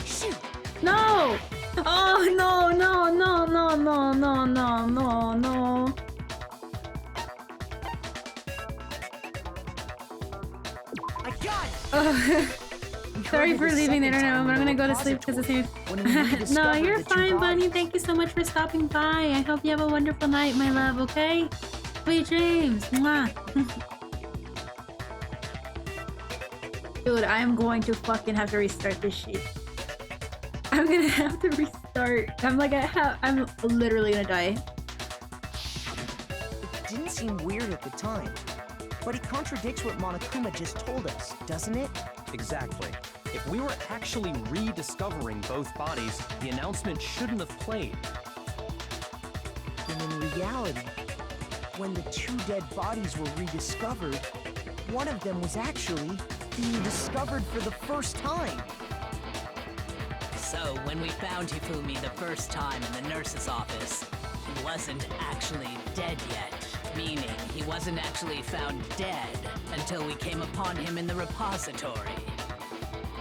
Shoot! No! Oh no no no no no no no no no. I got it! Sorry for leaving the internet, but I'm gonna go to sleep because it's here. No, you're fine, Bunny. Thank you so much for stopping by. I hope you have a wonderful night, my love, okay? Sweet dreams. Mwah. Dude, I'm going to fucking have to restart this shit. I'm gonna have to restart. I'm literally gonna die. It didn't seem weird at the time, but it contradicts what Monokuma just told us, doesn't it? Exactly. If we were actually rediscovering both bodies, the announcement shouldn't have played. And in reality, when the 2 dead bodies were rediscovered, one of them was actually being discovered for the first time. So, when we found Hifumi the first time in the nurse's office, wasn't actually dead yet. Meaning, he wasn't actually found dead until we came upon him in the repository.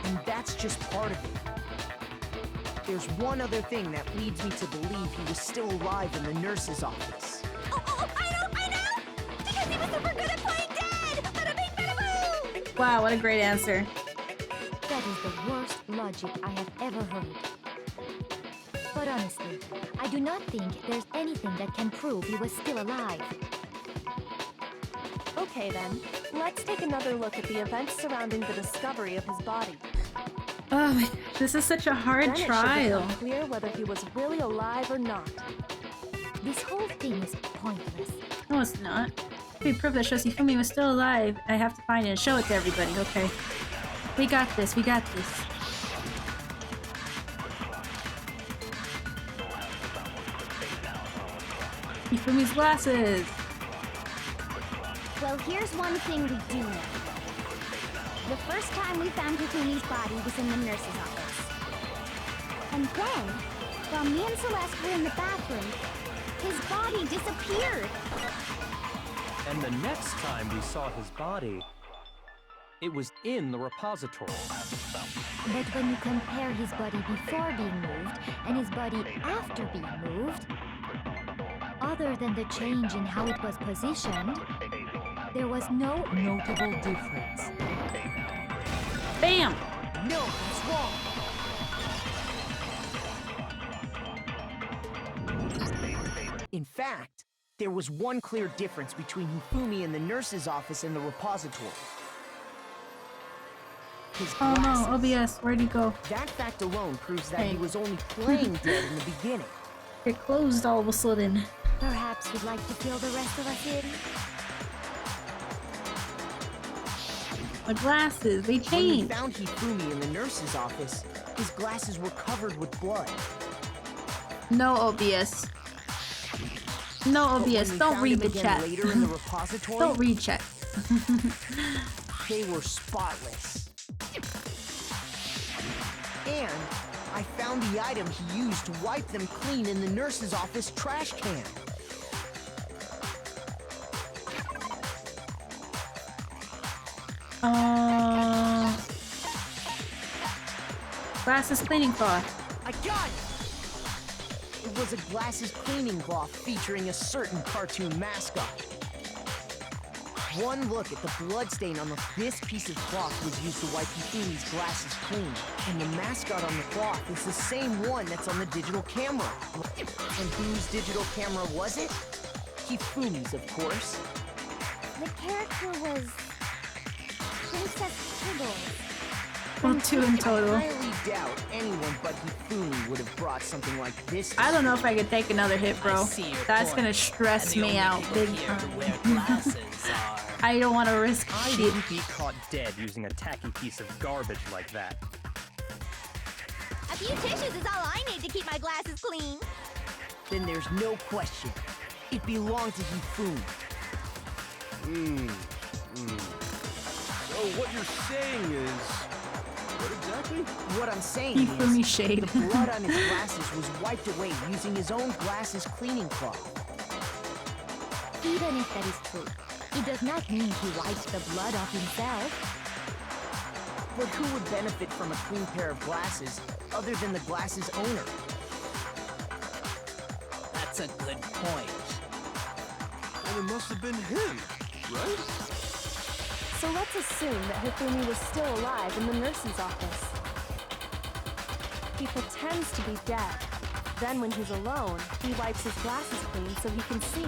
And that's just part of it. There's one other thing that leads me to believe he was still alive in the nurse's office. Oh, I know! Because he was super good at playing dead! Bada bing, bada boom! Wow, what a great answer. That is the worst logic I have ever heard. But honestly, I do not think there's anything that can prove he was still alive. Okay then, let's take another look at the events surrounding the discovery of his body. Oh my gosh, this is such a hard Then it should trial. become clear whether he was really alive or not. This whole thing is pointless. No, it's not. To be proof that shows Hifumi was still alive, I have to find it and show it to everybody. Okay. We got this, we got this. Hifumi's glasses! Well, here's one thing we do know. The first time we found Hifumi's body was in the nurse's office. And then, while me and Celeste were in the bathroom, his body disappeared. And the next time we saw his body, it was in the repository. But when you compare his body before being moved and his body after being moved, other than the change in how it was positioned, there was no notable difference. Bam! No, that's wrong. In fact, there was one clear difference between Hifumi in the nurse's office and the repository. His Oh glasses. no, OBS, where'd he go? That fact alone proves that he Hey. was only playing dead in the beginning. It closed all of a sudden. Perhaps you'd like to fill the rest of us in? The glasses, they When we changed. found Hifumi in the nurse's office, his glasses were covered with blood. No OBS. No But when OBS, we don't found read him the again chat. later in the repository, Don't read chat. they were spotless. And I found the item he used to wipe them clean in the nurse's office trash can. Glasses cleaning cloth. I got it! It was a glasses cleaning cloth featuring a certain cartoon mascot. One look at the bloodstain on this piece of cloth was used to wipe Hifumi's glasses clean. And the mascot on the cloth is the same one that's on the digital camera. And whose digital camera was it? Hifumi's, of course. The character was Princess Pibbles. Well, two in total. I highly doubt anyone but Hifumi would have brought something like this. I don't know if I could take another hit, bro. I see your That's point. gonna stress And the me only out people big here who time. wear glasses are... I don't want to risk I shit. wouldn't be caught dead using a tacky piece of garbage like that. A few tissues is all I need to keep my glasses clean. Then there's no question. It belonged to Hifumi. So what you're saying is... What exactly? What I'm saying Hifumi is, shade. the blood on his glasses was wiped away using his own glasses cleaning cloth. Even if that is true, it does not mean he wiped the blood off himself. But who would benefit from a clean pair of glasses other than the glasses owner? That's a good point. And it must have been him, right? So let's assume that Hifumi was still alive in the nurse's office. He pretends to be dead. Then when he's alone, he wipes his glasses clean so he can see.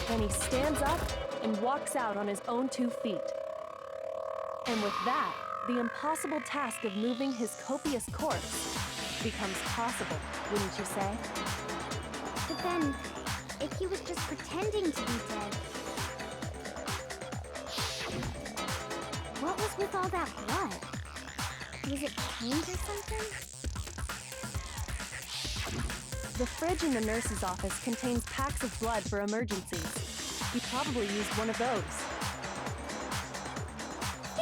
Then he stands up and walks out on his own 2 feet. And with that, the impossible task of moving his copious corpse becomes possible, wouldn't you say? But then, if he was just pretending to be dead, what was with all that blood? Was it paint or something? The fridge in the nurse's office contains packs of blood for emergencies. He probably used one of those.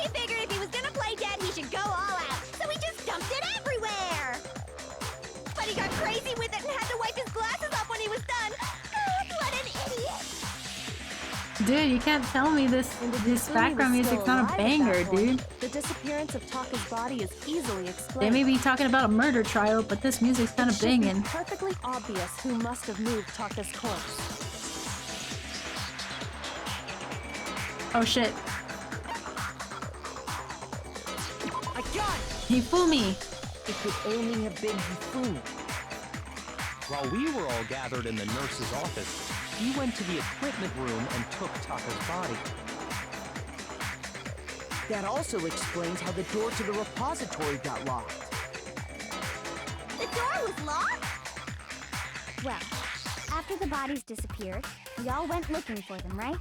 He figured if he was gonna play dead, he should go all out, so he just dumped it everywhere! But he got crazy with it and had to wipe his glasses off when he Dude, you can't tell me this background music's not a banger, dude. The disappearance of Taka's body is easily explained. They may be talking about a murder trial, but this music's kind of banging. It's perfectly obvious who must have moved Taka's corpse. Oh shit. I got it! Hifumi! It could only have been Hifumi. While we were all gathered in the nurse's office, he went to the equipment room and took Taka's body. That also explains how the door to the repository got locked. The door was locked? Well, after the bodies disappeared, we all went looking for them, right?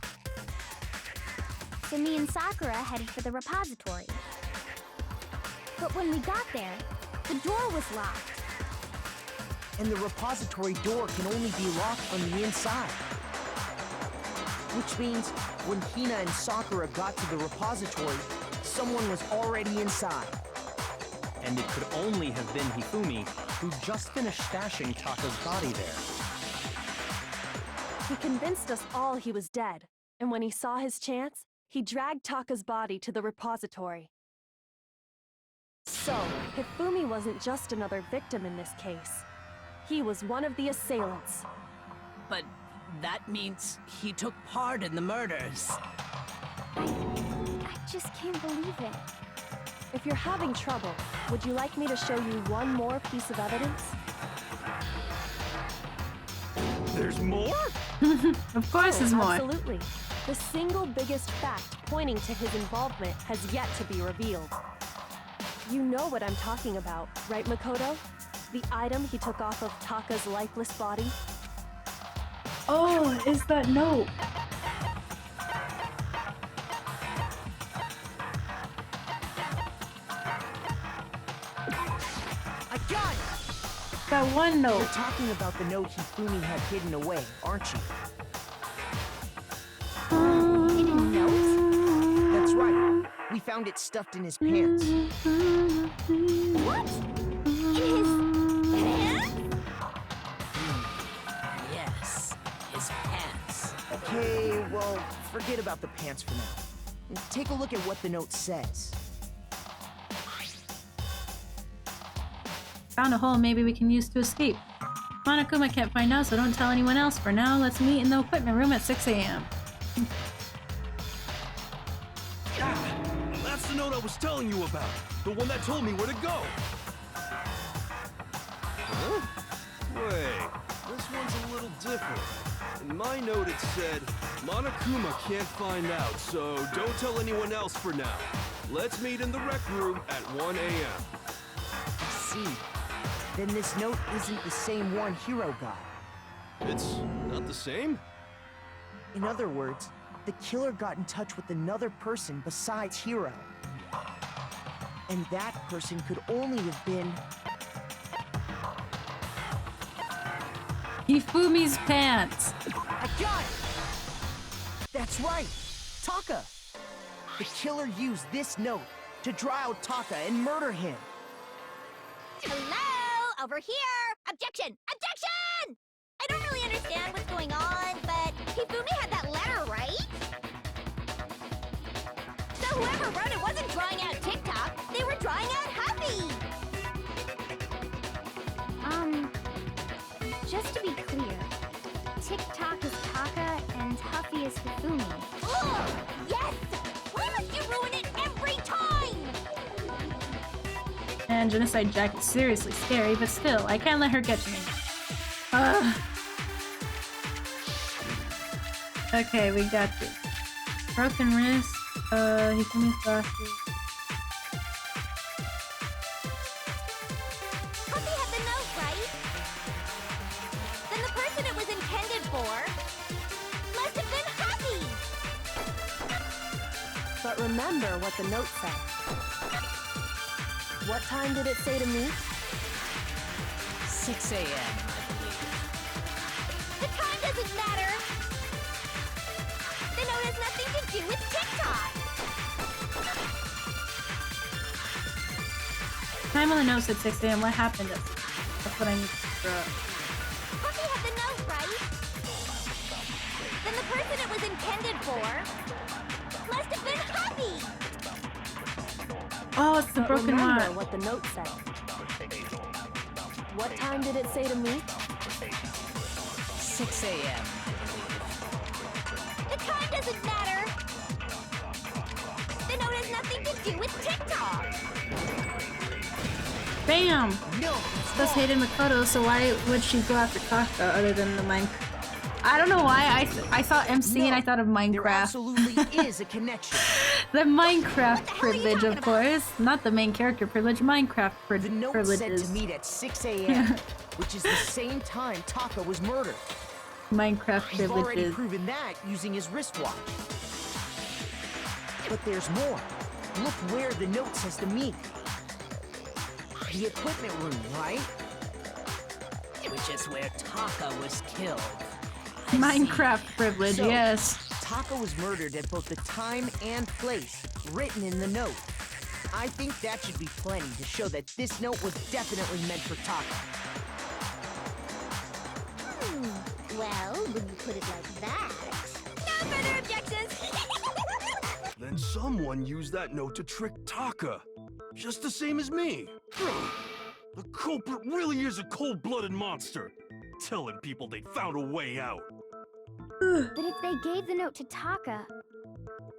So me and Sakura headed for the repository. But when we got there, the door was locked. And the repository door can only be locked on the inside. Which means when Hina and Sakura got to the repository, someone was already inside. And it could only have been Hifumi, who just finished stashing Taka's body there. He convinced us all he was dead, and when he saw his chance, he dragged Taka's body to the repository. So, Hifumi wasn't just another victim in this case. He was one of the assailants. But that means he took part in the murders. I just can't believe it. If you're having trouble, would you like me to show you one more piece of evidence? There's more? Of course there's more. Absolutely. The single biggest fact pointing to his involvement has yet to be revealed. You know what I'm talking about, right, Makoto? The item he took off of Taka's lifeless body? Oh, is that note? I got it! That one note. You're talking about the note Hifumi had hidden away, aren't you? Hidden note? That's right. We found it stuffed in his pants. What? In his pants? Yes, his pants. Okay, well, forget about the pants for now. Take a look at what the note says. Found a hole maybe we can use to escape. Monokuma can't find out, so don't tell anyone else. For now, let's meet in the equipment room at 6 a.m. That's the note I was telling you about. The one that told me where to go. Huh? Wait, this one's a little different. In my note it said, Monokuma can't find out, so don't tell anyone else for now. Let's meet in the rec room at 1 a.m. See, then this note isn't the same one Hiro got. It's not the same? In other words, the killer got in touch with another person besides Hiro. And that person could only have been... Hifumi's pants. I got it! That's right! Taka! The killer used this note to draw out Taka and murder him. Hello? Over here! Objection! Objection! I don't really understand what's going on, but Hifumi had that letter, right? So whoever wrote it wasn't drawing out TikTok, they were drawing out Huffy! Just to be clear, TikTok is Taka and Huffy is Hifumi. Ugh! Yes! Why must you ruin it every time? And Genocide Jack is seriously scary, but still, I can't let her get to me. Okay, we got this. Broken wrist, Hifumi's glasses. Huffy had the note, right? Then the person it was intended for must have been Huffy! But remember what the note said. What time did it say to me? 6 a.m., I believe. The time doesn't matter! The note has nothing to do with TikTok! Time on the note said 6 a.m. What happened at 6 a.m.? That's what I need to figure out. Huffy had the note, right? Then the person it was intended for. Must have been happy. Oh, it's the But broken remember one. what the note said. What time did it say to me? 6 a.m. The time doesn't matter. The note has nothing to do with TikTok. Bam! No, That's Hayden Makoto, so why would she go after Taka other than the Minecraft? I don't know why. I saw MC and I thought of there Minecraft. absolutely is a connection. The Minecraft hell are you privilege, talking of course. Not the main character privilege, Minecraft The note said privileges. to meet at 6 a.m., which is the same time Taka was murdered. Minecraft He's already privileges. proven that using his wristwatch. But there's more. Look where the note says to meet. The equipment room, right? Which is where Taka was killed. Minecraft privilege, So, yes. Taka was murdered at both the time and place written in the note. I think that should be plenty to show that this note was definitely meant for Taka. Well, when you put it like that. No further objections. Then someone used that note to trick Taka. Just the same as me. The culprit really is a cold-blooded monster. Telling people they found a way out. But if they gave the note to Taka,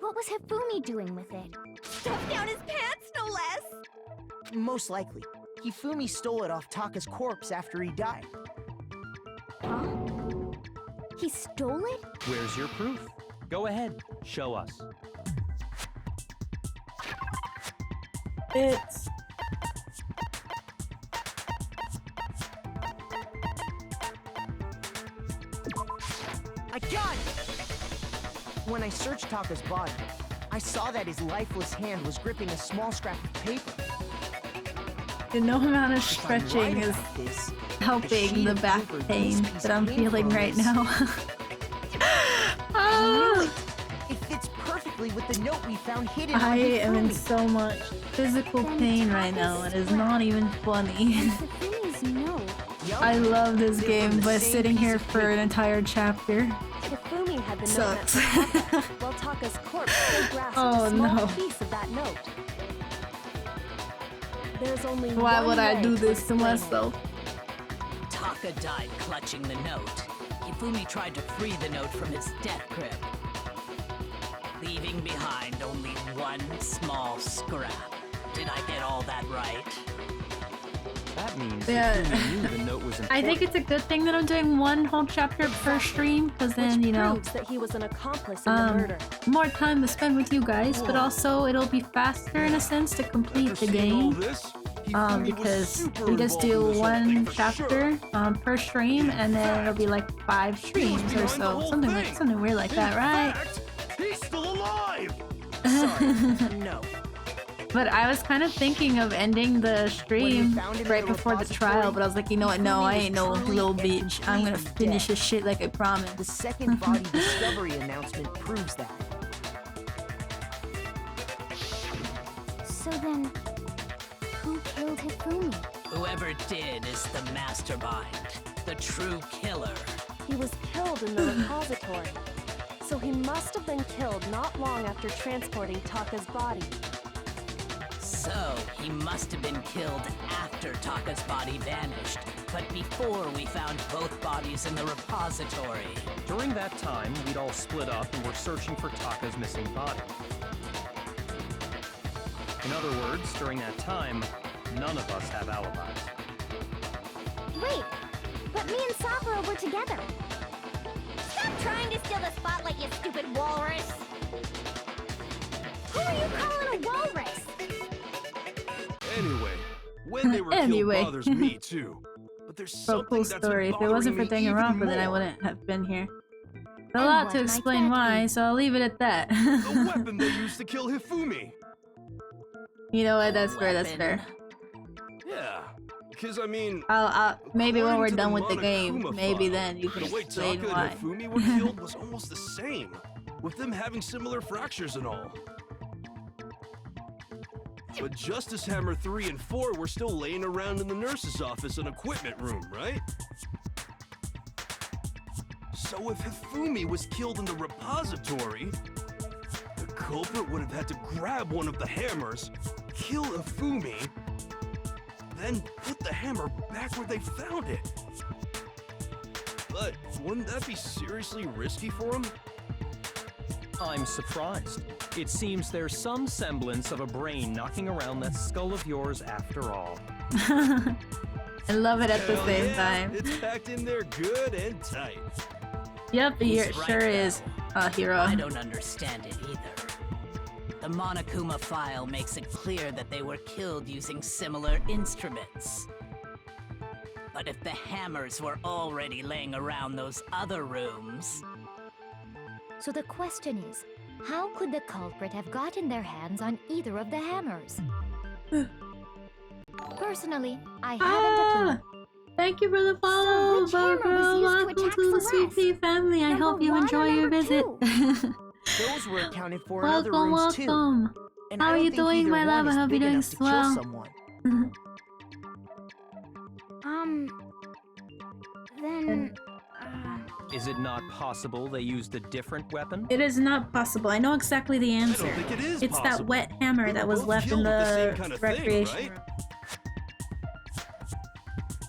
what was Hifumi doing with it? Stuffed down his pants, no less. Most likely, Hifumi stole it off Taka's corpse after he died. Huh? He stole it? Where's your proof? Go ahead, show us. It's I got it! When I searched Taka's body, I saw that his lifeless hand was gripping a small scrap of paper. no amount of If I'm stretching right is about this, helping the back paper pain this piece that I'm came feeling from right is- now. I Ah, knew it! It fits perfectly with the note we found hidden I on am in Hifumi. so much physical pain right now. It is not even funny. Hifumi's note. Yup. I love this They're game, from the but same sitting piece here of for an paper. entire chapter. Hifumi had the note meant Sucks. for Taka, while Taka's corpse still grasped Oh, a small no. piece of that note. There's only Why one would I way do to this to explain it. myself? Taka died clutching the note. Hifumi tried to free the note from its death grip, leaving behind only one small scrap. Did I get all that right? That means Yeah. Hifumi knew the note was important. I think it's a good thing that I'm doing one whole chapter per stream, because then, Which you know, proves that he was an accomplice in the murder. more time to spend with you guys, but also it'll be faster in a sense to complete After the seeing all game. this, Hifumi was Because super we just involved in do this whole one thing for chapter sure. per stream, and then it'll be like 5 streams or behind the so, whole thing. something weird like that, In right? fact, he's still alive! Sorry, no. But I was kind of thinking of ending the stream found him in right the before the trial, repository, but I was like, you know what? No, I Hifumi ain't was no truly little and bitch. I'm gonna completely finish dead. this shit like I promised. The second body discovery announcement proves that. So then, who killed Hifumi? Whoever did is the mastermind, the true killer. He was killed in the repository. So he must have been killed not long after transporting Taka's body. So, he must have been killed after Taka's body vanished, but before we found both bodies in the repository. During that time, we'd all split up and were searching for Taka's missing body. In other words, during that time, none of us have alibis. Wait, but me and Sakura were together. Stop trying to steal the spotlight, you stupid walrus! Who are you calling a walrus? Anyway, when they were Anyway. killed bothers me too. But there's So something cool that's story. been If it wasn't for bothering me even Danganronpa, then I more. wouldn't have been here. A And lot what to might explain that why, be? so I'll leave it at that. The weapon they used to kill Hifumi. You know what? That's fair. That's Weapon. fair. Yeah, because I mean, I'll maybe when according we're to done with the Monokuma game, maybe file, then you can the way explain Taka why. and Hifumi were killed was almost the same, with them having similar fractures and all. But Justice Hammer 3 and 4 were still laying around in the nurse's office and equipment room, right? So if Hifumi was killed in the repository, the culprit would have had to grab one of the hammers, kill Hifumi, then put the hammer back where they found it. But wouldn't that be seriously risky for him? I'm surprised. It seems there's some semblance of a brain knocking around that skull of yours after all. I love it at the Hell same yeah, time. It's packed in there good and tight. Yep, it right, sure is, Hero. I don't understand it either. The Monokuma file makes it clear that they were killed using similar instruments. But if the hammers were already laying around those other rooms... So the question is, how could the culprit have gotten their hands on either of the hammers? Personally, I haven't a clue. Thank you for the follow, which hammer Barbara. was used to Welcome attack to the Sweet Celeste? Pea family. I Number hope you 1 or enjoy your number visit. 2? Those were accounted for in other Welcome, rooms too. welcome. And How I are don't you think doing, either my love? one I is hope big you're doing enough to kill swell. someone. Then... Is it not possible they used a different weapon? It is not possible. I know exactly the I answer. don't think it is It's possible. that wet hammer They that were was both left in killed with the the same kind of thing, recreation right? room.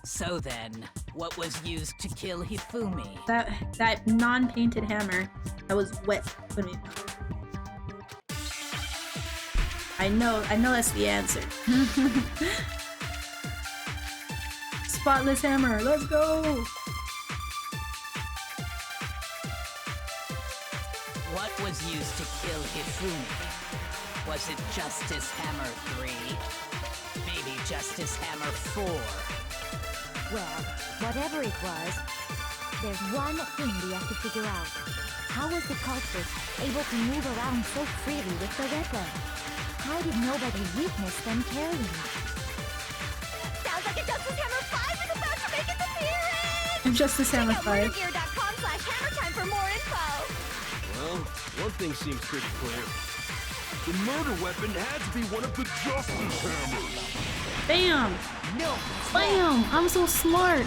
So then, what was used to kill Hifumi? That non-painted hammer that was wet when we found it. I know that's the answer. Spotless hammer, let's go! What was used to kill Hifumi? Was it Justice Hammer 3? Maybe Justice Hammer 4? Well, whatever it was, there's one thing we have to figure out. How was the culprit able to move around so freely with the weapon? How did nobody witness them carrying it? Sounds like a Justice Hammer 5 is about to make its appearance! Justice Hammer Check out 5. murdergear.com/hammertime for more info! Well, one thing seems pretty clear. The murder weapon had to be one of the Justice Hammers. Bam! No! Bam! I'm so smart!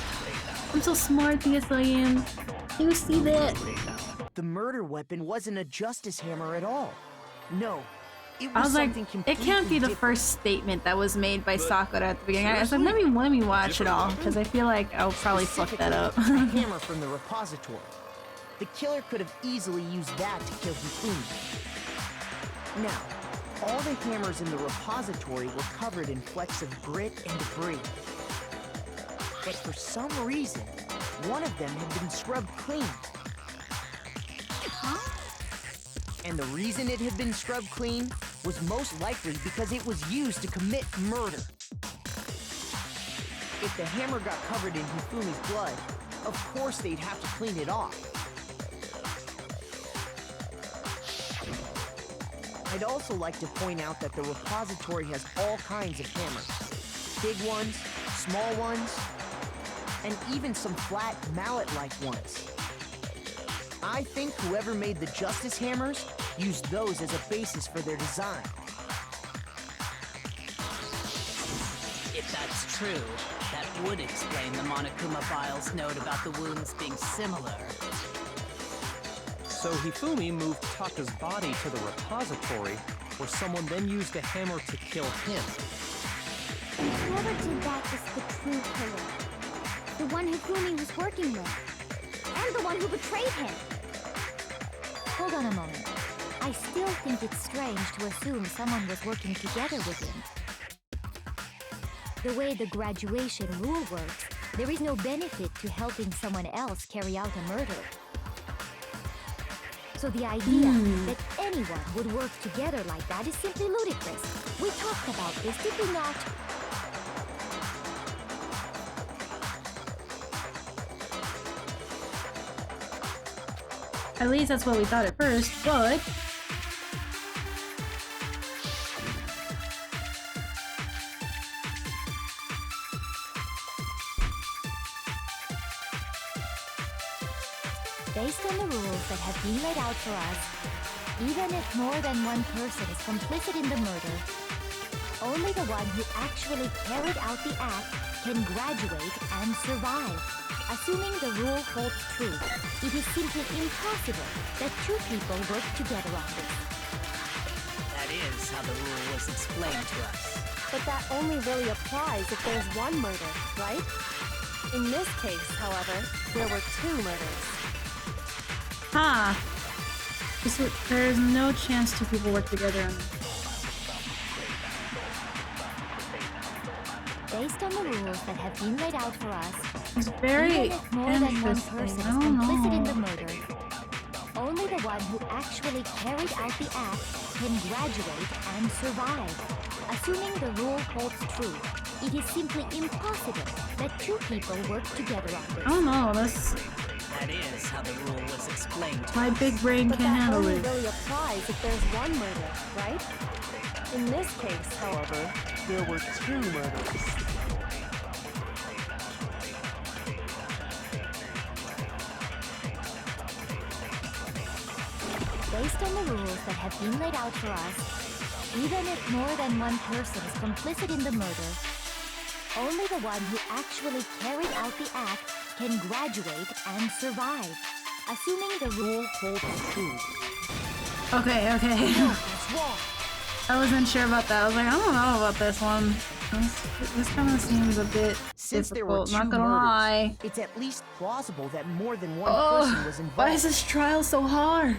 I'm so smart, yes I am. You see that? The murder weapon wasn't a justice hammer at all. No, it was I was like, something it completely can't be the different. first statement that was made by But Sakura at the beginning. I was like, seriously? let me watch it Different all, weapon? because I feel like I'll probably fuck that up. Specifically, a hammer from the repository. The killer could have easily used that to kill Hifumi. Now, all the hammers in the repository were covered in flecks of grit and debris. But for some reason, one of them had been scrubbed clean. And the reason it had been scrubbed clean was most likely because it was used to commit murder. If the hammer got covered in Hifumi's blood, of course they'd have to clean it off. I'd also like to point out that the repository has all kinds of hammers. Big ones, small ones, and even some flat mallet-like ones. I think whoever made the Justice Hammers used those as a basis for their design. If that's true, that would explain the Monokuma file's note about the wounds being similar. So Hifumi moved Taka's body to the repository, where someone then used a hammer to kill him. Whoever did that was the true killer. The one Hifumi was working with. And the one who betrayed him. Hold on a moment. I still think it's strange to assume someone was working together with him. The way the graduation rule works, there is no benefit to helping someone else carry out a murder. So the idea that anyone would work together like that is simply ludicrous. We talked about this, did we not? At least that's what we thought at first, but... Based on the rules that have been laid out for us, even if more than one person is complicit in the murder, Only the one who actually carried out the act can graduate and survive. Assuming the rule holds true, it is simply impossible that two people work together on this. That is how the rule was explained to us. But that only really applies if there's one murder, right? In this case, however, there were two murders. Huh. There's no chance two people work together on this. Based on the rules that have been laid out for us, It's very even if more than one interesting. person I is don't complicit in know. the murder, only the one who actually carried out the act can graduate and survive. Assuming the rule holds true, it is simply impossible that two people work together on I this. don't know. That's That is how the rule was explained to my us. big brain But can't that handle only it. really applies if there's one murder, right? In this case, however, there were two murders. Based on the rules that have been laid out for us, even if more than one person is complicit in the murder, only the one who actually carried out the act can graduate and survive. Assuming the rule holds true. Okay, okay. I wasn't sure about that. I was like, I don't know about this one. This kind of seems a bit Since there were difficult. two Not gonna lie. murders, it's at least plausible that more than one Oh, person was involved. why is this trial so hard?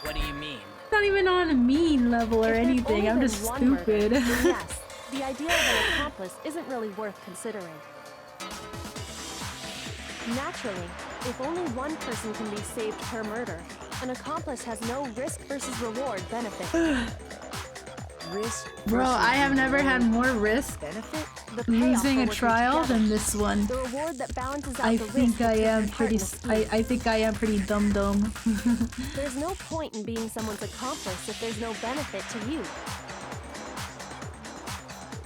What do you mean? It's not even on a mean level or If there's anything. only I'm been just one murder, stupid. then yes, the idea of an accomplice isn't really worth considering. Naturally, if only one person can be saved per murder, an accomplice has no risk versus reward benefit. Risk Bro, versus I have never had reward more risk benefit. The payoff losing for a working trial together, than this one. the reward that balances out I the risk think I of am taking part pretty. in a scheme. I think I am pretty dumb. There's no point in being someone's accomplice if there's no benefit to you.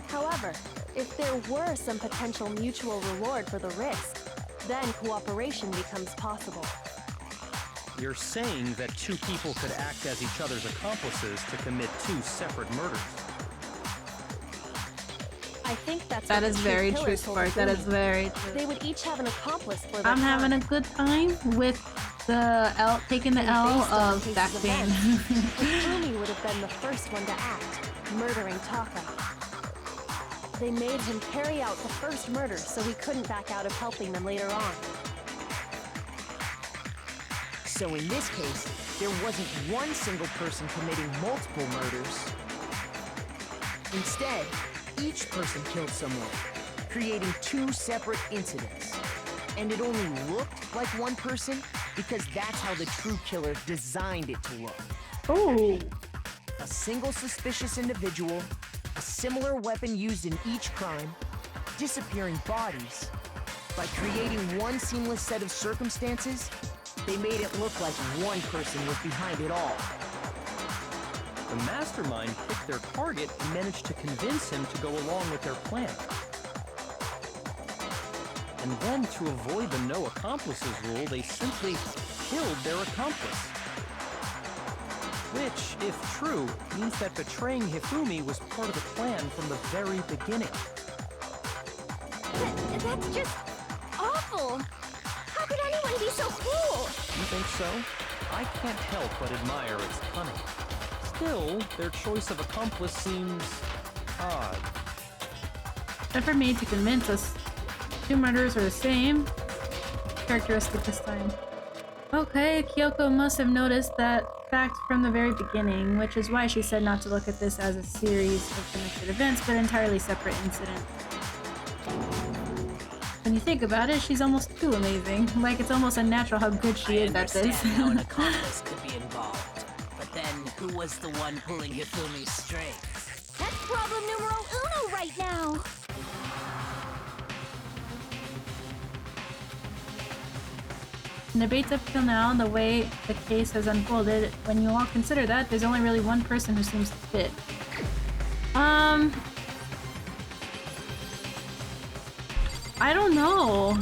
However, if there were some potential mutual reward for the risk, then cooperation becomes possible. You're saying that two people could act as each other's accomplices to commit two separate murders. I think that's That what is the two very true, pillars hold Spark. That is true. very true. They would each have an accomplice for their I'm having crime. a good time with the L, taking the And L based on of the that case's game. events, Hifumi would have been the first one to act, murdering Taka. They made him carry out the first murder so he couldn't back out of helping them later on. So in this case, there wasn't one single person committing multiple murders. Instead, each person killed someone, creating two separate incidents. And it only looked like one person because that's how the true killer designed it to look. Oh, A single suspicious individual, a similar weapon used in each crime, disappearing bodies. By creating one seamless set of circumstances, they made it look like one person was behind it all. The mastermind picked their target and managed to convince him to go along with their plan. And then, to avoid the no accomplices rule, they simply killed their accomplice. Which, if true, means that betraying Hifumi was part of the plan from the very beginning. That's just awful. How could anyone be so cruel? You think so? I can't help but admire its cunning. Still, their choice of accomplice seems odd. effort made to convince us. Two murders are the same characteristic this time. Okay, Kyoko must have noticed that fact from the very beginning, which is why she said not to look at this as a series of connected events, but entirely separate incidents. When you think about it, she's almost too amazing. Like, it's almost unnatural how good she is at this. I understand how an accomplice could be involved, but then who was the one pulling Hifumi's strings? That's problem numero uno right now. In debates up till now, the way the case has unfolded, when you all consider that, there's only really one person who seems to fit. I don't know.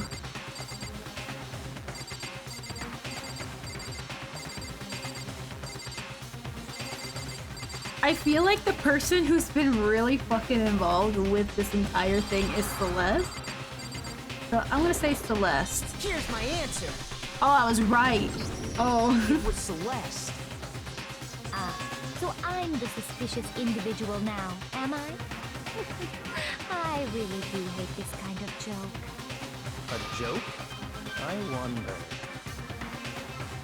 I feel like the person who's been really fucking involved with this entire thing is Celeste. So I'm gonna say Celeste. Here's my answer. Oh, I was right. Oh. It was Celeste. Ah, so I'm the suspicious individual now, am I? I really do hate this kind of joke. A joke? I wonder.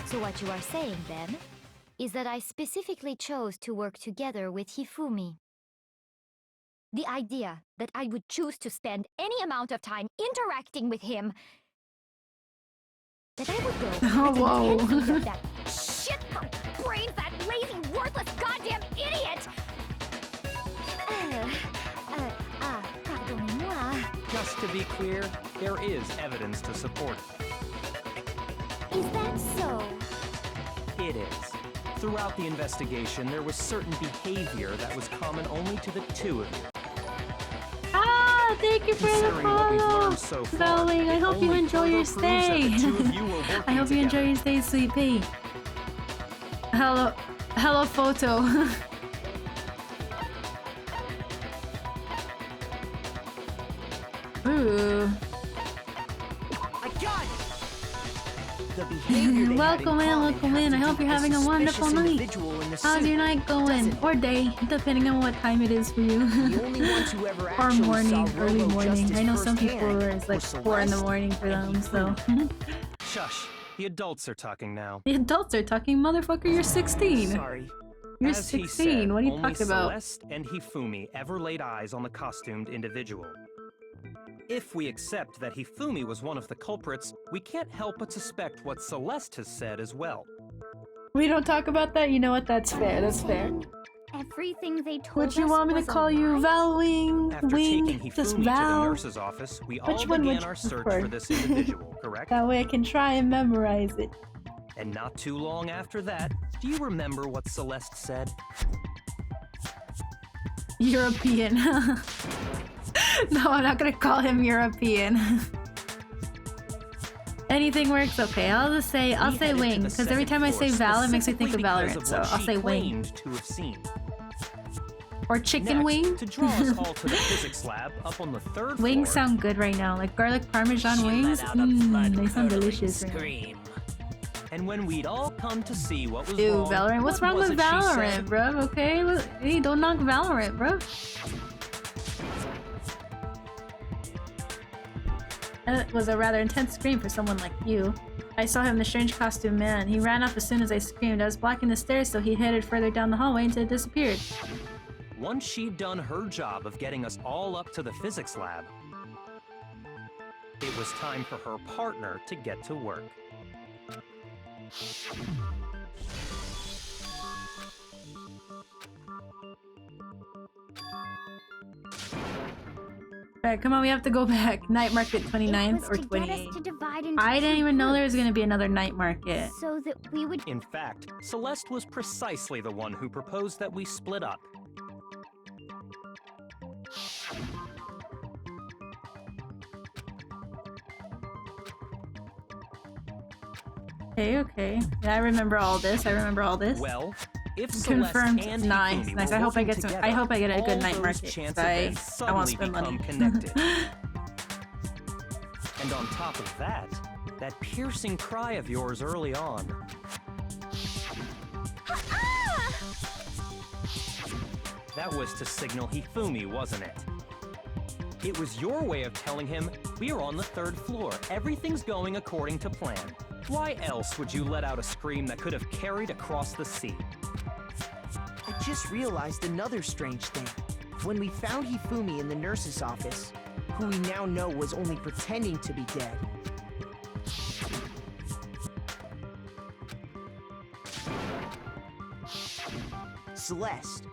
So what you are saying, then, is that I specifically chose to work together with Hifumi. The idea that I would choose to spend any amount of time interacting with him, that I would go Oh, within 10 feet whoa. of that shit for brains, that lazy, worthless, goddamn idiot! Pardonnez-moi. Just to be clear, there is evidence to support it. Is that so? It is. Throughout the investigation, there was certain behavior that was common only to the two of you. Ah, thank you for the Considering what we've follow. learned so far, Darling, I it hope you only enjoy further your proves that stay. the two of you were working I hope you enjoy together. your stay, sweet pea. Hello, photo. Ooh. I got it. The behavior they had Welcome in, common welcome had in. to I do hope you're with having the a wonderful suspicious night. individual in the How's suit, your night going? doesn't Or day, depending on what time it is for you. The only ones who ever Or actually morning, saw early Robo morning. Justice I know some people firsthand where it's like were 4 in the Celeste morning for and them, so. Hifumi. Shush. The adults are talking now. The adults are talking, motherfucker, you're 16. Sorry. You're As he 16, said, what are you only talking about? Celeste and Hifumi ever laid eyes on the costumed individual. If we accept that Hifumi was one of the culprits, we can't help but suspect what Celeste has said as well. We don't talk about that? You know what? That's fair, that's fair. Everything they told Would you us want me to was a call you lie? Val Wing? After Wing? taking Just Hifumi to the Val? nurse's office, we all Which one would began you our search prefer? for this individual, correct? That way I can try and memorize it. And not too long after that, do you remember what Celeste said? European. No, I'm not gonna call him European. Anything works, okay. I'll say We headed to Wing, the because every second time I say floor Val, it makes me think of specifically Valorant, because so what I'll she say Wing. claimed to have seen. Or Chicken Next, Wing. to draw us all to the physics lab up on the third Wings floor. sound good right now, like garlic parmesan She wings. let out a blood They sound curdling delicious. Right now. scream. And when we'd all come to see what was Ew, wrong, Valorant. What's what wrong was with it she Valorant, said? bro? Okay, hey, don't knock Valorant, bro. That was a rather intense scream for someone like you. I saw him, the strange costume man. He ran off as soon as I screamed. I was blocking the stairs, so he headed further down the hallway until it disappeared. Once she'd done her job of getting us all up to the physics lab, it was time for her partner to get to work. Alright, come on, we have to go back. Night market 29th It or was to get us 28th. to divide into I didn't two even know there was groups gonna be another night market. so that we would. In fact, Celeste was precisely the one who proposed that we split up. Okay, okay. Yeah, I remember all this. I remember all this. Well, if Confirmed. Celeste and Nice, Hifumi nice. were I hope I working get some. together, I hope I get a good all night those market. chance 'Cause events I won't suddenly spend money. become connected. And on top of that, that piercing cry of yours early on. That was to signal Hifumi, wasn't it? It was your way of telling him, we're on the third floor, everything's going according to plan. Why else would you let out a scream that could have carried across the sea? I just realized another strange thing. When we found Hifumi in the nurse's office, who we now know was only pretending to be dead, Celeste,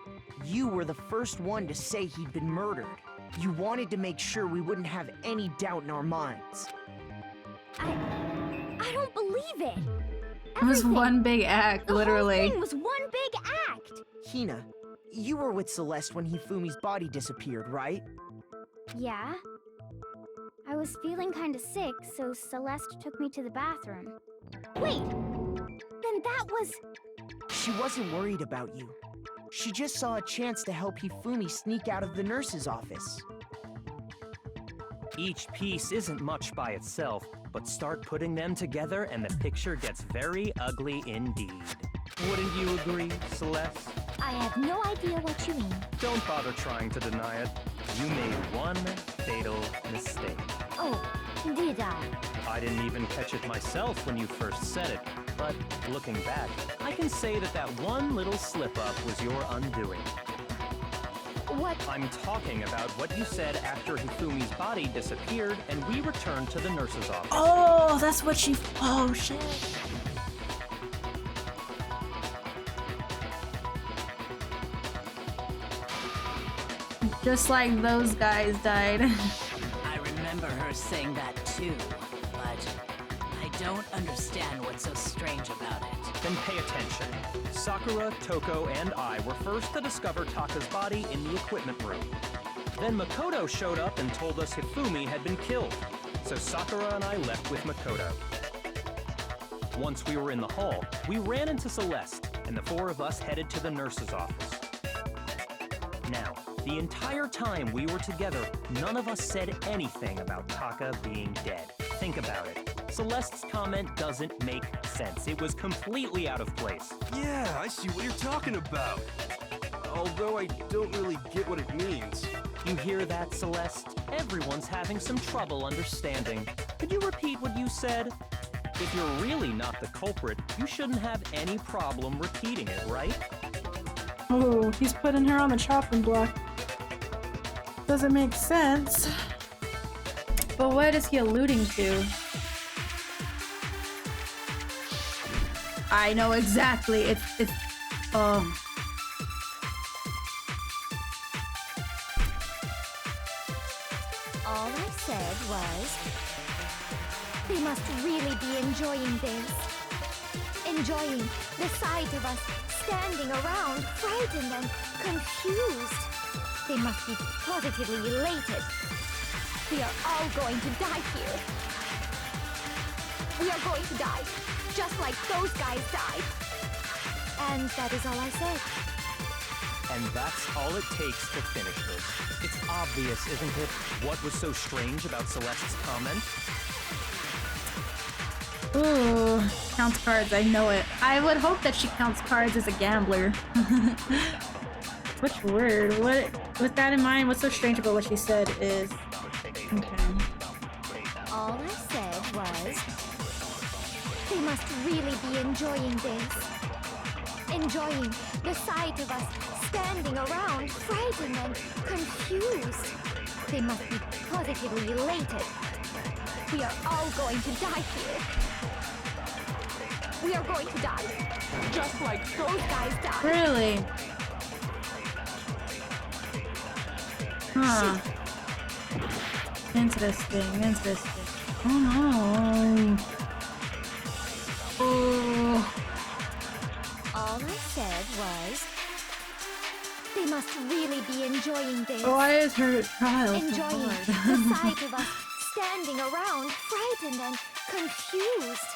you were the first one to say he'd been murdered. You wanted to make sure we wouldn't have any doubt in our minds. I don't believe it. It was Everything- one big act, The literally. whole thing was one big act. Hina, you were with Celeste when Hifumi's body disappeared, right? Yeah. I was feeling kind of sick, so Celeste took me to the bathroom. Wait! Then that was... She wasn't worried about you. She just saw a chance to help Hifumi sneak out of the nurse's office. Each piece isn't much by itself, but start putting them together and the picture gets very ugly indeed. Wouldn't you agree, Celeste? I have no idea what you mean. Don't bother trying to deny it. You made one fatal mistake. Oh, did I? I didn't even catch it myself when you first said it, but looking back, I can say that that one little slip-up was your undoing. What? I'm talking about what you said after Hifumi's body disappeared and we returned to the nurse's office. Oh, that's what she... Oh, shit. Just like those guys died. I remember her saying that too, but I don't understand what's so strange about it. Then pay attention. Sakura, Toko, and I were first to discover Taka's body in the equipment room. Then Makoto showed up and told us Hifumi had been killed, so Sakura and I left with Makoto. Once we were in the hall, we ran into Celeste, and the four of us headed to the nurse's office. Now, the entire time we were together, none of us said anything about Taka being dead. Think about it. Celeste's comment doesn't make sense. It was completely out of place. Yeah, I see what you're talking about. Although I don't really get what it means. You hear that, Celeste? Everyone's having some trouble understanding. Could you repeat what you said? If you're really not the culprit, you shouldn't have any problem repeating it, right? Oh, he's putting her on the chopping block. Doesn't make sense. But what is he alluding to? I know exactly. It's All I said was, they must really be enjoying this. Enjoying the sight of us standing around, frightened and confused. They must be positively elated. We are all going to die here. We are going to die, just like those guys died. And that is all I said. And that's all it takes to finish this. It's obvious, isn't it, what was so strange about Celeste's comment? ooh, counts cards. I know it. I would hope that she counts cards as a gambler. Which word? What? With that in mind, what's so strange about what she said is okay. All I said was, they must really be enjoying this. Enjoying the sight of us standing around, frightened and confused. They must be positively elated. We are all going to die here. We are going to die, just like those guys died. Really? Huh. Interesting, interesting. Oh no. Oh. All I said was, they must really be enjoying this. Why is her trial so Enjoying hard? the sight of us standing around, frightened and confused.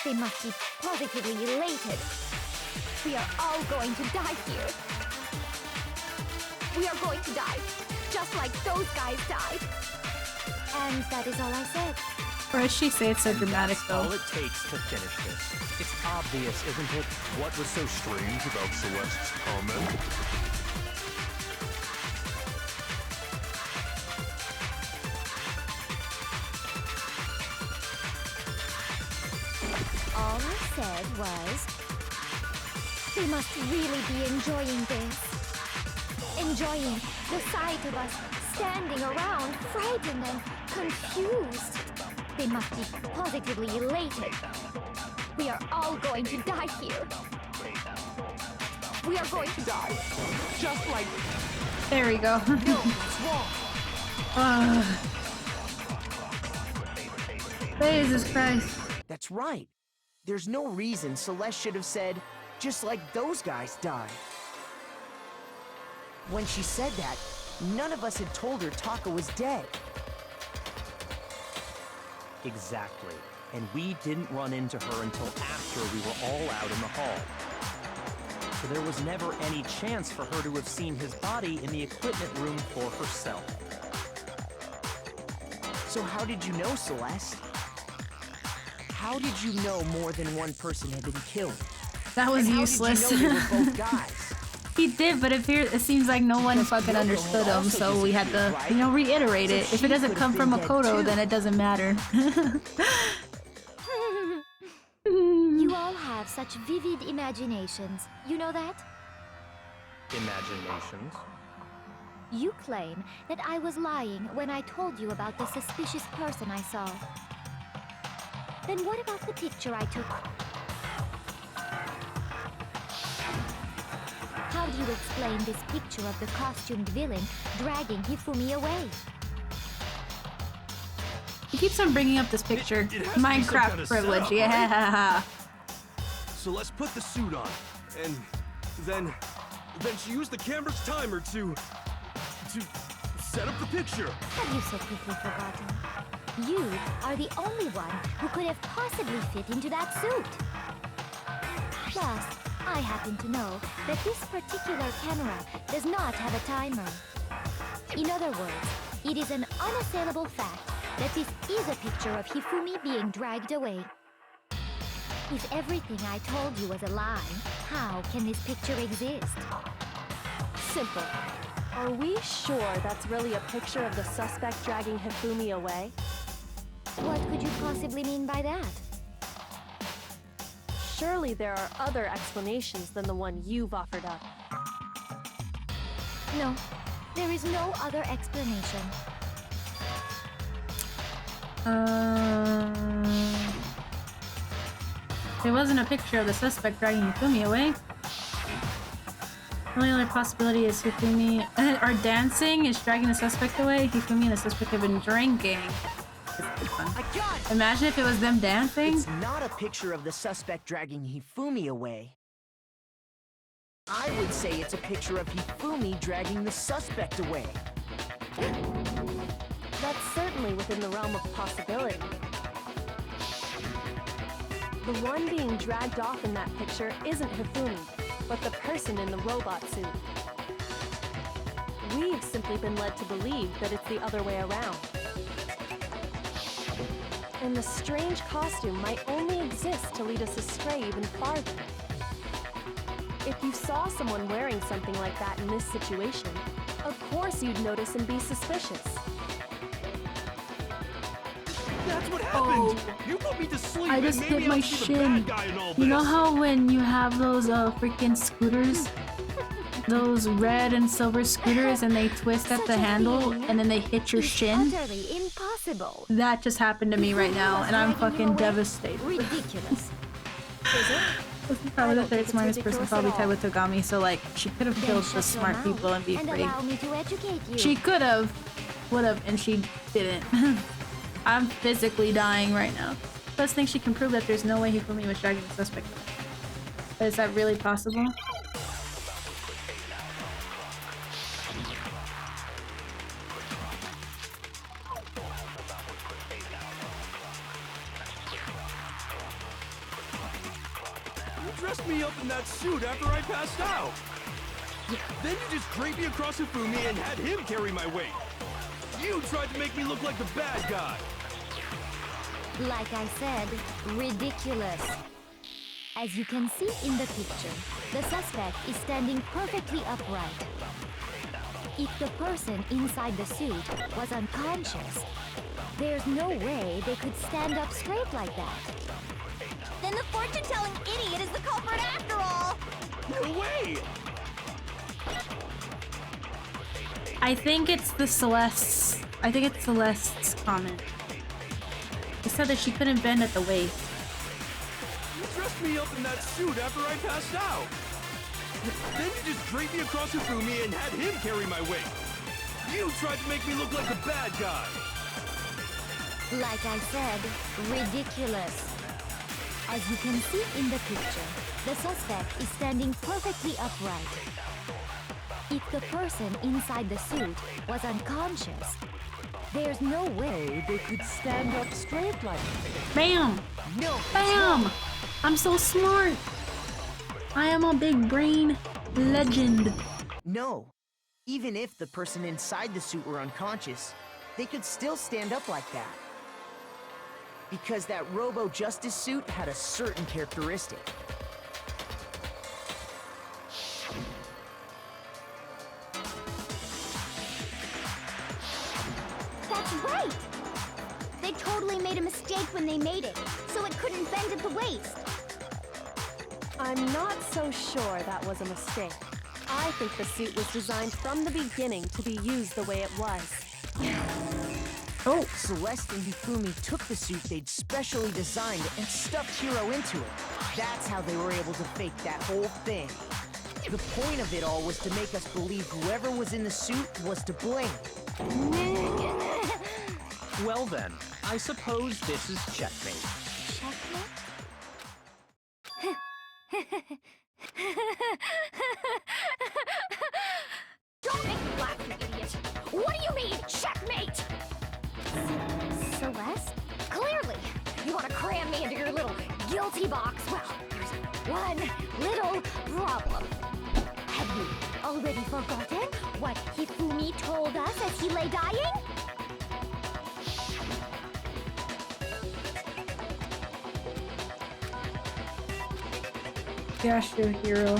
They must be positively elated. We are all going to die here. We are going to die, just like those guys died. And that is all I said. Why does she say it's so dramatic That's though? all it takes to finish this. It's obvious, isn't it, what was so strange about Celeste's comment? All I said was, they must really be enjoying this. Enjoying the sight of us standing around, frightened and confused. They must be positively elated. We are all going to die here. We are going to die, just like There we go. no wrong. Jesus Christ. That's right. There's no reason Celeste should have said, just like those guys died. When she said that, none of us had told her Taka was dead. Exactly. And we didn't run into her until after we were all out in the hall. so there was never any chance for her to have seen his body in the equipment room for herself. So how did you know, Celeste? How did you know more than one person had been killed? That was And useless. How did you know they were both guys? He did, but it seems like no one fucking understood him, so we had to, you know, reiterate it. If it doesn't come from Makoto, then it doesn't matter. You all have such vivid imaginations. You know that? Imaginations? You claim that I was lying when I told you about the suspicious person I saw. Then what about the picture I took? How do you explain this picture of the costumed villain dragging Hifumi away? He keeps on bringing up this picture. It has to be some Minecraft kind of privilege, setup, yeah. So let's put the suit on, and then she used the camera's timer to set up the picture. Have you so quickly forgotten? You are the only one who could have possibly fit into that suit. Plus, I happen to know that this particular camera does not have a timer. In other words, it is an unassailable fact that this is a picture of Hifumi being dragged away. If everything I told you was a lie, how can this picture exist? Simple. Are we sure that's really a picture of the suspect dragging Hifumi away? What could you possibly mean by that? Surely there are other explanations than the one you've offered up. No, there is no other explanation. There wasn't a picture of the suspect dragging Hifumi away. The only other possibility is Hifumi are dancing is dragging the suspect away. Hifumi and the suspect have been drinking. Imagine if it was them dancing. It's not a picture of the suspect dragging Hifumi away. I would say it's a picture of Hifumi dragging the suspect away. That's certainly within the realm of possibility. The one being dragged off in that picture isn't Hifumi, but the person in the robot suit. We've simply been led to believe that it's the other way around. And the strange costume might only exist to lead us astray even farther. If you saw someone wearing something like that in this situation, of course you'd notice and be suspicious. That's what happened! You put me to sleep. I just and maybe hit my I'll see the shin. bad guy in all You know this. how when you have those freaking scooters, those red and silver scooters, and they twist at the handle and then they hit your shin? Utterly impossible. That just happened to me right now, and I'm fucking devastated. Ridiculous. This is probably the third smartest person, probably tied with Togami, so like, she could have killed the smart people and be free. Allow me to educate you. She could have, would have, and she didn't. I'm physically dying right now. Plus, think she can prove that there's no way Hifumi was dragging the suspect. But is that really possible? You dressed me up in that suit after I passed out. Then you just draped me across Hifumi and had him carry my weight. You tried to make me look like the bad guy. Like I said, ridiculous. As you can see in the picture, the suspect is standing perfectly upright. If the person inside the suit was unconscious, there's no way they could stand up straight like that. Then the fortune-telling idiot is the culprit after all! No way! I think it's the Celeste's. I think it's Celeste's comment. He said that she couldn't bend at the waist. You dressed me up in that suit after I passed out. Then you just draped me across Hifumi and had him carry my weight. You tried to make me look like the bad guy. Like I said, ridiculous. As you can see in the picture, the suspect is standing perfectly upright. If the person inside the suit was unconscious, there's no way they could stand up straight like that. Bam! No, Bam! I'm so smart! I am a big brain legend. No. Even if the person inside the suit were unconscious, they could still stand up like that. Because that Robo-Justice suit had a certain characteristic. That's right! They totally made a mistake when they made it, so it couldn't bend at the waist. I'm not so sure that was a mistake. I think the suit was designed from the beginning to be used the way it was. Oh! Celeste and Hifumi took the suit they'd specially designed and stuffed Hiro into it. That's how they were able to fake that whole thing. The point of it all was to make us believe whoever was in the suit was to blame. Well then, I suppose this is checkmate. Checkmate? Don't make me laugh, you idiot! What do you mean, checkmate? Celeste? Clearly! You want to cram me into your little guilty box? Well, there's one little problem. Have you already forgotten what Hifumi told us as he lay dying? Yasuhiro.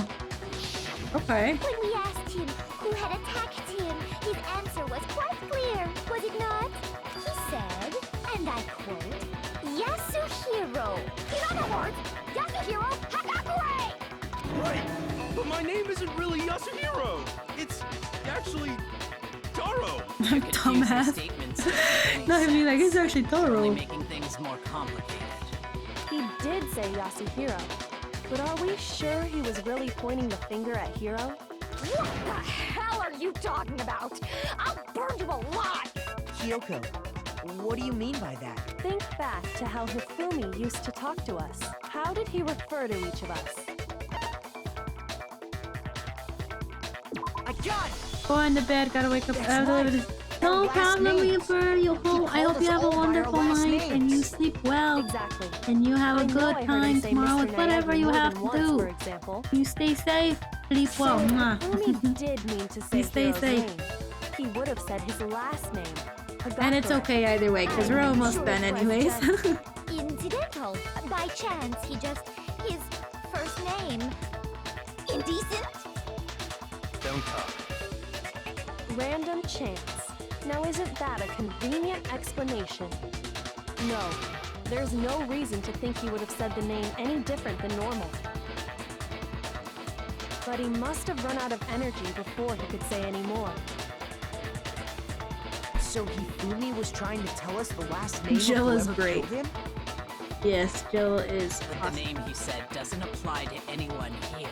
Okay. When we asked him who had attacked him, his answer was quite clear, was it not? He said, and I quote, Yasuhiro. In other words, Yasuhiro Hagakure! Right, but my name isn't really Yasuhiro. It's actually Taro. Dumbass. No, I mean, like, it's actually Taro. Making things more complicated. He did say Yasuhiro, but are we sure he was really pointing the finger at Hiro? What the hell are you talking about? I'll burn you alive! Kyoko, what do you mean by that? Think back to how Hifumi used to talk to us. How did he refer to each of us? I got it! Go in the bed, gotta wake up. That's right. No Our last problem, names. Reaper. I hope you have a wonderful night and you sleep well. Exactly. And you have a I know good I heard him time say tomorrow Mr. with whatever Niagara you more have than to once, do. For example. You stay safe, sleep well. So, Mwah. Hifumi did mean to say You stay Hiro's safe. name. He would have said his last name. And it's Hagakure. okay either way, because we're almost done anyways. Incidental. By chance, his first name. Indecent? Don't talk. Random chance. Now isn't that a convenient explanation? No. There's no reason to think he would have said the name any different than normal. But he must have run out of energy before he could say any more. So Hifumi was trying to tell us the last name Jill of is whoever great. killed him? Yes, Jill is But the name he said doesn't apply to anyone here.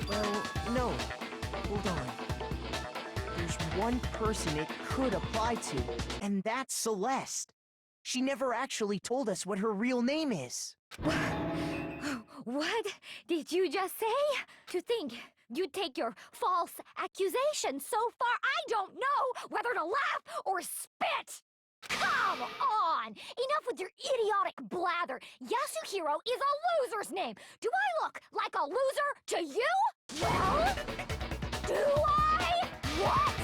Well, no. Hold on. There's one person it could apply to, and that's Celeste. She never actually told us what her real name is. What did you just say? To think you'd take your false accusation so far, I don't know whether to laugh or spit! Come on! Enough with your idiotic blather! Yasuhiro is a loser's name! Do I look like a loser to you? Well, do I? What?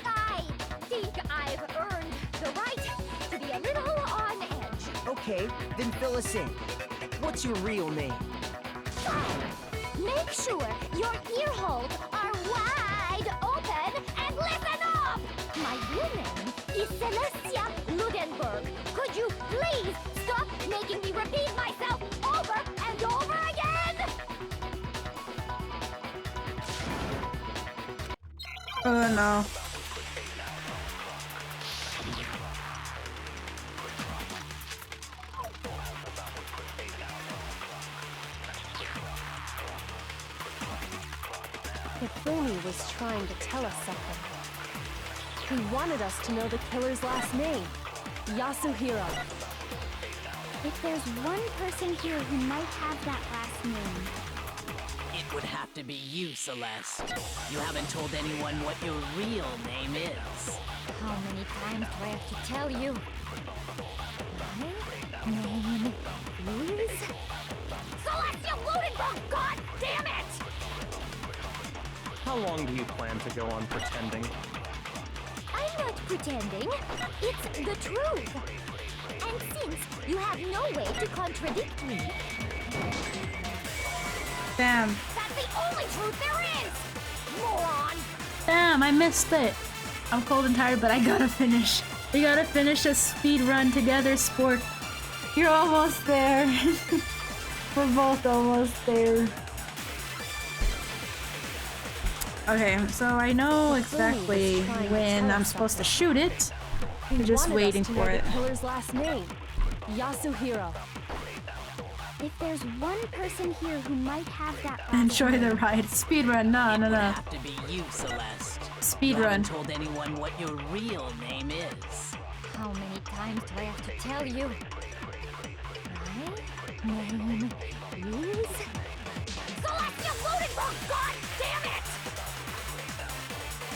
I think I've earned the right to be a little on edge. Okay, then fill us in. What's your real name? Fine. Make sure your ear holes are wide open and listen up! My real name is Celestia Ludenberg. Could you please stop making me repeat myself over and over again? Oh no. Hifumi was trying to tell us something. He wanted us to know the killer's last name, Yasuhiro. If there's one person here who might have that last name, It would have to be you, Celeste. You haven't told anyone what your real name is. how many times do I have to tell you? My name is Celestia Ludenberg, god damn it! How long do you plan to go on pretending? I'm not pretending. It's the truth. And since you have no way to contradict me, Damn. That's the only truth there is! Moron! Damn, I missed it. I'm cold and tired, but I gotta finish. We gotta finish a speed run together, sport. You're almost there. We're both almost there. Okay, so I know exactly when I'm supposed to shoot it. I'm just waiting for it. The killer's last name, Yasuhiro. if there's one person here who might have that Enjoy the ride. Speedrun. No. It would have to be you, Celeste. You Speedrun. haven't told anyone what your real name is. How many times do I have to tell you? My name is... Celeste, you loaded wrong! God damn it!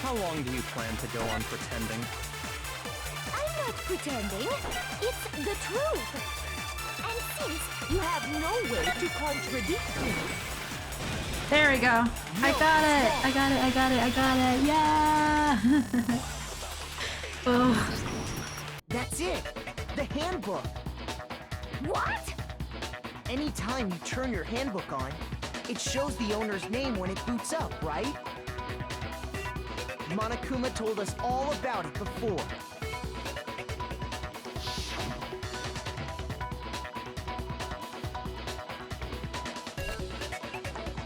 How long do you plan to go on pretending? I'm not pretending. It's the truth. And since you have no way to contradict me, There we go. I got it. Yeah. Oh. That's it! The handbook! What? Anytime you turn your handbook on, it shows the owner's name when it boots up, right? Monokuma told us all about it before.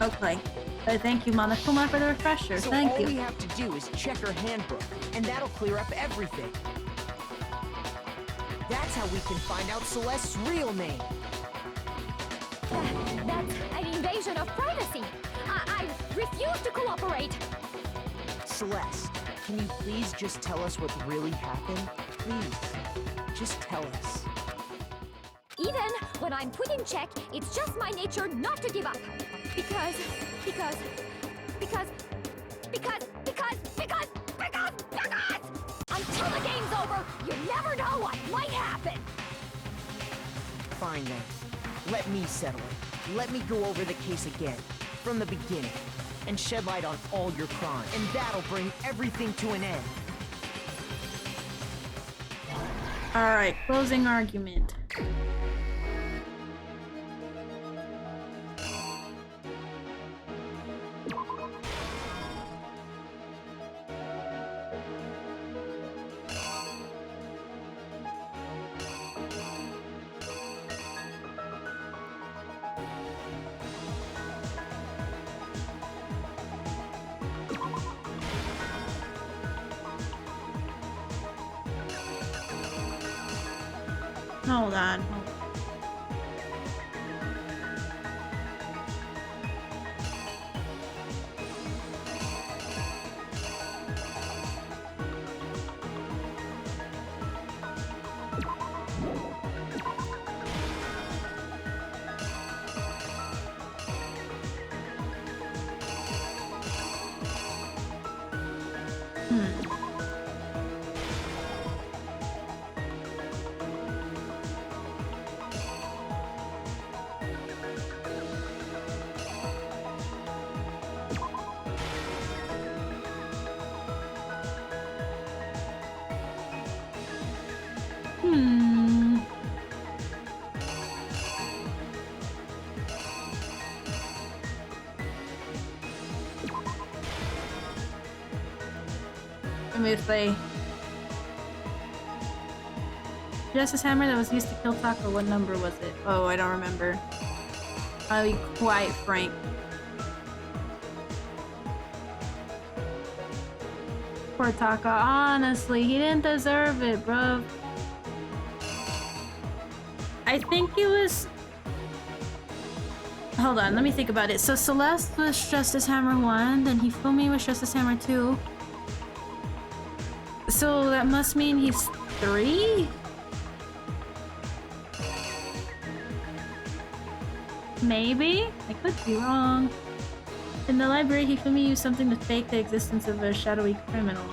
Okay. Thank you, Monokuma, for the refresher. So Thank all we you. have to do is check her handbook, and that'll clear up everything. That's how we can find out Celeste's real name. That's an invasion of privacy. I refuse to cooperate. Celeste, can you please just tell us what really happened? Please, just tell us. Even when I'm put in check, it's just my nature not to give up. Because until the game's over, you never know what might happen. Fine then. Let me settle it. Let me go over the case again, from the beginning, and shed light on all your crimes. And that'll bring everything to an end. Alright, closing argument. Hold on. Let me say. Justice Hammer that was used to kill Taka, what number was it? Oh, I don't remember. I'll be quite frank. Poor Taka, honestly, he didn't deserve it, bruv. I think it was... Hold on, let me think about it. So Celeste was Justice Hammer 1, then Hifumi was Justice Hammer 2. So that must mean he's 3? Maybe? I could be wrong. In the library, Hifumi used something to fake the existence of a shadowy criminal.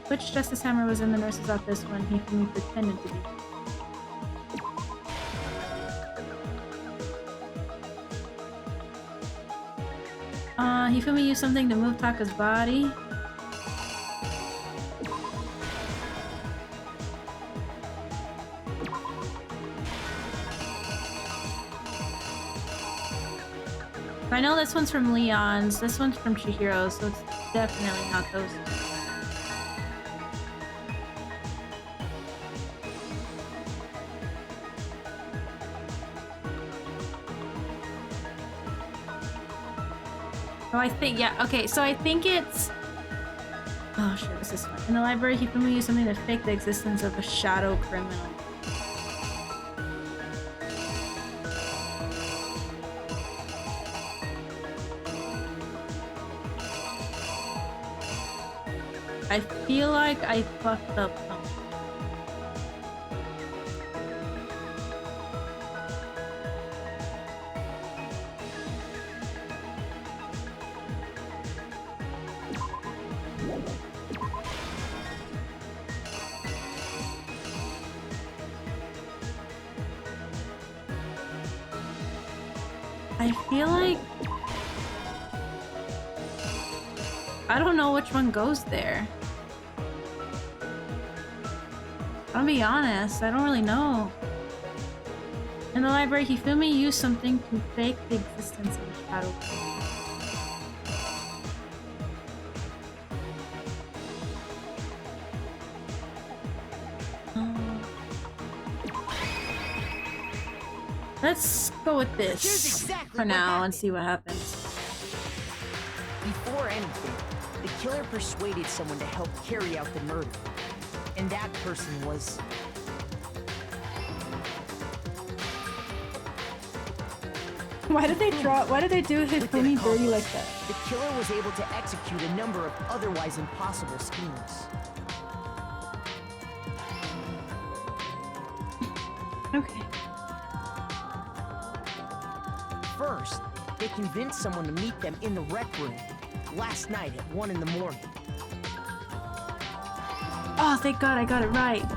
Which Justice Hammer was in the nurse's office when Hifumi pretended to be? Hifumi used something to move Taka's body. I know this one's from Leon's, this one's from Chihiro's, so it's definitely not those two. Oh, I think, yeah, okay, so I think it's... Oh shit, what's this one? In the library, Hifumi used something to fake the existence of a shadow criminal. I feel like I fucked up something. I feel like I don't know which one goes there. I'll be honest, I don't really know. In the library, Hifumi used something to fake the existence of a shadow. Let's go with this for now and see what happens. Before anything, the killer persuaded someone to help carry out the murder. And that person was... Why did they do Hifumi dirty like that? The killer was able to execute a number of otherwise impossible schemes. Okay. First, they convinced someone to meet them in the rec room last night at 1 in the morning. Oh, thank God I got it right.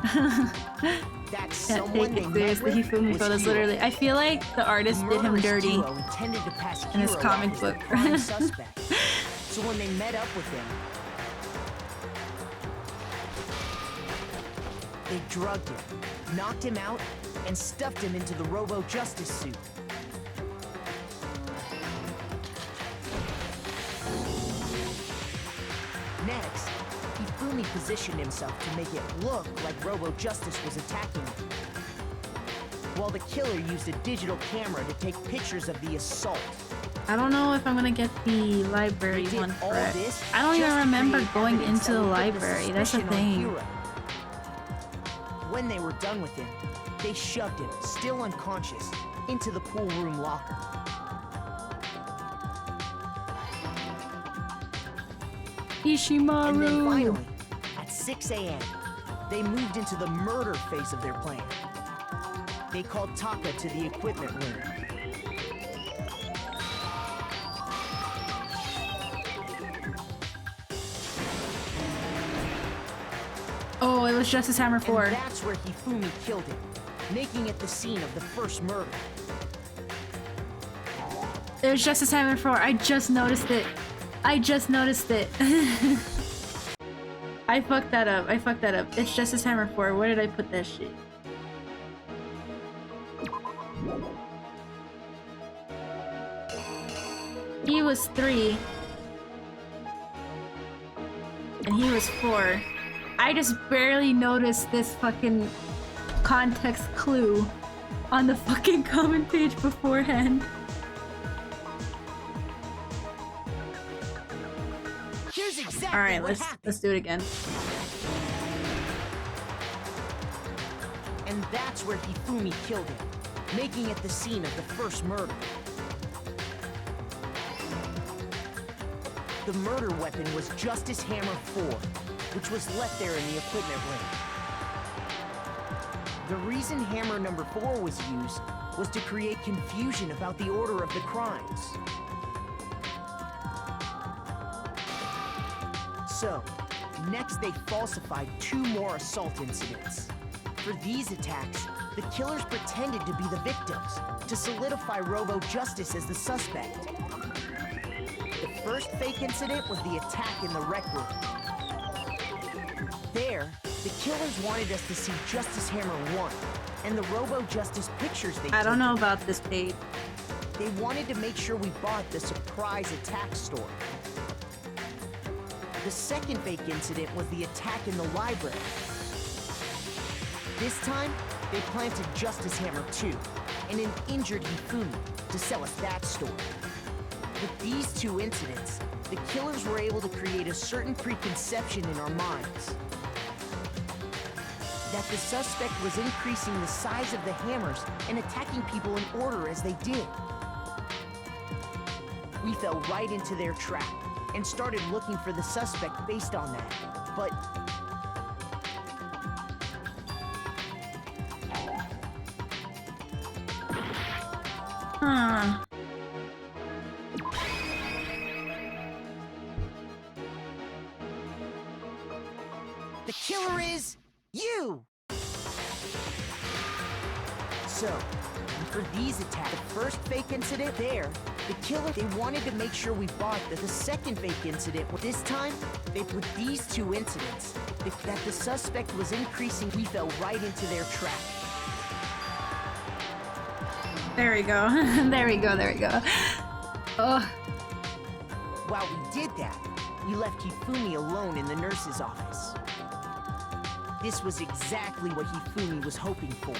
That's Can't take it seriously. Hifumi photos literally. I feel like the artist did him dirty in his comic book. So when they met up with him, they drugged him, knocked him out, and stuffed him into the Robo-Justice suit. Next, Hifumi positioned himself to make it look like Robo-Justice was attacking him, while the killer used a digital camera to take pictures of the assault. I don't know if I'm gonna get the library one correct. I don't even remember going into the library. That's the thing. When they were done with him, they shoved him, still unconscious, into the pool room locker. Ishimaru! And then finally, at 6 a.m., they moved into the murder phase of their plan. They called Taka to the equipment room. Oh, it was Justice Hammer 4. And that's where Hifumi killed him, making it the scene of the first murder. It was Justice Hammer 4. I just noticed it. I just noticed it. I fucked that up. It's Justice Hammer 4. Where did I put that shit? He was 3. And he was 4. I just barely noticed this fucking context clue on the fucking comment page beforehand. Exactly. All right, let's do it again. And that's where Hifumi killed him, making it the scene of the first murder. The murder weapon was Justice Hammer 4, which was left there in the equipment room. The reason Hammer number 4 was used was to create confusion about the order of the crimes. So, Next, they falsified 2 more assault incidents. For these attacks, the killers pretended to be the victims to solidify Robo Justice as the suspect. The first fake incident was the attack in the rec room. There, the killers wanted us to see Justice Hammer 1 and the Robo Justice pictures they I don't took. know about this page. They wanted to make sure we bought the surprise attack story. The second fake incident was the attack in the library. This time, they planted Justice Hammer 2 and an injured Hifumi to sell us that story. With these 2 incidents, the killers were able to create a certain preconception in our minds that the suspect was increasing the size of the hammers and attacking people in order as they did. We fell right into their trap and started looking for the suspect based on that. But Huh. the killer is you! So, for these attacks, the first fake incident there, the killer, they wanted to make sure we bought the second fake incident. This time, they put these 2 incidents, that the suspect was increasing. We fell right into their trap. There we go. There we go. There we go. Oh. While we did that, we left Hifumi alone in the nurse's office. This was exactly what Hifumi was hoping for.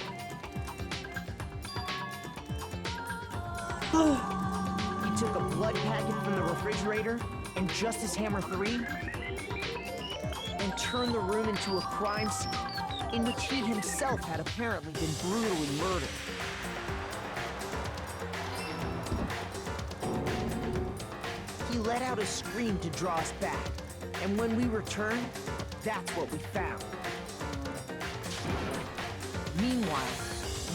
He took a blood packet from the refrigerator and Justice Hammer 3 and turned the room into a crime scene in which he himself had apparently been brutally murdered. He let out a scream to draw us back, and when we returned, that's what we found. Meanwhile,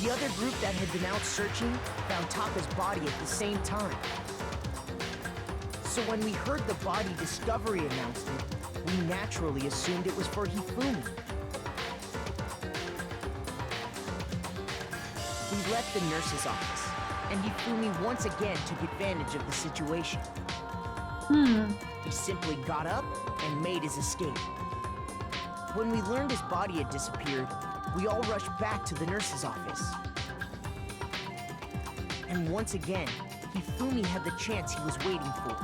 the other group that had been out searching found Taka's body at the same time. So when we heard the body discovery announcement, we naturally assumed it was for Hifumi. We left the nurse's office, and Hifumi once again took advantage of the situation. He simply got up and made his escape. When we learned his body had disappeared, we all rushed back to the nurse's office. And once again, Hifumi had the chance he was waiting for.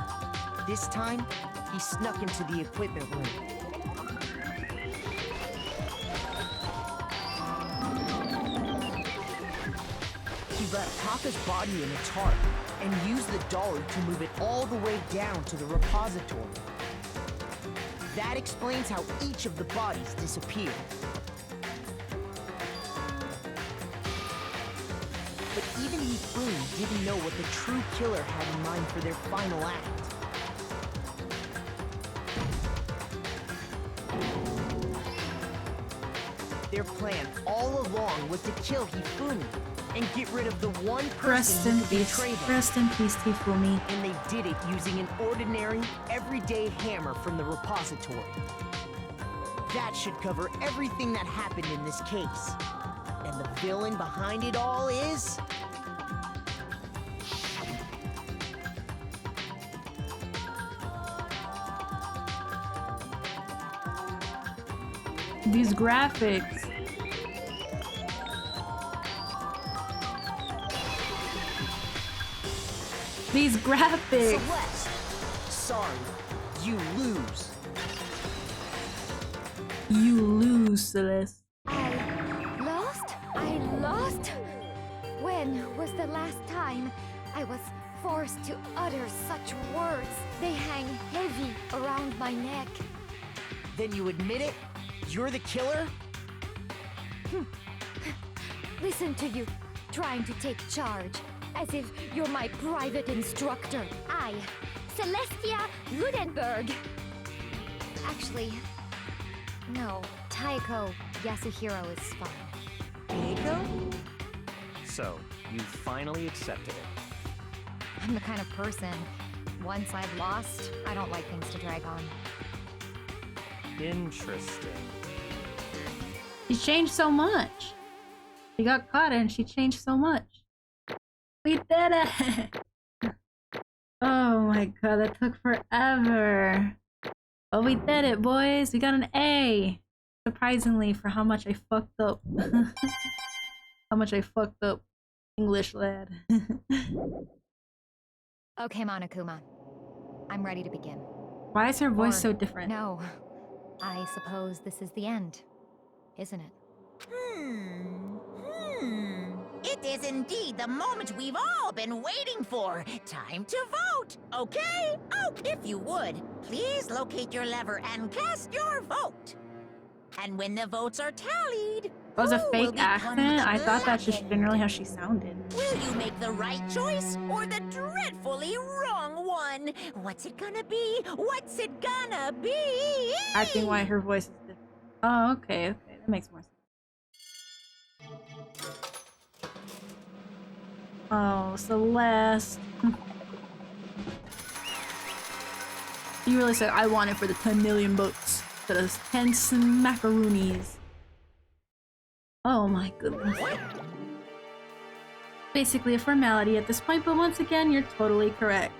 This time, he snuck into the equipment room. He left Taka's body in its heart and used the dolly to move it all the way down to the repository. That explains how each of the bodies disappeared. But even Hifumi didn't know what the true killer had in mind for their final act. Their plan all along was to kill Hifumi and get rid of the one person who could betray them. Rest in peace, Hifumi. And they did it using an ordinary, everyday hammer from the repository. That should cover everything that happened in this case. And the villain behind it all is... These graphics. These graphics. Celeste! Sorry, you lose. You lose, Celeste. I lost? When was the last time I was forced to utter such words? They hang heavy around my neck. Then you admit it? You're the killer? Listen to you, trying to take charge, as if you're my private instructor. I, Celestia Ludenberg. Actually, no, Taiko Yasuhiro is fine. Taiko? So, you finally accepted it. I'm the kind of person, once I've lost, I don't like things to drag on. Interesting. She changed so much. She got caught and she changed so much. We did it! Oh my god, that took forever. But we did it, boys. We got an A. Surprisingly, for how much I fucked up. How much I fucked up, English lad. Okay, Monokuma. I'm ready to begin. Why is her voice Or, so different? No. I suppose this is the end, isn't it? It is indeed the moment we've all been waiting for. Time to vote, okay? Oh, if you would, please locate your lever and cast your vote. And when the votes are tallied, That was a who will fake become accent? the I thought that's just legend? generally how she sounded. Will you make the right choice or the dreadfully wrong one? What's it gonna be? What's it gonna be? Acting why her voice is different. Oh, okay, okay. That makes more sense. Oh, Celeste. You really said, I want it for the 10 million bucks. For those 10 smackaroonies. Oh my goodness. Basically a formality at this point, but once again, you're totally correct.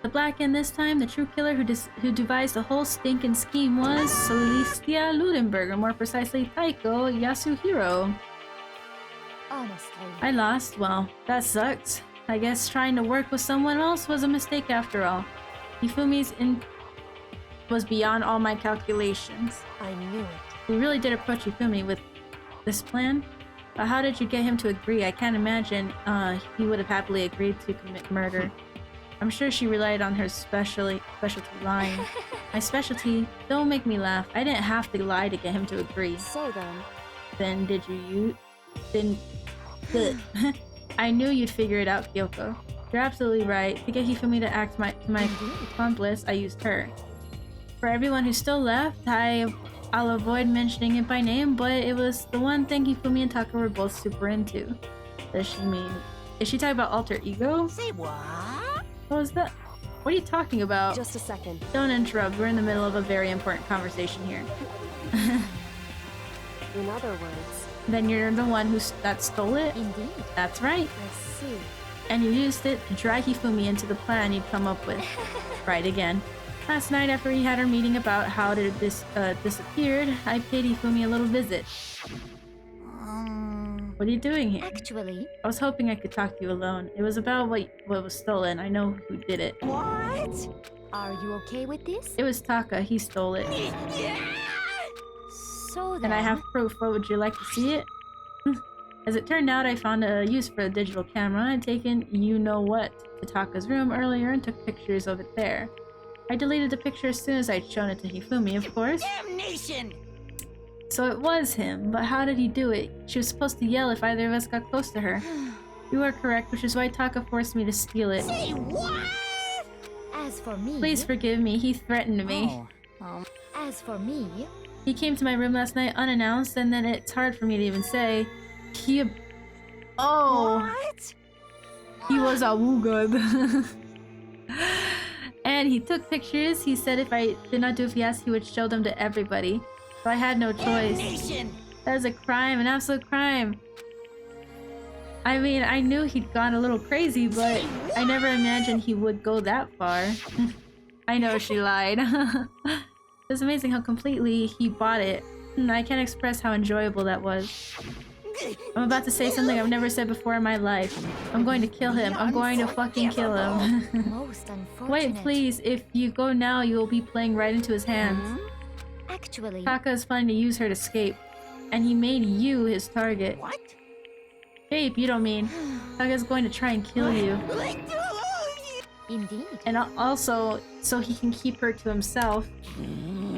The black end this time, the true killer who devised the whole stinking scheme was Celestia Ludenberg, or more precisely, Taiko Yasuhiro. Honestly. I lost. Well, that sucked. I guess trying to work with someone else was a mistake after all. Hifumi's was beyond all my calculations. I knew it. We really did approach Hifumi with this plan. But how did you get him to agree? I can't imagine he would have happily agreed to commit murder. I'm sure she relied on her specialty lying. My specialty? Don't make me laugh. I didn't have to lie to get him to agree. So then... Then did you? Then... I knew you'd figure it out, Kyoko. You're absolutely right. To get Hifumi to act to my accomplice, I used her. For everyone who's still left, I'll avoid mentioning it by name, but it was the one thing Hifumi and Taka were both super into. Does she mean... Is she talking about alter ego? Say what? What was that? What are you talking about? Just a second. Don't interrupt. We're in the middle of a very important conversation here. In other words... Then you're the one that stole it? Indeed. That's right. I see. And you used it to drag Hifumi into the plan you'd come up with. Right again. Last night, after we had our meeting about how it disappeared, I paid Hifumi a little visit. What are you doing here? Actually... I was hoping I could talk to you alone. It was about what was stolen. I know who did it. What? Are you okay with this? It was Taka. He stole it. So then... And I have proof. What, would you like to see it? As it turned out, I found a use for a digital camera. I'd taken you-know-what to Taka's room earlier and took pictures of it there. I deleted the picture as soon as I'd shown it to Hifumi, of course. Damnation! So it was him, but how did he do it? She was supposed to yell if either of us got close to her. You are correct, which is why Taka forced me to steal it. Say what? As for me... Please forgive me, he threatened me. As for me... He came to my room last night unannounced, and then it's hard for me to even say. He... Oh! What? He was a woogud. And he took pictures. He said if I did not do as he asked, he would show them to everybody. So I had no choice. Damnation! That is a crime, an absolute crime. I mean, I knew he'd gone a little crazy, but I never imagined he would go that far. I know she lied. It's amazing how completely he bought it. I can't express how enjoyable that was. I'm about to say something I've never said before in my life. I'm going to kill him. I'm going to fucking kill him. Most unfortunate. Wait, please. If you go now, you will be playing right into his hands. Actually... Taka is planning to use her to escape. And he made you his target. What? Escape, you don't mean. Taka's going to try and kill you. Indeed. And also, so he can keep her to himself.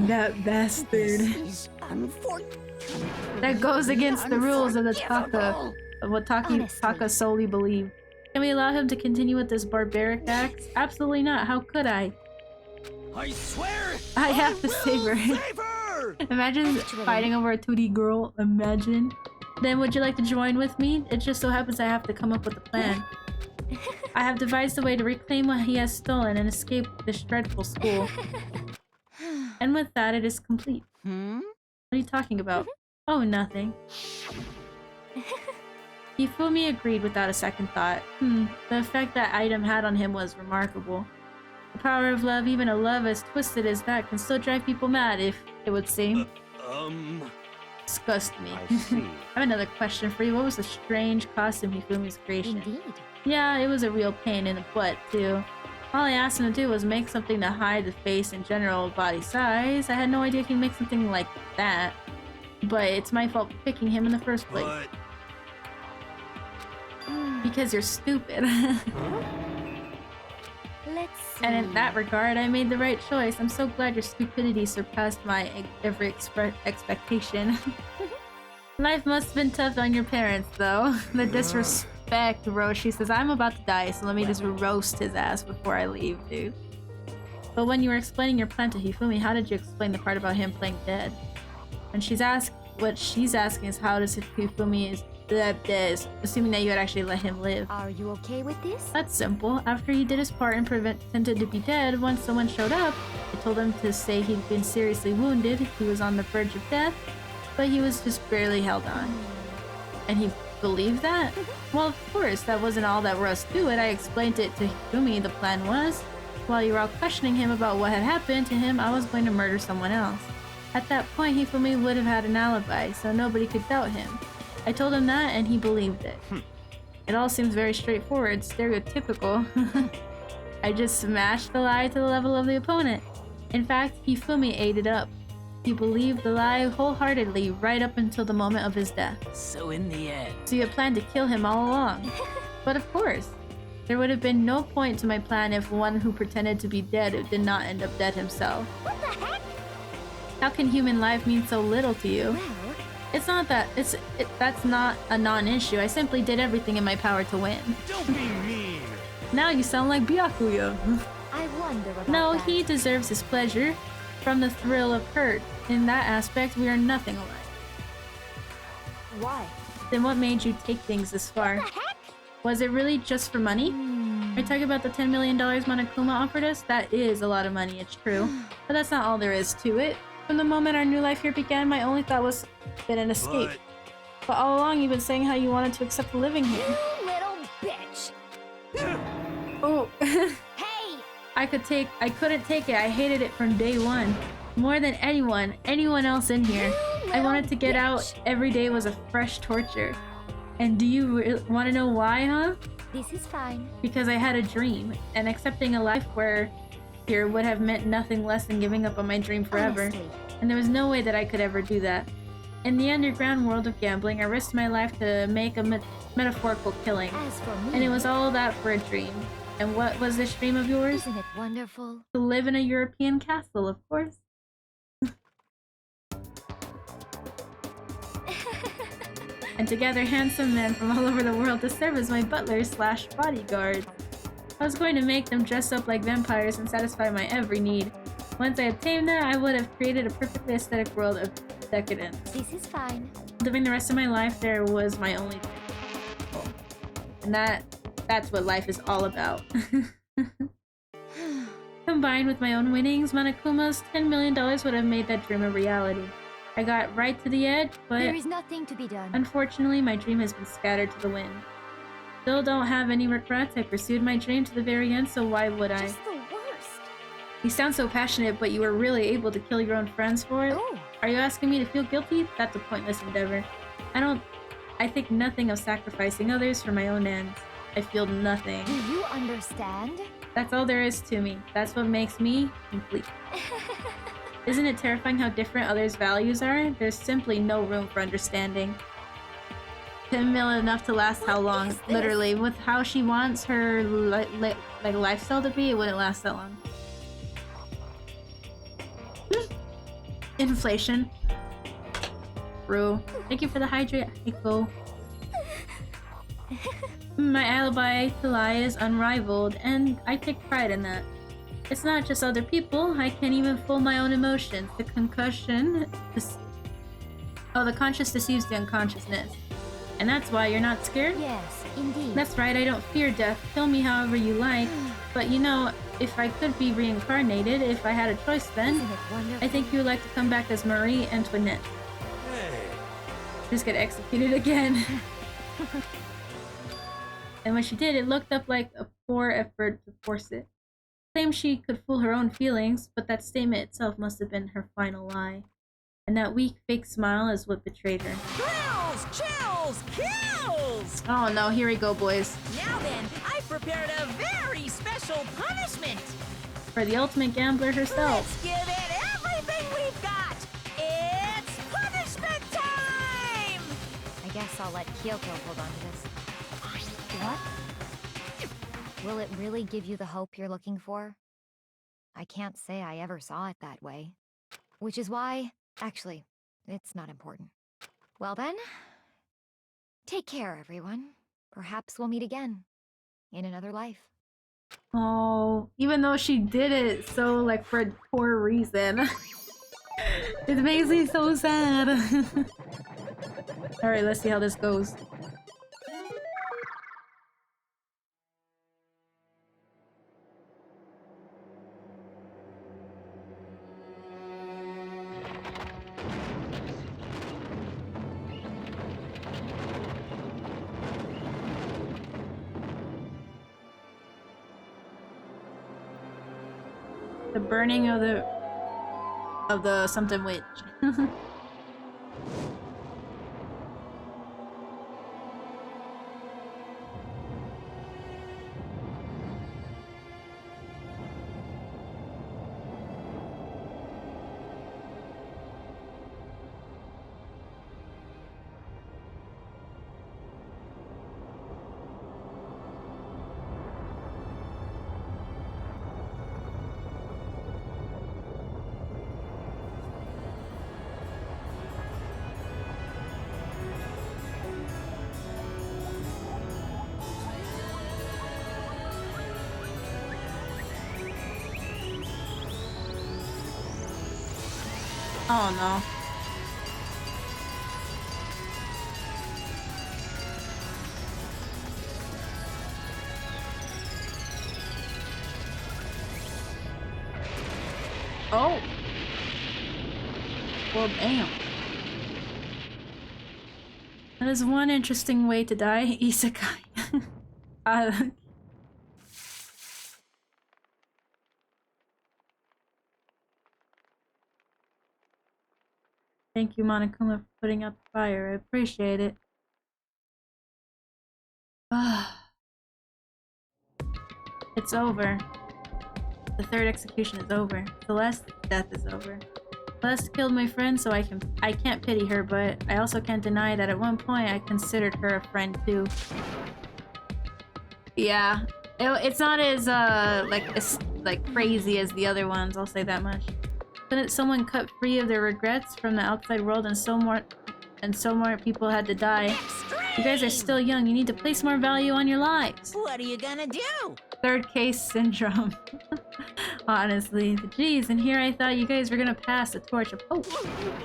That bastard. Is unfortunate. That goes against the rules of the Taka, of what Taka solely believed. Can we allow him to continue with this barbaric act? Absolutely not. How could I? I swear! I have to save her. Save her! Imagine fighting over a 2D girl. Imagine. Then would you like to join with me? It just so happens I have to come up with a plan. I have devised a way to reclaim what he has stolen and escape this dreadful school. And and with that it is complete. Hmm? What are you talking about? Oh, nothing. Hifumi agreed without a second thought. The effect that item had on him was remarkable. The power of love, even a love as twisted as that, can still drive people mad, if it would seem. Disgust me. I see. I have another question for you. What was the strange costume Hifumi's creation? Indeed. Yeah, it was a real pain in the butt, too. All I asked him to do was make something to hide the face and general body size. I had no idea he'd make something like that. But it's my fault for picking him in the first place. Because you're stupid. Let's see. And in that regard, I made the right choice. I'm so glad your stupidity surpassed my every expectation. Life must have been tough on your parents, though. The disrespect, Roshi says, I'm about to die, so let me just roast his ass before I leave, dude. But when you were explaining your plan to Hifumi, how did you explain the part about him playing dead? When what she's asking is how does Hifumi is dead, assuming that you had actually let him live. Are you okay with this? That's simple. After he did his part and pretended to be dead, once someone showed up, I told him to say he'd been seriously wounded, he was on the verge of death, but he was just barely held on. And he believed that? Well, of course, that wasn't all that was to it. I explained it to Hifumi. The plan was, while you were all questioning him about what had happened to him, I was going to murder someone else. At that point, Hifumi would have had an alibi, so nobody could doubt him. I told him that, and he believed it. It all seems very straightforward, stereotypical. I just smashed the lie to the level of the opponent. In fact, Hifumi ate it up. He believed the lie wholeheartedly right up until the moment of his death. So in the end... So you had planned to kill him all along. But of course, there would have been no point to my plan if one who pretended to be dead did not end up dead himself. What the heck? How can human life mean so little to you? Well, It's not that. That's not a non-issue. I simply did everything in my power to win. Don't be mean. Now you sound like Byakuya. I wonder about No, that. he deserves his pleasure from the thrill of hurt. In that aspect, we are nothing alike. Why? Then what made you take things this far? What the heck? Was it really just for money? Are you talking about the $10 million Monokuma offered us? That is a lot of money, it's true. But that's not all there is to it. From the moment our new life here began, my only thought was been an escape. But all along you've been saying how you wanted to accept living here. You little bitch. Oh. Hey! I couldn't take it. I hated it from day one. More than anyone else in here. I wanted to get out. Every day was a fresh torture. And do you want to know why, huh? This is fine. Because I had a dream, and accepting a life where here would have meant nothing less than giving up on my dream forever. Honestly. And there was no way that I could ever do that. In the underground world of gambling, I risked my life to make a metaphorical killing. As for me, And it was all that for a dream. And what was this dream of yours? isn't it wonderful? To live in a European castle, of course. And to gather handsome men from all over the world to serve as my butlers / bodyguards. I was going to make them dress up like vampires and satisfy my every need. Once I obtained that, I would have created a perfectly aesthetic world of decadence. This is fine. Living the rest of my life there was my only goal. And that's what life is all about. Combined with my own winnings, Monokuma's $10 million would have made that dream a reality. I got right to the edge, but There is nothing to be done. unfortunately my dream has been scattered to the wind. Still don't have any regrets. I pursued my dream to the very end, so why would I? Just the worst. You sound so passionate, but you were really able to kill your own friends for it? Oh, Are you asking me to feel guilty? That's a pointless endeavor. I think nothing of sacrificing others for my own ends. I feel nothing. do you understand? That's all there is to me. That's what makes me complete. Isn't it terrifying how different others' values are? There's simply no room for understanding. 10 mil enough to last how long? is this? Literally, with how she wants her lifestyle to be, it wouldn't last that long. Inflation. True. Thank you for the hydrate, Eiko. My alibi to lie is unrivaled, and I take pride in that. It's not just other people, I can't even fool my own emotions. The conscious deceives the unconsciousness. And that's why you're not scared? Yes, indeed. That's right, I don't fear death. Kill me however you like. But you know, if I could be reincarnated, if I had a choice then, Isn't it wonderful? I think you would like to come back as Marie Antoinette. Hey, Just get executed again. And when she did, it looked up like a poor effort to force it. Claimed she could fool her own feelings, but that statement itself must have been her final lie. And that weak, fake smile is what betrayed her. Thrills, chills, kills! Oh no, here we go, boys. Now then, I've prepared a very special punishment. For the ultimate gambler herself. Let's give it everything we've got. It's punishment time! I guess I'll let Kyoko hold on to this. What? Will it really give you the hope you're looking for? I can't say I ever saw it that way. Which is why, actually, it's not important. Well then, take care, everyone. Perhaps we'll meet again. In another life. Oh, even though she did it so, like, for a poor reason. It makes me so sad. Alright, let's see how this goes. The burning of the something witch. Oh no. Oh. Well, damn. That is one interesting way to die, isekai. Thank you, Monokuma, for putting out the fire. I appreciate it. It's over. The third execution is over. Celeste's death is over. Celeste killed my friend, so I can't pity her, but I also can't deny that at one point I considered her a friend too. Yeah, it's not as like crazy as the other ones. I'll say that much. Couldn't someone cut free of their regrets from the outside world, and so more people had to die? You guys are still young. You need to place more value on your lives. What are you gonna do? Third case syndrome. Honestly, jeez, and here I thought you guys were gonna pass the torch of hope.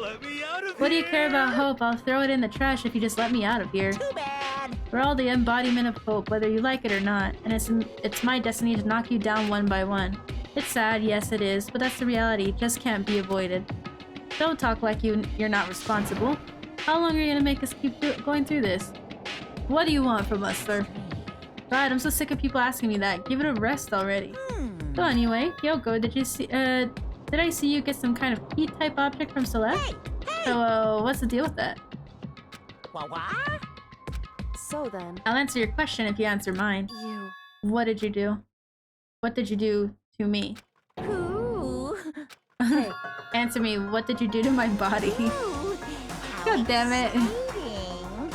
let me out of What do here! you care about hope? I'll throw it in the trash if you just let me out of here. Too bad. We're all the embodiment of hope, whether you like it or not, and it's my destiny to knock you down one by one. It's sad, yes it is, but that's the reality. It just can't be avoided. Don't talk like you're not responsible. How long are you gonna make us keep going through this? What do you want from us, sir? God, I'm so sick of people asking me that. Give it a rest already. So anyway, Kyoko, did I see you get some kind of key-type object from Celeste? Hey! So, what's the deal with that? What? So then, I'll answer your question if you answer mine. you... What did you do? What did you do to me? Ooh. Hey, Answer me, what did you do to my body? Ooh. God damn it. Exciting.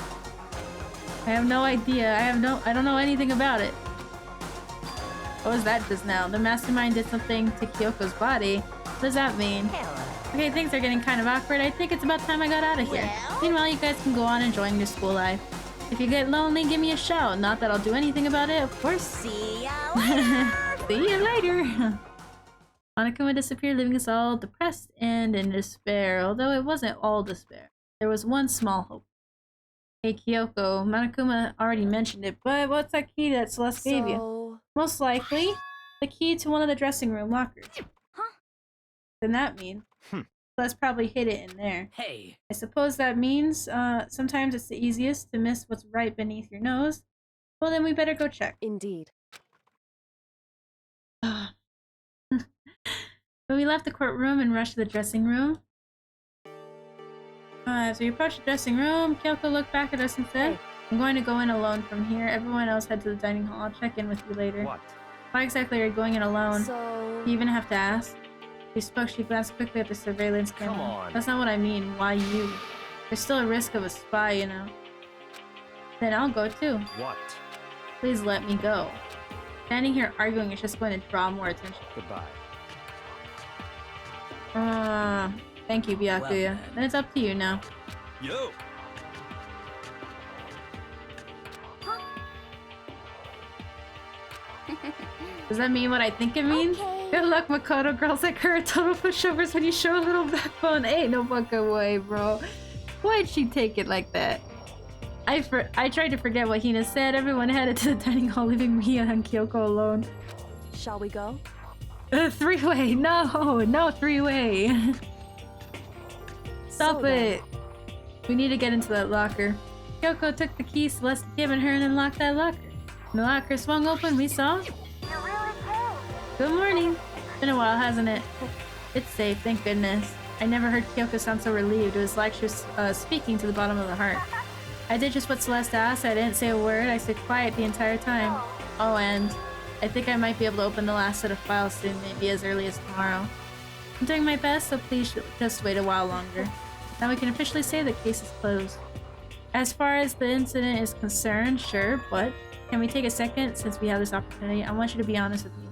I have no idea. I don't know anything about it. What was that just now? The mastermind did something to Kyoko's body. What does that mean? Hello. Okay, things are getting kind of awkward. I think it's about time I got out of here. Well? Meanwhile, you guys can go on enjoying your school life. If you get lonely, give me a shout. Not that I'll do anything about it, of course. See ya later. See you later. Monokuma disappeared, leaving us all depressed and in despair. Although it wasn't all despair. There was one small hope. Hey Kyoko, Monokuma already mentioned it, but what's that key that Celeste gave you? so... Most likely, the key to one of the dressing room lockers. Huh? Then that means let's probably hid it in there. Hey. I suppose that means sometimes it's the easiest to miss what's right beneath your nose. Well, then we better go check. Indeed. When we left the courtroom and rushed to the dressing room. As we approached the dressing room, Kyoko looked back at us and said, I'm going to go in alone from here. Everyone else head to the dining hall. I'll check in with you later. What? Why exactly are you going in alone? So... You even have to ask? She spoke, she glanced quickly at the surveillance camera. Come on. That's not what I mean. Why you? There's still a risk of a spy, you know. Then I'll go too. What? Please let me go. Standing here arguing is just going to draw more attention. Goodbye. Thank you, Byakuya. Then it's up to you now. Yo! Does that mean what I think it means? Okay. Good luck, Makoto. Girls like her are total pushovers when you show a little backbone. Ain't no fucking way, bro. Why'd she take it like that? I tried to forget what Hina said. Everyone headed to the dining hall, leaving me and Kyoko alone. Shall we go? Three-way. No three-way. Stop it. We need to get into that locker. Kyoko took the key Celeste had given her and unlocked that locker. When the locker swung open, we saw... You really came. Good morning. Been a while, hasn't it? It's safe, thank goodness. I never heard Kyoko sound so relieved. It was like she was speaking to the bottom of the heart. I did just what Celeste asked. I didn't say a word. I stayed quiet the entire time. Oh, and I think I might be able to open the last set of files soon, maybe as early as tomorrow. I'm doing my best, so please just wait a while longer. Now we can officially say the case is closed. As far as the incident is concerned, sure, but can we take a second since we have this opportunity? I want you to be honest with me.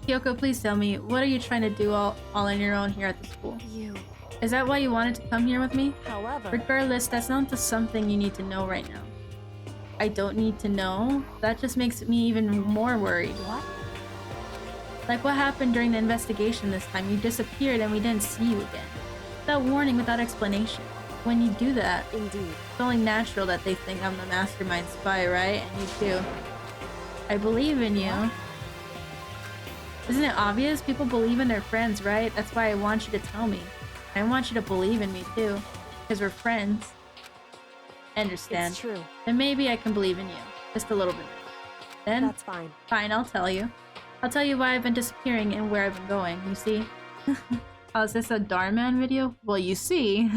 Kyoko, please tell me, what are you trying to do all on your own here at the school? You. Is that why you wanted to come here with me? However... Regardless, that's not the something you need to know right now. I don't need to know? That just makes me even more worried. What? Like what happened during the investigation this time? You disappeared and we didn't see you again. Without warning, without explanation. When you do that, Indeed. it's only natural that they think I'm the mastermind spy, right? And you too. I believe in you. Isn't it obvious? People believe in their friends, right? That's why I want you to tell me. I want you to believe in me too. Because we're friends. I understand. It's true. Then maybe I can believe in you. Just a little bit. Then? That's fine. Fine, I'll tell you. I'll tell you why I've been disappearing and where I've been going, you see? Oh, is this a Darman video? Well, you see.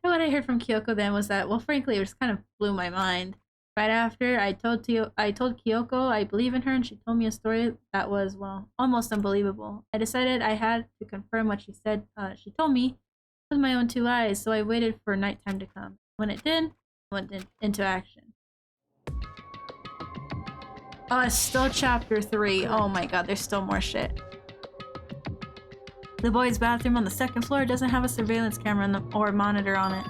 And what I heard from Kyoko then was that, well, frankly, it just kind of blew my mind. Right after I told Kyoko I believe in her, and she told me a story that was, well, almost unbelievable. I decided I had to confirm what she said. She told me with my own two eyes, so I waited for nighttime to come. When it did, I went into action. Oh, it's still chapter 3. Oh my god, there's still more shit. The boys' bathroom on the second floor doesn't have a surveillance camera or monitor on it.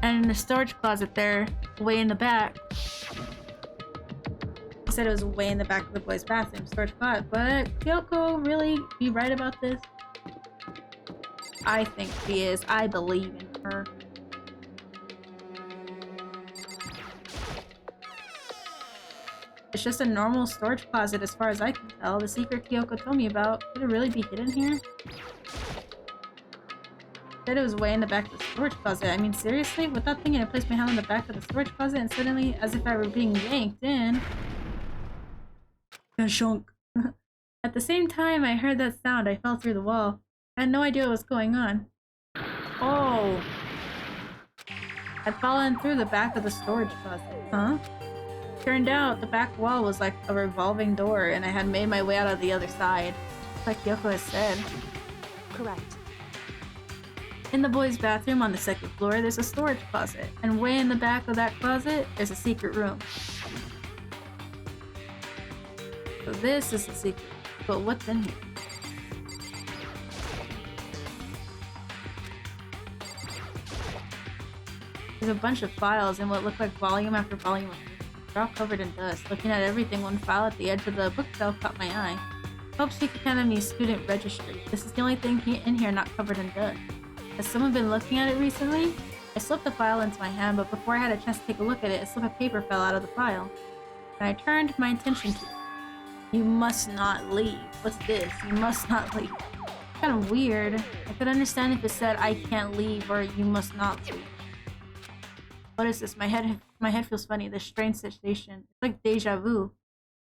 And in the storage closet there, way in the back. I said it was way in the back of the boys' bathroom storage closet, but Kyoko really be right about this? I think she is. I believe in her. It's just a normal storage closet as far as I can tell. The secret Kyoko told me about. Could it really be hidden here? Said it was way in the back of the storage closet. I mean, seriously? Without thinking, I placed my hand on the back of the storage closet and suddenly, as if I were being yanked in. Shunk. At the same time I heard that sound, I fell through the wall. I had no idea what was going on. Oh. I'd fallen through the back of the storage closet. Huh? Turned out the back wall was like a revolving door and I had made my way out of the other side. Like Kyoko has said. Correct. In the boys' bathroom on the second floor, there's a storage closet. And way in the back of that closet, there's a secret room. So this is the secret. But what's in here? There's a bunch of files in what look like volume after volume of papers. They're all covered in dust. Looking at everything, one file at the edge of the bookshelf caught my eye. Hope Secret Academy student registry. This is the only thing in here not covered in dust. Has someone been looking at it recently? I slipped the file into my hand, but before I had a chance to take a look at it, a slip of paper fell out of the file. and I turned my attention to it. You must not leave. What's this? You must not leave. Kind of weird. I could understand if it said I can't leave or you must not leave. What is this? My head feels funny. This strange sensation. It's like deja vu.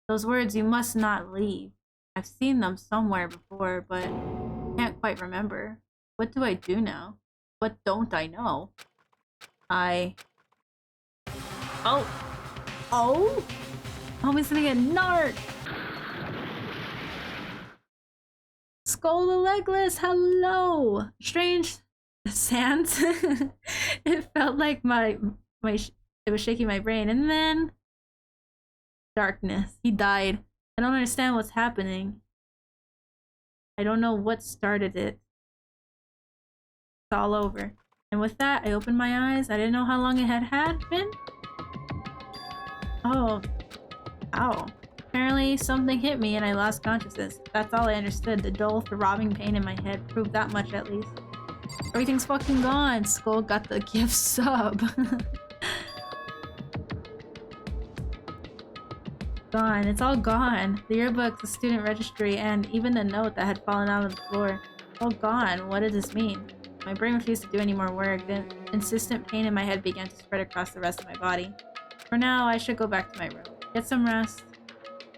Those words, you must not leave. I've seen them somewhere before, but I can't quite remember. What do I do now? What don't I know? Oh! Homie's gonna get narked! Skull the Legless, hello! Strange sands. It felt like it was shaking my brain, and then darkness. He died. I don't understand what's happening. I don't know what started it. It's all over. And with that, I opened my eyes. I didn't know how long it had been. Oh. Ow. Apparently something hit me and I lost consciousness. That's all I understood. The dull, throbbing pain in my head proved that much at least. Everything's fucking gone. Skull got the gift sub. Gone. It's all gone. The yearbook, the student registry, and even the note that had fallen out of the floor. All gone. What does this mean? My brain refused to do any more work. The insistent pain in my head began to spread across the rest of my body. For now, I should go back to my room. Get some rest.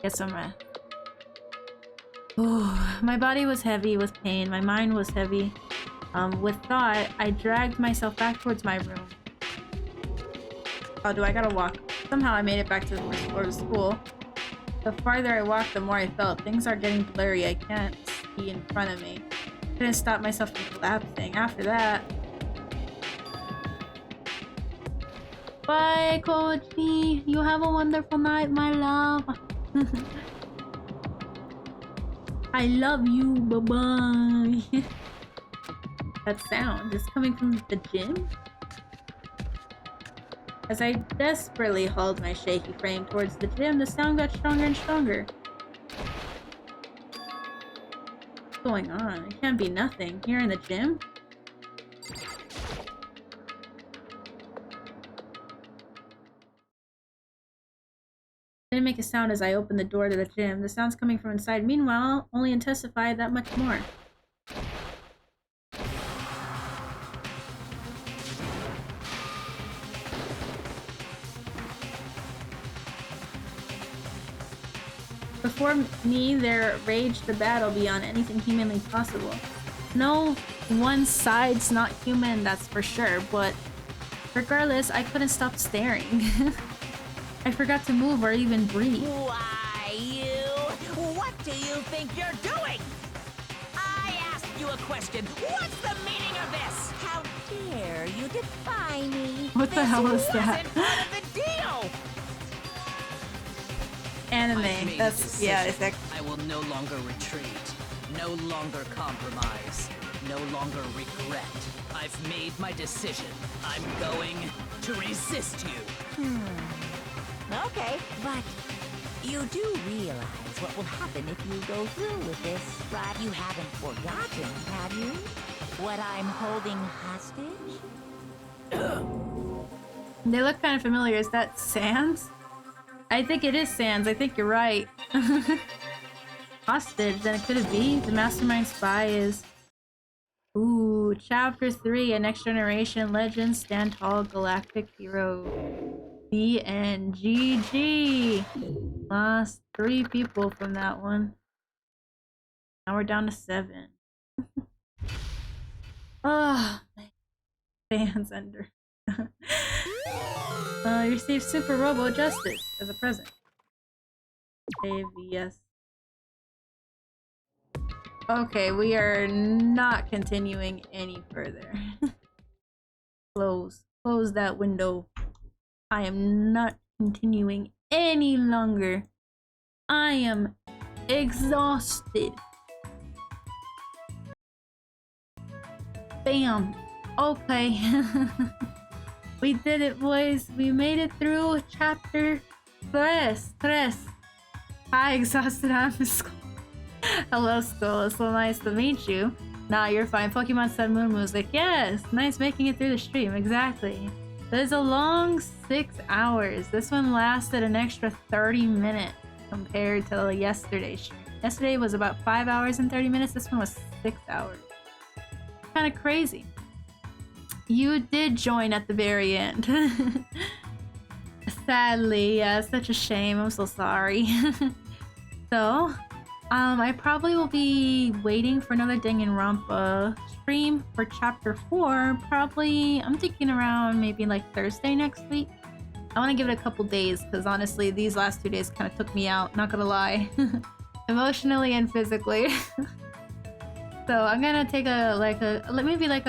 Get some rest. Ooh, my body was heavy with pain. My mind was heavy with thought. I dragged myself back towards my room. Oh, do I gotta walk? Somehow I made it back to the first floor of school. The farther I walked, the more I felt. Things are getting blurry. I can't see in front of me. I couldn't stop myself from collapsing. After that... Bye, Koji. You have a wonderful night, my love. I love you. Bye-bye. That sound is coming from the gym? As I desperately hauled my shaky frame towards the gym, the sound got stronger and stronger. What's going on? It can't be nothing. Here in the gym? Didn't make a sound as I opened the door to the gym. The sounds coming from inside, meanwhile, only intensified that much more. Before me, there raged the battle beyond anything humanly possible. No one side's not human, that's for sure, but regardless, I couldn't stop staring. I forgot to move or even breathe. Why, you? What do you think you're doing? I asked you a question. What's the meaning of this? How dare you defy me? What the hell is that? This wasn't part of the deal. Anime. That's yeah. It's that. I will no longer retreat, no longer compromise, no longer regret. I've made my decision. I'm going to resist you. Okay, but you do realize what will happen if you go through with this, right? You haven't forgotten, have you? What I'm holding hostage? They look kind of familiar. Is that Sans? I think it is Sans. I think you're right. Hostage, then it could it be? The mastermind spy is... Ooh, Chapter 3, A Next Generation Legend, Stand Tall, Galactic Hero. The end. GG! Lost 3 people from that one. Now we're down to 7. Oh, Sans Ender. You received Super Robo Justice as a present. Save yes. Okay, we are not continuing any further. Close that window. I am not continuing any longer. I am exhausted. Bam. Okay. We did it, boys. We made it through chapter 3. Hi, exhausted. I'm Skull. Hello, Skull. It's so nice to meet you. Nah, you're fine. Pokemon Sun Moon was like, yes, nice making it through the stream. Exactly. There's a long 6 hours. This one lasted an extra 30 minutes compared to yesterday's stream. Yesterday was about 5 hours and 30 minutes. This one was 6 hours. Kind of crazy. You did join at the very end. Sadly, yeah, it's such a shame. I'm so sorry. So, I probably will be waiting for another Danganronpa stream for chapter 4. Probably, I'm thinking around maybe like Thursday next week. I want to give it a couple days because honestly, these last 2 days kind of took me out, not gonna lie. Emotionally and physically. So I'm gonna take maybe like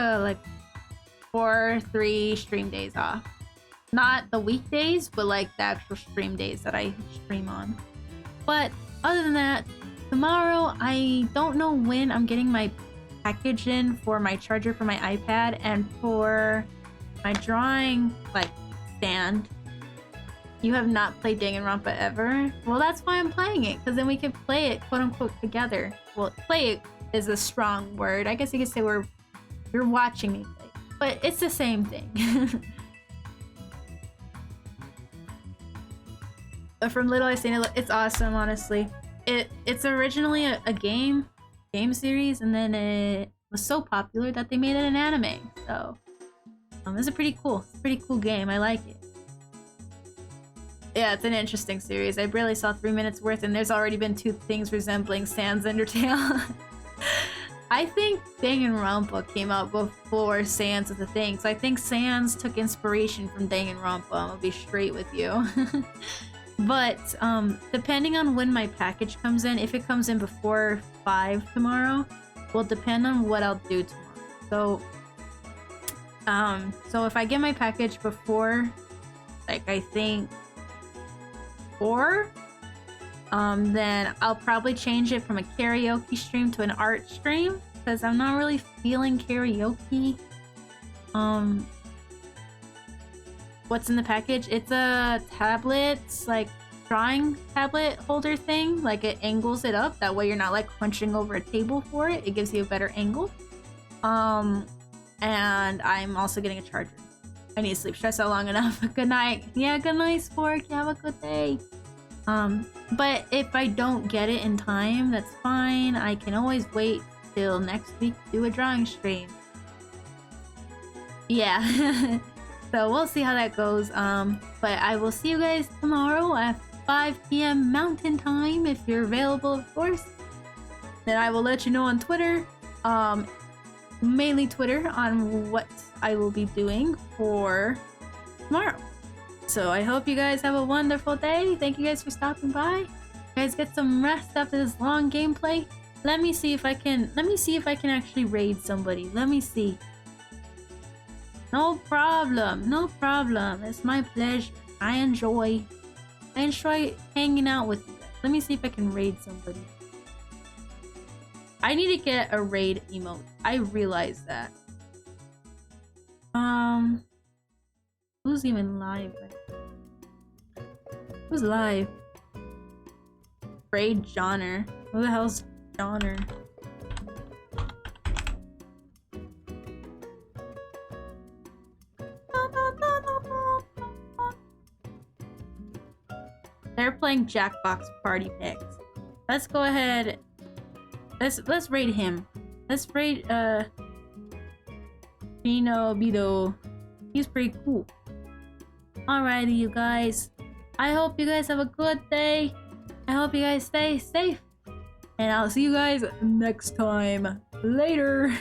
4 or 3 stream days off. Not the weekdays, but like the actual stream days that I stream on. But other than that, tomorrow I don't know when I'm getting my package in for my charger for my iPad and for my drawing like stand. You have not played Danganronpa ever? Well, that's why I'm playing it, because then we can play it quote unquote together. Well, play it is a strong word. I guess you could say you're watching me play, but it's the same thing. But from little I seen it, it's awesome, honestly. It's originally a game series, and then it was so popular that they made it an anime. So it's a pretty cool game. I like it. Yeah, it's an interesting series. I barely saw 3 minutes worth, and there's already been 2 things resembling Sans Undertale. I think Danganronpa came out before Sans was a thing, so I think Sans took inspiration from Danganronpa. I'm gonna be straight with you. But depending on when my package comes in, if it comes in before 5 tomorrow, will depend on what I'll do tomorrow. So if I get my package before, like I think 4, then I'll probably change it from a karaoke stream to an art stream because I'm not really feeling karaoke. What's in the package? It's a tablet, like drawing tablet holder thing. Like it angles it up. That way you're not like hunching over a table for it. It gives you a better angle. And I'm also getting a charger. I need to sleep. Stress out long enough. Good night. Yeah, good night, Spork. Have a good day. But if I don't get it in time, that's fine. I can always wait till next week to do a drawing stream. Yeah. So we'll see how that goes. But I will see you guys tomorrow at 5 p.m. Mountain Time if you're available, of course. Then I will let you know on Twitter. Mainly Twitter on what I will be doing for tomorrow. So I hope you guys have a wonderful day. Thank you guys for stopping by. You guys get some rest after this long gameplay. Let me see if I can actually raid somebody. Let me see. No problem. No problem. It's my pleasure. I enjoy hanging out with you guys. Let me see if I can raid somebody. I need to get a raid emote. I realize that. Who's even live? Who's live? Raid Johnner. Who the hell's Johnner? They're playing Jackbox Party Picks. Let's go ahead. Let's raid him. Let's raid Pino Bido. He's pretty cool. Alrighty, you guys. I hope you guys have a good day. I hope you guys stay safe. And I'll see you guys next time. Later.